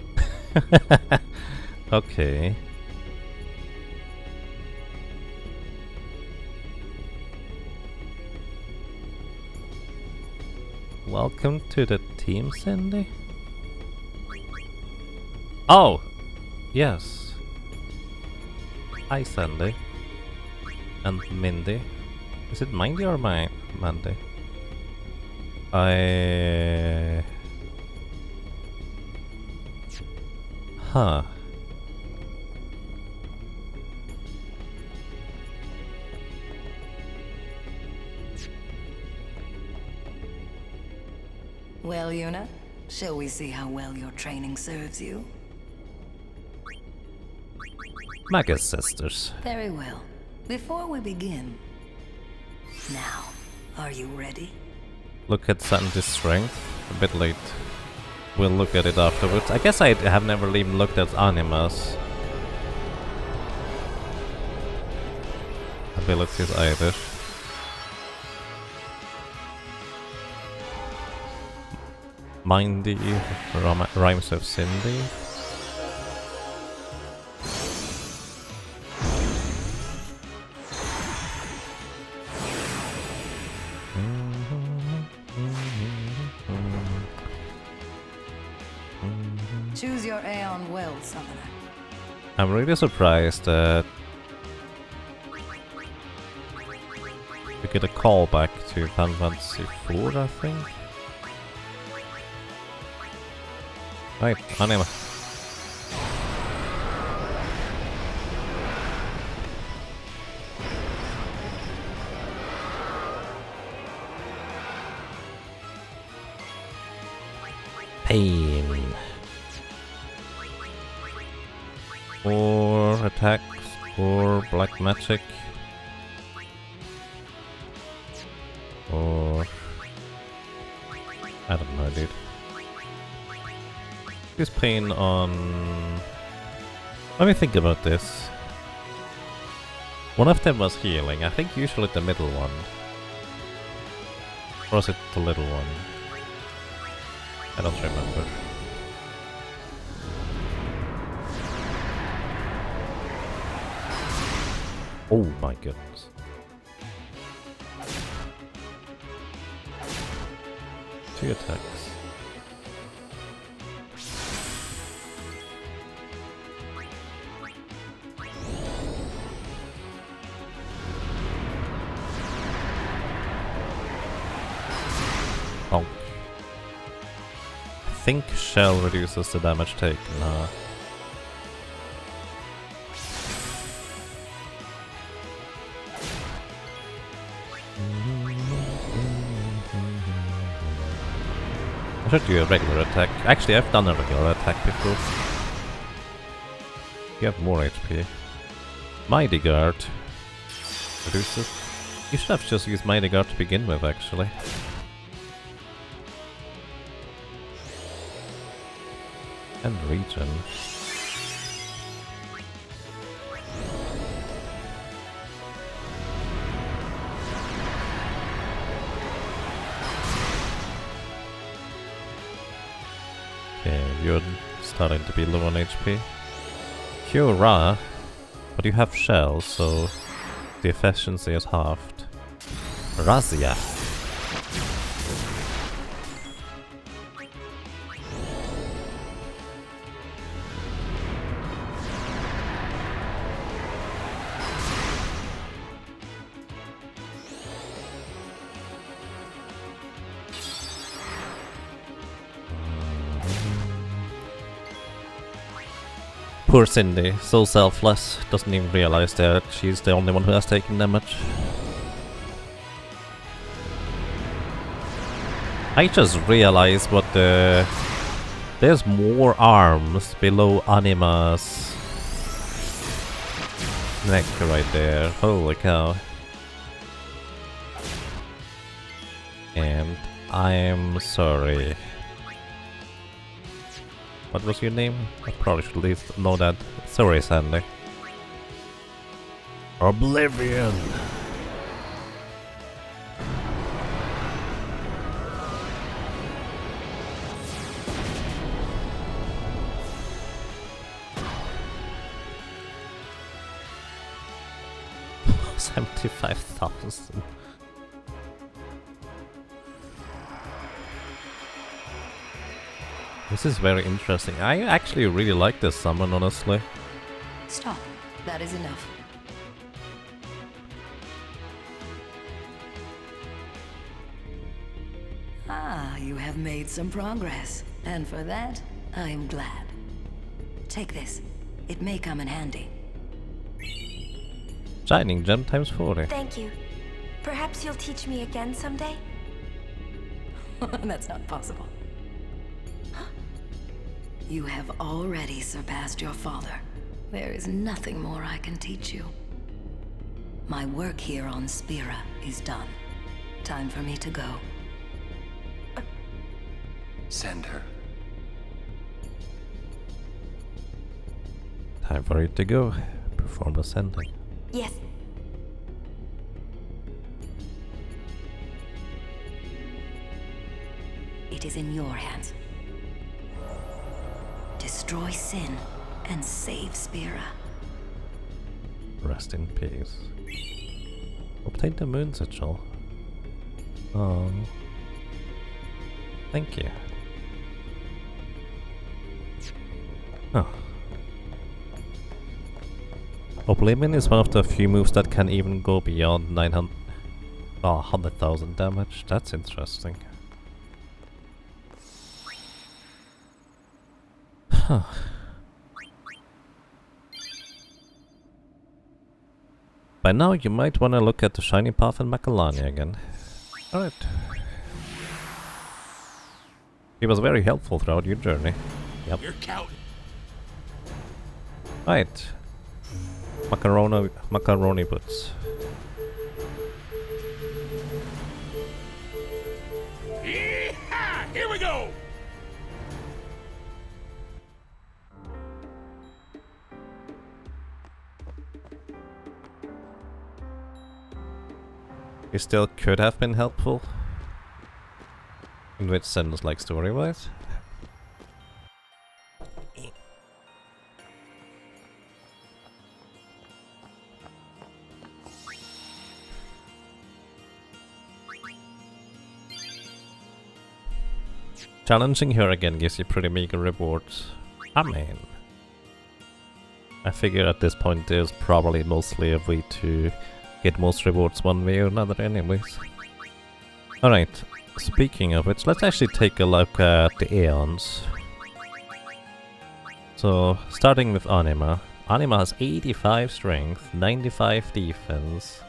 Okay. Welcome to the team, Cindy. Oh! Yes. Hi, Sandy. And Mindy. Is it Mindy or Mandy? Huh. Well, Yuna, shall we see how well your training serves you? Magus sisters. Very well. Before we begin... Now, are you ready? Look at Sandy's strength. A bit late. We'll look at it afterwards. I guess I have never even looked at Anima's abilities either. Mindy rhymes of Cindy. Choose your Aeon well, Summoner. I'm really surprised that we get a call back to Final Fantasy IV, I think. Right, Anima. Pain. 4 attacks, 4 black magic. Or... I don't know, dude. This pain on... Let me think about this. One of them was healing, I think usually the middle one. Or was it the little one? I don't remember. Oh my goodness. Two attacks. Oh. I think Shell reduces the damage taken, huh? I should do a regular attack. Actually, I've done a regular attack before. You have more HP. Mighty Guard. Reduces. You should have just used Mighty Guard to begin with, actually. And regen. Okay, you're starting to be low on HP. Cure Ra, but you have shells, so the efficiency is halved. Razia. Poor Cindy, so selfless, doesn't even realize that she's the only one who has taken damage. I just realized what the... There's more arms below Anima's neck right there, holy cow. And I'm sorry. What was your name? I probably should at least know that. Sorry, Sandy. Oblivion. 75,000. This is very interesting. I actually really like this summon, honestly. Stop. That is enough. Ah, you have made some progress. And for that, I'm glad. Take this. It may come in handy. Shining gem times 40. Thank you. Perhaps you'll teach me again someday? That's not possible. You have already surpassed your father. There is nothing more I can teach you. My work here on Spira is done. Time for me to go. Send her. Time for it to go. Perform the sending. Yes. It is in your hands. Destroy Sin and save Spira. Rest in peace. Obtain the moon sigil. Oh. Thank you. Oh. Oblivion is one of the few moves that can even go beyond 100,000 damage. That's interesting. Huh. By now you might want to look at the shiny path in Makalani again. Alright. He was very helpful throughout your journey. Yep. You're counting. Right. Macaroni boots. Yeehaw! Here we go! He still could have been helpful. In which sense, like story-wise? Challenging her again gives you pretty meager rewards. I mean, I figure at this point there's probably mostly a way to get most rewards one way or another anyways. Alright, speaking of which, let's actually take a look at the Aeons. So, starting with Anima. Anima has 85 strength, 95 defense,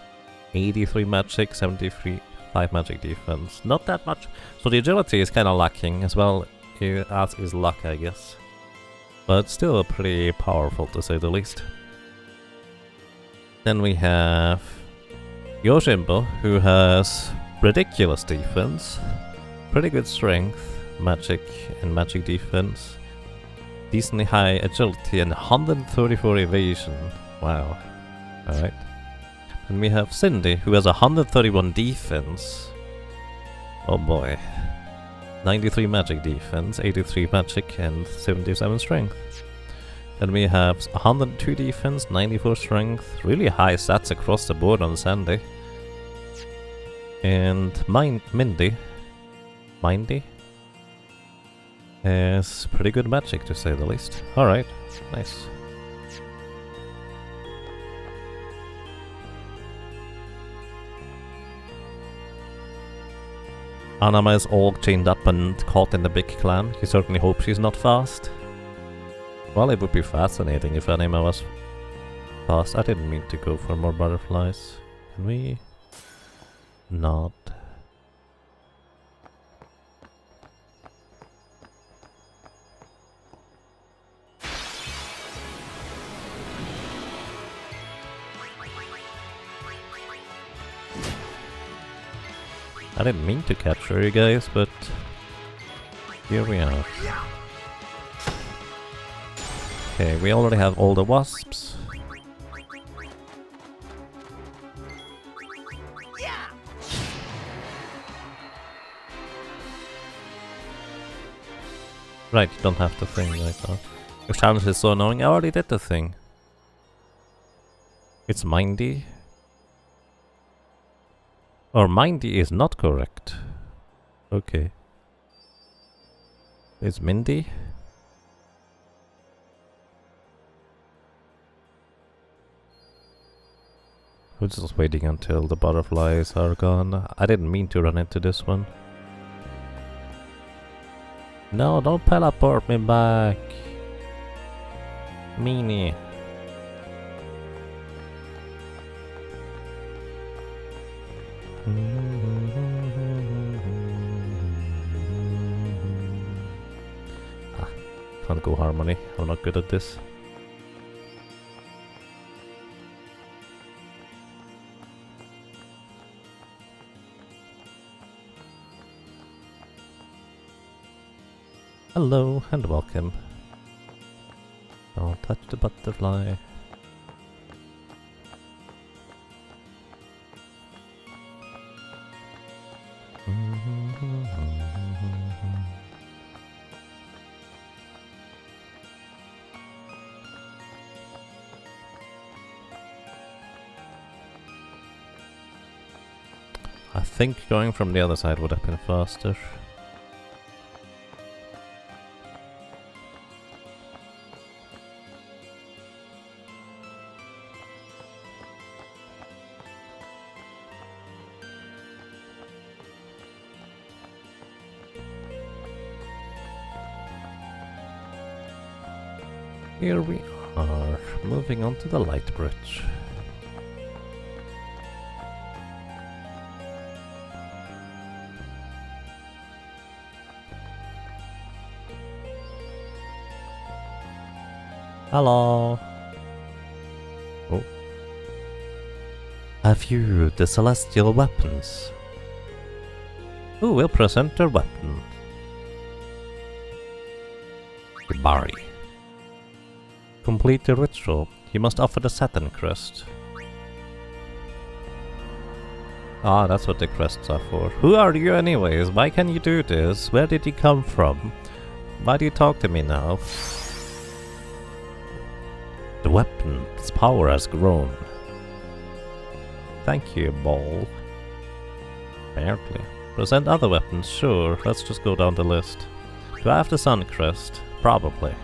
83 magic, 73 magic defense. Not that much. So the agility is kind of lacking as well, as is luck, I guess. But still pretty powerful to say the least. Then we have Yojimbo, who has ridiculous defense, pretty good strength, magic and magic defense, decently high agility and 134 evasion. Wow. Alright. Then we have Cindy, who has 131 defense. Oh boy. 93 magic defense, 83 magic and 77 strength. Then we have 102 defense, 94 strength, really high stats across the board on Sandy. And Mindy has pretty good magic to say the least. Alright, nice. Anima is all chained up and caught in the big clan. You certainly hope she's not fast. Well, it would be fascinating if Anima was fast. I didn't mean to go for more butterflies. Can we not? I didn't mean to capture you guys, but here we are. Okay, we already have all the wasps. Right, you don't have the thing right now. Your challenge is so annoying, I already did the thing. It's Mindy. Or Mindy is not correct. Okay. Is Mindy? We're just waiting until the butterflies are gone. I didn't mean to run into this one. No, don't teleport me back. Meanie. Can't go harmony. I'm not good at this. Hello and welcome. Don't touch the butterfly. I think going from the other side would have been faster. Here we are, moving on to the light bridge. Hello. Oh. Have you the celestial weapons? Who will present their weapon? Kimari. Complete the ritual. You must offer the Saturn crest. Ah, that's what the crests are for. Who are you anyways? Why can you do this? Where did you come from? Why do you talk to me now? The weapon's power has grown. Thank you, Ball. Apparently. Present other weapons, sure. Let's just go down the list. Do I have the Sun crest? Probably.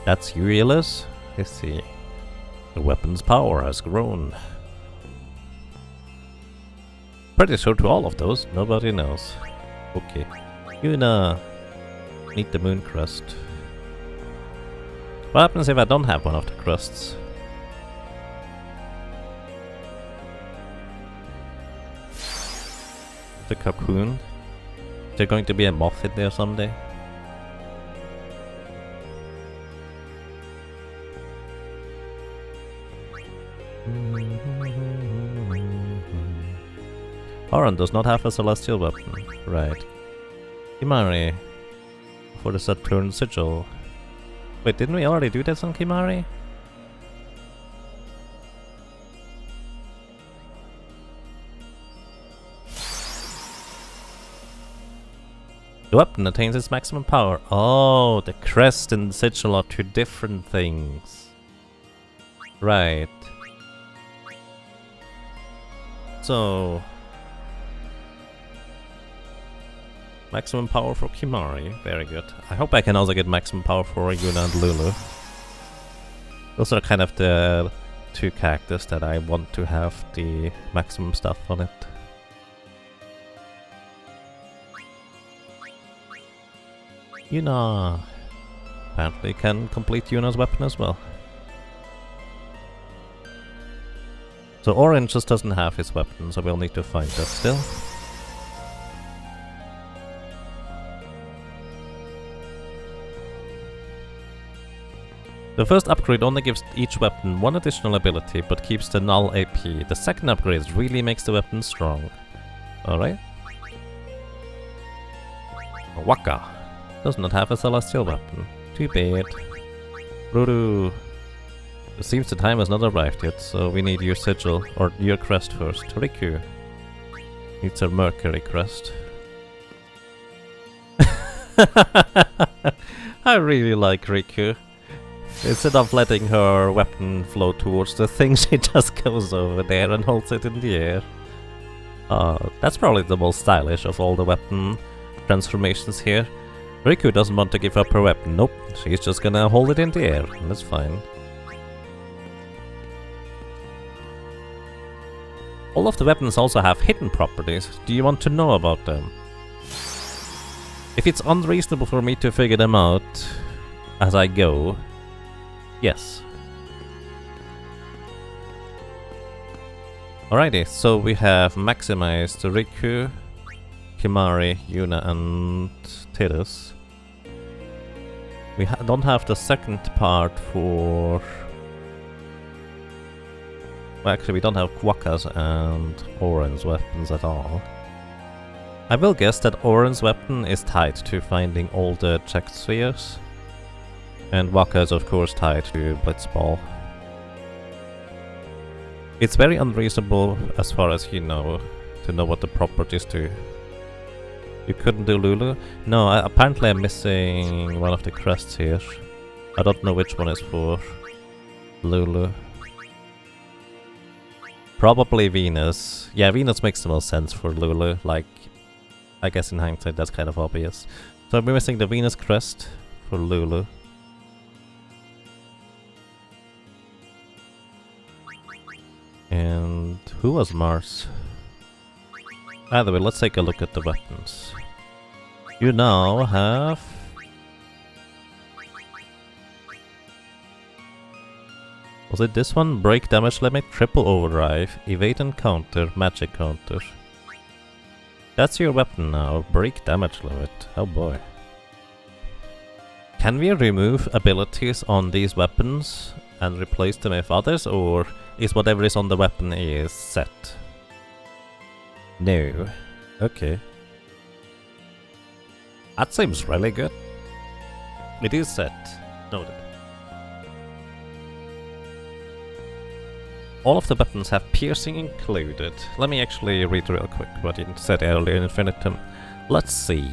That's you, Elis? I see. The weapon's power has grown. Pretty sure to all of those, nobody knows. Okay. Yuna. Need the moon crest. What happens if I don't have one of the crests? The cocoon? Is there going to be a moth in there someday? Oran does not have a celestial weapon. Right. Kimari. For the Saturn sigil. Wait, didn't we already do this on Kimari? The weapon attains its maximum power. Oh, the crest and the sigil are two different things. Right. So... maximum power for Kimari, very good. I hope I can also get maximum power for Yuna and Lulu. Those are kind of the two characters that I want to have the maximum stuff on it. Yuna apparently can complete Yuna's weapon as well. So Orange just doesn't have his weapon, so we'll need to find that still. The first upgrade only gives each weapon one additional ability, but keeps the null AP. The second upgrade really makes the weapon strong. Alright. Waka does not have a celestial weapon. Too bad. Ruru. It seems the time has not arrived yet, so we need your sigil, or your crest first. Riku needs a Mercury crest. I really like Riku. Instead of letting her weapon flow towards the thing, she just goes over there and holds it in the air. That's probably the most stylish of all the weapon transformations here. Riku doesn't want to give up her weapon. Nope, she's just gonna hold it in the air, and that's fine. All of the weapons also have hidden properties. Do you want to know about them? If it's unreasonable for me to figure them out as I go, yes. Alrighty, so we have maximized Riku, Kimari, Yuna and Tidus. We don't have the second part for... Well, actually we don't have Kwaka's and Oren's weapons at all. I will guess that Oren's weapon is tied to finding all the checked spheres. And Waka is of course tied to Blitzball. It's very unreasonable, as far as you know, to know what the properties do. You couldn't do Lulu? No, apparently I'm missing one of the crests here. I don't know which one is for Lulu. Probably Venus. Yeah, Venus makes the most sense for Lulu. Like, I guess in hindsight that's kind of obvious. So I'm missing the Venus crest for Lulu. And who was Mars? Either way, let's take a look at the weapons. You now have... Was it this one? Break damage limit, triple overdrive, evade and counter, magic counter. That's your weapon now, break damage limit. Oh boy. Can we remove abilities on these weapons and replace them with others, or is whatever is on the weapon is set? No. Okay. That seems really good. It is set. Noted. All of the weapons have piercing included. Let me actually read real quick what it said earlier in Infinitum. Let's see.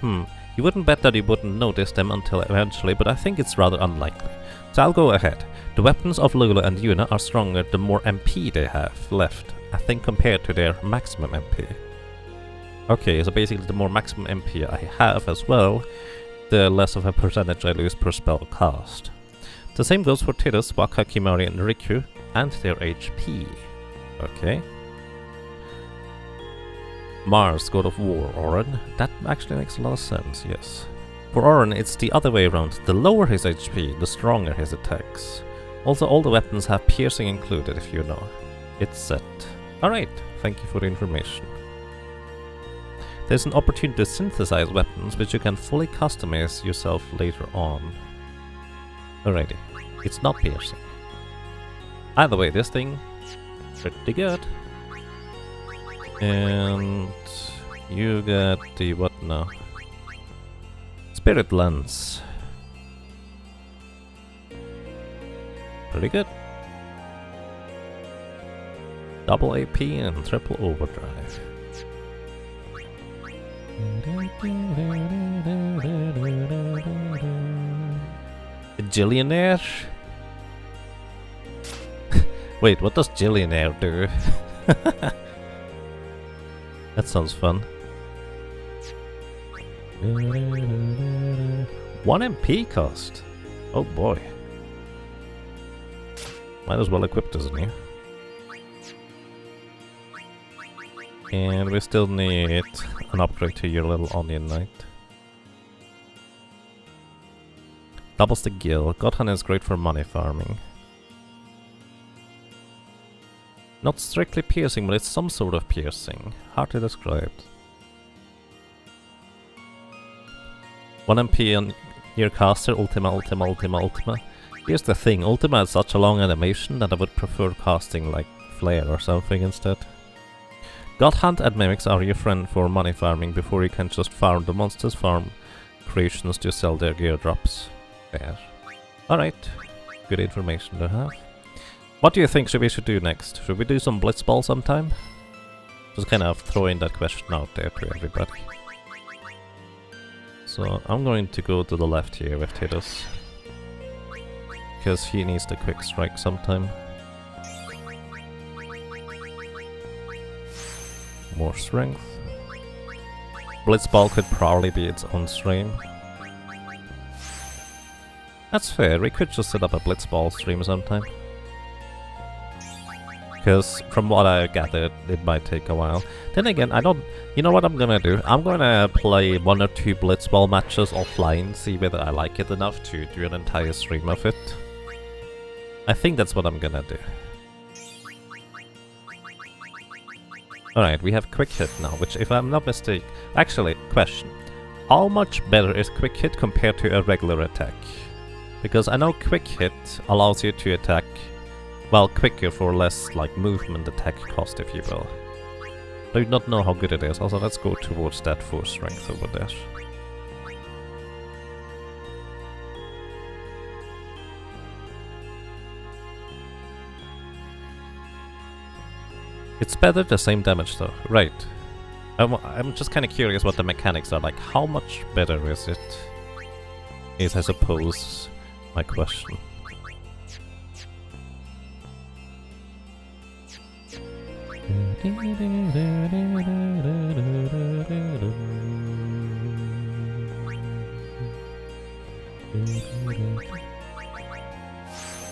You wouldn't bet that you wouldn't notice them until eventually, but I think it's rather unlikely. So I'll go ahead. The weapons of Lulu and Yuna are stronger the more MP they have left, I think, compared to their maximum MP. Okay, so basically the more maximum MP I have as well, the less of a percentage I lose per spell cast. The same goes for Tidus, Waka, Kimari and Riku, and their HP. Okay. Mars, God of War, Oren. That actually makes a lot of sense, yes. For Oren, it's the other way around. The lower his HP, the stronger his attacks. Also, all the weapons have piercing included, if you know. It's set. Alright, thank you for the information. There's an opportunity to synthesize weapons, which you can fully customize yourself later on. Alrighty, it's not piercing. Either way, this thing, pretty good. And you get the what now? Spirit Lens. Pretty good. Double AP and triple overdrive. A Jillionaire? Wait, what does Jillionaire do? That sounds fun. 1 MP cost. Oh boy. Might as well equip this, isn't he? And we still need an upgrade to your little Onion Knight. Doubles the gil. Godhan is great for money farming. Not strictly piercing, but it's some sort of piercing. Hard to describe. 1 MP on your caster, Ultima, Ultima, Ultima, Ultima. Here's the thing, Ultima has such a long animation that I would prefer casting like Flare or something instead. God Hunt and Mimics are your friend for money farming before you can just farm the monsters farm creations to sell their gear drops. There. Alright, good information to have. What do you think we should do next? Should we do some Blitzball sometime? Just kind of throwing that question out there to everybody. So I'm going to go to the left here with Titus. Because he needs the quick strike sometime. More strength. Blitzball could probably be its own stream. That's fair, we could just set up a Blitzball stream sometime. Because from what I gathered, it might take a while. Then again, I don't... You know what I'm gonna do? I'm gonna play 1 or 2 Blitzball matches offline, see whether I like it enough to do an entire stream of it. I think that's what I'm gonna do. Alright, we have Quick Hit now, which if I'm not mistaken... Actually, question. How much better is Quick Hit compared to a regular attack? Because I know Quick Hit allows you to attack, well, quicker for less, like, movement attack cost, if you will. I do not know how good it is. Also, let's go towards that 4 strength over there. It's better, the same damage though, right. I'm just kind of curious what the mechanics are like. How much better is it? Is, I suppose, my question.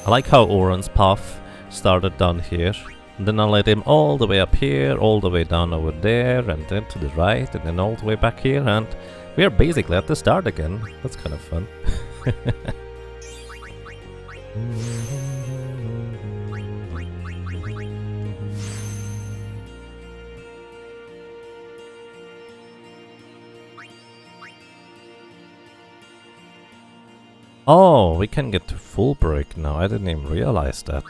I like how Oren's path started down here. And then I led him all the way up here, all the way down over there, and then to the right, and then all the way back here, and we are basically at the start again. That's kind of fun. Oh, we can get to full break now. I didn't even realize that.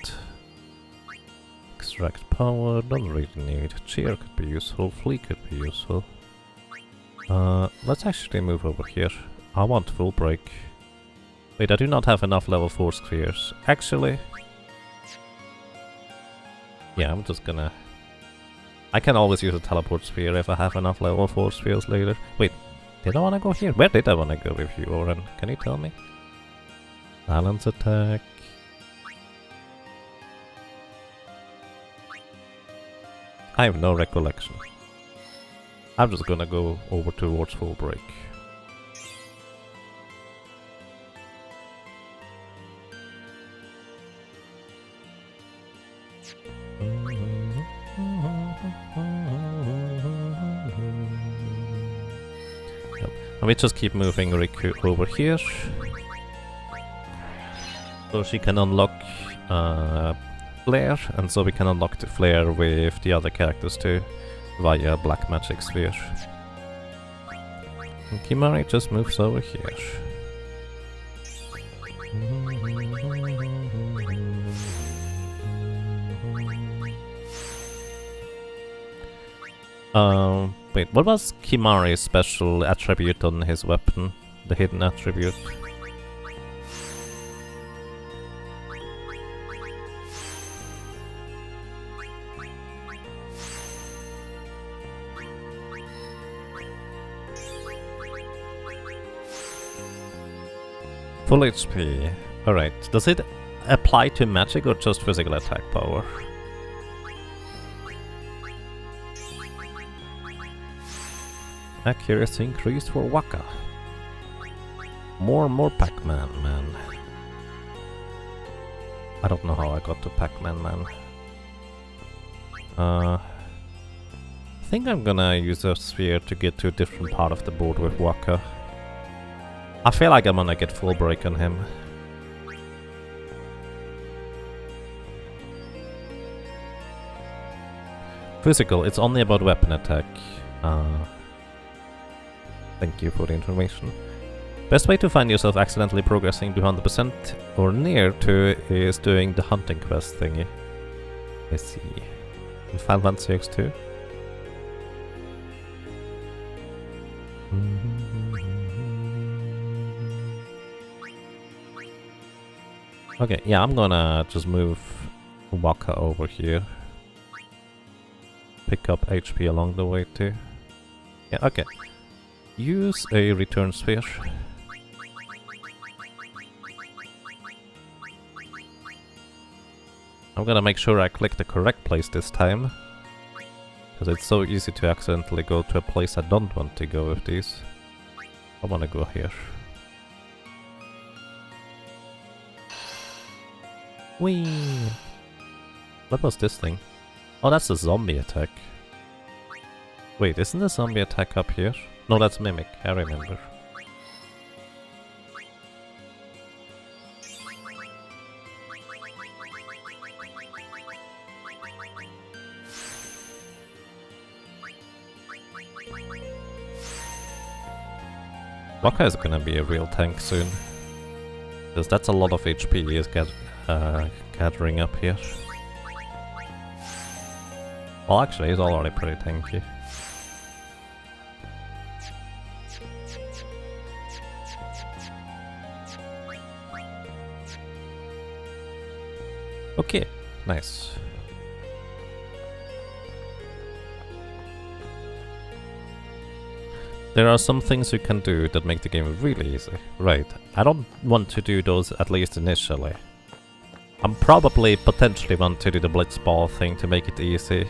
Extract power, don't really need. Cheer could be useful, flee could be useful. Let's actually move over here. I want full break. Wait, I do not have enough level 4 spheres. Actually... Yeah, I'm just gonna... I can always use a teleport sphere if I have enough level 4 spheres later. Wait, did I wanna go here? Where did I wanna go with you, Oren? Can you tell me? Balance attack... I have no recollection. I'm just gonna go over towards full break. Yep. And we just keep moving Riku over here. So she can unlock Flare, and so we can unlock the Flare with the other characters too, via Black Magic Sphere. And Kimari just moves over here. Wait, what was Kimari's special attribute on his weapon? The hidden attribute? Full HP. Alright, does it apply to magic or just physical attack power? Accuracy increased for Waka. More Pac-Man, man. I don't know how I got to Pac-Man, man. I think I'm gonna use a sphere to get to a different part of the board with Waka. I feel like I'm gonna get full break on him. Physical, it's only about weapon attack. Thank you for the information. Best way to find yourself accidentally progressing to 100% or near to is doing the hunting quest thingy. Let's see. In Final Fantasy X2? Okay, yeah, I'm gonna just move Waka over here. Pick up HP along the way too. Yeah, okay. Use a return sphere. I'm gonna make sure I click the correct place this time. Because it's so easy to accidentally go to a place I don't want to go with these. I wanna go here. Whee! What was this thing? Oh, that's a zombie attack. Wait, isn't the zombie attack up here? No, that's Mimic, I remember. Waka is gonna be a real tank soon. Because that's a lot of HP he is gathering up here. Well, actually, he's already pretty tanky. Okay, nice. There are some things you can do that make the game really easy. Right, I don't want to do those at least initially. I'm probably potentially want to do the blitzball thing to make it easy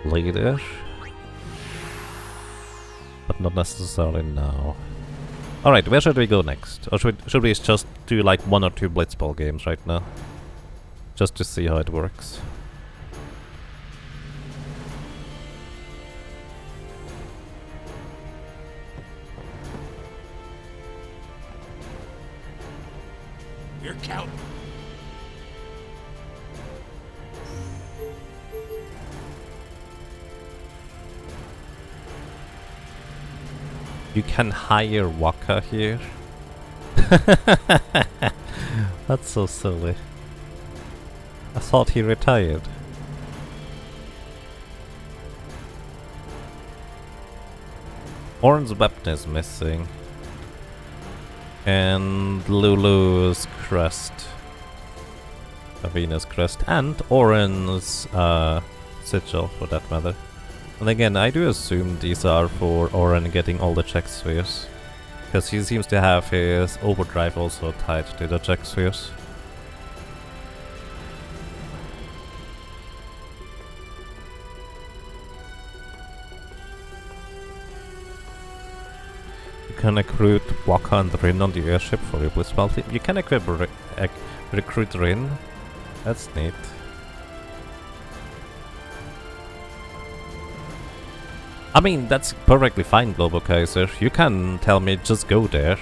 later. But not necessarily now. Alright, where should we go next? Or should we just do like 1 or 2 blitzball games right now? Just to see how it works. You're counting. You can hire Waka here. That's so silly. I thought he retired. Oren's weapon is missing. And Lulu's crest. Avina's crest. And Oren's sigil, for that matter. And again, I do assume these are for Oren getting all the check spheres. Because he seems to have his overdrive also tied to the check spheres. You can recruit Waka and Rin on the airship for your blitzball team. You can recruit Rin. That's neat. I mean, that's perfectly fine, Globo Kaiser. You can tell me just go there.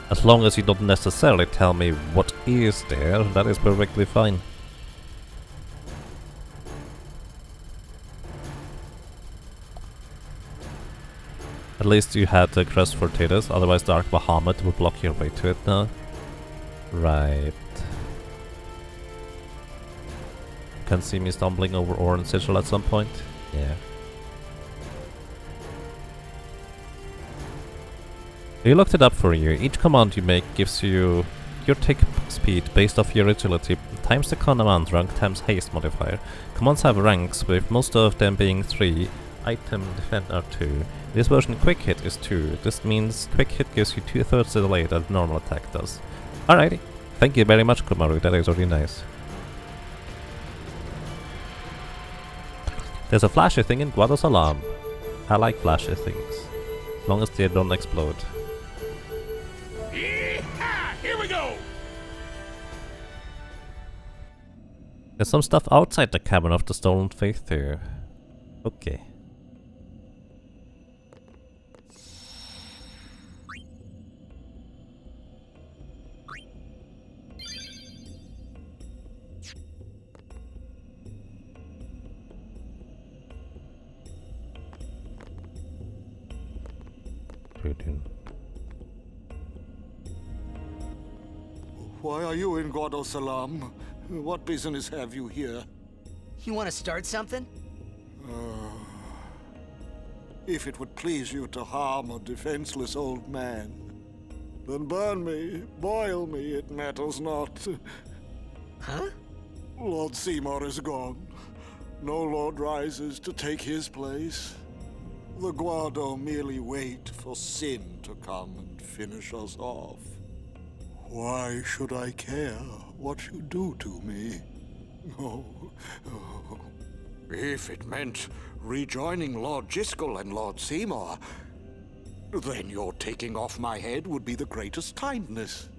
As long as you don't necessarily tell me what is there, that is perfectly fine. At least you had the crest for Titus, otherwise Dark Bahamut would block your way to it now. Right. Can see me stumbling over Orange Sigil at some point? Yeah. We looked it up for you. Each command you make gives you your tick speed based off your agility times the command rank times haste modifier. Commands have ranks, with most of them being 3. Item defend are 2. This version quick hit is 2. This means quick hit gives you 2/3 the delay that normal attack does. Alrighty. Thank you very much, Kumaru. That is really nice. There's a flashy thing in Guado's Alarm. I like flashy things. As long as they don't explode. Here we go! There's some stuff outside the cabin of the Stolen Faith too. Okay. Why are you in Guado Salam? What business have you here? You want to start something? If it would please you to harm a defenseless old man, then burn me, boil me, it matters not. Huh? Lord Seymour is gone. No lord rises to take his place. The Guado merely wait for sin to come and finish us off. Why should I care what you do to me? Oh. If it meant rejoining Lord Jiskel and Lord Seymour, then your taking off my head would be the greatest kindness.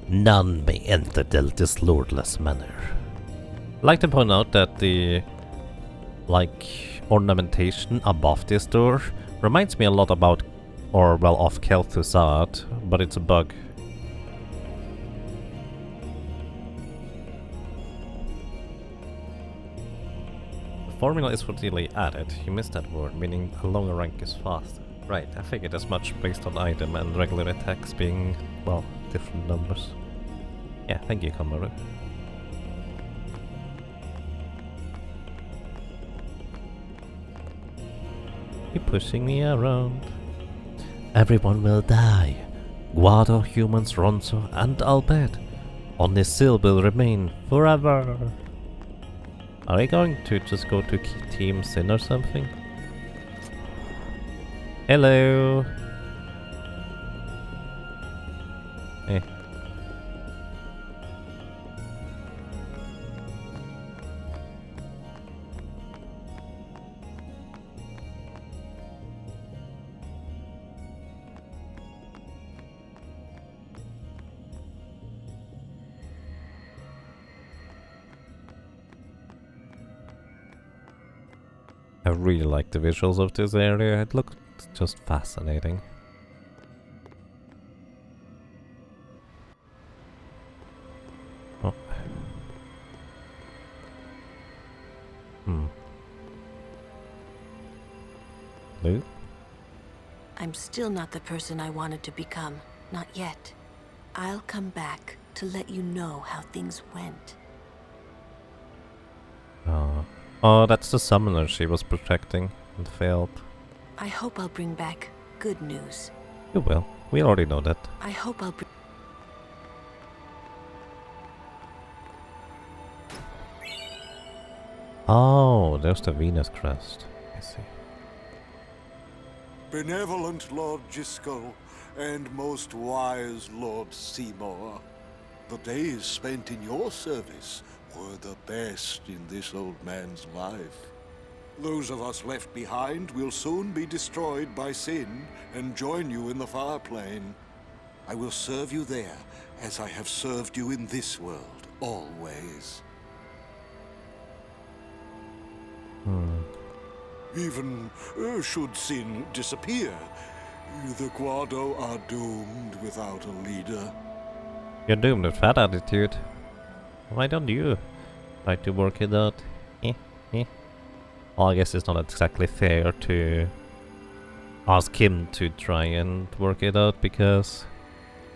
None may enter this lordless manor. I'd like to point out that the ornamentation above this door reminds me a lot about, or well, of Kel'Thuzad, but it's a bug. The formula is routinely added. You missed that word, meaning a longer rank is faster. Right, I figured as much based on item and regular attacks being, well, different numbers. Yeah, thank you, Kamaru. You're pushing me around. Everyone will die. Guado, humans, Ronso, and Albert. Only Sil will remain forever. Are we going to just go to Team Sin or something? Hello. Eh. I really like the visuals of this area. It looked just fascinating. Oh. Lou? I'm still not the person I wanted to become. Not yet. I'll come back to let you know how things went. Oh, that's the summoner she was protecting and failed. I hope I'll bring back good news. You will. We already know that. I hope I'll bring... Oh, there's the Venus crest. I see. Benevolent Lord Jiskel and most wise Lord Seymour, the days spent in your service were the best in this old man's life. Those of us left behind will soon be destroyed by sin and join you in the far plane. I will serve you there as I have served you in this world, always. Even should sin disappear, the Guado are doomed without a leader. You're doomed with that attitude. Why don't you try to work it out? Well, I guess it's not exactly fair to ask him to try and work it out, because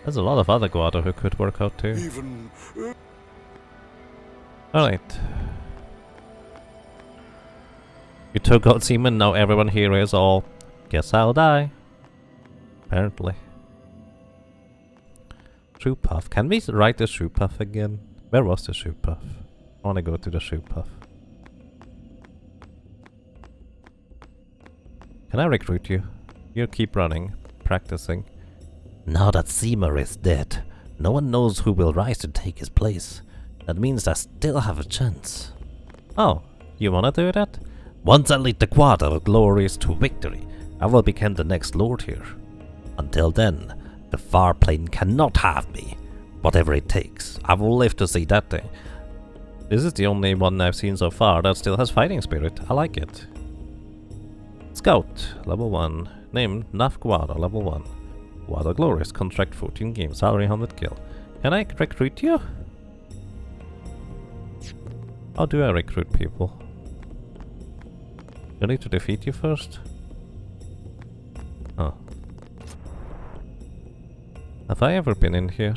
there's a lot of other Guado who could work out too. Alright. You took out Seaman, now everyone here is all, guess I'll die. Apparently. Shoe puff. Can we write the shoe puff again? Where was the shoe puff? I wanna go to the shoe puff. Can I recruit you? You keep running, practicing. Now that Seymour is dead, no one knows who will rise to take his place. That means I still have a chance. Oh, you wanna do that? Once I lead the Guado glories to victory, I will become the next lord here. Until then, the far plane cannot have me. Whatever it takes, I will live to see that day. This is the only one I've seen so far that still has fighting spirit. I like it. Scout, level 1. Name, Naf Guado, level 1. Guado Glories, contract 14 games, salary 100 gil. Can I recruit you? How do I recruit people? Do I need to defeat you first? Oh. Have I ever been in here?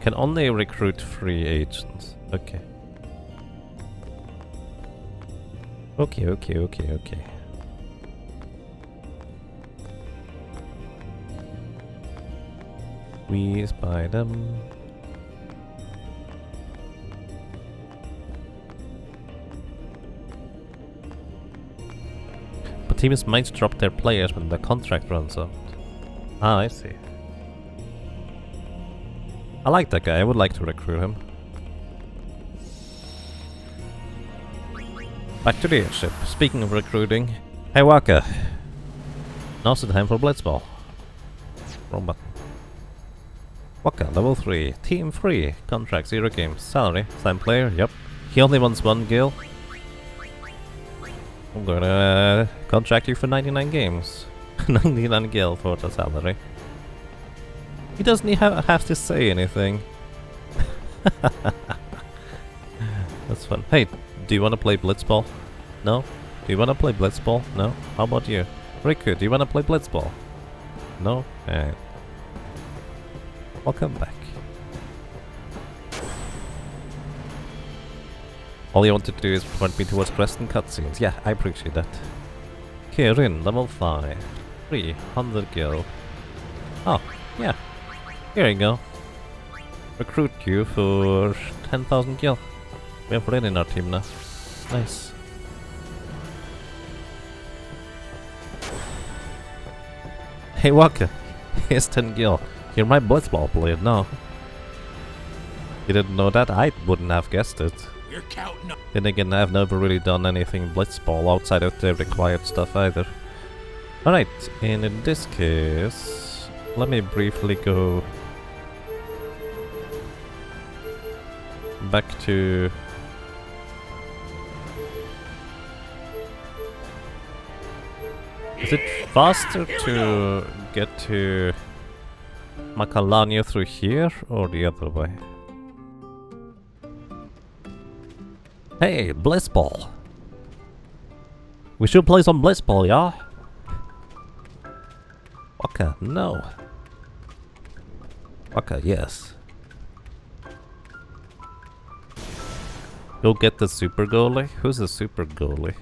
Can only recruit 3 agents. Okay. Okay. We spy them. But teams might drop their players when the contract runs out. Ah, I see. I like that guy, I would like to recruit him. Back to the airship. Speaking of recruiting, hey Waka. Now's the time for Blitzball. Wrong button. Waka, level 3, team 3, contract 0 games, salary, same player, yep. He only wants 1 gil. I'm gonna contract you for 99 games. 99 gil for the salary. He doesn't have to say anything. That's fun. Hey, do you want to play Blitzball? No? Do you want to play Blitzball? No? How about you? Riku, do you want to play Blitzball? No? Alright. Welcome back. All you want to do is point me towards quest and cutscenes. Yeah, I appreciate that. Kirin, level 5. 300 gil. Oh, yeah. Here you go. Recruit you for 10,000 gil. We have Ren in our team now. Nice. Hey Waka, here's 10 gil. You're my Blitzball player now. You didn't know that? I wouldn't have guessed it. We're counting up. Then again, I've never really done anything Blitzball outside of the required stuff either. Alright, and in this case, let me briefly go back to... Is it faster to get to Macalania through here or the other way? Hey, Blitzball! We should play some Blitzball, yeah? Okay, no. Okay, yes. Go get the super goalie? Who's the super goalie?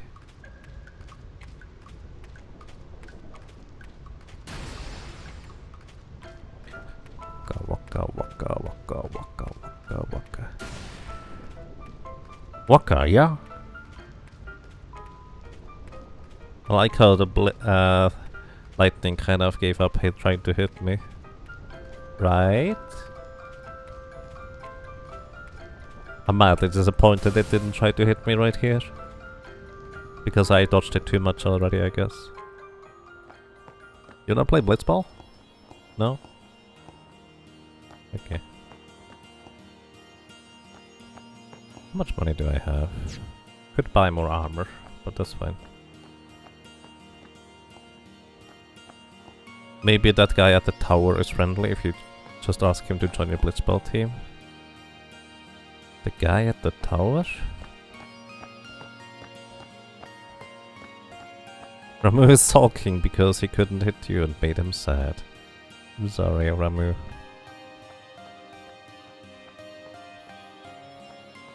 Waka, yeah? I like how the lightning kind of gave up trying to hit me. Right? I'm mildly disappointed it didn't try to hit me right here. Because I dodged it too much already, I guess. You wanna play Blitzball? No? Okay. How much money do I have? Could buy more armor, but that's fine. Maybe that guy at the tower is friendly if you just ask him to join your Blitzball team. The guy at the tower? Ramu is sulking because he couldn't hit you and made him sad. I'm sorry, Ramu.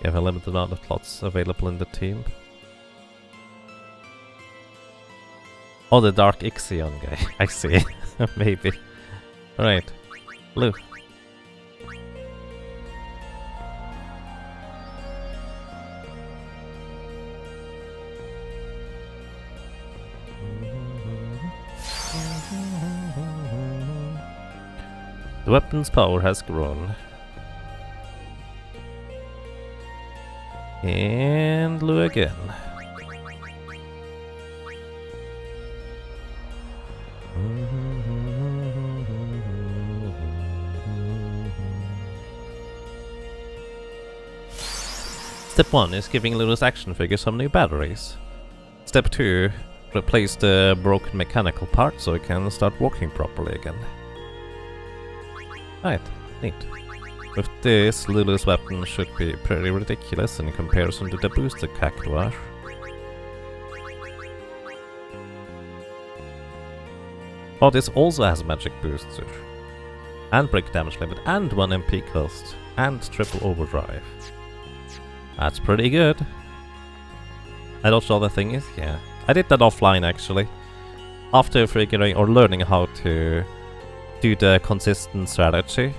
You have a limited amount of slots available in the team. Oh, the Dark Ixion guy. I see. Maybe. Alright. Blue. The weapon's power has grown. And blue again. Step 1 is giving Luna's action figure some new batteries. Step 2, replace the broken mechanical part so it can start walking properly again. Right, neat. With this, Lulu's weapon should be pretty ridiculous in comparison to the boosted Cactuar. Oh, this also has magic booster. and break damage limit, and 1 MP cost, and triple overdrive. That's pretty good. I dodged all the thingies? Yeah. I did that offline actually. After figuring or learning how to do the consistent strategy,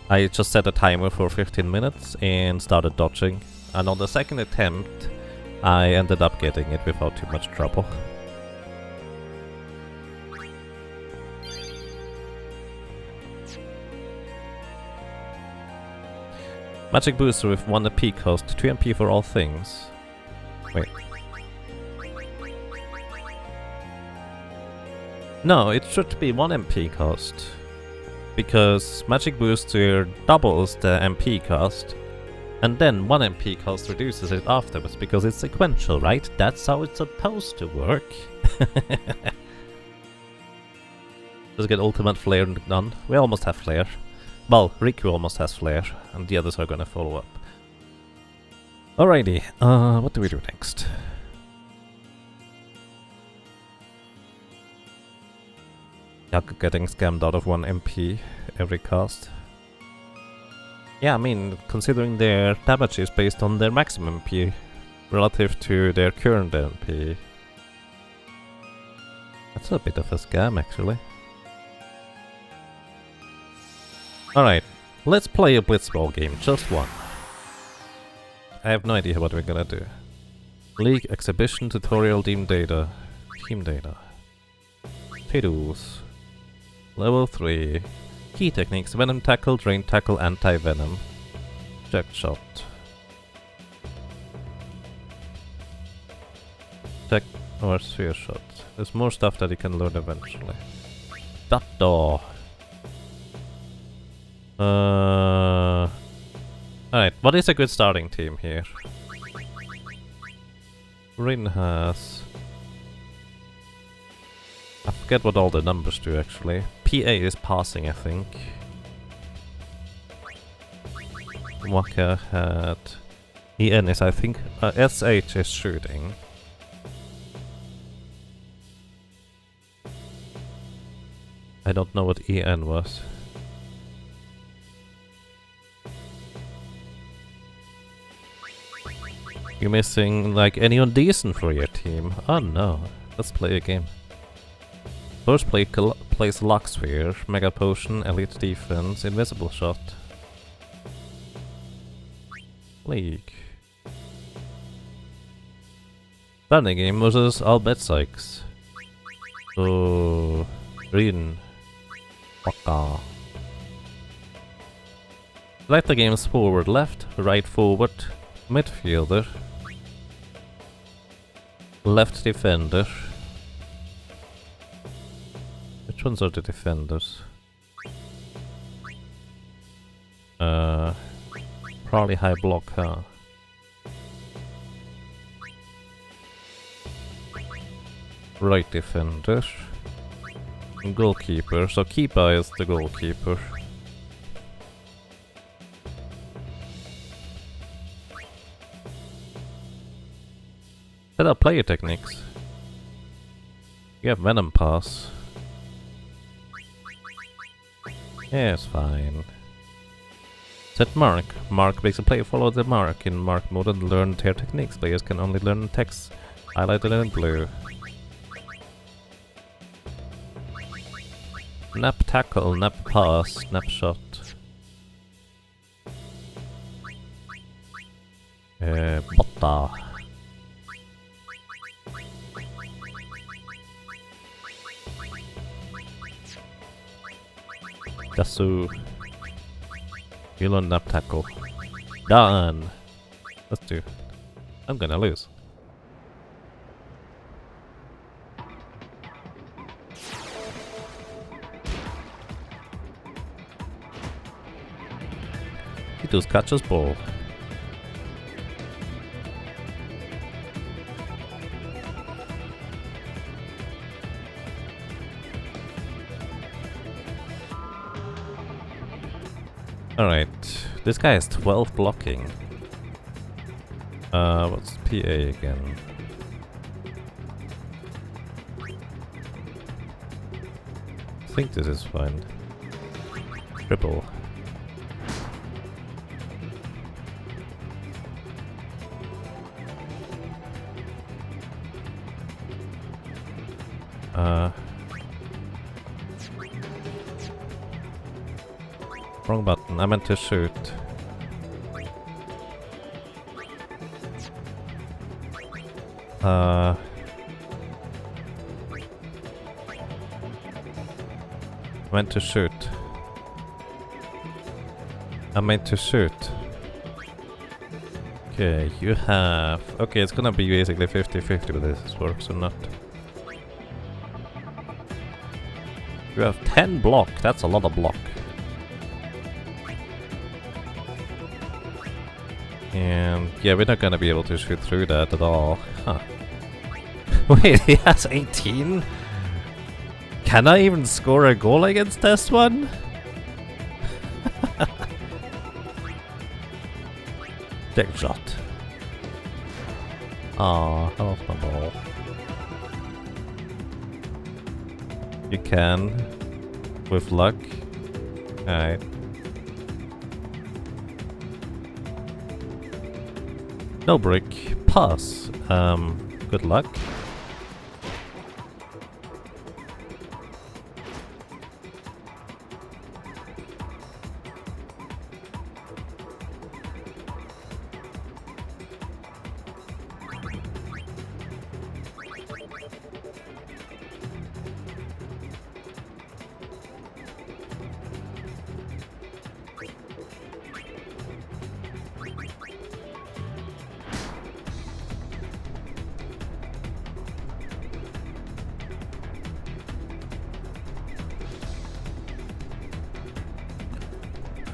I just set a timer for 15 minutes and started dodging. And on the second attempt, I ended up getting it without too much trouble. Magic booster with 1 MP cost, 2 MP for all things. Wait. No, it should be 1 MP cost. Because Magic Booster doubles the MP cost, and then 1 MP cost reduces it afterwards, because it's sequential, right? That's how it's supposed to work. Let's get Ultimate Flare done. We almost have Flare. Well, Riku almost has Flare, and the others are gonna follow up. Alrighty, what do we do next? Yaku getting scammed out of 1 MP every cast. Yeah, I mean, considering their damage is based on their maximum MP relative to their current MP. That's a bit of a scam, actually. Alright, let's play a blitzball game, just one. I have no idea what we're gonna do. League, exhibition, tutorial, team data. Team data. Potatoes. Level 3. Key techniques: Venom Tackle, Drain Tackle, Anti-Venom. Jack Shot. Jack or Sphere Shot. There's more stuff that you can learn eventually. That door. Alright, what is a good starting team here? Rin has... I forget what all the numbers do actually. PA is passing, I think. Waka had... EN is, I think... SH is shooting. I don't know what EN was. You're missing like anyone decent for your team. Oh no, let's play a game. First plays Lock Sphere, Mega Potion, Elite Defense, Invisible Shot. League. Starting game versus Albert Sykes. So... Rin. Waka. Select the game's forward left, right forward, midfielder, left defender. Which ones are the defenders? Probably high block, huh? Right defender. And goalkeeper, so Keeper is the goalkeeper. Set up player techniques. You have Venom Pass. Yeah, it's fine. Set Mark. Mark makes a player follow the mark. In Mark mode and learn their techniques. Players can only learn text highlighted in blue. Nap Tackle, Nap Pass, Snapshot. Botta. Dasu. You learn Nap Tackle. Done! Let's do. I'm gonna lose. He does catches ball. Alright, this guy has 12 blocking. What's PA again? I think this is fine. Triple. Wrong button. I meant to shoot. I meant to shoot. I meant to shoot. Okay, you have... Okay, it's gonna be basically 50-50 whether this works or not. You have 10 block. That's a lot of block. And yeah, we're not gonna be able to shoot through that at all. Huh. Wait, he has 18? Can I even score a goal against this one? Big shot. Aw, I lost my ball. You can. With luck. Alright. No brick. Pass. Good luck.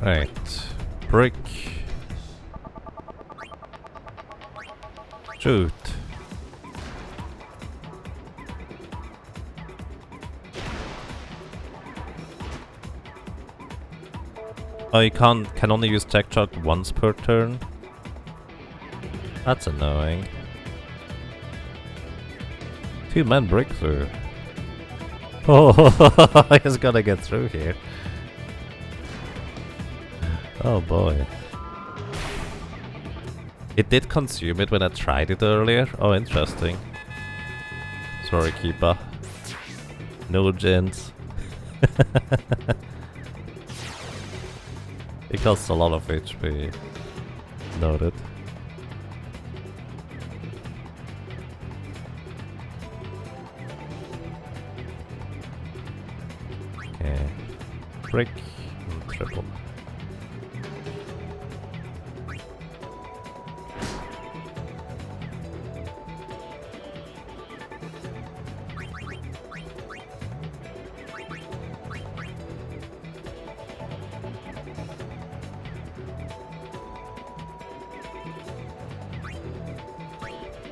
Right. Brick. Shoot. Oh, you can only use tech shot once per turn? That's annoying. 2-man breakthrough. Oh, he's gonna get through here. Oh boy. It did consume it when I tried it earlier. Oh, interesting. Sorry, Keeper. No gens. It costs a lot of HP. Noted. Okay. Brick and triple.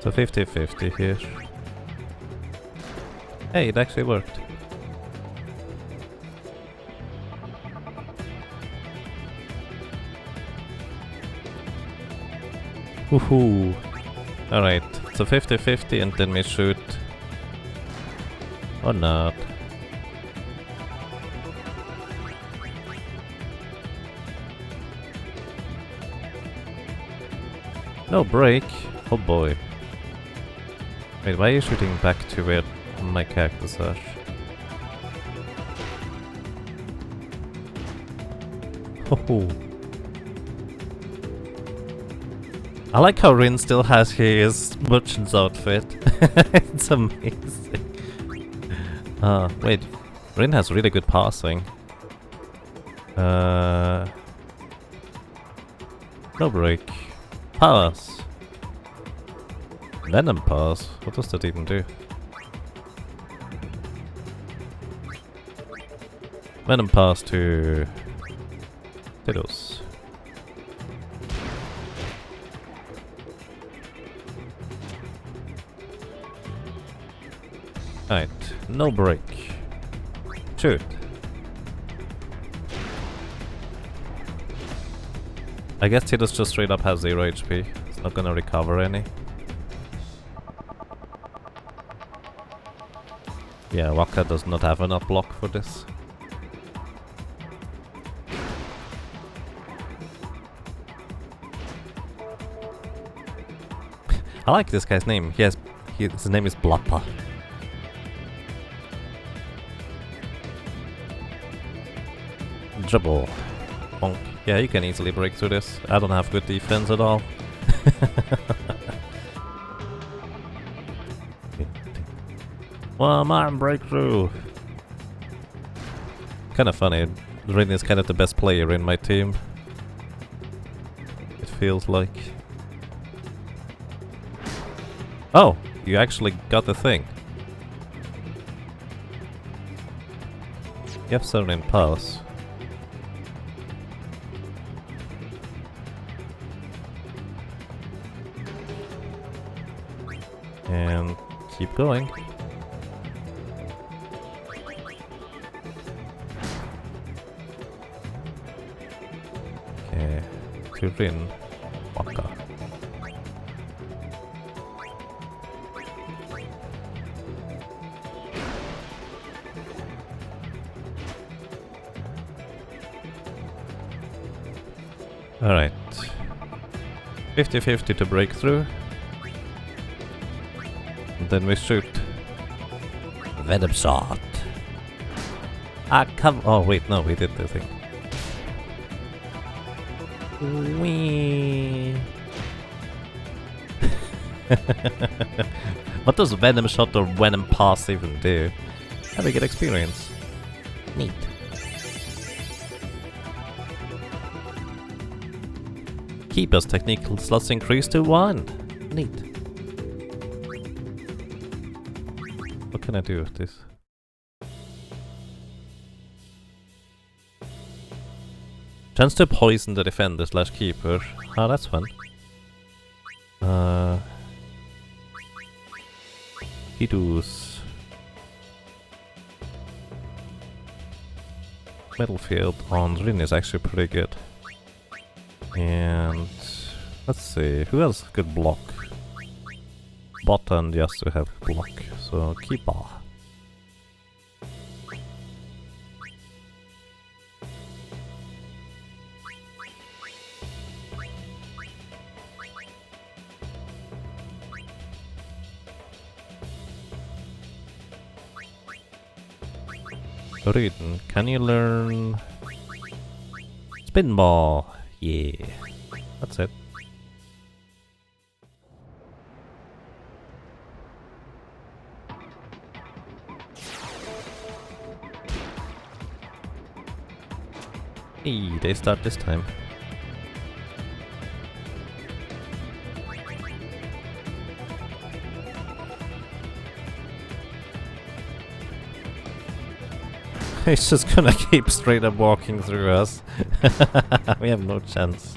So 50-50 here. Hey, it actually worked. Woohoo! Alright, so 50-50 and then we shoot. Or not. No break. Oh boy. Wait, why are you shooting back to where my characters are? Oh. I like how Rin still has his merchant's outfit. It's amazing. Wait. Rin has really good passing. No break. Pass. Venom pass? What does that even do? Venom pass to... Diddles. Right, no break. Shoot. I guess Tidus just straight up has 0 HP. It's not gonna recover any. Yeah, Waka does not have enough block for this. I like this guy's name. His name is Blappa. Dribble. Bonk. Yeah, you can easily break through this. I don't have good defense at all. One man breakthrough. Kind of funny. Rin is kind of the best player in my team. It feels like. Oh, you actually got the thing. You have 7 pass. And keep going. Okay, to Rin. Waka. Alright. 50-50 to break through. And then we shoot. Venom shot. Ah, come. Oh, wait, no, we did the thing. Wee. What does Venom shot or Venom pass even do? How do we get experience? Neat. Keeper's technical slots increase to 1. Neat. What can I do with this? Chance to poison the defender / keeper. Oh, that's fun. Hidus. Battlefield on Rin is actually pretty good. And let's see, who else could block? Button just to have block, so keeper. Rhythm, can you learn spin ball? Yeah, that's it. Hey, they start this time. He's just gonna keep straight up walking through us. We have no chance.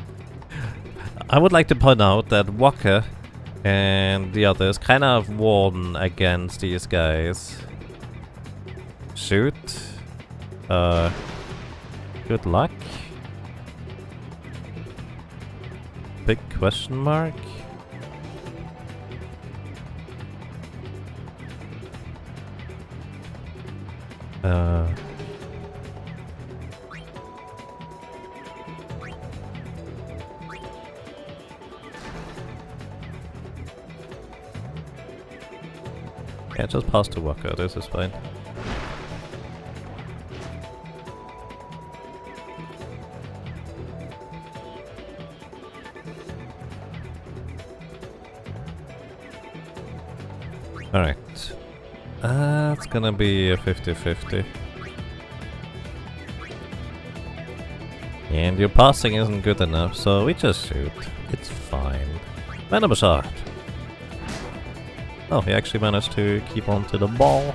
I would like to point out that Walker and the others kind of won against these guys. Shoot. Good luck. Big question mark. Yeah, just pass to Walker, this is fine. Alright. It's gonna be a 50-50. And your passing isn't good enough, so we just shoot. It's fine. Venom shot! Oh, he actually managed to keep on to the ball.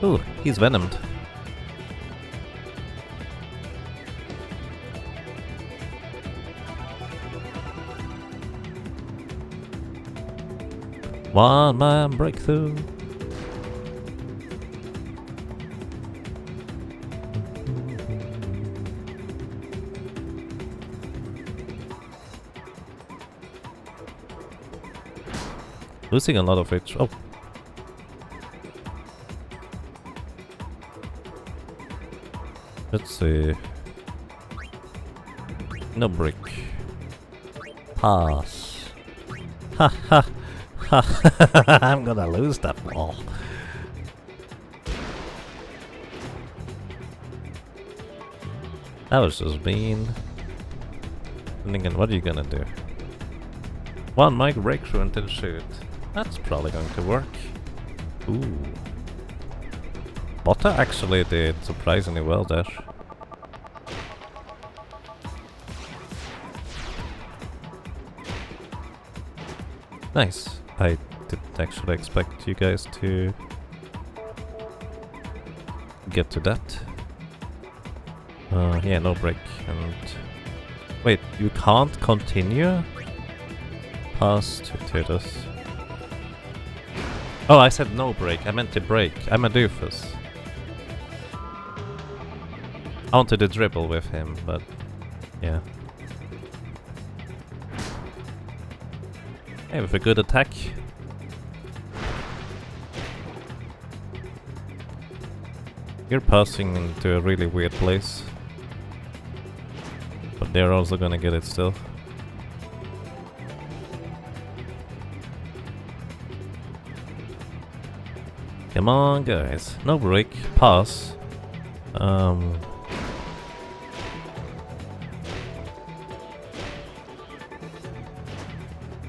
Ooh, he's venomed. One man breakthrough. Losing a lot of it. Oh. Let's see. No break. Pass. Ha ha ha. I'm gonna lose that ball. That was just mean. And again, what are you gonna do? One mic breakthrough and then shoot. That's probably going to work. Ooh. Botta actually did surprisingly well there. Nice. I didn't actually expect you guys to get to that. Yeah, no break. And wait, you can't continue past Titus. Oh, I said no break. I meant to break. I'm a doofus. I wanted to dribble with him, but yeah. Hey, with a good attack. You're passing into a really weird place. But they're also gonna get it still. Come on, guys. No break. Pass.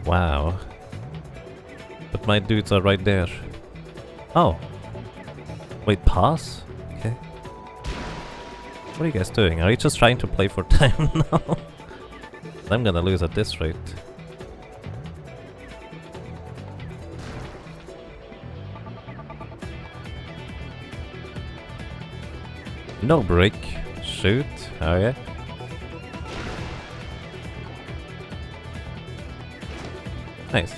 Wow. But my dudes are right there. Oh. Wait, pass? Okay. What are you guys doing? Are you just trying to play for time now? I'm gonna lose at this rate. No break. Shoot. Oh yeah. Nice.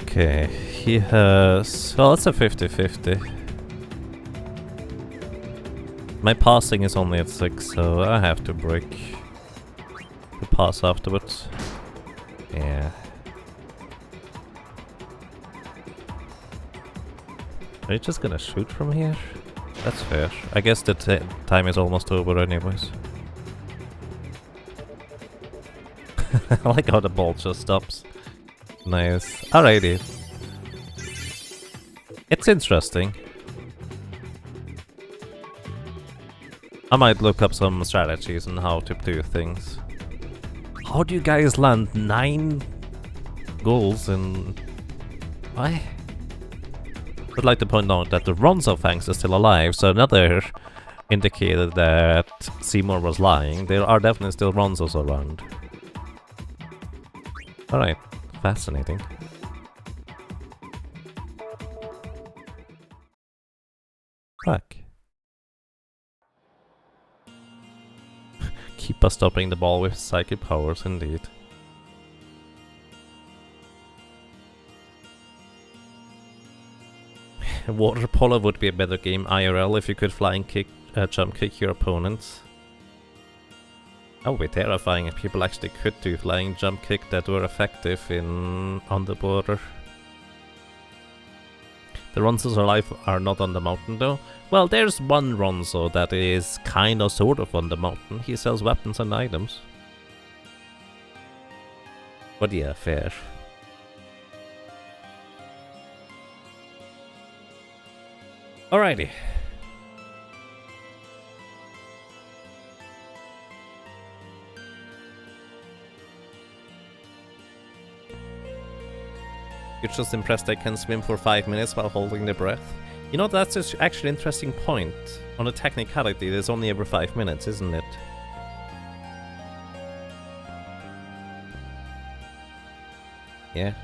Okay, he has... well, it's a 50-50. My passing is only at 6, so I have to break the pass afterwards. Yeah. Are you just gonna shoot from here? That's fair. I guess the time is almost over anyways. I like how the ball just stops. Nice. Alrighty. It's interesting. I might look up some strategies on how to do things. How do you guys land 9 goals in... Why? I'd like to point out that the Ronzo Fangs is still alive, so another indicator that Seymour was lying. There are definitely still Ronzos around. Alright. Fascinating. Fuck. Keep us stopping the ball with psychic powers, indeed. Water polo would be a better game IRL if you could flying kick, jump kick your opponents. That would be terrifying if people actually could do flying jump kick that were effective on the border. The Ronzos alive are not on the mountain though. Well, there's one Ronzo that is kinda sort of on the mountain. He sells weapons and items. But yeah, fair. Alrighty. You're just impressed I can swim for 5 minutes while holding the breath? You know, that's actually an interesting point. On a technicality, there's only every 5 minutes, isn't it? Yeah.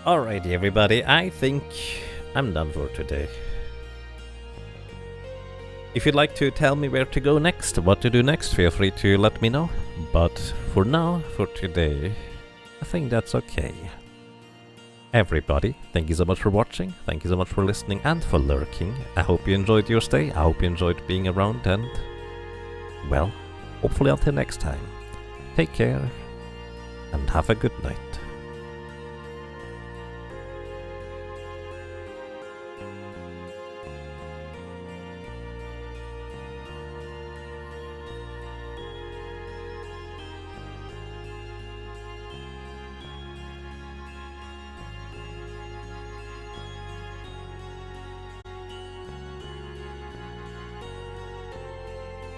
Alrighty, everybody. I think I'm done for today. If you'd like to tell me where to go next, what to do next, feel free to let me know. But for now, for today, I think that's okay. everybody, thank you so much for watching, thank you so much for listening and for lurking. I hope you enjoyed your stay, I hope you enjoyed being around, and, well, hopefully until next time, take care and have a good night.